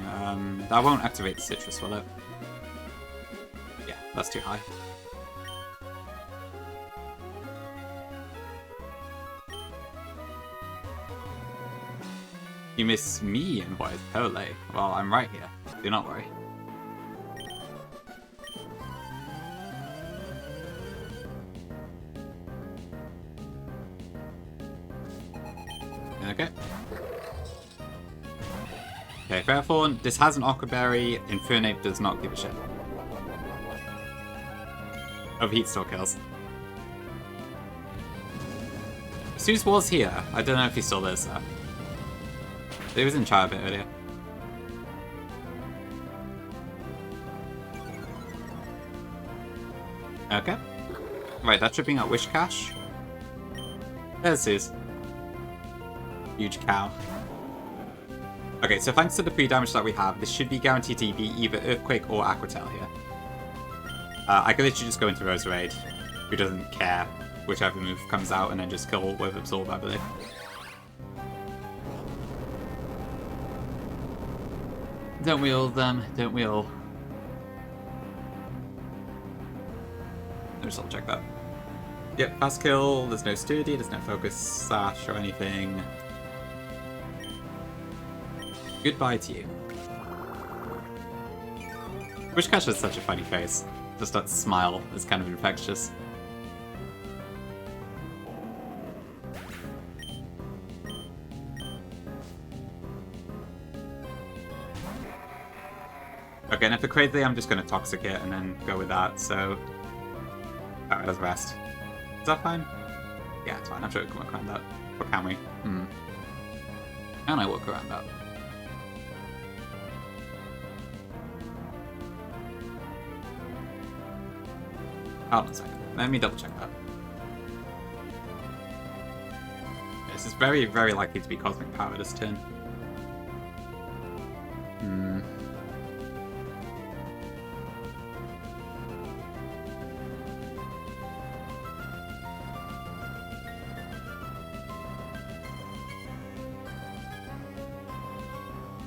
that won't activate the citrus, will it? Yeah, that's too high. You miss me and what is Pole? Well, I'm right here. Do not worry. Okay. Okay, Fairthorn, this has an Aquaberry. Infernape does not give a shit. Overheat still kills. Zeus was here. I don't know if he still is though. He was in chat a bit earlier. Okay. Right, that's tripping out Wish Cache. There's Zeus. Huge cow. Okay, so thanks to the pre-damage that we have, this should be guaranteed to be either Earthquake or Aquatail here. I could literally just go into Roserade, who doesn't care whichever move comes out, and then just kill with Absorb, I believe. Don't we all, don't we all? Let me just double check that. Yep, fast kill, there's no Sturdy, there's no Focus Sash or anything. Goodbye to you. Wishcash has such a funny face. Just that smile is kind of infectious. Okay, and if the Cradley, I'm just going to Toxic it and then go with that, so... Alright, let's rest. Is that fine? Yeah, it's fine. I'm sure we can work around that. Or can we? Can I work around that? Hold on a second. Let me double check that. This is very, very likely to be Cosmic Power this turn.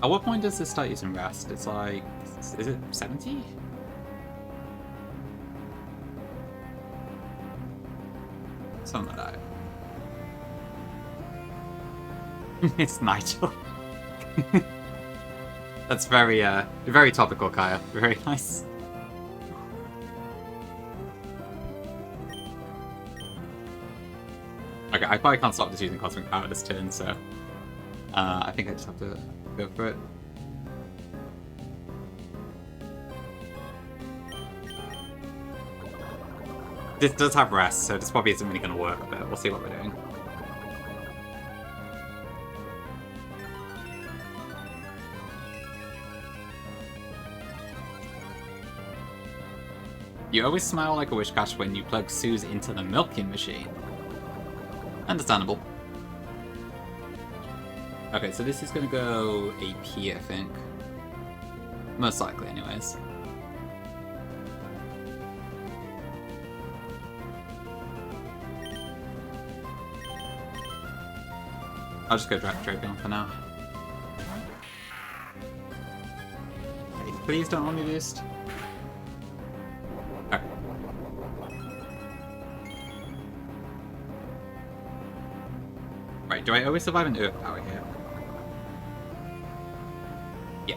At what point does this start using rest? It's like... is it 70? Something like that. It's Nigel. That's very, very topical, Kaya. Very nice. Okay, I probably can't stop just using Cosmic Power this turn, so... I think I just have to go for it. This does have rest, so this probably isn't really going to work, but we'll see what we're doing. You always smile like a Wishcash when you plug Suze into the milking machine. Understandable. Okay, so this is going to go AP, I think. Most likely, anyways. I'll just go Drapion for now. Okay, please don't let me boost. Okay. Right, do I always survive an Earth Power here? Yeah.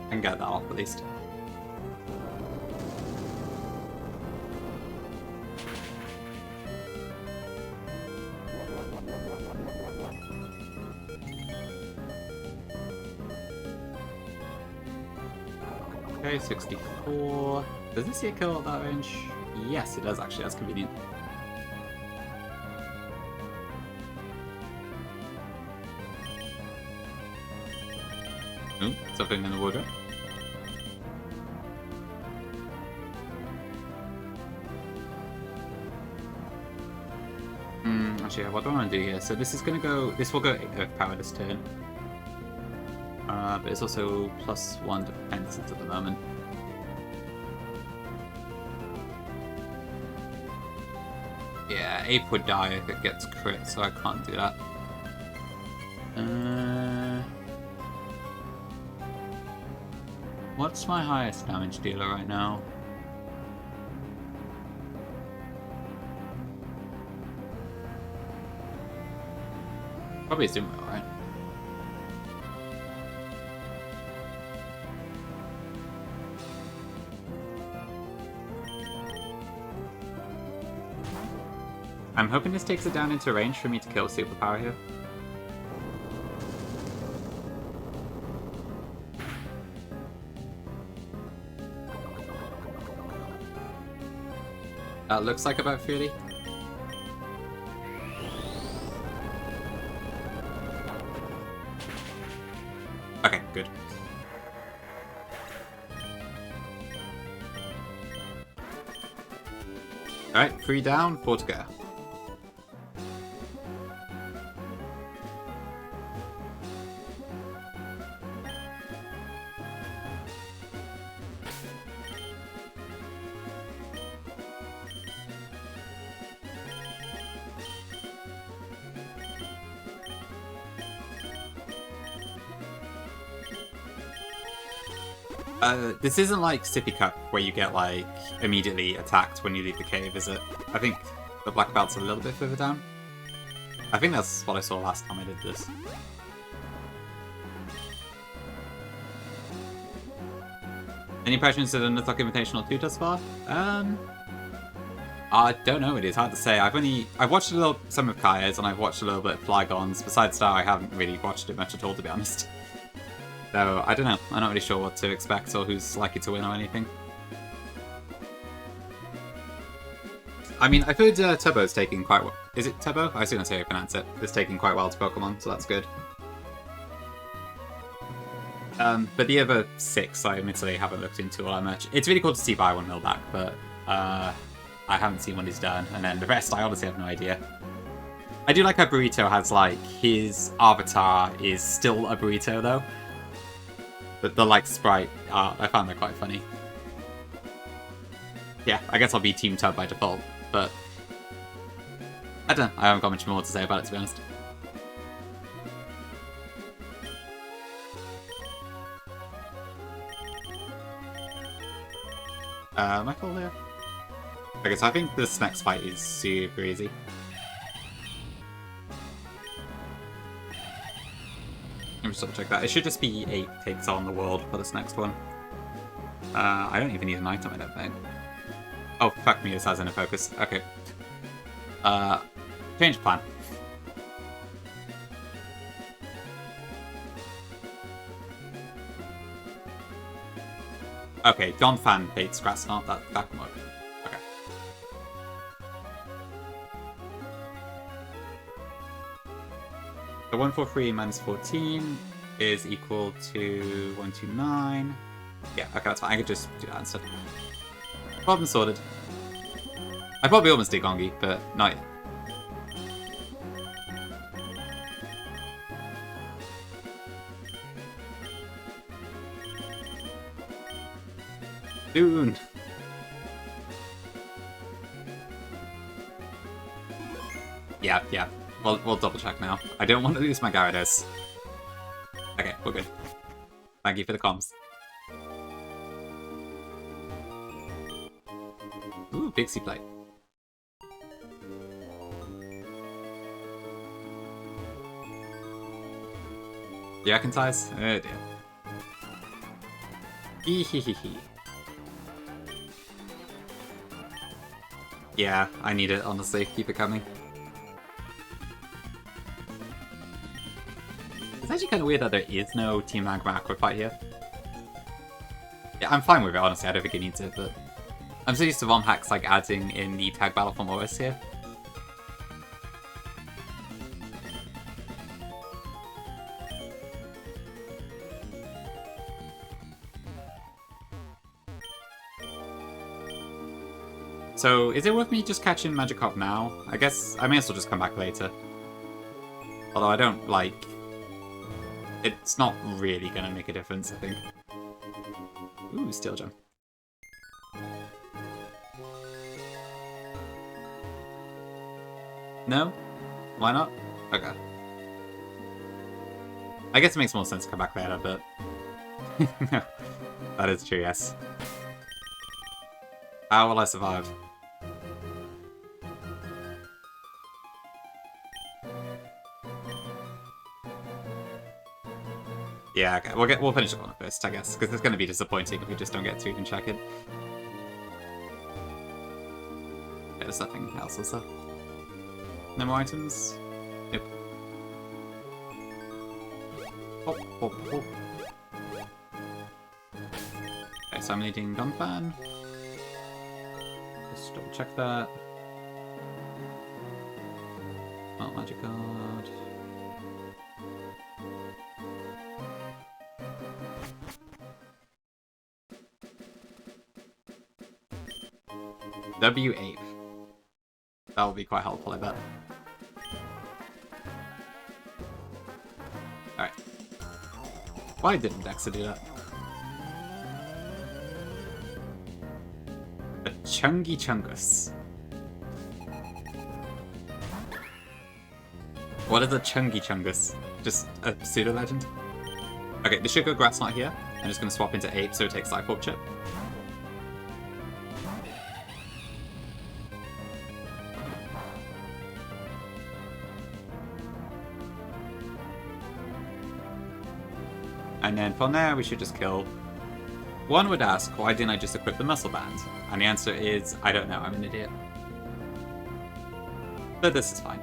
I can get that off at least. Okay, 64. Does this get kill at that range? Yes, it does actually. That's convenient. Ooh, something in the wardrobe. Actually, what do I want to do here? So this is going to go... This will go Earth Power this turn. But it's also +1 defense at the moment. Yeah, Ape would die if it gets crit, so I can't do that. What's my highest damage dealer right now? Probably Zumo, right? I'm hoping this takes it down into range for me to kill Superpower here. That looks like about 30. Okay, good. Alright, 3 down, 4 to go. This isn't like Sippy Cup, where you get, like, immediately attacked when you leave the cave, is it? I think the black belt's a little bit further down. I think that's what I saw last time I did this. Any impressions to the Nuzlocke Invitational 2 thus far? I don't know, it is hard to say. I've watched some of Kaya's, and I've watched a little bit of Flygon's. Besides that, I haven't really watched it much at all, to be honest. So, I don't know. I'm not really sure what to expect or who's likely to win or anything. I mean, I've heard Turbo's taking quite well. Is it Turbo? I assume that's how you pronounce it. It's taking quite well to Pokemon, so that's good. But the other 6, I admittedly haven't looked into all that much. It's really cool to see Byron Millback, but I haven't seen what he's done. And then the rest, I honestly have no idea. I do like how Burrito has, like, his avatar is still a burrito, though. The like, sprite art, I found that quite funny. Yeah, I guess I'll be Team Tub by default, but... I don't know. I haven't got much more to say about it, to be honest. Am I cool here? Okay, so I think this next fight is super easy. Let me just double check that. It should just be 8 takes on the world for this next one. I don't even need an item, I don't think. Oh, fuck me, this has inner focus. Okay. Change plan. Okay, John Fan baits grass not that can work. Okay. So 143 minus 14 is equal to 129. Yeah, okay, that's fine. I could just do that instead. Problem sorted. I probably almost did Gongi, but not yet. Soon. Yeah. We'll double check now. I don't want to lose my Gyarados. Okay, we're good. Thank you for the comms. Ooh, Pixie Plate. Yeah, I can ties? Oh dear. Hehehehe. Yeah, I need it, honestly. Keep it coming. It's actually kind of weird that there is no Team Magma Aqua fight here. Yeah, I'm fine with it, honestly. I don't think it needs it, but I'm so used to Vom Hacks like adding in the tag battle from OS here. So, is it worth me just catching Magikarp now? I guess I may as well just come back later. Although I don't, like... It's not really gonna make a difference, I think. Ooh, Steel Gem. No? Why not? Okay. I guess it makes more sense to come back later, but... That is true, yes. How will I survive? Yeah, okay. We'll finish the corner first, I guess, because it's going to be disappointing if we just don't get to even check it. Yeah, there's nothing else, is there? No more items? Nope. Hop, hop, hop. Okay, so I'm needing Gunfan. Just double check that. Oh, Magic Card. W8. That will be quite helpful, I bet. Alright. Why didn't Dexa do that? A Chungy Chungus. What is a Chungy Chungus? Just a pseudo-legend? Okay, the Sugar Grass not here. I'm just going to swap into Ape so it takes Life Orb Chip. And then from there, we should just kill. One would ask, why didn't I just equip the Muscle Band? And the answer is, I don't know, I'm an idiot. But this is fine.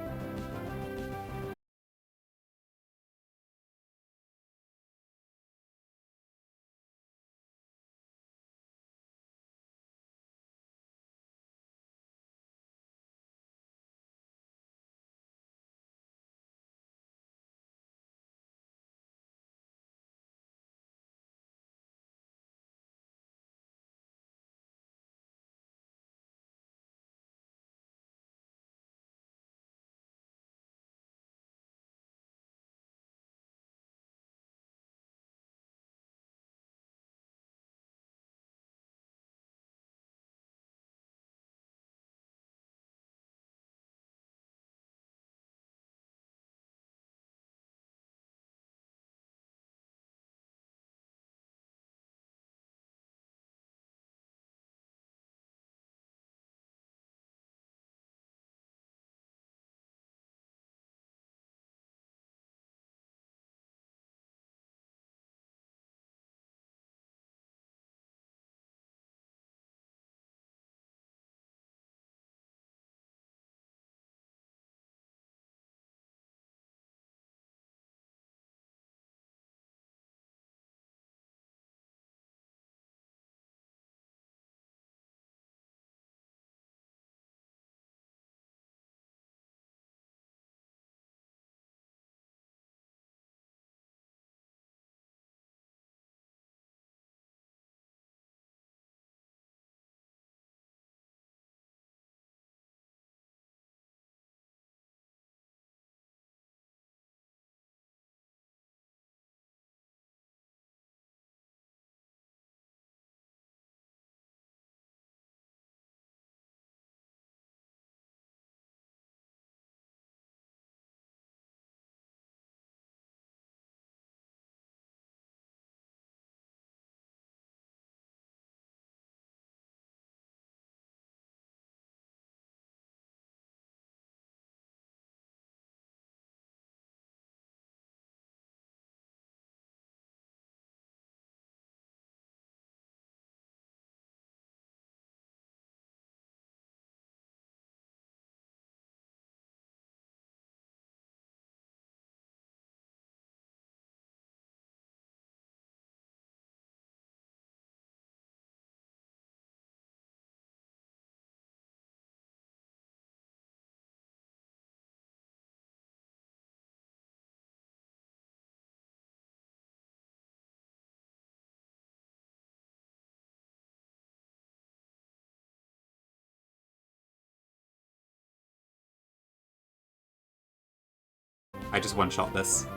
I just one-shot this.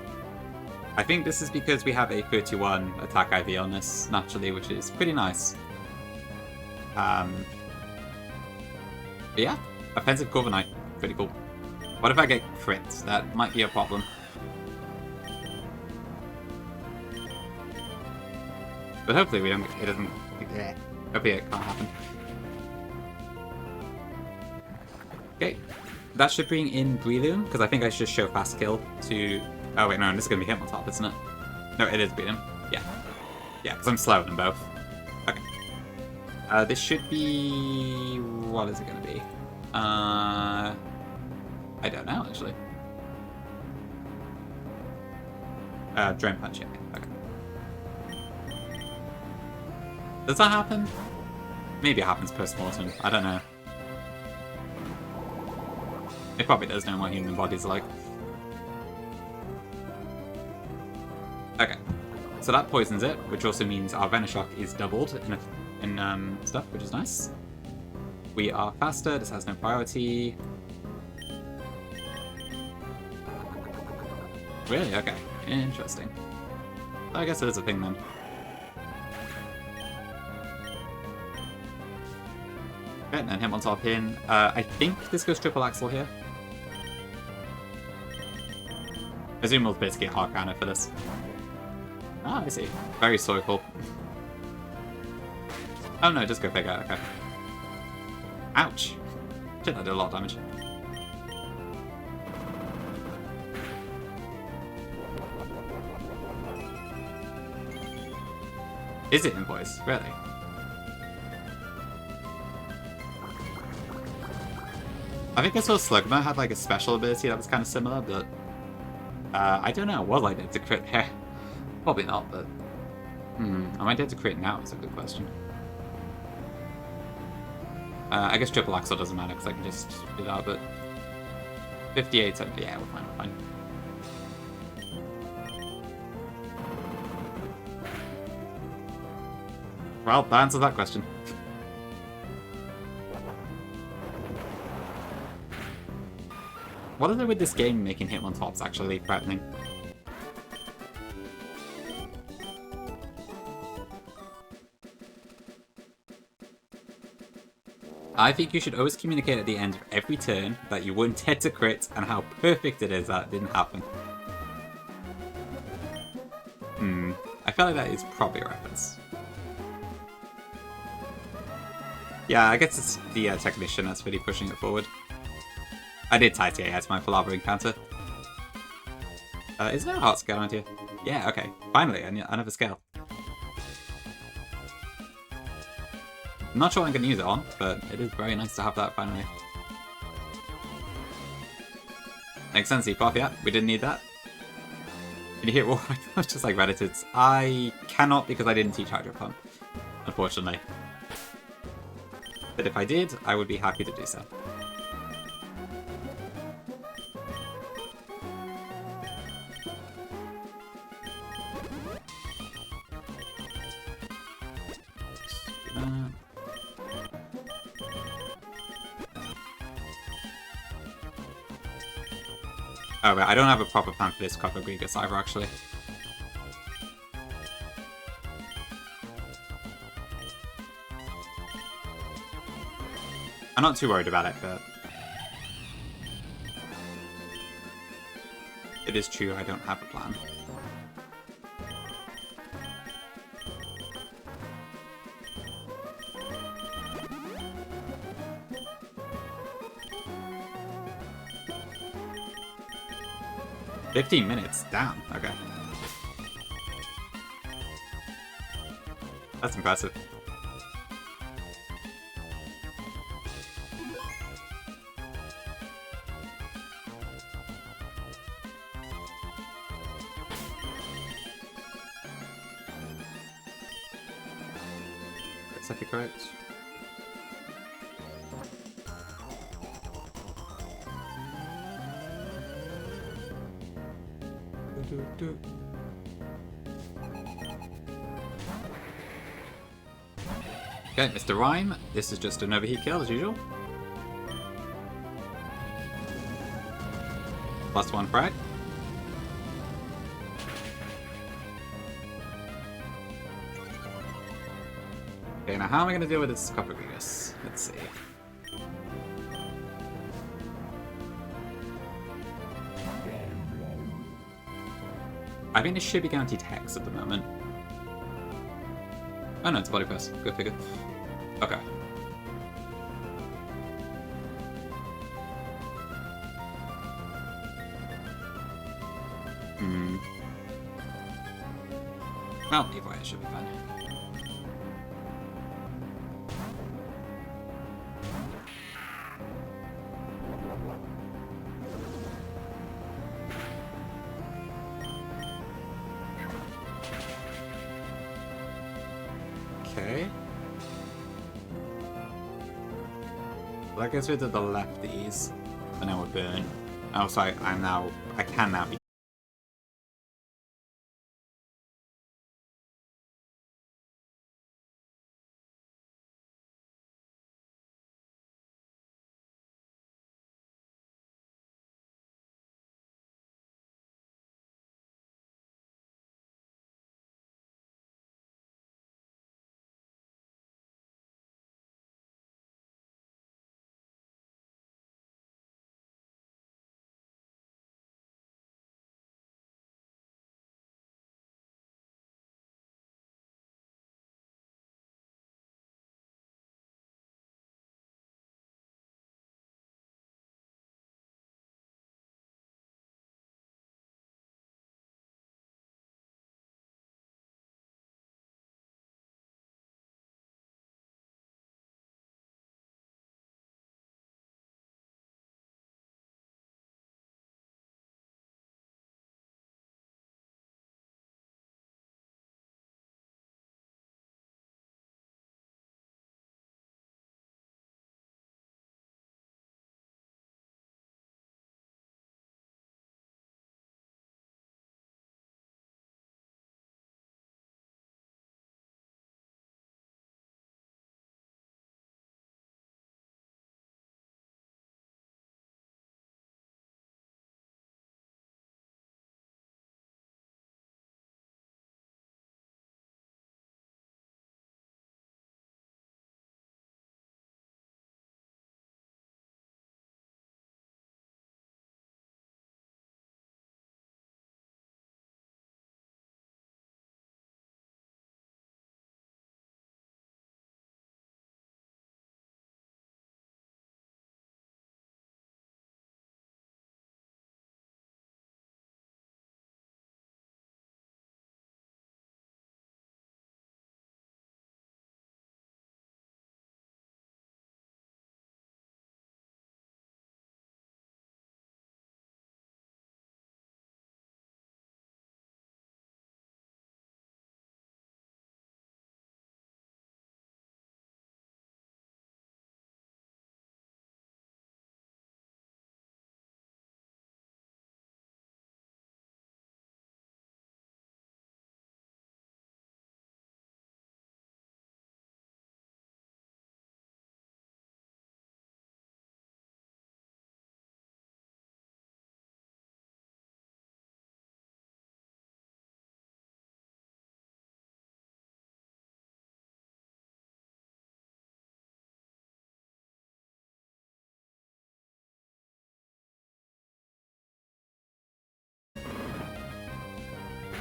I think this is because we have a 31 attack IV on this, naturally, which is pretty nice. But yeah, offensive Cover Knight, pretty cool. What if I get crit? That might be a problem. But hopefully we don't, it doesn't, yeah, hopefully it can't happen. Okay, that should bring in Breloom, because I think I should show fast kill to, oh wait, no, this is going to be him on top, isn't it? No, it is Breloom, yeah. Yeah, because I'm slowing them both. Okay. This should be, what is it going to be? I don't know, actually. Drain Punch, yeah, okay. Does that happen? Maybe it happens post-mortem. I don't know. It probably does know what human bodies are like. Okay. So that poisons it, which also means our Venoshock is doubled in stuff, which is nice. We are faster. This has no priority. Really? Okay. Interesting. I guess it is a thing then. Okay, and then him on top in. I think this goes triple axle here. I assume we'll basically a hard counter for this. Ah, I see. Very stoical. Oh no, just go figure. Okay. Ouch. Shit, that did a lot of damage. Is it invoice? Really? I think I saw Slugma had like a special ability that was kind of similar, but I don't know. Was I dead to crit there? Probably not, but am I dead to crit now? Is a good question. I guess triple axle doesn't matter because I can just do that, but 58, yeah, we're fine, we're fine. Well, that answers that question. What is it with this game making Hitmontops actually threatening? I think you should always communicate at the end of every turn that you weren't dead to crit and how perfect it is that it didn't happen. I feel like that is probably a reference. Yeah, I guess it's the technician that's really pushing it forward. I did tie TA as my Palabra encounter. Is there a heart scale around here? Yeah, okay. Finally, another scale. I'm not sure what I'm going to use it on, but it is very nice to have that finally. Makes sense, Epop, yeah. We didn't need that. Did you hear what? I was just like Redditors. I cannot because I didn't teach Hydro Pump, unfortunately. But if I did, I would be happy to do so. Oh, right, I don't have a proper plan for this Copper Grigus either, actually. I'm not too worried about it, but it is true I don't have a plan. $15 minutes? Damn, okay. That's impressive. Exactly correct. Okay, Mr. Rhyme, this is just an overheat kill as usual. +1 frag. Okay, now how am I going to deal with this Coppergregus? Let's see. I think this should be guaranteed Hex at the moment. Oh no, it's Body Press. Go figure. Okay. Well, either way, it should be fine. Okay. Well, that gets rid of the lefties. And now we're burnt. Oh, sorry, I can now be.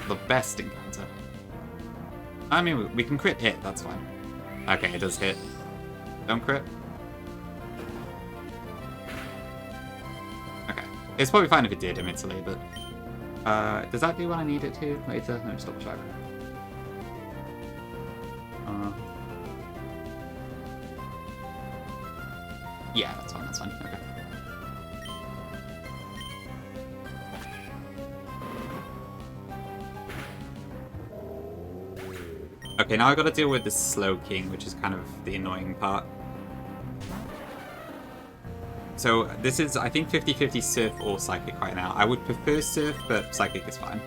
The best encounter. I mean, we can crit hit, that's fine. Okay, it does hit. Don't crit. Okay. It's probably fine if it did, admittedly, but... does that do what I need it to later? Let me just double check. Yeah, that's fine, okay. Okay, now I've got to deal with the Slow King, which is kind of the annoying part. So this is, I think, 50-50 Surf or Psychic right now. I would prefer Surf, but Psychic is fine.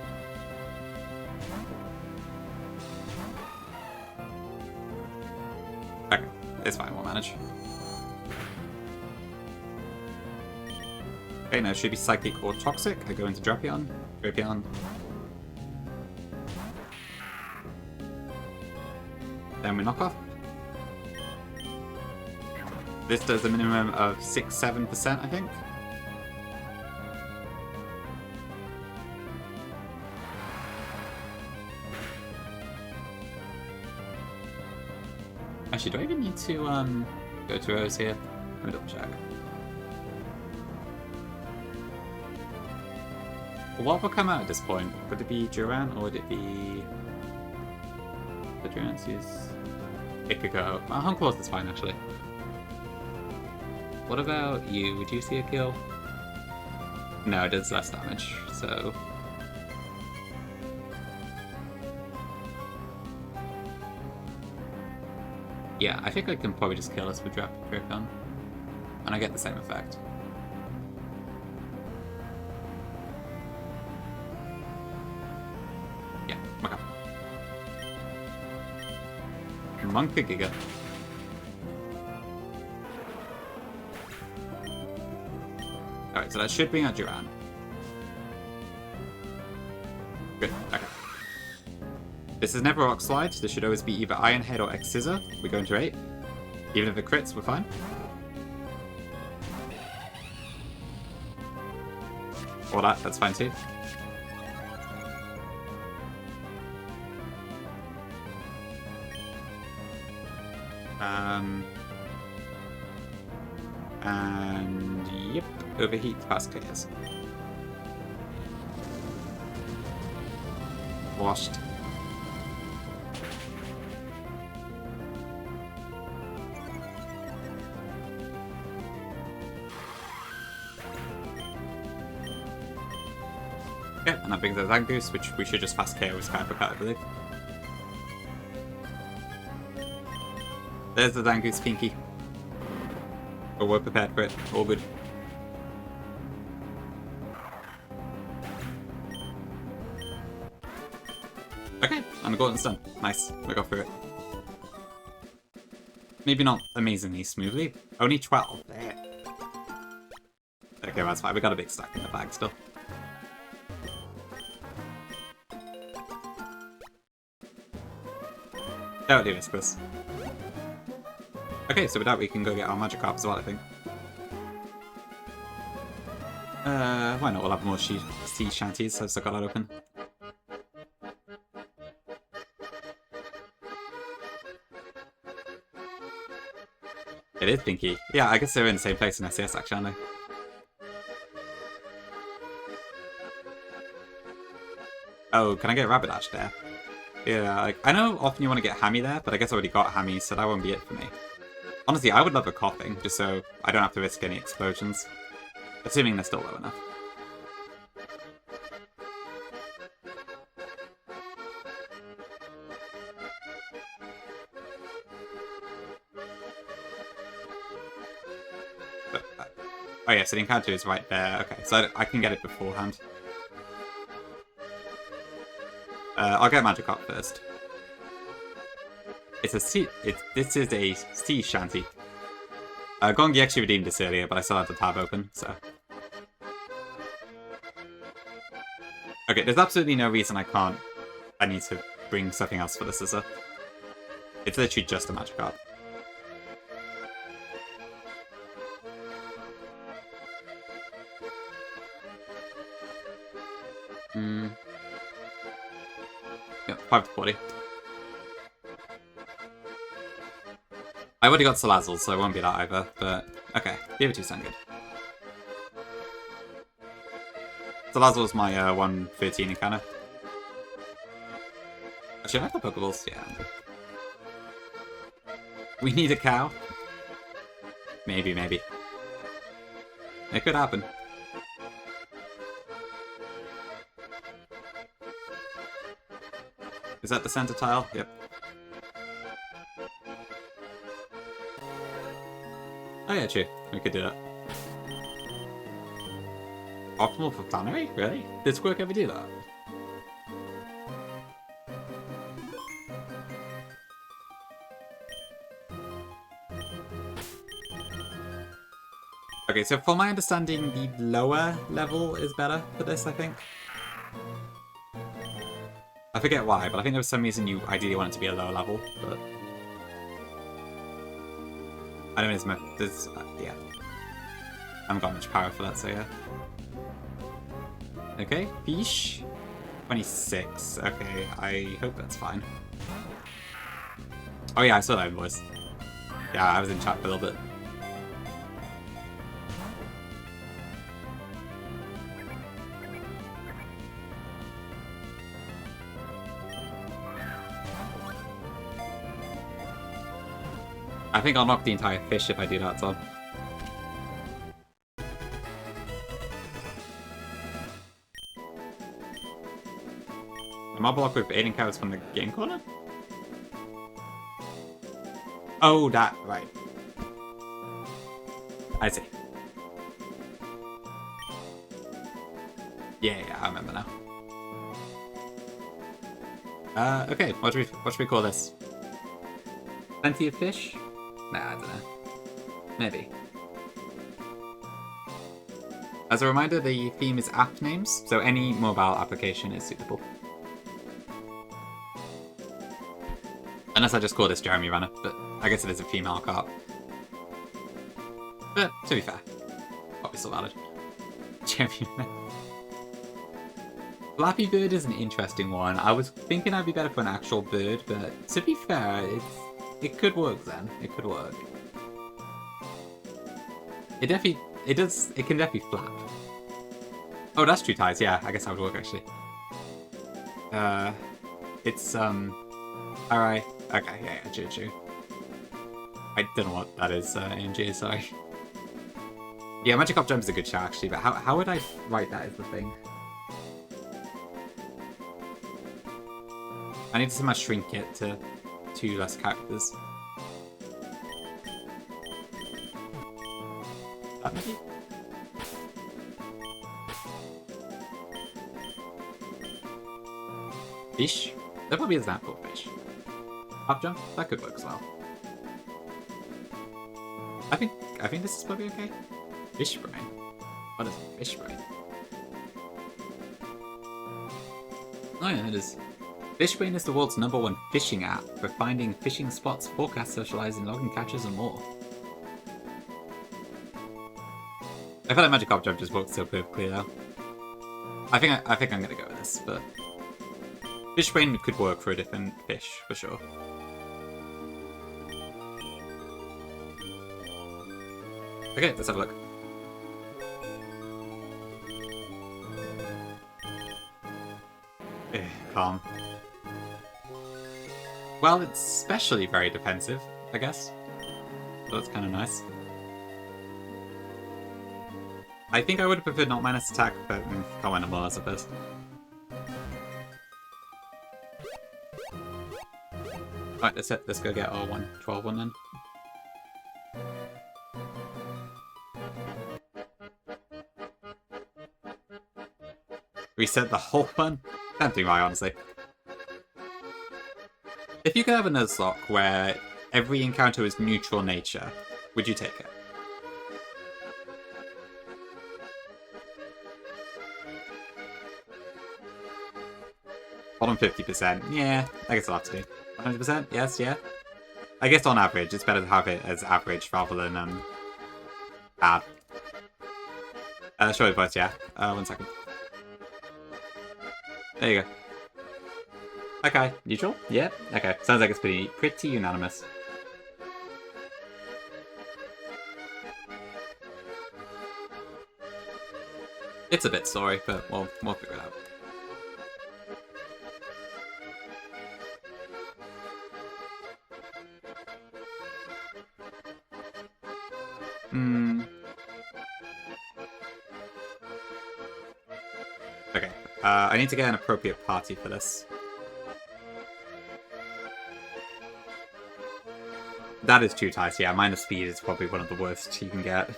Okay, it's fine, we'll manage. Okay, now it should be Psychic or Toxic. I go into Drapion. Then we knock off. This does a minimum of 6-7%, I think. Actually, do I even need to go to Rose here? Let me double check. What will come out at this point? Would it be Duran or would it be the Duran's use? It could go. Home Claws is fine actually. What about you? Would you see a kill? No, it does less damage, so. Yeah, I think I can probably just kill us with Dracon. And I get the same effect. Yeah, okay. Monkey Giga. Alright, so that should bring out Duran. Good, okay. This is never Rock Slide, this should always be either Iron Head or X Scissor. We go into 8. Even if it crits, we're fine. Or that's fine too. And yep, overheat past clears. Washed. Okay, and that brings us Zangoose, which we should just fast KO with Skype, I believe. There's the Zangoose Pinky. But we're prepared for it. All good. Okay, and the Gordon's done. Nice. We got through it. Maybe not amazingly smoothly. Only 12. Okay, that's fine. We got a big stack in the bag still. Don't do this, Chris. Okay, so with that we can go get our Magikarp as well, I think. Why not? We'll have more sea shanties, I've still got that open. It is Pinky. Yeah, I guess they're in the same place in SCS actually, aren't they? Oh, can I get Rapidash there? Yeah, like, I know often you want to get Hammy there, but I guess I already got Hammy, so that won't be it for me. Honestly, I would love a Coughing, just so I don't have to risk any explosions. Assuming they're still low enough. But, oh yeah, so the encounter is right there. Okay, so I can get it beforehand. I'll get Magikarp first. It's a sea. This is a sea shanty. Gongi actually redeemed this earlier, but I still had the tab open, so. Okay, there's absolutely no reason I can't. I need to bring something else for the scissor. It's literally just a Magikarp. Yep, 5 to 40. I already got Salazzle, so it won't be that either, but okay, the other two sound good. Salazzle's my 113 encounter. Actually, I have the Pokeballs, yeah. We need a cow? Maybe. It could happen. Is that the center tile? Yep. Oh yeah, true. We could do that. Optimal for Planary? Really? Did Squirk ever do that? Okay, so from my understanding, the lower level is better for this, I think. I forget why, but I think there was some reason you ideally want it to be a lower level, but... I know it's there's yeah. I haven't got much power for that, so yeah. Okay, fish. 26. Okay, I hope that's fine. Oh yeah, I saw that invoice. Yeah, I was in chat for a little bit. I think I'll knock the entire fish if I do that, Tom. Am I blocked with 8 cows from the game corner? Oh, that, right. I see. Yeah, I remember now. Okay, what should we call this? Plenty of fish? Nah, I don't know. Maybe. As a reminder, the theme is app names, so any mobile application is suitable. Unless I just call this Jeremy Runner, but I guess it is a female cart. But, to be fair, probably still valid. Jeremy Runner. Flappy Bird is an interesting one. I was thinking I'd be better for an actual bird, but to be fair, it could work then. It could work. It can definitely flap. Oh, that's True Ties, yeah, I guess that would work actually. It's, alright. Okay, yeah, true. I don't know what that is, AMG, sorry. Yeah, Magikarp Jump is a good shout actually, but how would I write that is the thing? I need to somehow shrink it to 2 less characters. That maybe? Fish? There probably is that for fish. Up jump? That could work as well. I think this is probably okay. Fish brain. What is fish brain? Oh yeah, it is. Fishbrain is the world's #1 fishing app for finding fishing spots, forecast socializing, logging catches, and more. I feel like Magikarp Jump just works so perfectly though. I think I'm gonna go with this, but Fishbrain could work for a different fish for sure. Okay, let's have a look. Calm. Well, it's especially very defensive, I guess. So that's kind of nice. I think I would have preferred not minus attack, but can't win them all, I suppose. Alright, let's go get our 112 one then. Reset the whole one? Can't do my honestly. If you could have a Nuzlocke where every encounter is neutral nature, would you take it? Bottom 50%. Yeah, I guess I'll have to do. 100%? Yes, yeah. I guess on average, it's better to have it as average rather than bad. Show advice, yeah. 1 second. There you go. Okay, neutral? Yeah. Okay, sounds like it's pretty unanimous. It's a bit sorry, but we'll figure it out. Okay, I need to get an appropriate party for this. That is too tight, yeah. Minus speed is probably one of the worst you can get.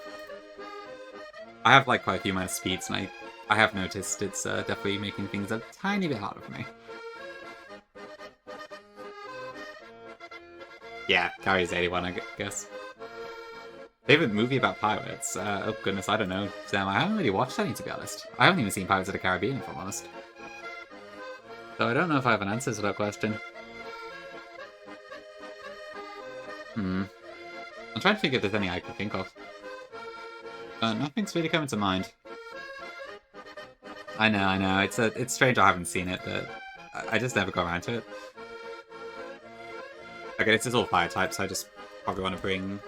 I have like quite a few minus speeds, and I have noticed it's definitely making things a tiny bit harder for me. Yeah, carries 81, I guess. Favorite movie about pirates? Oh goodness, I don't know, Sam. I haven't really watched any, to be honest. I haven't even seen Pirates of the Caribbean, if I'm honest. So I don't know if I have an answer to that question. I'm trying to think if there's any I can think of. Nothing's really coming to mind. I know. It's strange I haven't seen it, but I just never go around to it. Okay, this is all fire types, so I just probably want to bring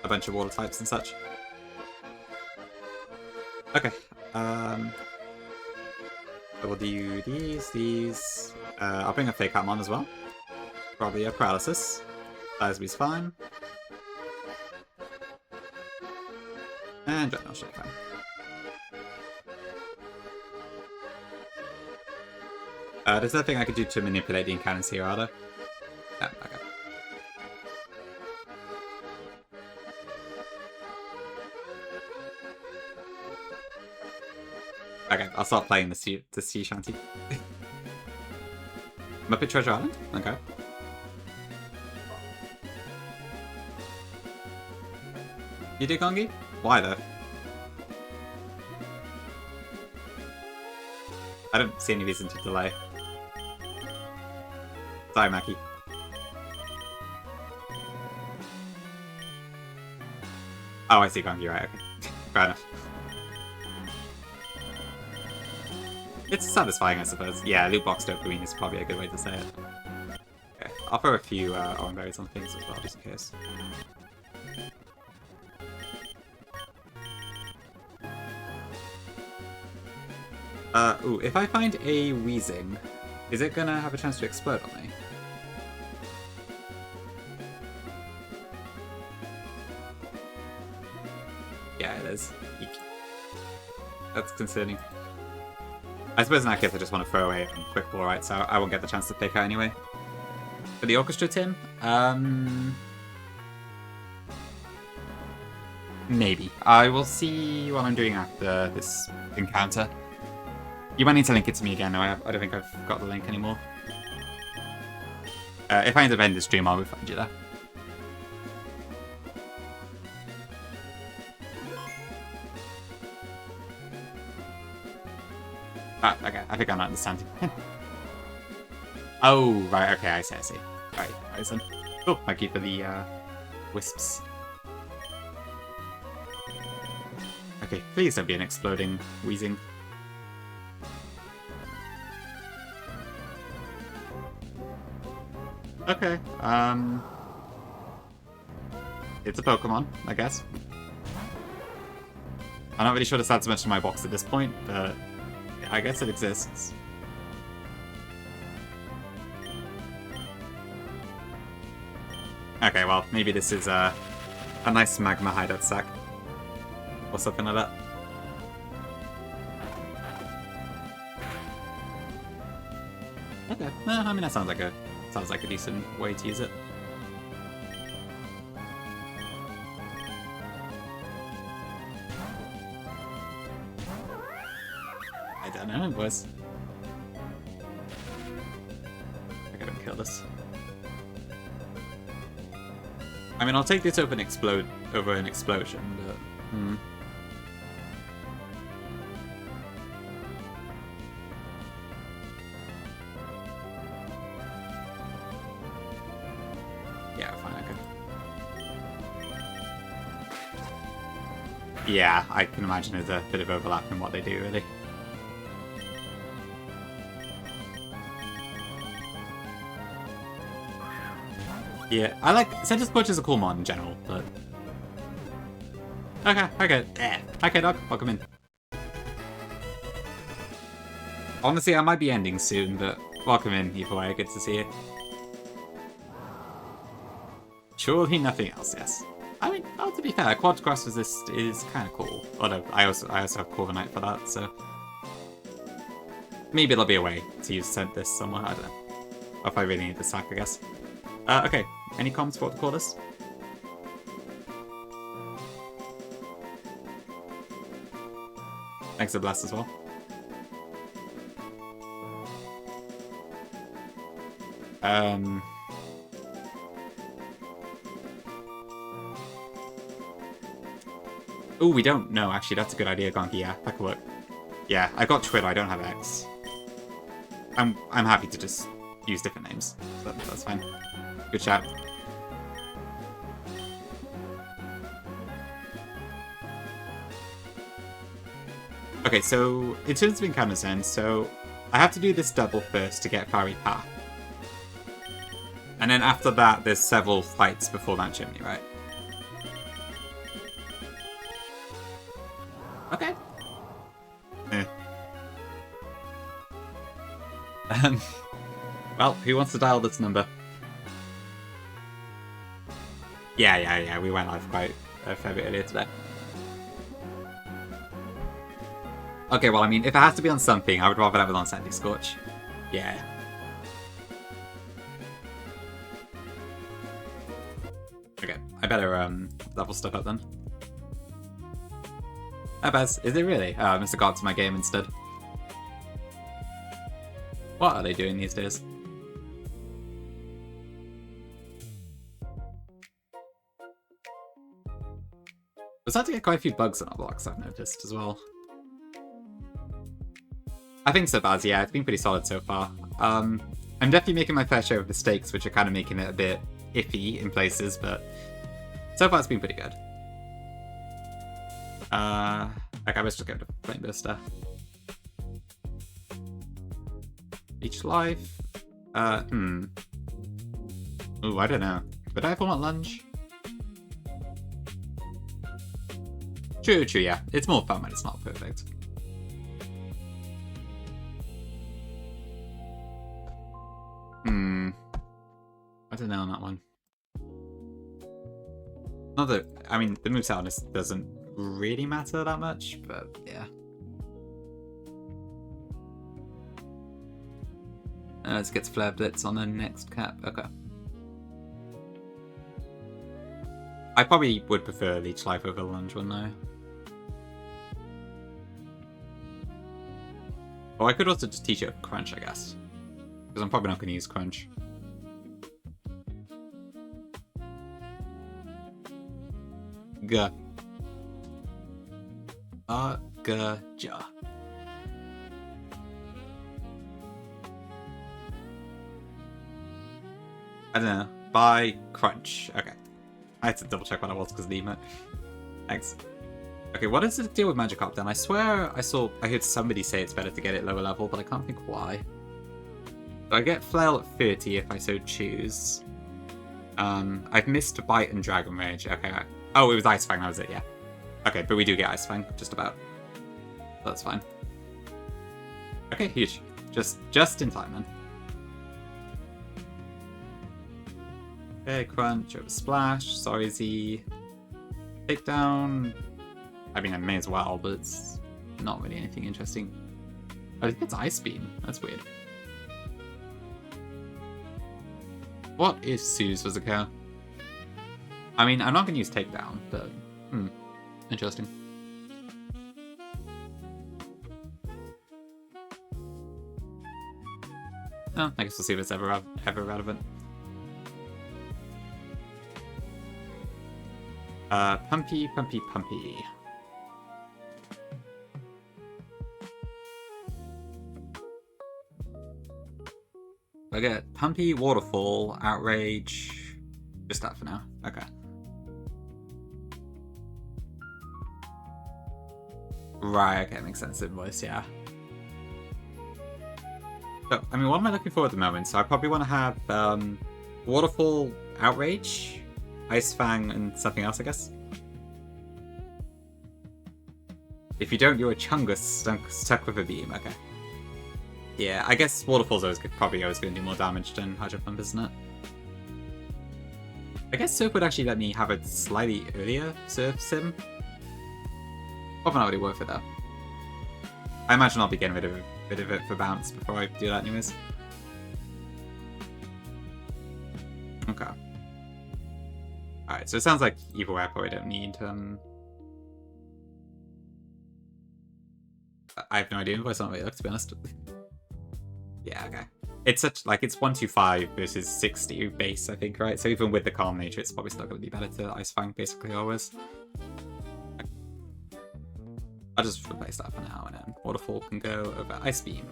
a bunch of water types and such. Okay, so we'll do these. I'll bring a fake Atmon as well. Probably a paralysis. Diasby's fine. And Dreadnought should be fine. There's nothing I could do to manipulate the encounters here, are there? No, okay. Okay, I'll start playing the sea shanty. Muppet Treasure Island? Okay. You do, Gongi? Why though? I don't see any reason to delay. Sorry, Mackie. Oh, I see, Gongi, right, okay. Fair enough. It's satisfying, I suppose. Yeah, loot box dopamine is probably a good way to say it. Okay, I'll throw a few orange berries on things as well, just in case. Ooh, if I find a Wheezing, is it gonna have a chance to explode on me? Yeah, it is. Eek. That's concerning. I suppose in that case I just want to throw away a quick ball, right? So I won't get the chance to pick her anyway. For the Orchestra Tim? Maybe. I will see what I'm doing after this encounter. You might need to link it to me again. No, I don't think I've got the link anymore. If I end up ending the stream, I'll find you there. Ah, okay. I think I'm not understanding. Oh, right. Okay, I see. Right, then. Oh, thank you for the wisps. Okay, please don't be an exploding Wheezing. Okay, it's a Pokemon, I guess. I'm not really sure this adds much to my box at this point, but I guess it exists. Okay, well, maybe this is a nice magma hideout sack. Or something like that. Okay, I mean that sounds like a decent way to use it. I don't know, boys. I gotta kill this. I mean, I'll take this over an explosion, but yeah, fine, okay. Yeah, I can imagine there's a bit of overlap in what they do, really. Yeah, I like Center Scorch is a cool mod in general, but okay. Okay, dog, welcome in. Honestly, I might be ending soon, but welcome in either way. Good to see you. Surely nothing else, yes. I mean, oh, to be fair, Quad Cross Resist is kind of cool. Although I also have Corviknight for that, so maybe there'll be a way to use this somewhere. I don't know. Or if I really need the sack, I guess. Okay. Any comments for what to call this? Thanks for blast as well. Oh, we don't know. Actually, that's a good idea, Gonki. Yeah, that could work. Yeah, I got Twitter. I don't have X. I'm happy to just use different names. So that's fine. Good shout. Okay, so in terms of encounters then, so I have to do this double first to get Fiery Path. And then after that, there's several fights before Mount Chimney, right? Okay. Well, who wants to dial this number? Yeah, we went live quite a fair bit earlier today. Okay, well, I mean, if it has to be on something, I would rather have it on Sandy Scorch. Yeah. Okay, I better level stuff up then. Oh, Baz, is it really? Oh, I must have got to my game instead. What are they doing these days? We're starting to get quite a few bugs on our blocks, I've noticed, as well. I think so, Baz, yeah, it's been pretty solid so far. I'm definitely making my fair share of mistakes, which are kind of making it a bit iffy in places, but so far it's been pretty good. Okay, let's just go to Flame Burster. Each life. Ooh, I don't know. Would I ever want lunge? True, yeah. It's more fun when it's not perfect. I don't know on that one. Not that, I mean, the moveset doesn't really matter that much, but yeah. Let's get Flare Blitz on the next cap. Okay. I probably would prefer Leech Life over Lunge, wouldn't I? Oh, I could also just teach it Crunch, I guess. Because I'm probably not going to use Crunch. Gah. Ja. I don't know. By Crunch. Okay. I had to double check what I was because of the emote. Thanks. Okay, what is the deal with Magikarp then? I swear I heard somebody say it's better to get it lower level, but I can't think why. So I get Flail at 30 if I so choose. I've missed Bite and Dragon Rage. Okay. Oh, it was Ice Fang, that was it, yeah. Okay, but we do get Ice Fang, just about. That's fine. Okay, huge. Just in time, then. Okay, Crunch over Splash. Sorry, Z. Takedown. I mean, I may as well, but it's not really anything interesting. I think it's Ice Beam. That's weird. What if Suze was a cow? I mean, I'm not going to use Takedown, but... interesting. Oh, I guess we'll see if it's ever relevant. Pumpy. I get Pumpy, Waterfall, Outrage. Just that for now. Okay. Right, okay, makes sense. Invoice, yeah. So, I mean, what am I looking for at the moment? So I probably want to have Waterfall, Outrage, Ice Fang, and something else, I guess. If you don't, you're a Chungus stuck with a beam. Okay. Yeah, I guess Waterfall's probably always going to do more damage than Hydro Pump, isn't it? I guess Surf would actually let me have a slightly earlier Surf Sim. Probably not really worth it, though. I imagine I'll be getting rid of it for bounce before I do that anyways. Okay. Alright, so it sounds like either way I probably don't need... I have no idea if I not really look, to be honest. Yeah, okay. It's such it's 125 versus 60 base, I think, right? So even with the Calm Nature, it's probably still going to be better to Ice Fang, basically, always. I'll just replace that for now, and then Waterfall can go over Ice Beam.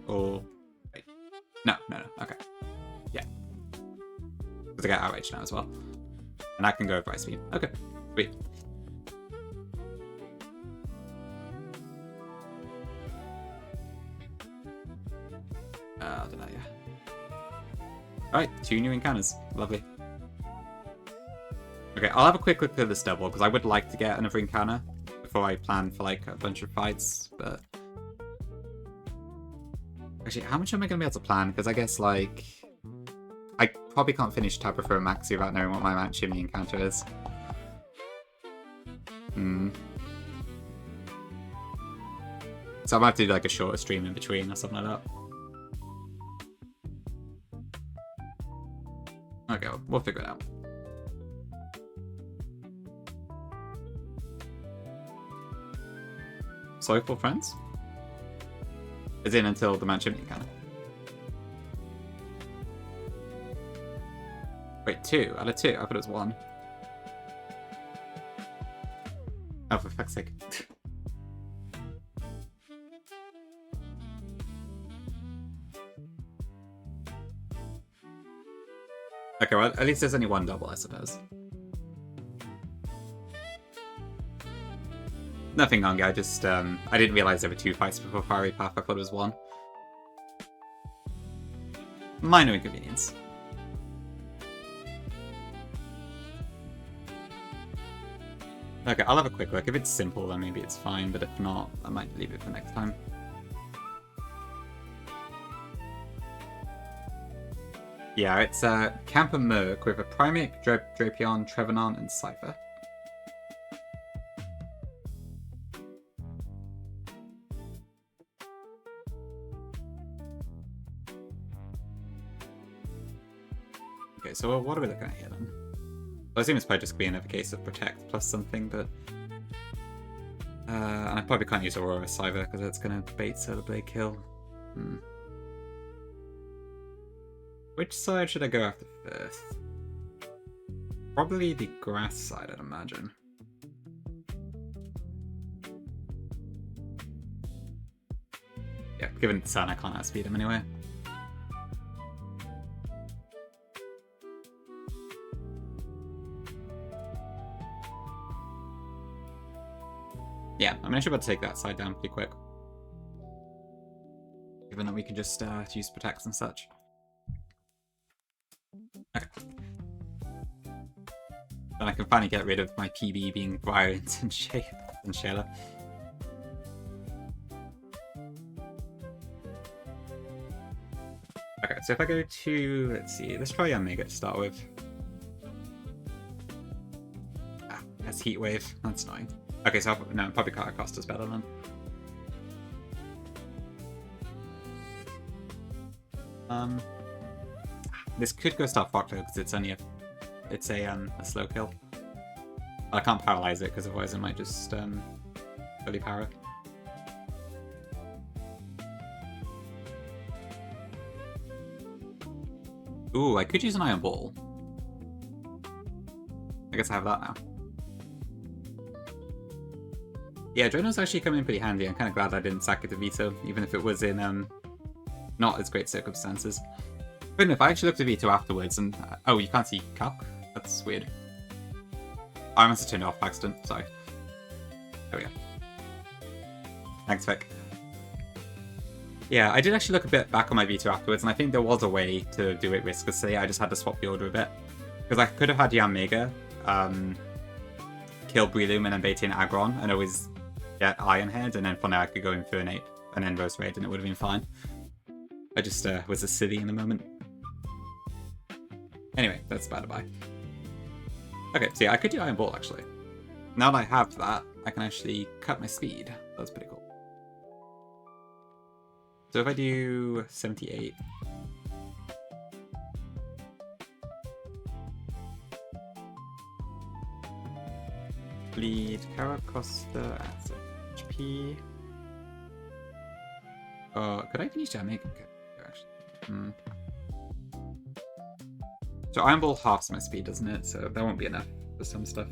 Or... wait. No, okay. Yeah. Because I got Outrage now as well. And I can go over Ice Beam. Okay, sweet. Did I? Yeah. Alright, 2 new encounters. Lovely. Okay, I'll have a quick look through this double, because I would like to get another encounter before I plan for, like, a bunch of fights, but... Actually, how much am I going to be able to plan? Because I guess, like... I probably can't finish Tabra for a Maxi without knowing what my Mount Chimney encounter is. So I might have to do, like, a shorter stream in between or something like that. Okay, we'll figure it out. Soulful friends? As in until the Mount Chimney encounter. Wait, 2? Out of 2? I thought it was 1. Oh, for fuck's sake. Okay, well, at least there's only 1 double, I suppose. Nothing wrong, I just, I didn't realize there were 2 fights before Fiery Path, I thought it was 1. Minor inconvenience. Okay, I'll have a quick look. If it's simple, then maybe it's fine, but if not, I might leave it for next time. Yeah, it's Camp and Merc with a Primate, Drapion, Trevenant, and Cypher. Okay, so what are we looking at here then? Well, I assume it's probably just going to be another case of Protect plus something, but... and I probably can't use Aurora Cypher because it's going to bait Solar Blade kill. Which side should I go after first? Probably the grass side, I'd imagine. Yeah, given the sun, I can't outspeed him anyway. Yeah, I mean, I should be able to take that side down pretty quick. Given that we can just use Protects and such. Okay. Then I can finally get rid of my PB being Violent and Shayla. Okay, so if I go to, let's see, let's try Omega to start with. Ah, that's Heat Wave, that's annoying. Okay, so no, probably Cost is better then. This could go Star Fox though, because it's only a slow kill. But I can't paralyze it because otherwise it might just fully power. Ooh, I could use an Iron Ball. I guess I have that now. Yeah, Drono's actually come in pretty handy. I'm kind of glad I didn't sack it to Vito, even if it was in not as great circumstances. But if I actually looked at Vito afterwards and... oh, you can't see Cup? That's weird. I must have turned it off by accident, sorry. There we go. Thanks, Vic. Yeah, I did actually look a bit back on my Vito afterwards, and I think there was a way to do it risklessly. I just had to swap the order a bit. Because I could have had Yamega, kill Breloom and then bait in Aggron, and always get Ironhead, and then from there I could go Infernape, and then Rose Raid, and it would have been fine. I just was a silly in the moment. Anyway, that's by the by. Okay, so yeah, I could do Iron Ball actually. Now that I have that, I can actually cut my speed. That's pretty cool. So if I do 78... Bleed Caracosta at HP. Could I finish damage? Okay, actually. So Iron Ball halves my speed, doesn't it? So that won't be enough for some stuff.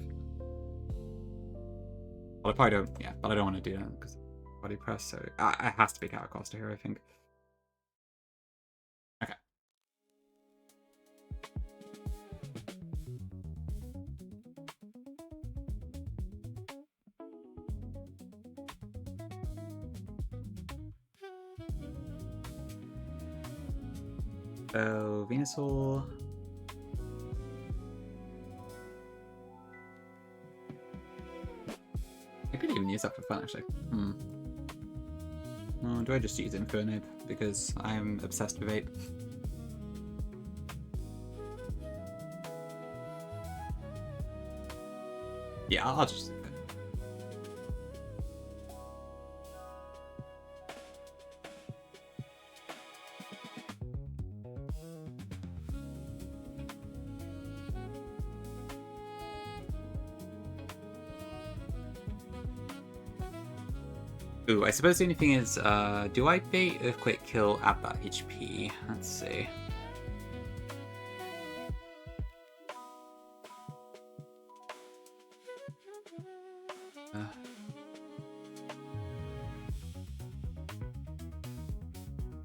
Well, I probably don't. Yeah, but I don't want to do that because body press. So it has to be Caracosta here, I think. Okay. So, Venusaur. I could even use that for fun, actually. Or do I just use Inferno because I'm obsessed with Ape? Yeah, I'll just do it. Ooh, I suppose the only thing is, do I bait Earthquake Kill at that HP? Let's see.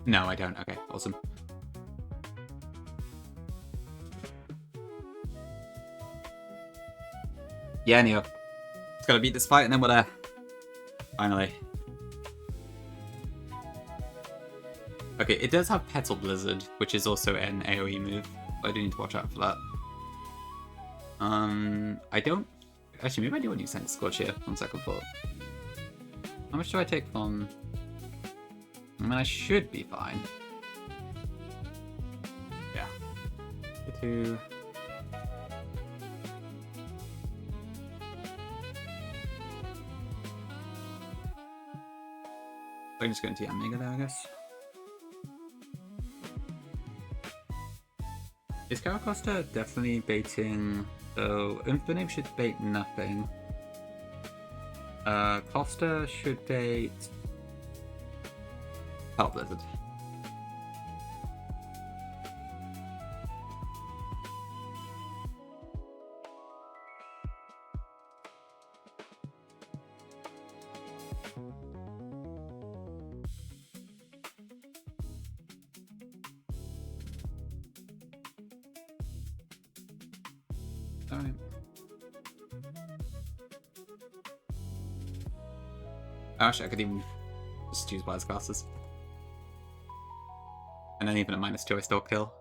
No, I don't. Okay, awesome. Yeah, Neo. Just gotta beat this fight and then we're there. Finally. Okay, it does have Petal Blizzard, which is also an AoE move. I do need to watch out for that. I don't... Actually, maybe I do want to use Sense Scorch here, on second thought. How much do I take from... I mean, I should be fine. Yeah. 2... I'm just going to Omega there, I guess. Is Caracosta definitely baiting? So, Infinite should bait nothing. Costa should bait... Petal Blizzard. Alright. Actually, I could even just use Wise Glasses. And then even at -2 I still kill.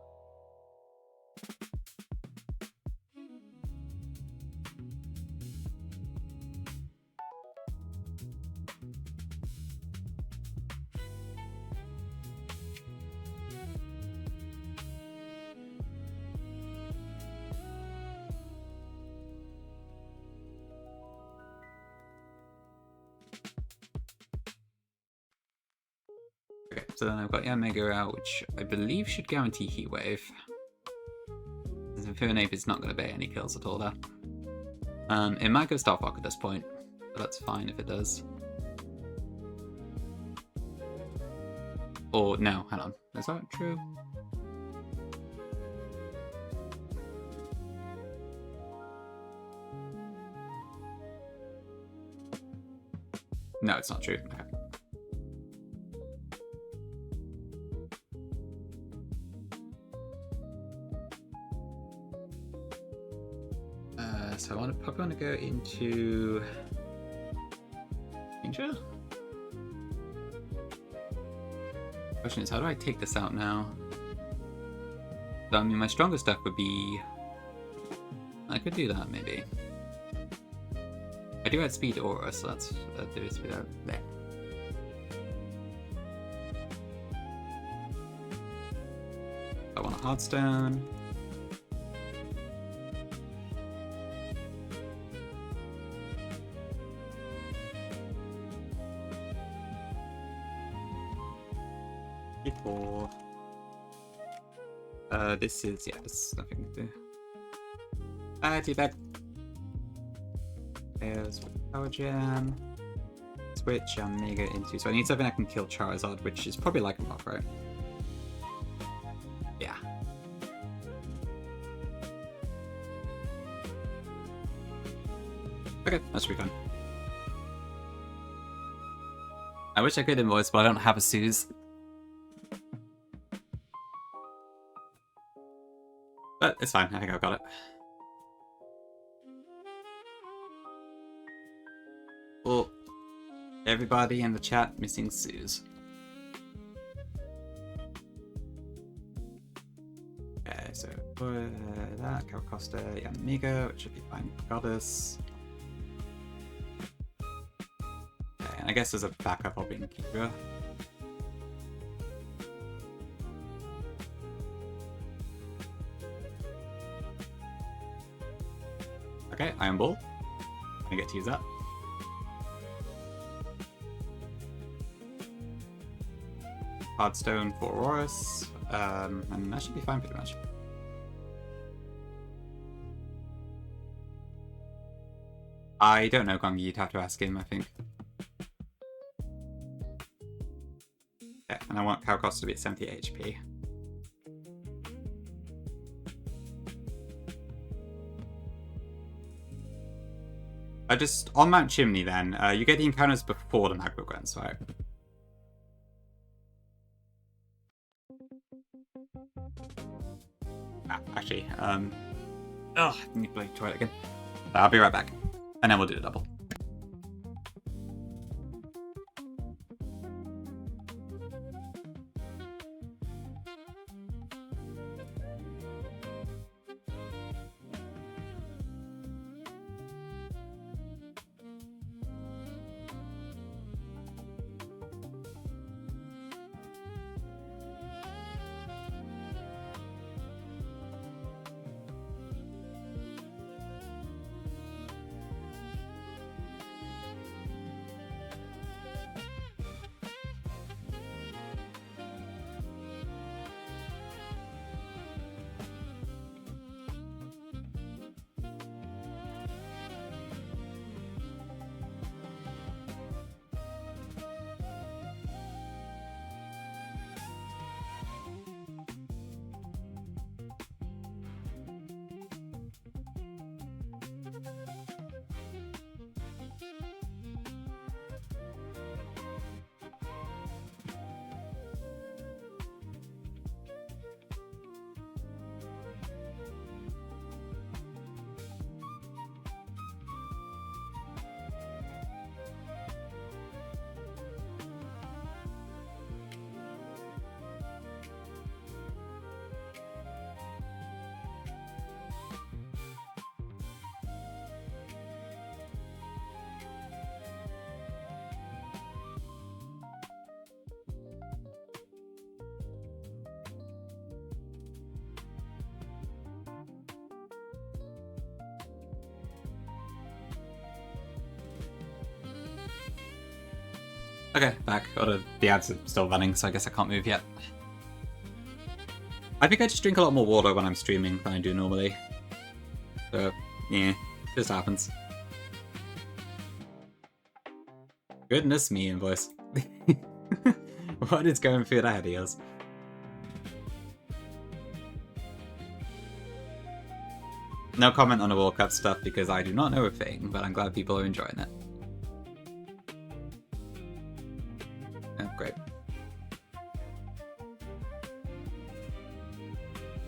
Okay, so then I've got Omega out, which I believe should guarantee Heat Wave. Infernape is not going to bait any kills at all there. It might go Starfock at this point, but that's fine if it does. Or, no, hang on. Is that true? No, it's not true. Okay. So I probably want to go into Danger? Question is, how do I take this out now? So, I mean, my strongest stuff would be... I could do that, maybe. I do have Speed Aura, so that's... there is Speed Aura there. I want a Heartstone. Before... this is... yeah, this is nothing to do. Too bad. There's Power Gem. Switch Omega into... So I need something I can kill Charizard, which is probably like a buff, right? Yeah. Okay, that should be fun. I wish I could invoice, but I don't have a Suze. But it's fine, I think I've got it. Well, everybody in the chat missing Suze. so that, Calcosta, Yamiga, which should be fine. Goddess. Okay, and I guess there's a backup of in Kira. Okay, Iron Ball. I get to use that. Hardstone for Aurorus, and that should be fine pretty much. I don't know, Gongi, you'd have to ask him, I think. Yeah, and I want Calcosta to be at 70 HP. Just on Mount Chimney then, you get the encounters before the Magma Grunts, right? Actually, I need to try it again. I'll be right back. And then we'll do the double. Okay, back. The ads are still running, so I guess I can't move yet. I think I just drink a lot more water when I'm streaming than I do normally. So, yeah, just happens. Goodness me, invoice. What is going through the head of yours? No comment on the World Cup stuff because I do not know a thing, but I'm glad people are enjoying it. Oh, great.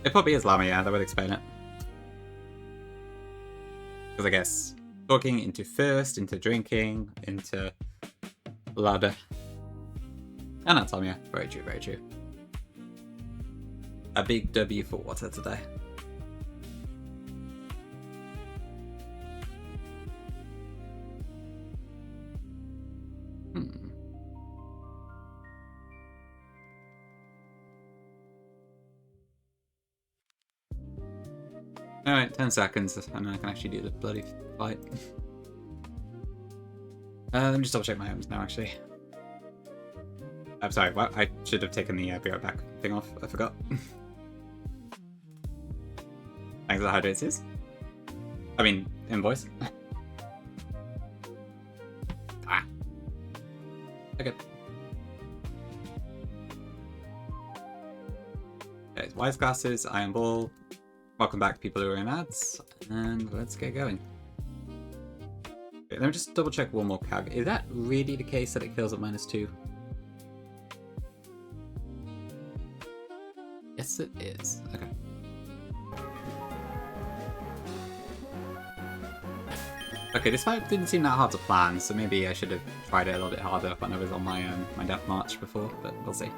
It probably is llama, yeah, that would explain it. Because I guess talking into thirst, into drinking, into blood. And that's Tom, yeah. Very true, very true. A big W for water today. Alright, 10 seconds, and then I can actually do the bloody fight. Let me just double check my items now, actually. I'm sorry, what? I should have taken the be right back thing off, I forgot. Thanks for the hydrates, sis. I mean, invoice. Ah. Okay. Okay, wise glasses, iron ball. Welcome back, people who are in ads, and let's get going. Okay, let me just double check one more cag. Is that really the case that it kills at -2? Yes, it is. Okay. Okay, this fight didn't seem that hard to plan, so maybe I should have tried it a little bit harder when I was on my my death march before, but we'll see.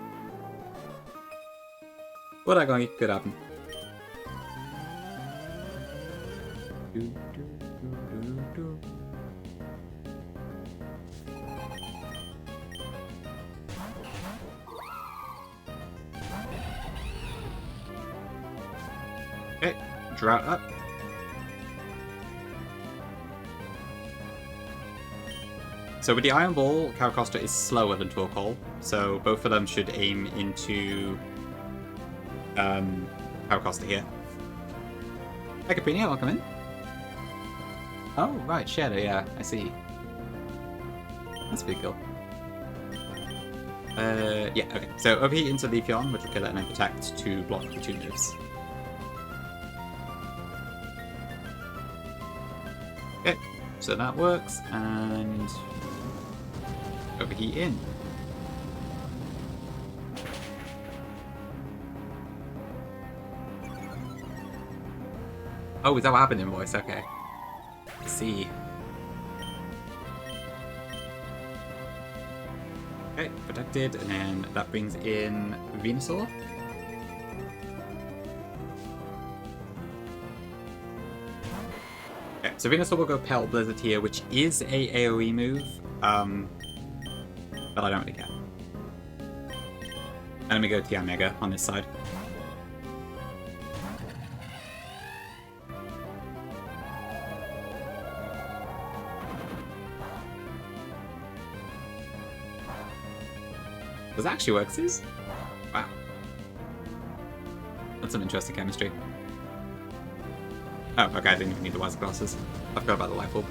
What I going? Could happen. Okay, drought up. So with the Iron Ball, Caracosta is slower than Torkoal, so both of them should aim into Caracosta here. Hey Caprina, welcome in. Oh, right, Shadow, yeah, I see. That's pretty cool. Yeah, okay. So overheat into Leafeon, which will kill it, and then protect to block the 2 moves. Okay, so that works, and overheat in. Oh, is that what happened in voice? Okay. Let's see. Okay, protected, and then that brings in Venusaur. Okay, so Venusaur will go Pelt Blizzard here, which is a AoE move, but I don't really care. And then we go Tian Mega on this side. Does that actually work, Sis? Wow. That's some interesting chemistry. Oh, okay, I didn't even need the Wise Glasses. I forgot about the Life Orb.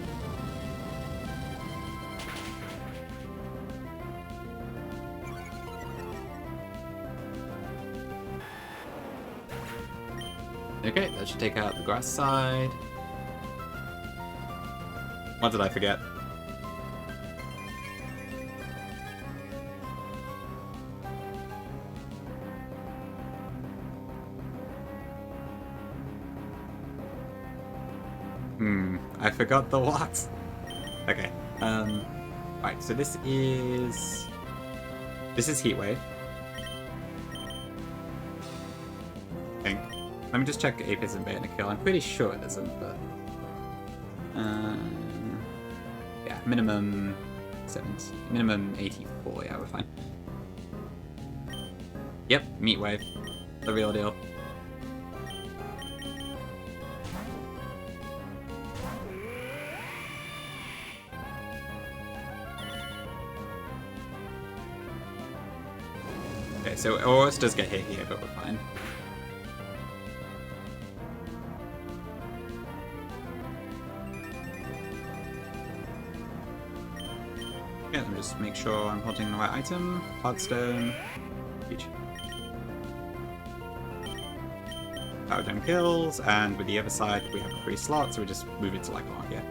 Okay, that should take out the grass side. What did I forget? I forgot the what? Okay. Right, so this is Heat Wave. I think. Let me just check if it's in Bait and a Kill. I'm pretty sure it isn't, but yeah, minimum 70, minimum 84, yeah, we're fine. Yep, Meat Wave. The real deal. Okay, so Aurus does get hit here, but we're fine. Yeah, let me just make sure I'm holding the right item. Hardstone. Huge. Power Gem kills, and with the other side we have a free slot, so we just move it to like Mark here.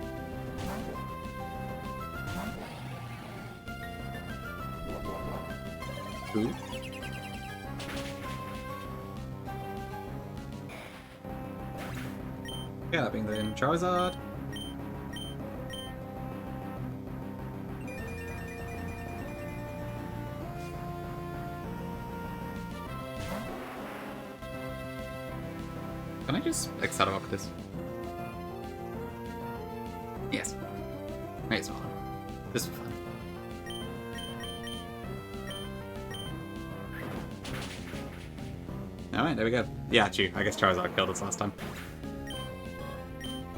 Ooh. Yeah, that brings in Charizard. Can I just Excelrock this? Yes. May as well. This is fun. Alright, there we go. Yeah, true. I guess Charizard killed us last time.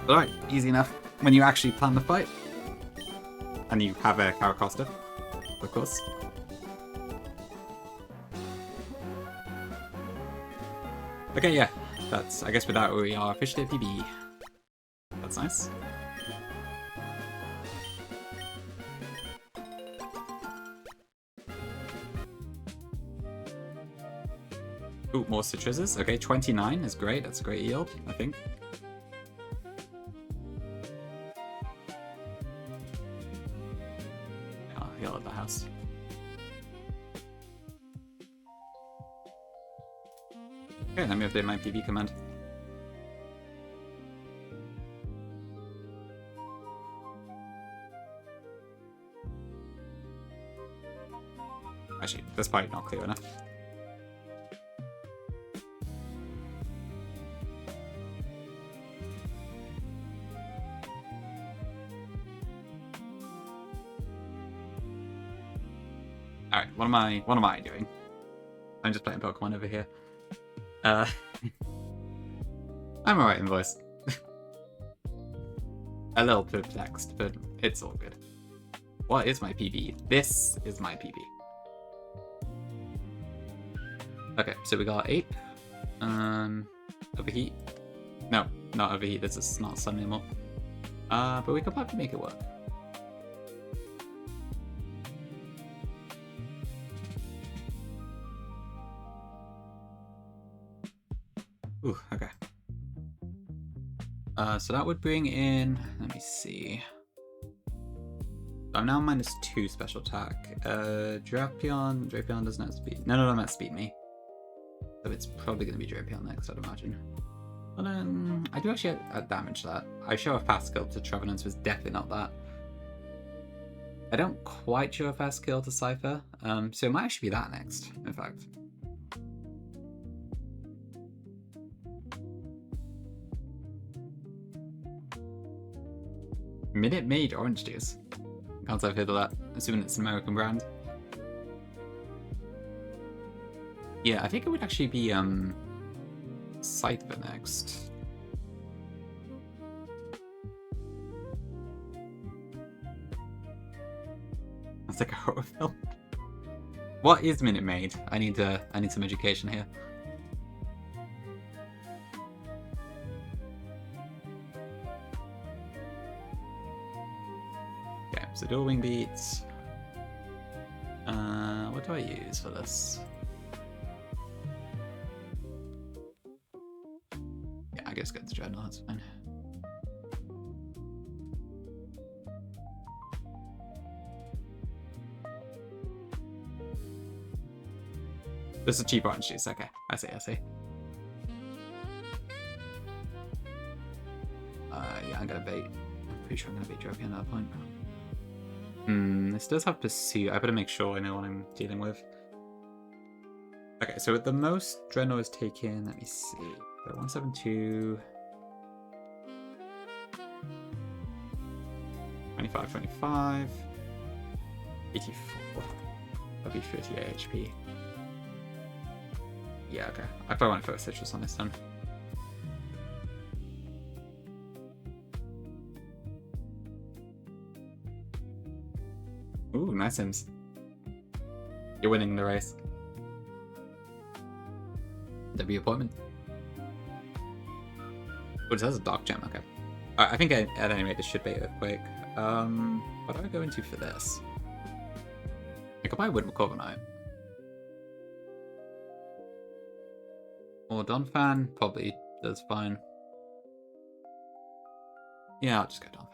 Alright, easy enough. When you actually plan the fight. And you have a Caracosta, of course. Okay, yeah. That's, I guess with that we are officially at PB. That's nice. Ooh, more citruses. Okay, 29 is great. That's a great yield, I think. I'll heal at the house. Okay, let me update my PB command. Actually, that's probably not clear enough. What am I doing? I'm just playing Pokemon over here. I'm alright in voice. A little perplexed, but it's all good. What is my PB? This is my PB. Okay, so we got Ape. Overheat. No, not Overheat. This is not Sun anymore. But we could probably make it work. Ooh, okay. So that would bring in, let me see. I'm now -2 special attack. Drapion doesn't have speed. No, that speed me. So it's probably going to be Drapion next, I'd imagine. But I do actually damage that. I show a fast skill to Trevenant, so it's definitely not that. I don't quite show a fast skill to Cypher, so it might actually be that next, in fact. Minute Maid orange juice. Can't say I've heard of that. Assuming it's an American brand. Yeah, I think it would actually be Cypher next. That's like a horror film. What is Minute Maid? I need some education here. Okay, so dual wing beats. What do I use for this? Yeah, I guess go to Dreadnought, that's fine. This is cheap orange juice, okay. I see. Yeah, I'm gonna bait. I'm pretty sure I'm gonna bait Drapion at that point. This does have Pursuit. I better make sure I know what I'm dealing with. Okay, so at the most, Dreadnought is taken, let me see. So 172. 25, 84. That'd be 38 HP. Yeah, okay. I probably want to focus Citrus on this then. Ooh, nice Sims. You're winning the race. W appointment. Oh, it has a Dark Gem, okay. I think at any rate this should be Earthquake. What do I go into for this? I could buy Wind Recover Knight. Or Donphan probably does fine. Yeah, I'll just go Donphan.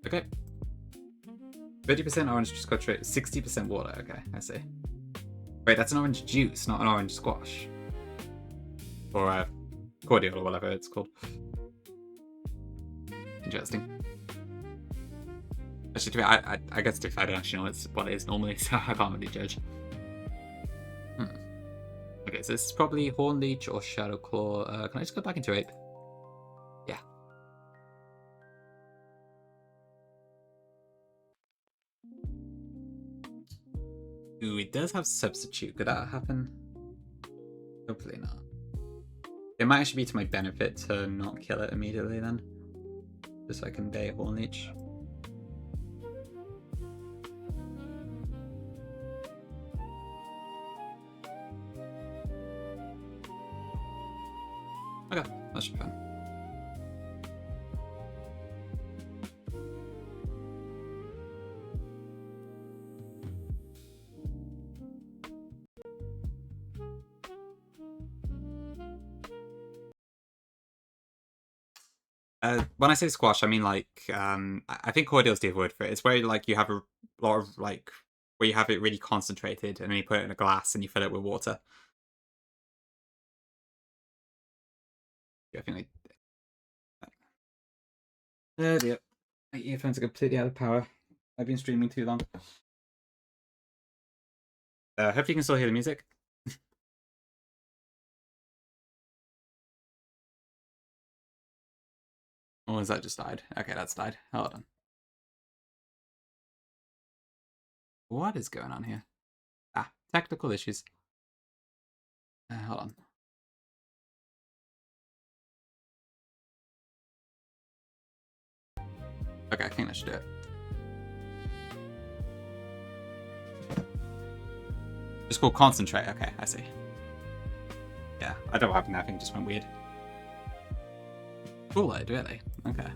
Okay. 30% orange squash rate, 60% water. Okay, I see. Wait, that's an orange juice, not an orange squash. Or cordial or whatever it's called. Interesting. Actually, I guess if I don't actually know what it is normally, so I can't really judge. Okay, so this is probably Horn Leech or Shadow Claw. Can I just go back into Ape? Yeah. Ooh, it does have Substitute. Could that happen? Hopefully not. It might actually be to my benefit to not kill it immediately then. Just so I can bait Horn Leech. Okay, that should be fun. When I say squash, I mean like I think cordial's the word for it. It's where like you have a lot of like where you have it really concentrated and then you put it in a glass and you fill it with water. Yeah, I think like oh dear. My earphones are completely out of power. I've been streaming too long. Hopefully you can still hear the music. Or has that just died? Okay, that's died. Hold on. What is going on here? Ah, technical issues. Hold on. Okay, I think that should do it. It's called concentrate. Okay, I see. Yeah, I don't know what happened there. I think it just went weird. Kool-Aid, really? Okay.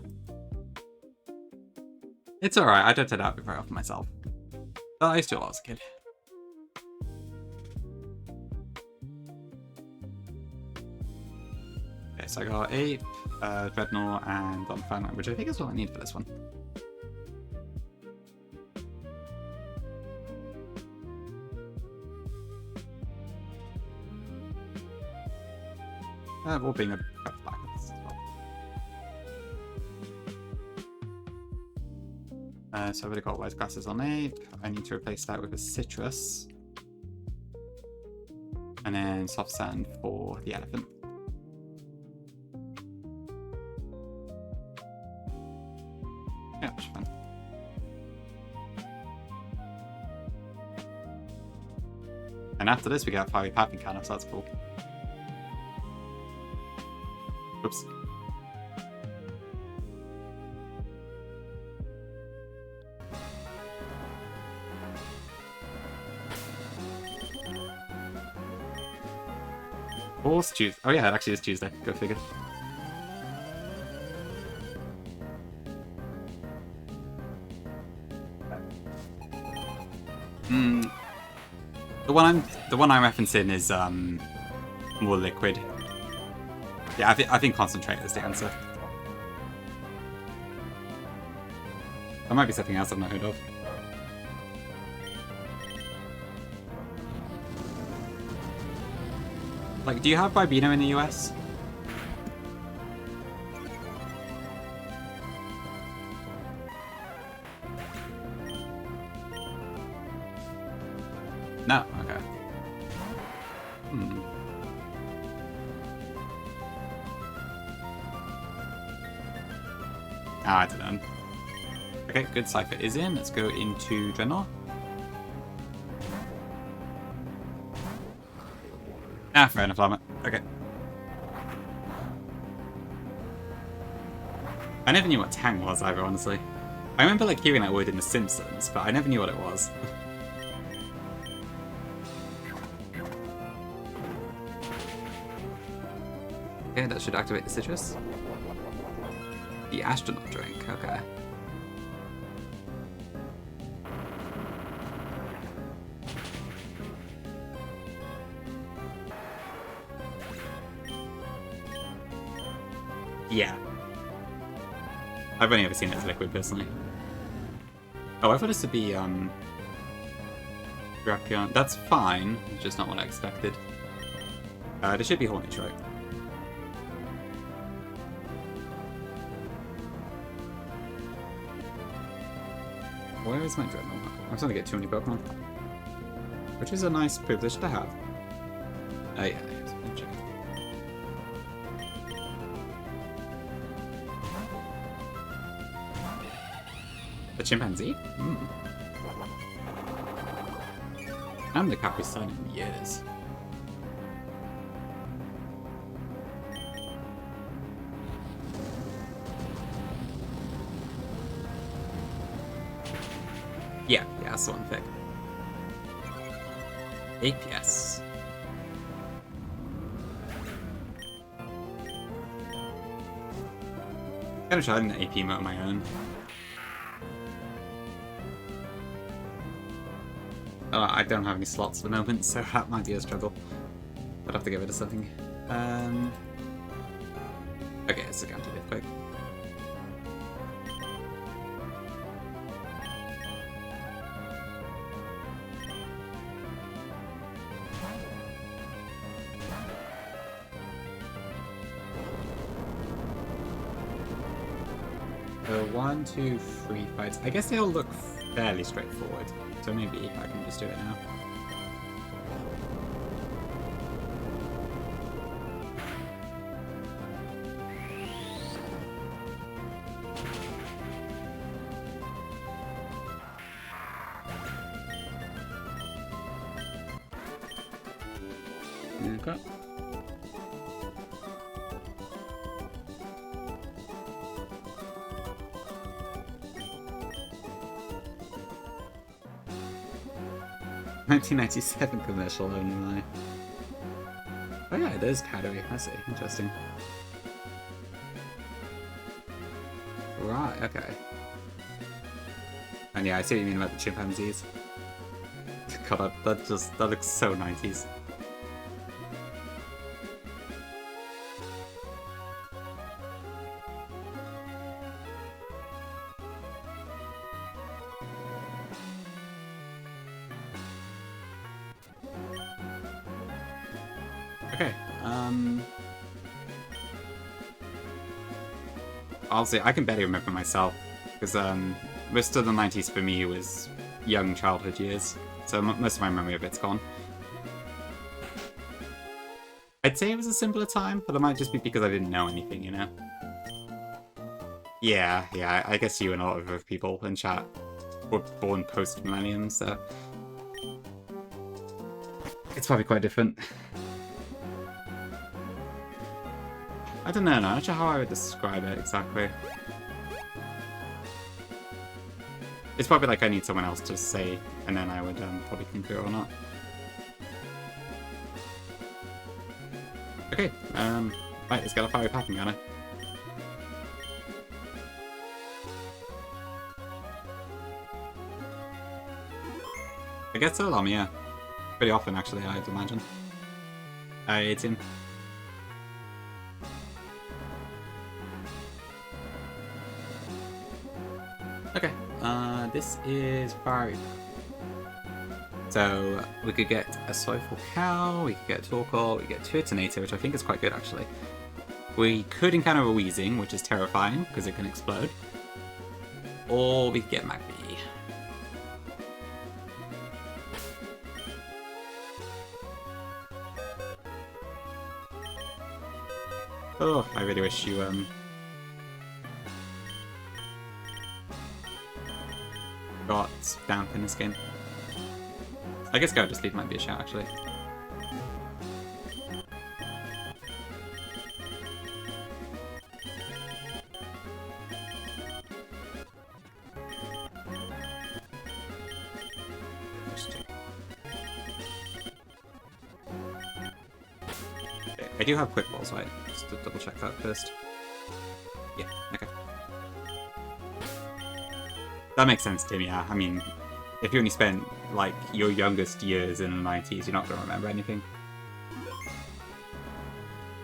It's alright, I don't turn out very often myself. But I used to a lot as a kid. Okay, so I got 8, Dreadnought, and on Fan, which I think is what I need for this one. All being a black as well. So I've already got white glasses on 8. I need to replace that with a citrus. And then soft sand for the elephant. Yeah, that's fun. And after this we get a fiery pathing cannon, so that's cool. Oops. Horse Tuesday. Oh yeah, it actually is Tuesday. Go figure. The one I'm referencing is more liquid. Yeah, I think concentrate is the answer. There might be something else I've not heard of. Like, do you have Ribena in the US? No? Okay. Ah, I don't know. Okay, good. Cypher is in. Let's go into Dreadnought. Ah, fair enough, Llama. Okay. I never knew what Tang was either, honestly. I remember like hearing that word in The Simpsons, but I never knew what it was. Okay, that should activate the citrus. The astronaut drink, okay. Yeah. I've only ever seen it as liquid, personally. Oh, I thought this would be, Drapion. That's fine, it's just not what I expected. There should be Horny Trope. Where is my Dreadnought? I'm starting to get too many Pokemon. Which is a nice privilege to have. Oh yeah, there's a check. A chimpanzee? And the Capri-Sun in years. Yeah, that's the one thing. APS. I'm gonna try an AP mode of my own. I don't have any slots at the moment, so that might be a struggle. I'd have to get rid of something. Okay, it's a counter quick. So 1, 2, 3 fights. I guess they all look fairly straightforward. So maybe I can just do it now. shortcut. ...1997 commercial only. Oh yeah, it is Cadbury. I see. Interesting. Right, okay. And yeah, I see what you mean about the chimpanzees. God, that looks so 90s. Okay, honestly, I can barely remember myself, because most of the 90s for me was young childhood years, so most of my memory of it's gone. I'd say it was a simpler time, but it might just be because I didn't know anything, you know? Yeah, I guess you and a lot of other people in chat were born post-millennium, so... it's probably quite different. I don't know, I'm not sure how I would describe it exactly. It's probably like I need someone else to say, and then I would probably concur or not. Okay, right, let's get a fiery packing gunner. I guess so, yeah. Pretty often, actually, I'd imagine. 18. Okay, this is fiery. So we could get a soulful cow, we could get Torkoal, we could get Turtonator, which I think is quite good actually. We could encounter a Weezing, which is terrifying because it can explode. Or we could get Magby. Oh, I really wish you got damp in this game. I guess Go to Sleep might be a shout, actually. Okay, I do have quick balls, right? Just to double check that first. Yeah, okay. That makes sense, Tim, yeah. I mean, if you only spent, like, your youngest years in the 90s, you're not going to remember anything.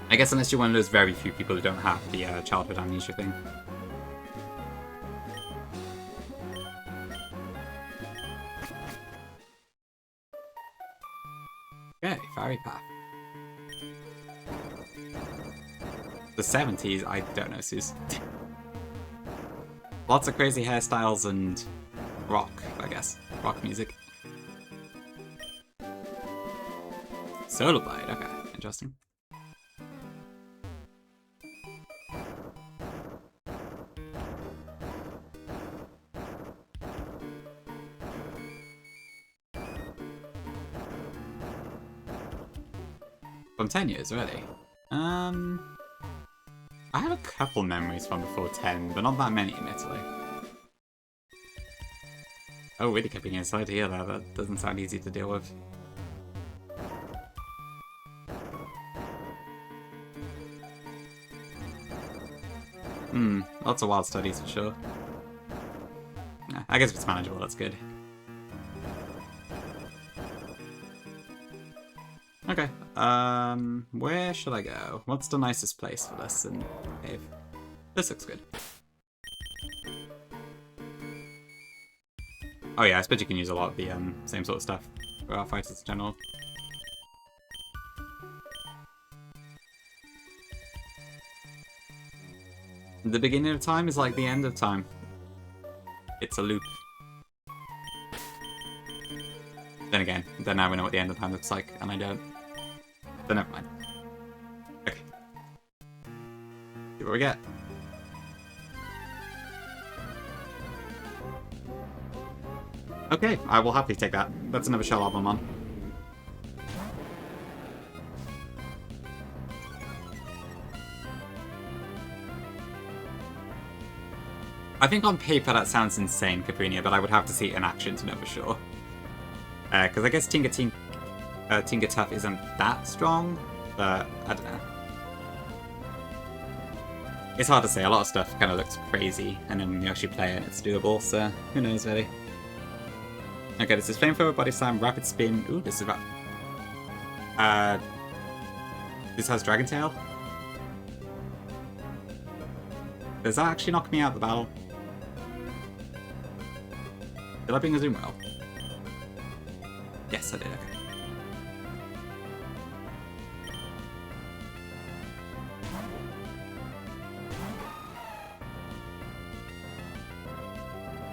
I guess unless you're one of those very few people who don't have the childhood amnesia thing. Okay, Fairy Path. The 70s, I don't know, Sus. Lots of crazy hairstyles and rock, I guess. Rock music. Solar Blade, okay, interesting. From 10 years already. I have a couple memories from before 10, but not that many, admittedly. Oh, really keeping inside here, though. That doesn't sound easy to deal with. Lots of wild studies for sure. Yeah, I guess if it's manageable, that's good. Okay, where should I go? What's the nicest place for this in Cave? This looks good. Oh yeah, I suppose you can use a lot of the same sort of stuff for our fighters in general. The beginning of time is like the end of time. It's a loop. Then again, then now we know what the end of time looks like, and I don't. Then never mind. Okay. See what we get. Okay, I will happily take that. That's another shell album on. I think on paper that sounds insane, Caprinia, but I would have to see it in action to know for sure. Because I guess Tinga Tough isn't that strong, but I don't know. It's hard to say. A lot of stuff kind of looks crazy, and then when you actually play it, it's doable, so who knows, really. Okay, this is Flamethrower, Body Slam, Rapid Spin. Ooh, this is this has Dragon Tail. Does that actually knock me out of the battle? Did I bring a zoom well? Yes, I did, okay.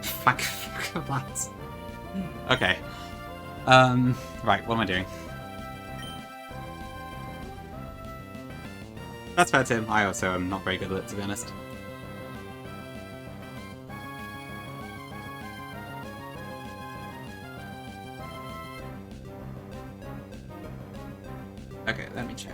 Fuck blast. Okay. Right, what am I doing? That's fair, Tim. I also am not very good at it, to be honest. Okay, let me check.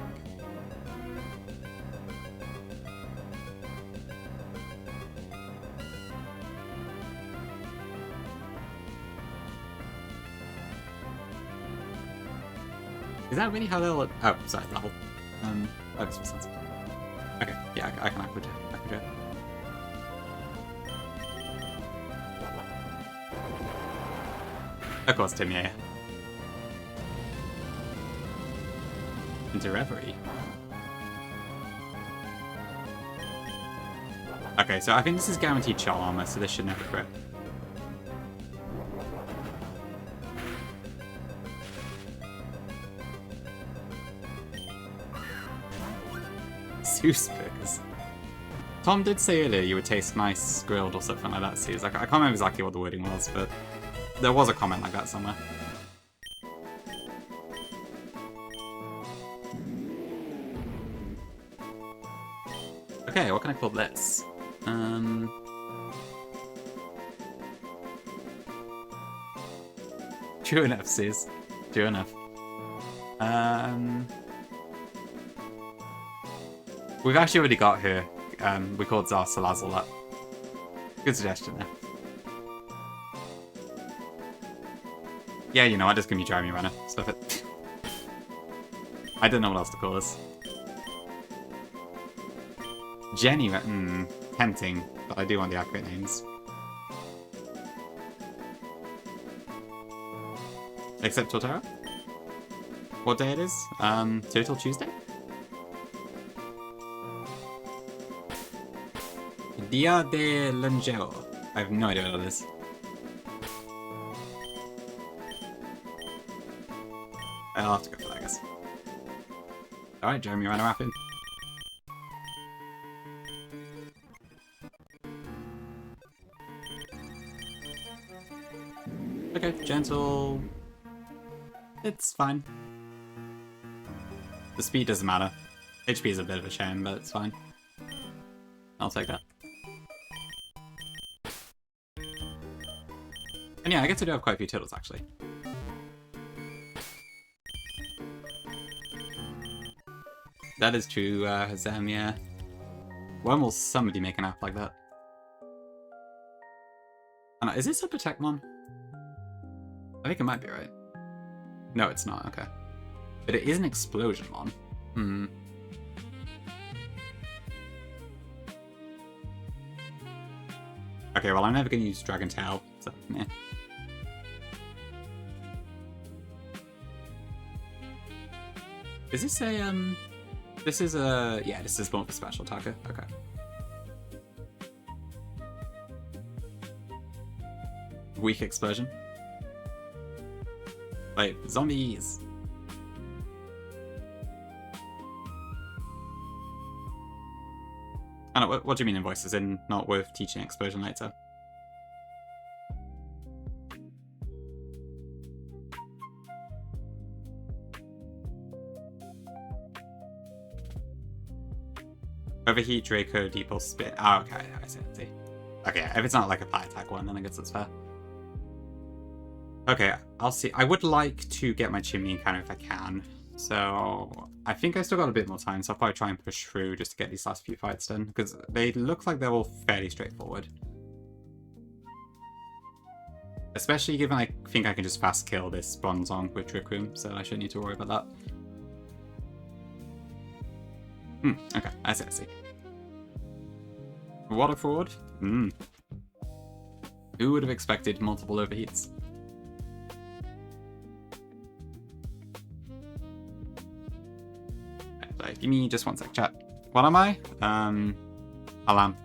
Is that really how they'll... Oh, sorry, level. Oh, this makes sense. Okay, yeah, I can aqua jet. Of course, Tim, yeah. Into Reverie. Okay, so I think this is guaranteed shot armor, so this should never crit. Burgers. Tom did say earlier you would taste nice grilled or something like that, Suze. I can't remember exactly what the wording was, but there was a comment like that somewhere. Okay, what can I call this? True enough, Suze. True enough. We've actually already got her. We called Zar Salazzle that. Good suggestion there. Yeah, you know, I just give me Jeremy Runner. Stuff it. I don't know what else to call this. Jenny, tempting, but I do want the accurate names. Except Torterra? What day it is? Turtle Tuesday? Dia de Langeo. I have no idea what it is. I'll have to go for that, I guess. Alright, Jeremy Runner Rapid. Okay, gentle. It's fine. The speed doesn't matter. HP is a bit of a shame, but it's fine. I'll take that. And yeah, I get to do have quite a few turtles, actually. That is true, Hazem, yeah. When will somebody make an app like that? Oh, no, is this a Protect one? I think it might be, right? No, it's not, okay. But it is an Explosion one. Hmm. Okay, well, I'm never going to use Dragon Tail, so, meh. Is this a, this is a... Yeah, this is one for special attacker. Okay. Weak Explosion. Wait, zombies! I don't know, what do you mean in voices? In not worth teaching Explosion later? Overheat, Draco, Deepulse, Spit. Oh, okay, I see. Okay, if it's not like a fire attack one, then I guess that's fair. Okay, I'll see. I would like to get my Chimney encounter if I can. So I think I still got a bit more time, so I'll probably try and push through just to get these last few fights done, because they look like they're all fairly straightforward. Especially given I think I can just fast kill this Bronzong with Trick Room, so I shouldn't need to worry about that. Okay, I see. Water forward? Who would have expected multiple overheats? Right, give me just one sec, chat. What am I? Alam.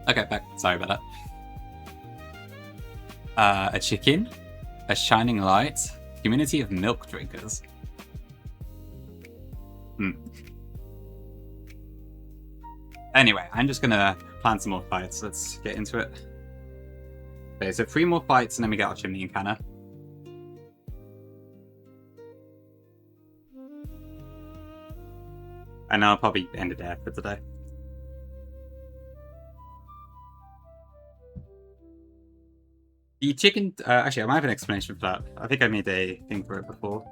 Okay, back. Sorry about that. A chicken, a shining light, community of milk drinkers. Anyway, I'm just gonna plan some more fights. Let's get into it. Okay, so 3 more fights and then we get our Chimney and Canna. And I'll probably end it there for today. The chicken... actually, I might have an explanation for that. I think I made a thing for it before.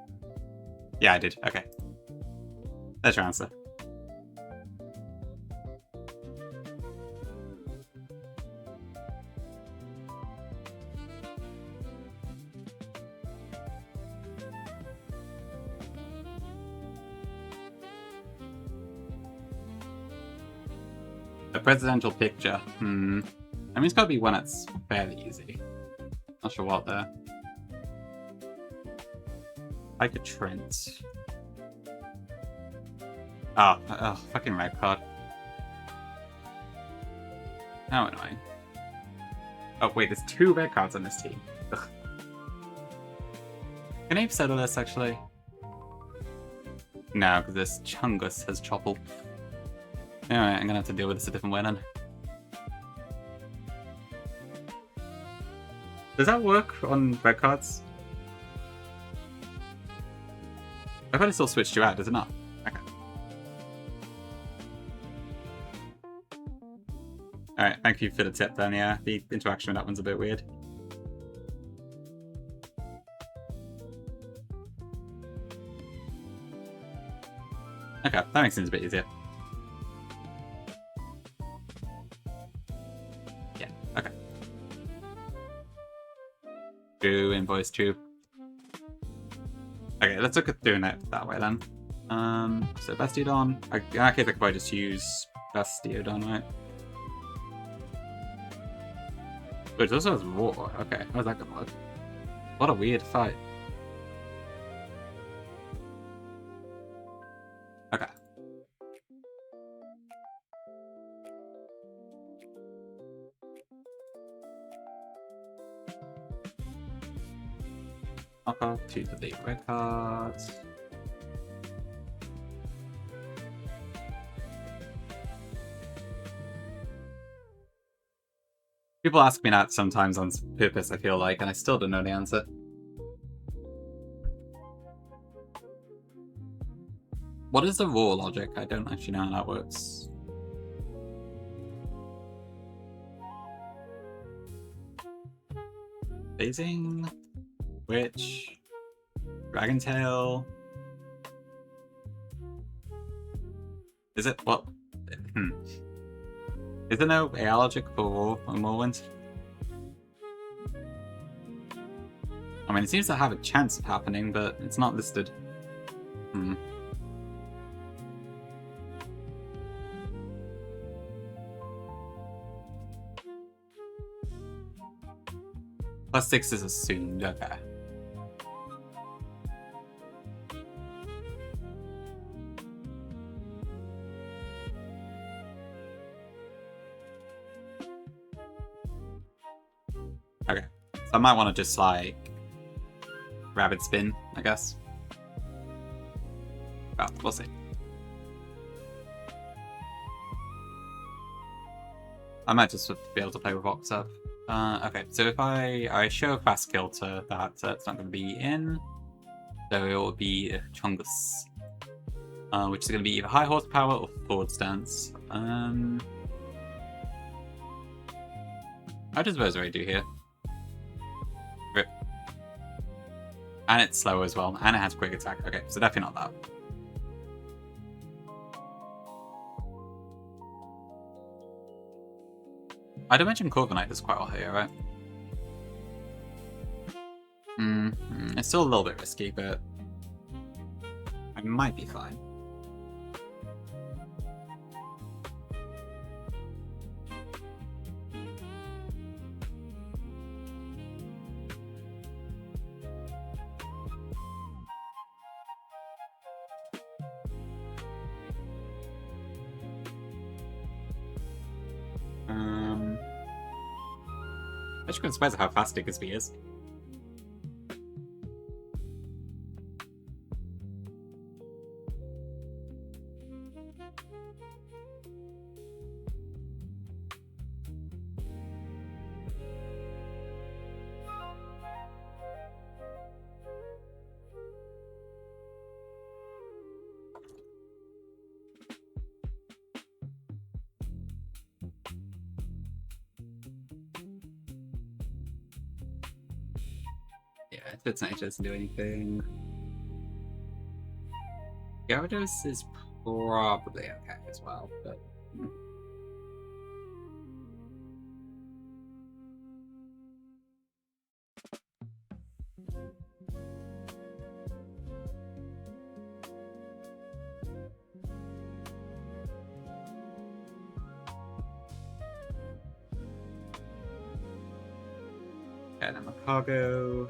Yeah, I did. Okay. There's your answer. A presidential picture. I mean, it's got to be one that's fairly easy. Not sure what there. Like a Trent. Oh, fucking red card. How annoying. Oh, wait, there's 2 red cards on this team. Ugh. Can I settle this, actually? No, because this Chungus has Choppal. Alright, I'm gonna have to deal with this a different way then. Does that work on red cards? I thought it still switched you out, does it not? Okay. Alright, thank you for the tip then, yeah. The interaction with that one's a bit weird. Okay, that makes things a bit easier. Yeah, okay. True, invoice, true. Okay, let's look at doing it that way then. So Bastiodon. In that case, I could probably just use Bastiodon, right? But it also has Roar. Okay, how's that gonna work? What a weird fight. Okay. Knock off 2 to the red cards. People ask me that sometimes on purpose, I feel like, and I still don't know the answer. What is the raw logic? I don't actually know how that works. Phasing, Witch, Dragon Tail. Is it? What? Is there no AI logic for raw or Morrowind? I mean, it seems to have a chance of happening, but it's not listed. +6 is assumed, okay. Okay, so I might want to just like rabbit spin, I guess. Well, we'll see. I might just be able to play with Vox up. Okay, so if I show a fast kill to that, it's not going to be in. So it will be Chungus, which is going to be either high horsepower or forward stance. How does Verzari do here? Rip. And it's slow as well, and it has quick attack. Okay, so definitely not that. I'd imagine Corviknight does quite well here, right? It's still a little bit risky, but I might be fine. Actually, I'm surprised at how fast Diggersby is. It's not, it doesn't do anything. Gyarados is probably okay as well, but... Okay, then Macago.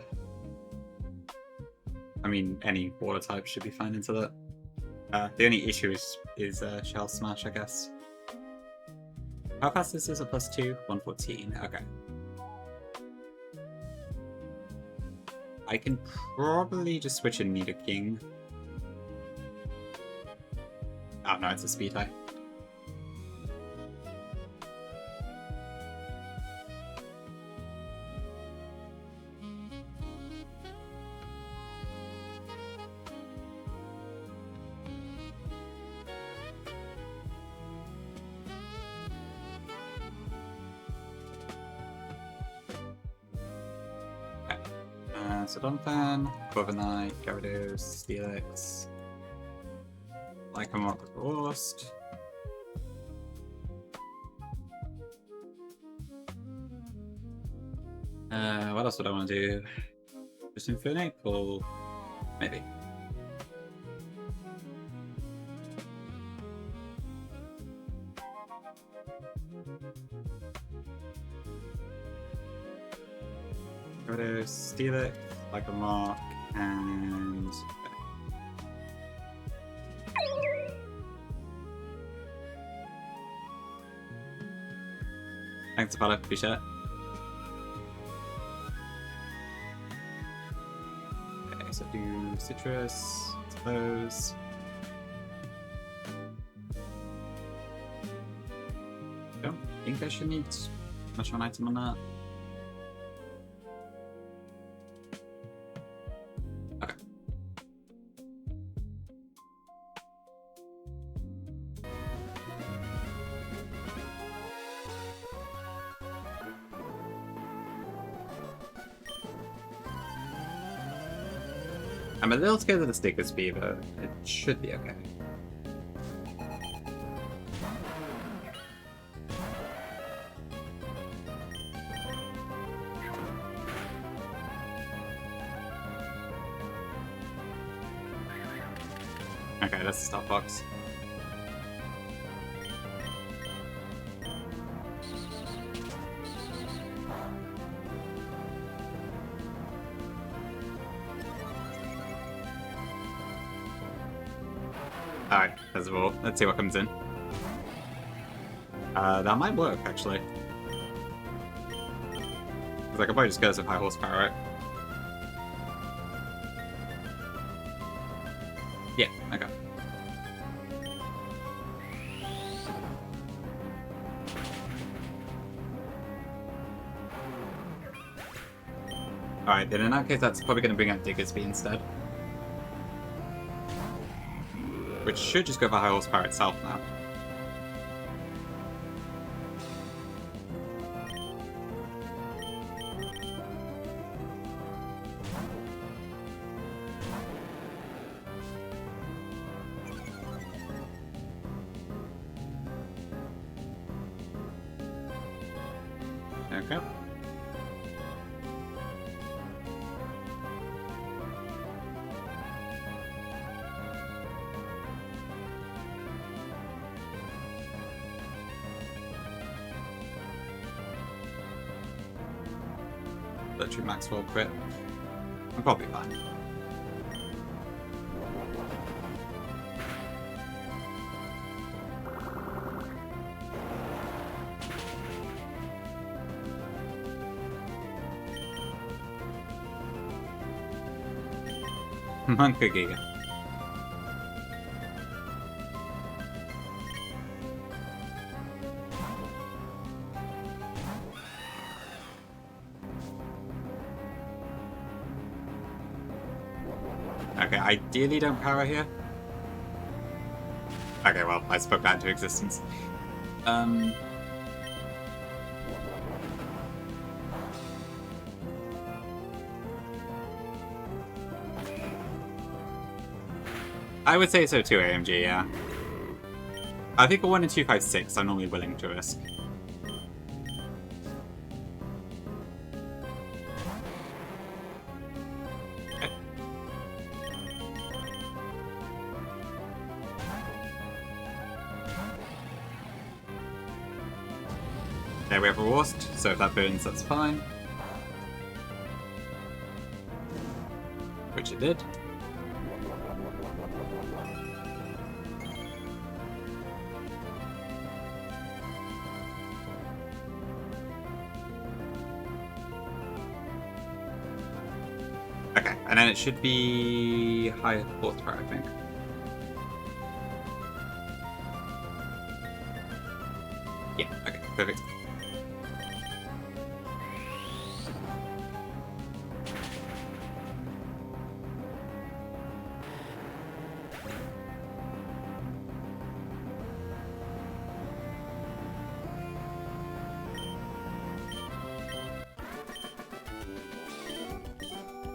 I mean, any water type should be fine into that. The only issue is Shell Smash, I guess. How fast is this? A +2? 114. Okay. I can probably just switch in Nidoking. Oh no, it's a speed high. So Donphan, Corviknight, Gyarados, Steelix, Lycanroc Rost. What else would I want to do? Just Infernape or maybe? Gyarados, Steelix, Lycanroc, and... Thanks, Apollo. Appreciate it. So do citrus, suppose. Don't think I should need much of an item on that. Okay. I'm a little scared of the sticker speed, but it should be okay. Okay, that's the stop box. Alright, first of all, let's see what comes in. That might work, actually. Because I could probably just go some high horsepower, right? Yeah, okay. Alright, then in that case, that's probably going to bring out Diggersby instead. Which should just go for high horsepower itself now. Okay. Literally max roll crit. I'm probably fine. Monkey Giga. Okay, ideally don't power here. Okay, well, I spoke that into existence. I would say so too, AMG, yeah. I think a 1 in 256 I'm normally willing to risk. Okay. There we have a Worst, so if that burns, that's fine. Which it did. Okay, and then it should be high horsepower, I think. Yeah, okay, perfect.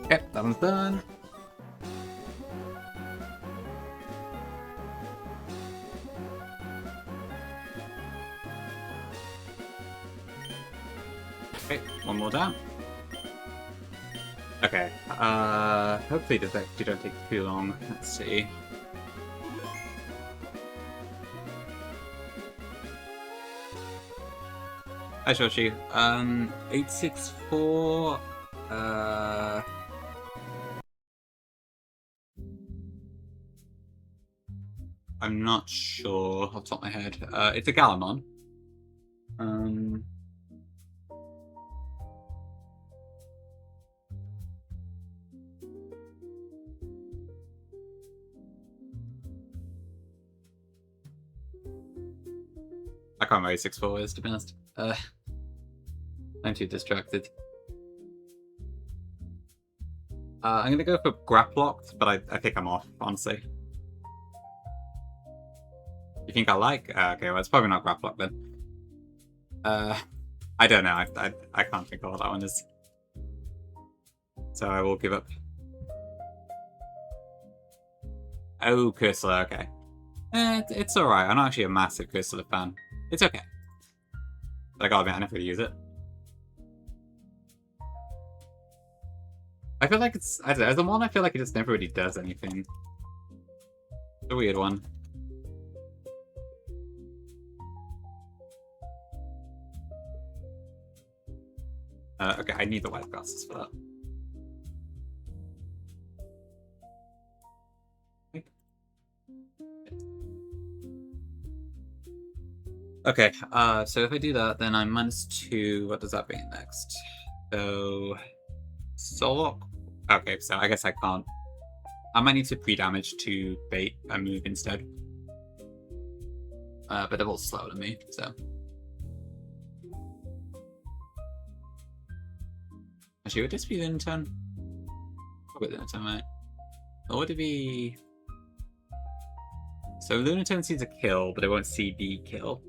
Okay, that one's done. Okay, one more down. Okay, hopefully the actually don't take too long. Let's see. Hi, Shoshi. 864, I'm not sure off the top of my head. It's a Galamon. can't remember 6-4 is, to be honest. I'm too distracted. I'm gonna go for Graplocked, but I think I'm off, honestly. You think I like? Okay, well, it's probably not Graplocked then. I don't know. I can't think of what that one is. So I will give up. Oh, Cursor, okay. It's alright. I'm not actually a massive Cursor fan. It's okay. But I gotta admit, I never really use it. I feel like it's... I don't know, as a one, I feel like it just never really does anything. It's a weird one. Okay, I need the white glasses for that. Okay, so if I do that, then I'm -2. What does that bring next? So... Solok? Okay, so I guess I can't. I might need to pre-damage to bait a move instead. But they're all slower than me, so... Actually, would this be Lunaton? Probably Lunaton, right? Or would it be... So Lunaton sees a kill, but it won't see the kill.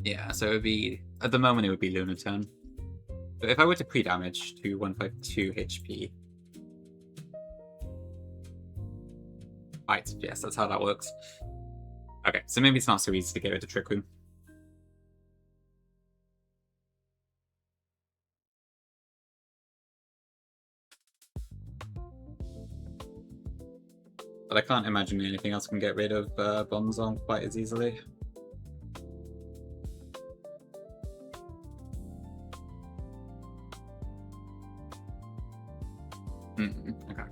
Yeah, so it would be... At the moment, it would be Lunaton. But if I were to pre-damage to 152 HP... Right, yes, that's how that works. Okay, so maybe it's not so easy to get rid of Trick Room. But I can't imagine anything else can get rid of bombs on quite as easily. Okay.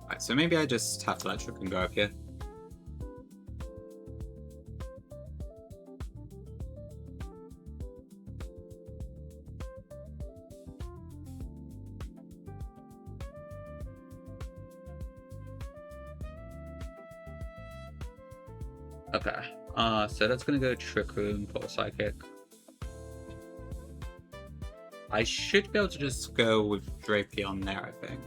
Right, so maybe I just have to let Trick Room go up here. Okay, so that's gonna go Trick Room, Pole Psychic. I should be able to just go with Drapey on there, I think.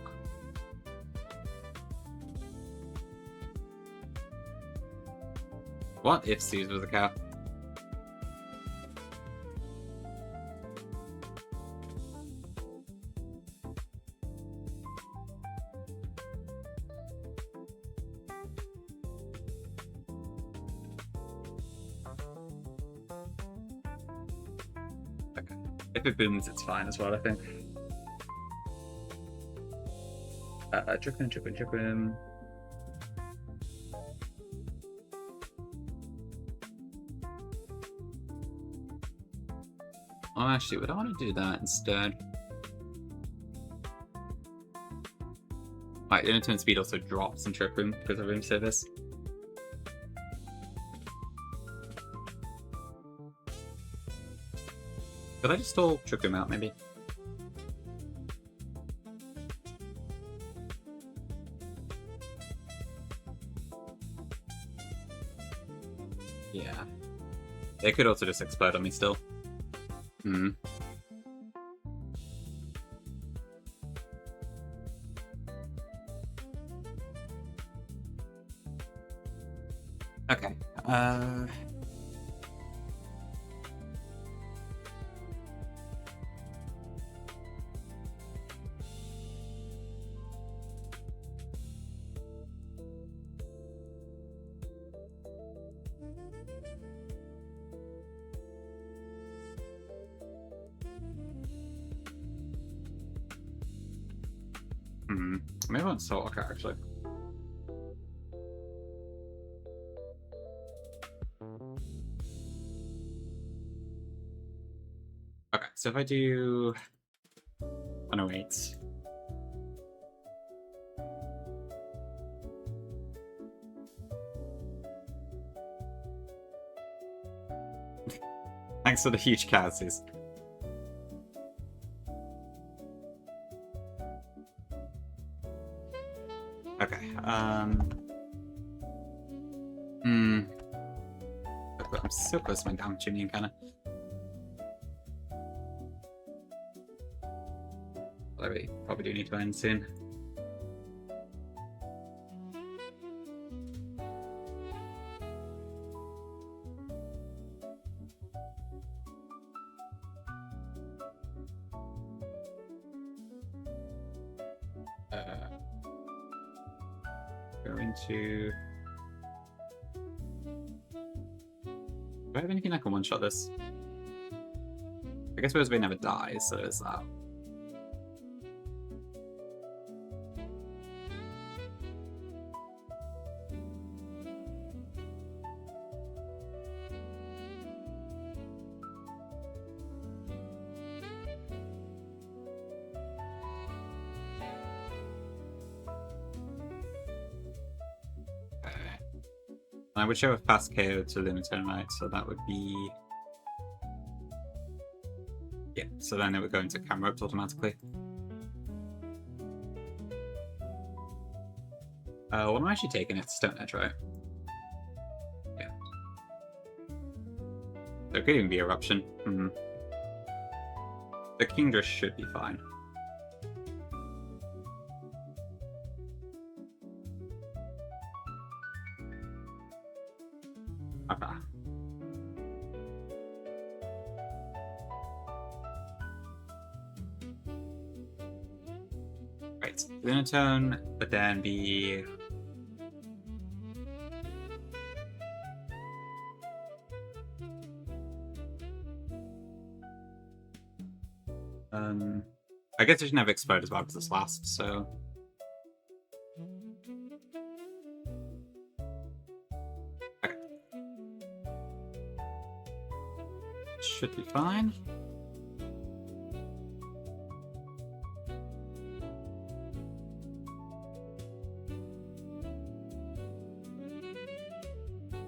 What if Suze was a cow? Okay. If it booms, it's fine as well, I think. Trick Room. Oh, actually, would I want to do that instead? Right, Lunaton speed also drops in Trick Room because of room service. Could I just stall Trick Room out, maybe? Yeah. They could also just explode on me still. Hmm. Okay. Maybe I want Solok actually. Okay, so if I do 108. Thanks for the huge casuses. I'm so close to my damn Chimney and kinda. I really probably do need to end soon. Going to. Do I have anything I can one-shot this? I guess Rosemary never dies, so there's that. I would show a fast KO to limit right, so that would be. Yeah, so then it would go into camera ups automatically. What am I actually taking? It's Stone Edge, right? Yeah. There could even be Eruption. The Kingdra should be fine. Okay. Right, Lunatone would then be. I guess it should never explode as well because it's last, so. Okay. Should be fine.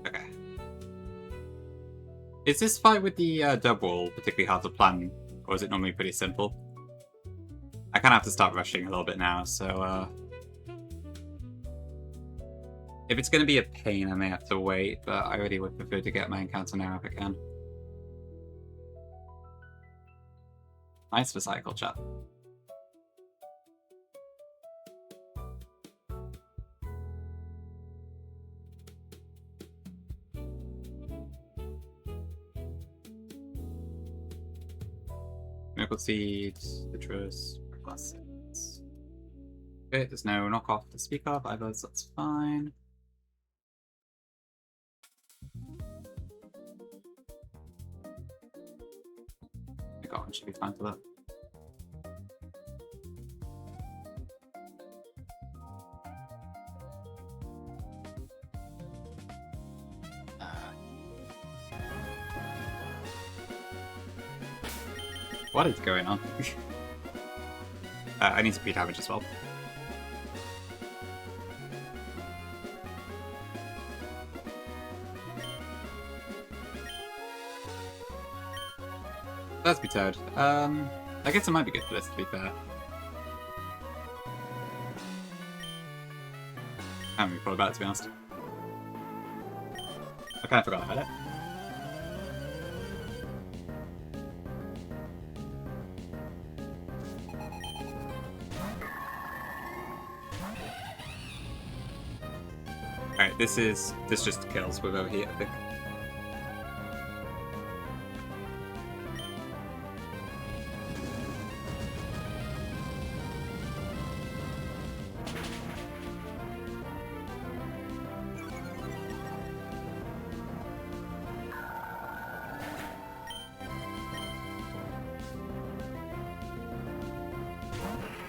Okay. Is this fight with the double particularly hard to plan, or is it normally pretty simple? I kind of have to start rushing a little bit now, so if it's going to be a pain, I may have to wait, but I really would prefer to get my encounter now if I can. Nice for cycle, chat. Miracle Seed, Citrus, Classics. Okay, there's no knockoff to speak of either, so that's fine. I got one, should be fine for that. What is going on? I need to beat damage as well. Let's be Toad. I guess it might be good for this, to be fair. I haven't really thought about it, to be honest. I kind of forgot about it. Alright, this just kills with overheat, I think.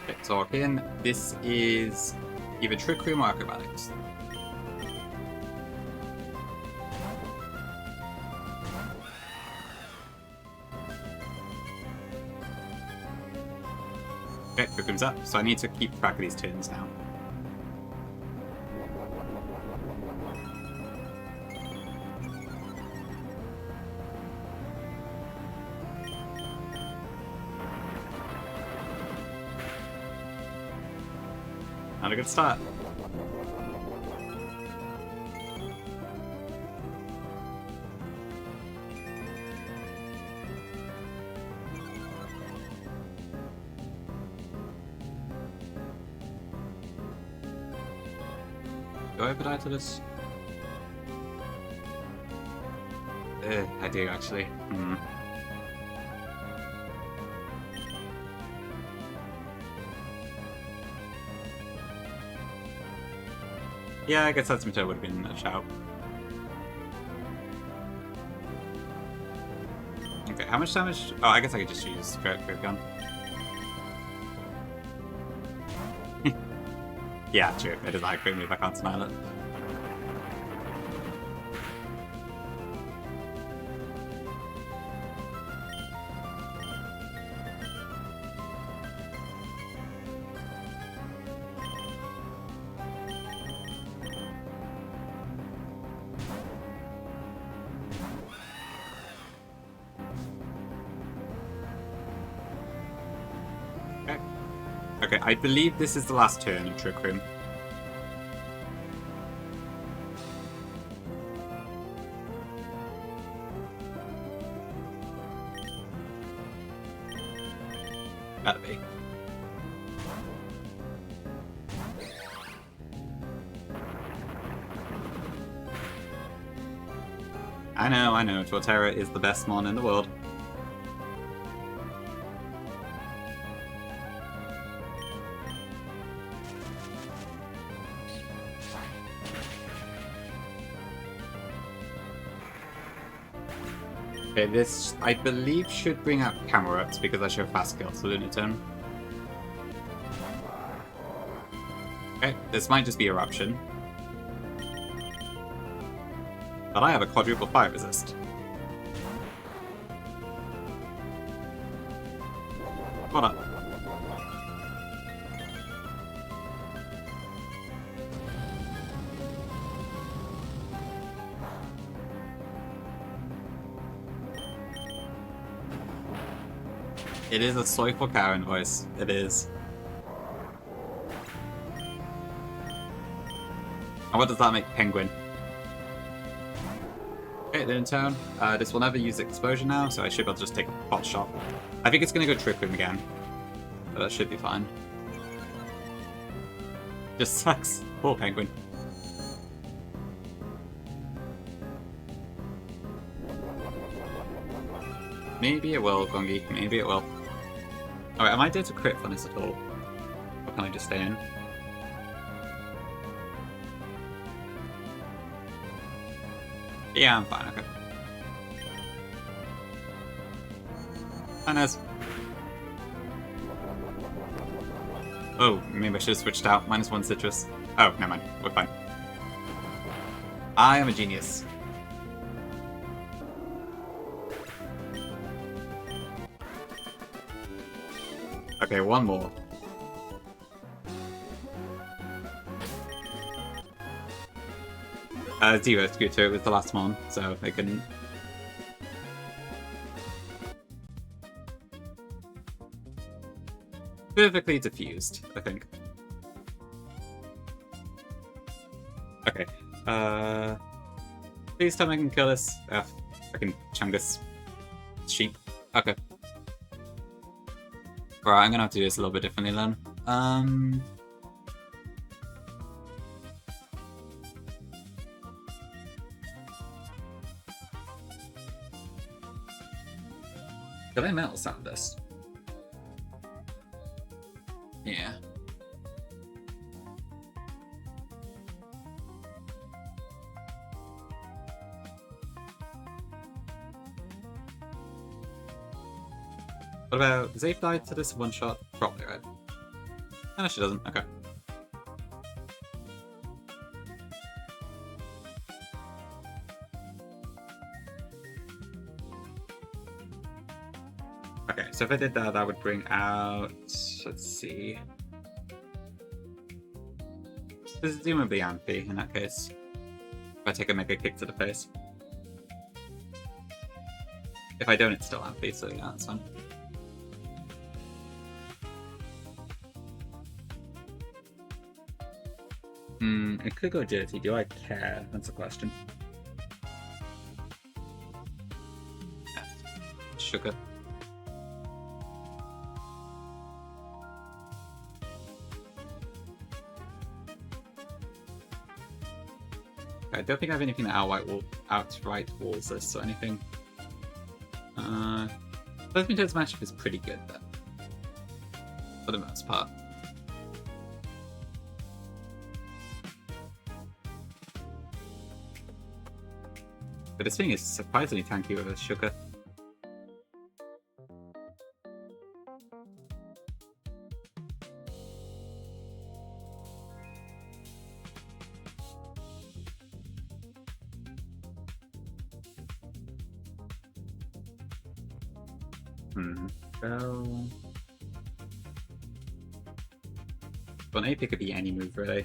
Okay, so again, this is either Trick Room or Acrobatics. Okay, Trick Room's up, so I need to keep track of these turns now. Not a good start. Do I ever die to this? I do actually. Yeah, I guess that's would have been a shout. Okay, how much damage? Oh, I guess I could just use Great Gun. Yeah, true. It is like a great move, I can't deny it. Okay, I believe this is the last turn of Trick Room. Better be. I know, Torterra is the best mon in the world. Okay, this, I believe, should bring out camera ups because I show fast skills for Lunar turn. Okay, this might just be Eruption. But I have a quadruple fire resist. What up? It is a soyful cow invoice. It is. And what does that make Penguin? Okay, then in turn, this will never use exposure now, so I should be able to just take a pot shot. I think it's going to go Trick Room again, but that should be fine. Just sucks. Poor Penguin. Maybe it will, Gongi. Maybe it will. Alright, am I dead to crit on this at all? Or can I just stay in? Yeah, I'm fine, okay. Hi, Nez. Oh, maybe I should have switched out. -1 citrus. Oh, never mind. We're fine. I am a genius. Okay, one more. Zero Scooter, it was the last one, so I couldn't. Perfectly diffused, I think. Okay. Please tell me I can kill this. I can chunk this sheep. Okay. Right, I'm gonna have to do this a little bit differently then. Did I metal sand this? Yeah. What about, does Ape die to this one shot? Probably, right? No, she doesn't. Okay. Okay, so if I did that, that would bring out, let's see. Presumably Amphi in that case. If I take a mega kick to the face. If I don't, it's still Amphi, so yeah, that's fine. It could go dirty. Do I care? That's a question. Sugar. I don't think I have anything that outright walls this or anything. Both Toad's matchup is pretty good, though. For the most part. But this thing is surprisingly tanky with a sugar. So... Well, an AP could be any move, really.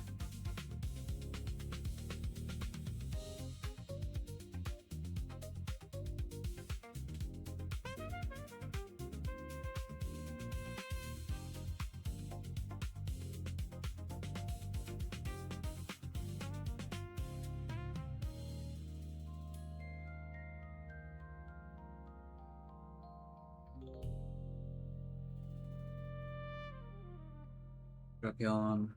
Drapion.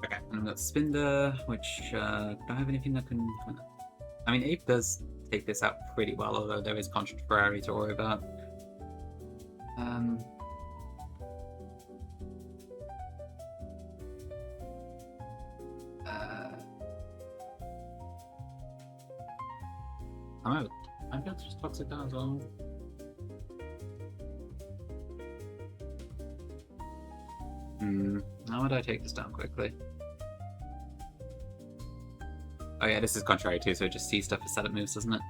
Okay, and I've got Spinder, which don't have anything that can... I mean, Ape does take this out pretty well, although there is Contrary to worry about. I'm going to just Toxic down as well. How would I take this down quickly? Oh yeah, this is Contrary too, so it just sees stuff as setup moves, doesn't it?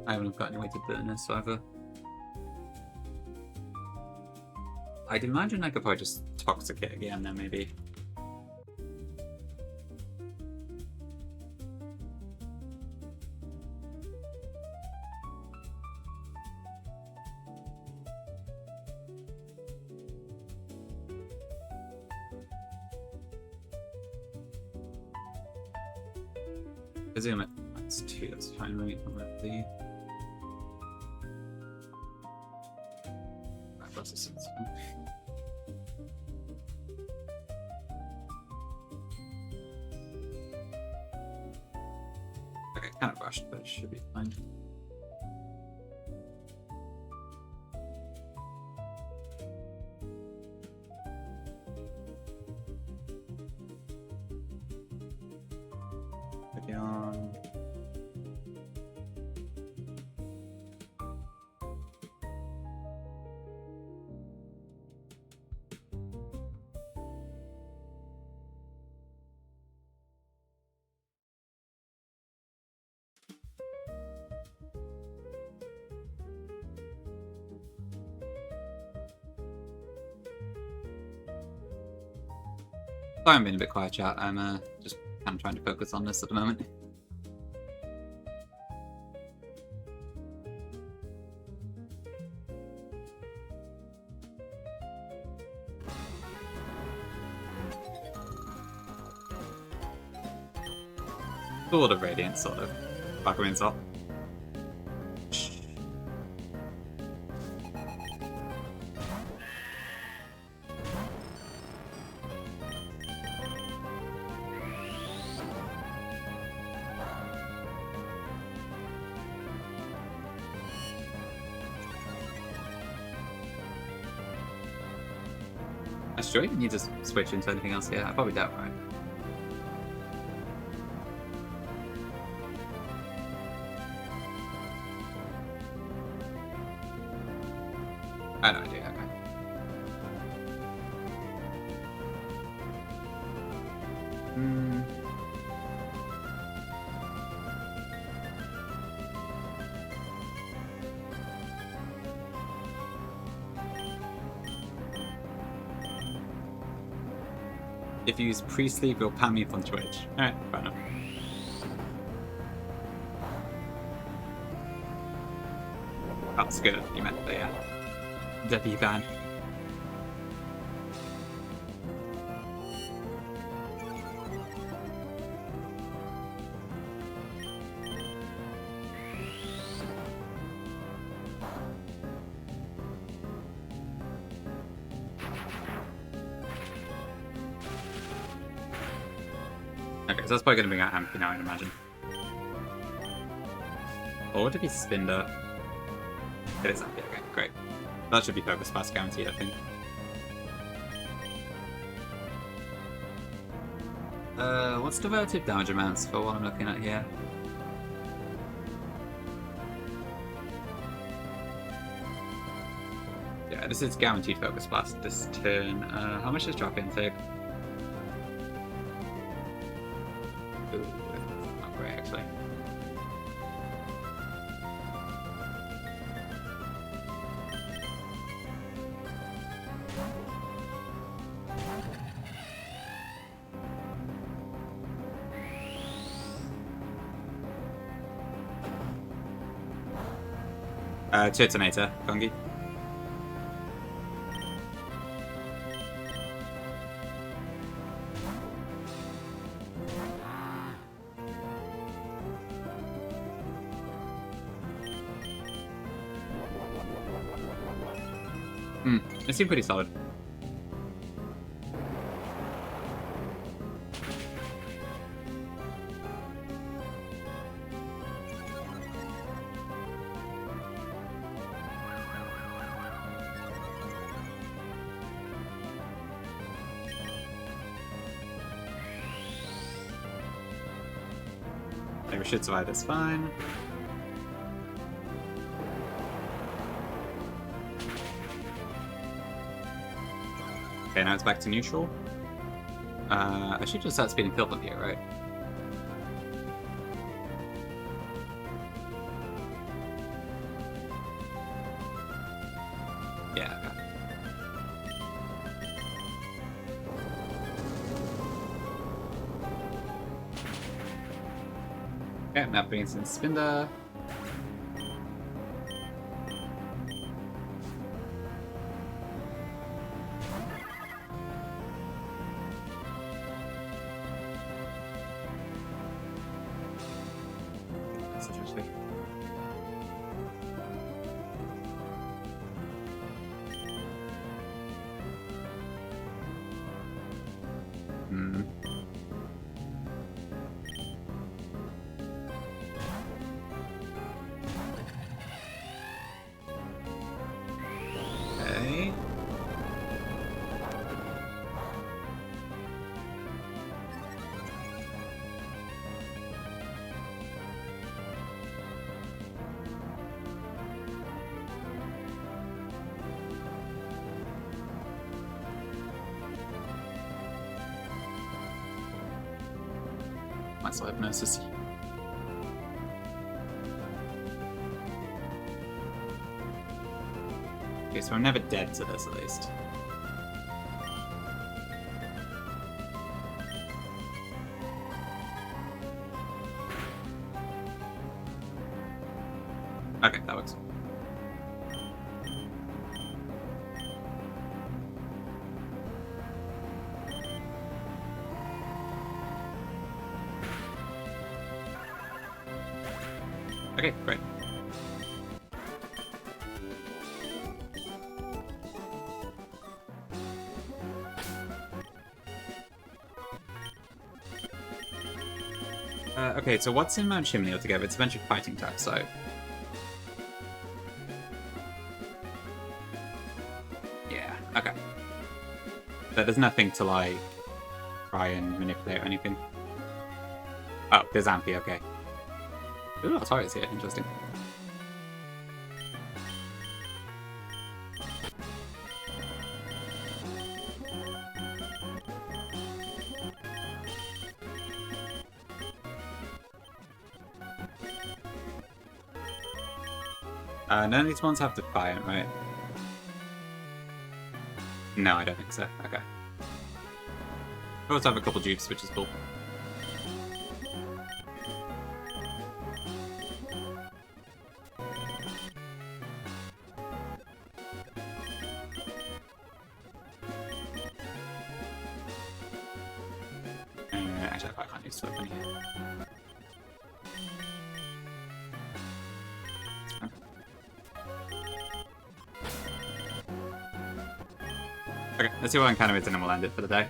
I haven't got any way to burn this either. I'd imagine I could probably just Toxic it again then, maybe. Presume it. That's 2, that's fine, right? The... Okay, kind of rushed, but it should be fine. Again. Sorry I'm being a bit quiet, chat. I'm just kind of trying to focus on this at the moment. Sort of Radiant, sort of. Backwind up. That's true. You need to switch into anything else. Yeah, I probably don't, right? I know I do, okay. If you use pre-sleep, you'll pan me up on Twitch. Alright, fair enough. that's good. You meant the Debbie ban. Okay, so that's probably going to bring out Ampy now, I'd imagine. Or would it be Spinder? It is Ampy, okay, great. That should be Focus Blast guaranteed, I think. What's the relative damage amounts for what I'm looking at here? Yeah, this is guaranteed Focus Blast this turn. How much does drop in take? Ooh, not great actually. Turtonator, Gongi. It seemed pretty solid. Okay, we should survive this fine. Okay, now it's back to neutral. I should just start speeding Philip here, right? Yeah, okay. Okay, now brings in Spinder. Okay. Might still have Nurses. Okay, so I'm never dead to this at least. Okay, that works. Okay, great. Okay, so what's in Mount Chimney altogether? It's a bunch of fighting types, so... Yeah, okay. But there's nothing to, like, try and manipulate or anything. Oh, there's Ampy, okay. Ooh, Atari's here, interesting. None of these ones have Defiant, right? No, I don't think so. Okay. We also have a couple dupes, which is cool. Actually, I can't use flip in here. Okay, let's see what encounter it's in and we'll end it for the day.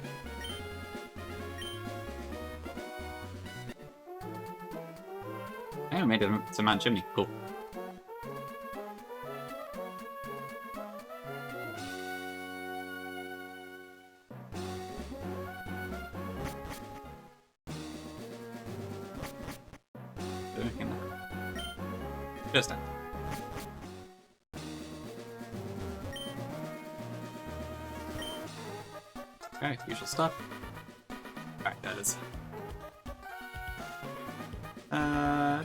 I made it to Mount Chimney. Cool. Just end. Alright, usual stuff. Alright, that is.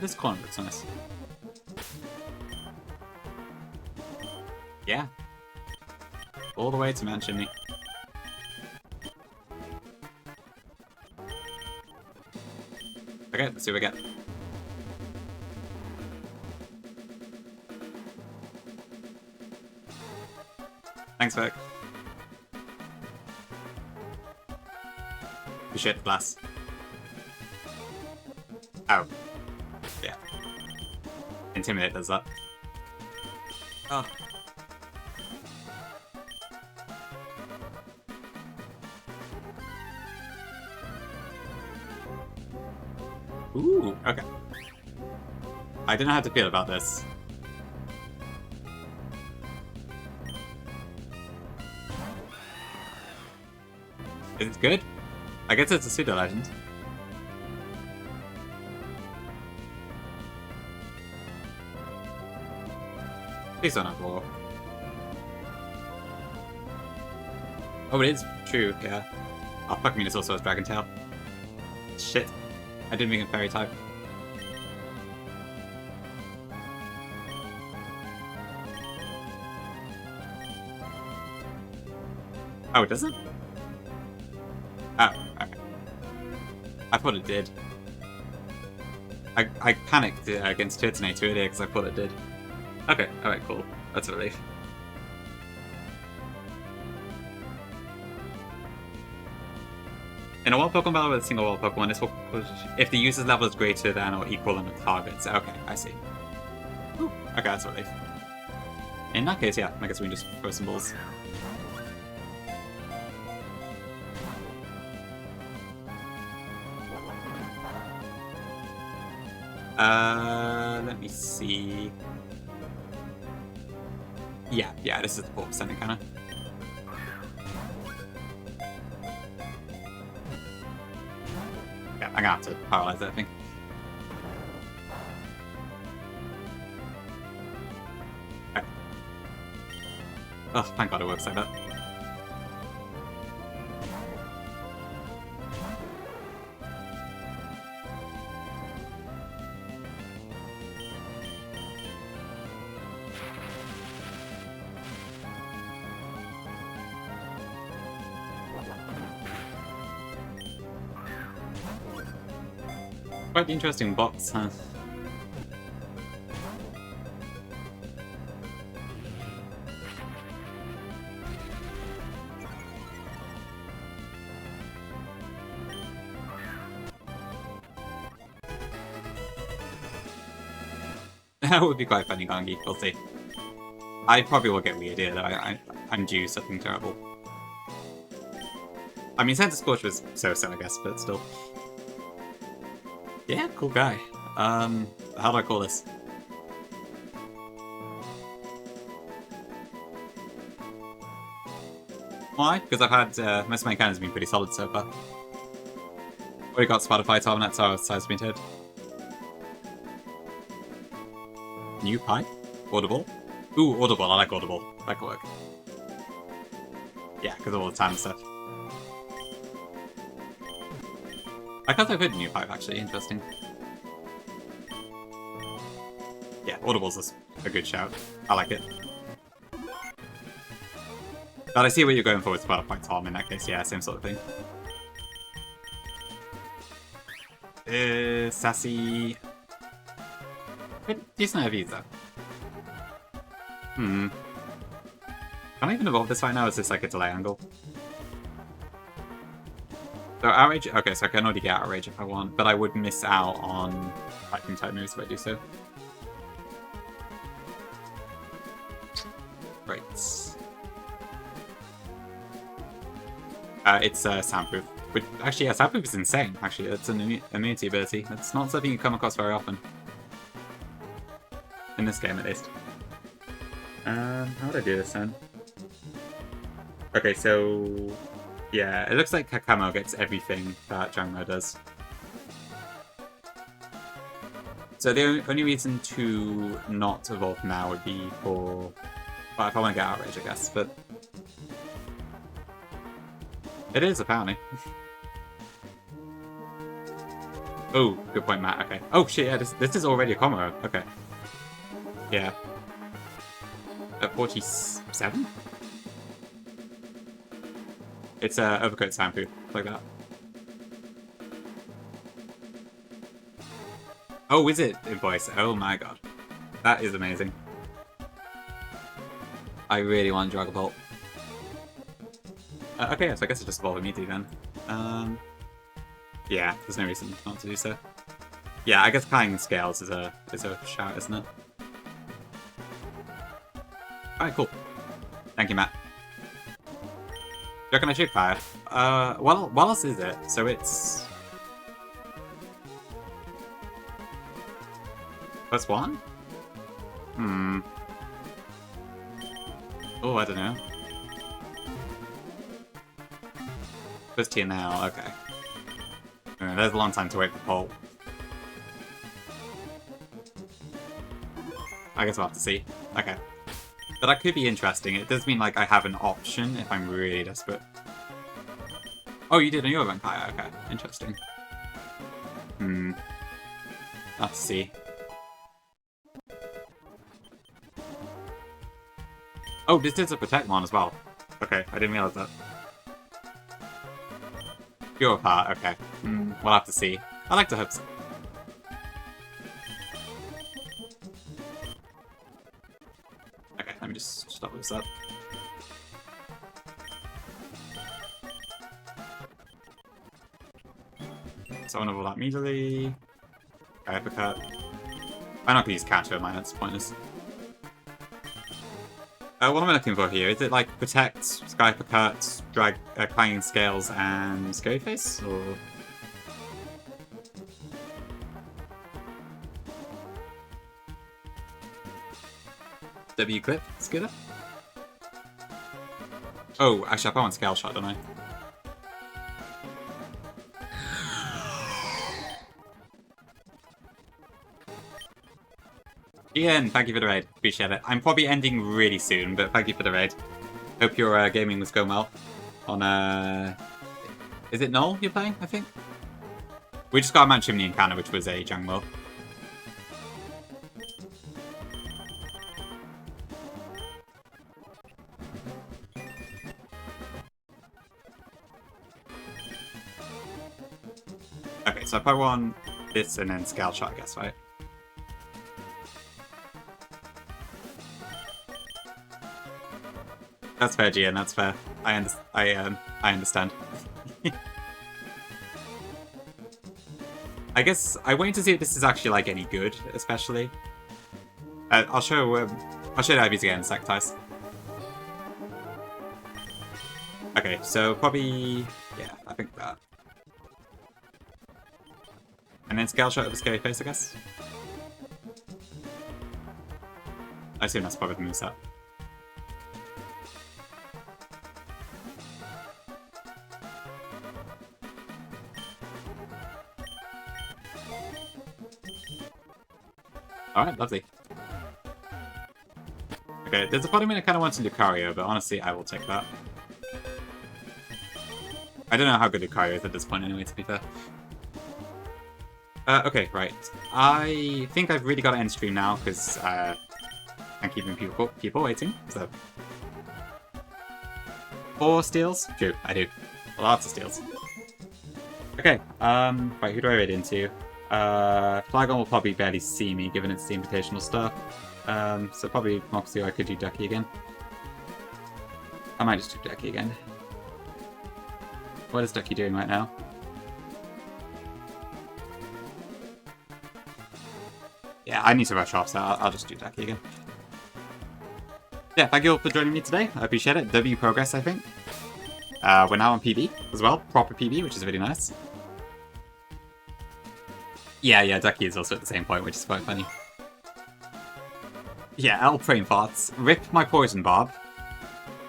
This corner looks nice. Yeah. All the way to Mount Chimney. Okay, let's see what we get. Thanks, Vic. Oh shit, glass. Oh. Yeah. Intimidate does that. Oh. Ooh, okay. I don't know how to feel about this. Is it good? I guess it's a pseudo-legend. Please don't have war. Oh, it is true, yeah. Oh, fuck me, this also has Dragon Tail. Shit. I didn't mean a fairy type. Oh, it doesn't? Oh, okay. I thought it did. I panicked against Chimney earlier because I thought it did. Okay, alright, cool. That's a relief. In a wild Pokemon battle with a single wild Pokemon, this will push if the user's level is greater than or equal than the target's. Okay, I see. Ooh, okay, that's a relief. In that case, yeah, I guess we can just throw some balls. Let me see. Yeah, this is the 4% encounter. Yeah, I'm gonna have to paralyze it, I think. Okay. Oh, thank god it works like that. Quite the interesting box, huh? That would be quite funny, Gangi. We'll see. I probably will get weird here, though. I'm due something terrible. I mean, Center Scorch was so-so, I guess, but still. Yeah, cool guy. How do I call this? Why? Because I've had, most of my encounters have been pretty solid so far. Already got Spotify Tom, that's how size been hit. New pipe? Audible? Ooh, Audible, I like Audible. That could work. Yeah, because of all the time stuff. I can't have heard new pipe, actually. Interesting. Yeah, Audible's a good shout. I like it. But I see what you're going for with Spotify Tom in that case. Yeah, same sort of thing. Sassy... Decent IVs, though. Can I even evolve this right now? Or is this like a delay angle? So Outrage, okay, so I can already get Outrage if I want, but I would miss out on fighting type moves if I do so. Right. It's Soundproof. Which, actually, yeah, Soundproof is insane, actually. It's an immunity ability. It's not something you come across very often. In this game, at least. How would I do this then? Okay, so... yeah, it looks like Kakamo gets everything that Jangmo does. So the only reason to not evolve now would be for... well, if I want to get Outrage, I guess, but... it is, apparently. Oh, good point, Matt, okay. Oh, shit, yeah, this is already a combo, okay. Yeah. At 47? It's Overcoat Soundproof, like that. Oh, is it in voice? Oh my god. That is amazing. I really want Dragon Bolt. Okay, so I guess I just evolve immediately then. Yeah, there's no reason not to do so. Yeah, I guess climbing scales is a shout, isn't it? Alright, cool. Thank you, Matt. Do you reckon I should fire? Well, what else is it? So it's... +1? Oh, I don't know. +2 now, okay. There's a long time to wait for Pole. I guess we'll have to see. Okay. But that could be interesting. It does mean, like, I have an option if I'm really desperate. Oh, you did a new vampire? Okay. Interesting. Let's see. Oh, this is a Protect one as well. Okay, I didn't realize that. Pure Heart, okay. We'll have to see. I like to hope so. Okay, let me just stop this up. So I'm gonna roll that immediately. Okay, uppercut. I'm not gonna use counter, mine, that's pointless. What am I looking for here? Is it like Protect, Sky Uppercut, Drag, Clanging Scales, and Scary Face? Or... W Clip? Skidder? Oh, actually I probably want Scale Shot, don't I? Ian, thank you for the raid. Appreciate it. I'm probably ending really soon, but thank you for the raid. Hope your gaming was going well. On, is it Null you're playing, I think? We just got a Mount Chimney encounter, which was a Jangmo. Okay, so I probably want this and then Scale Shot, I guess, right? That's fair, Gian, that's fair. I understand. I guess I'm waiting to see if this is actually like any good, especially. I'll show the IVs again in a sec, Tice. Okay, so probably yeah, I think that. And then Scale Shot of a Scary Face, I guess. I assume that's probably the moveset. Alright, lovely. Okay, there's a part of me that kind of wants Lucario, but honestly, I will take that. I don't know how good Lucario is at this point anyway, to be fair. Okay, right. I think I've really got to end stream now, because I'm keeping people waiting, so... 4 steals? True, I do. Lots of steals. Okay, right, who do I raid into? Flygon will probably barely see me, given it's the invitational stuff. So probably Moxie, or I could do Ducky again. I might just do Ducky again. What is Ducky doing right now? I need to rush off, so I'll just do Ducky again. Yeah, thank you all for joining me today. I appreciate it. W progress, I think. We're now on PB as well. Proper PB, which is really nice. Yeah, Ducky is also at the same point, which is quite funny. Yeah, L frame farts. Rip my poison barb.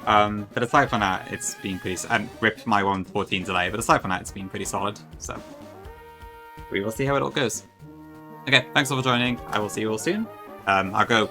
But aside from that, it's been pretty... And rip my 114 delay, but aside from that, it's been pretty solid. So, we will see how it all goes. Okay, thanks all for joining. I will see you all soon. I'll go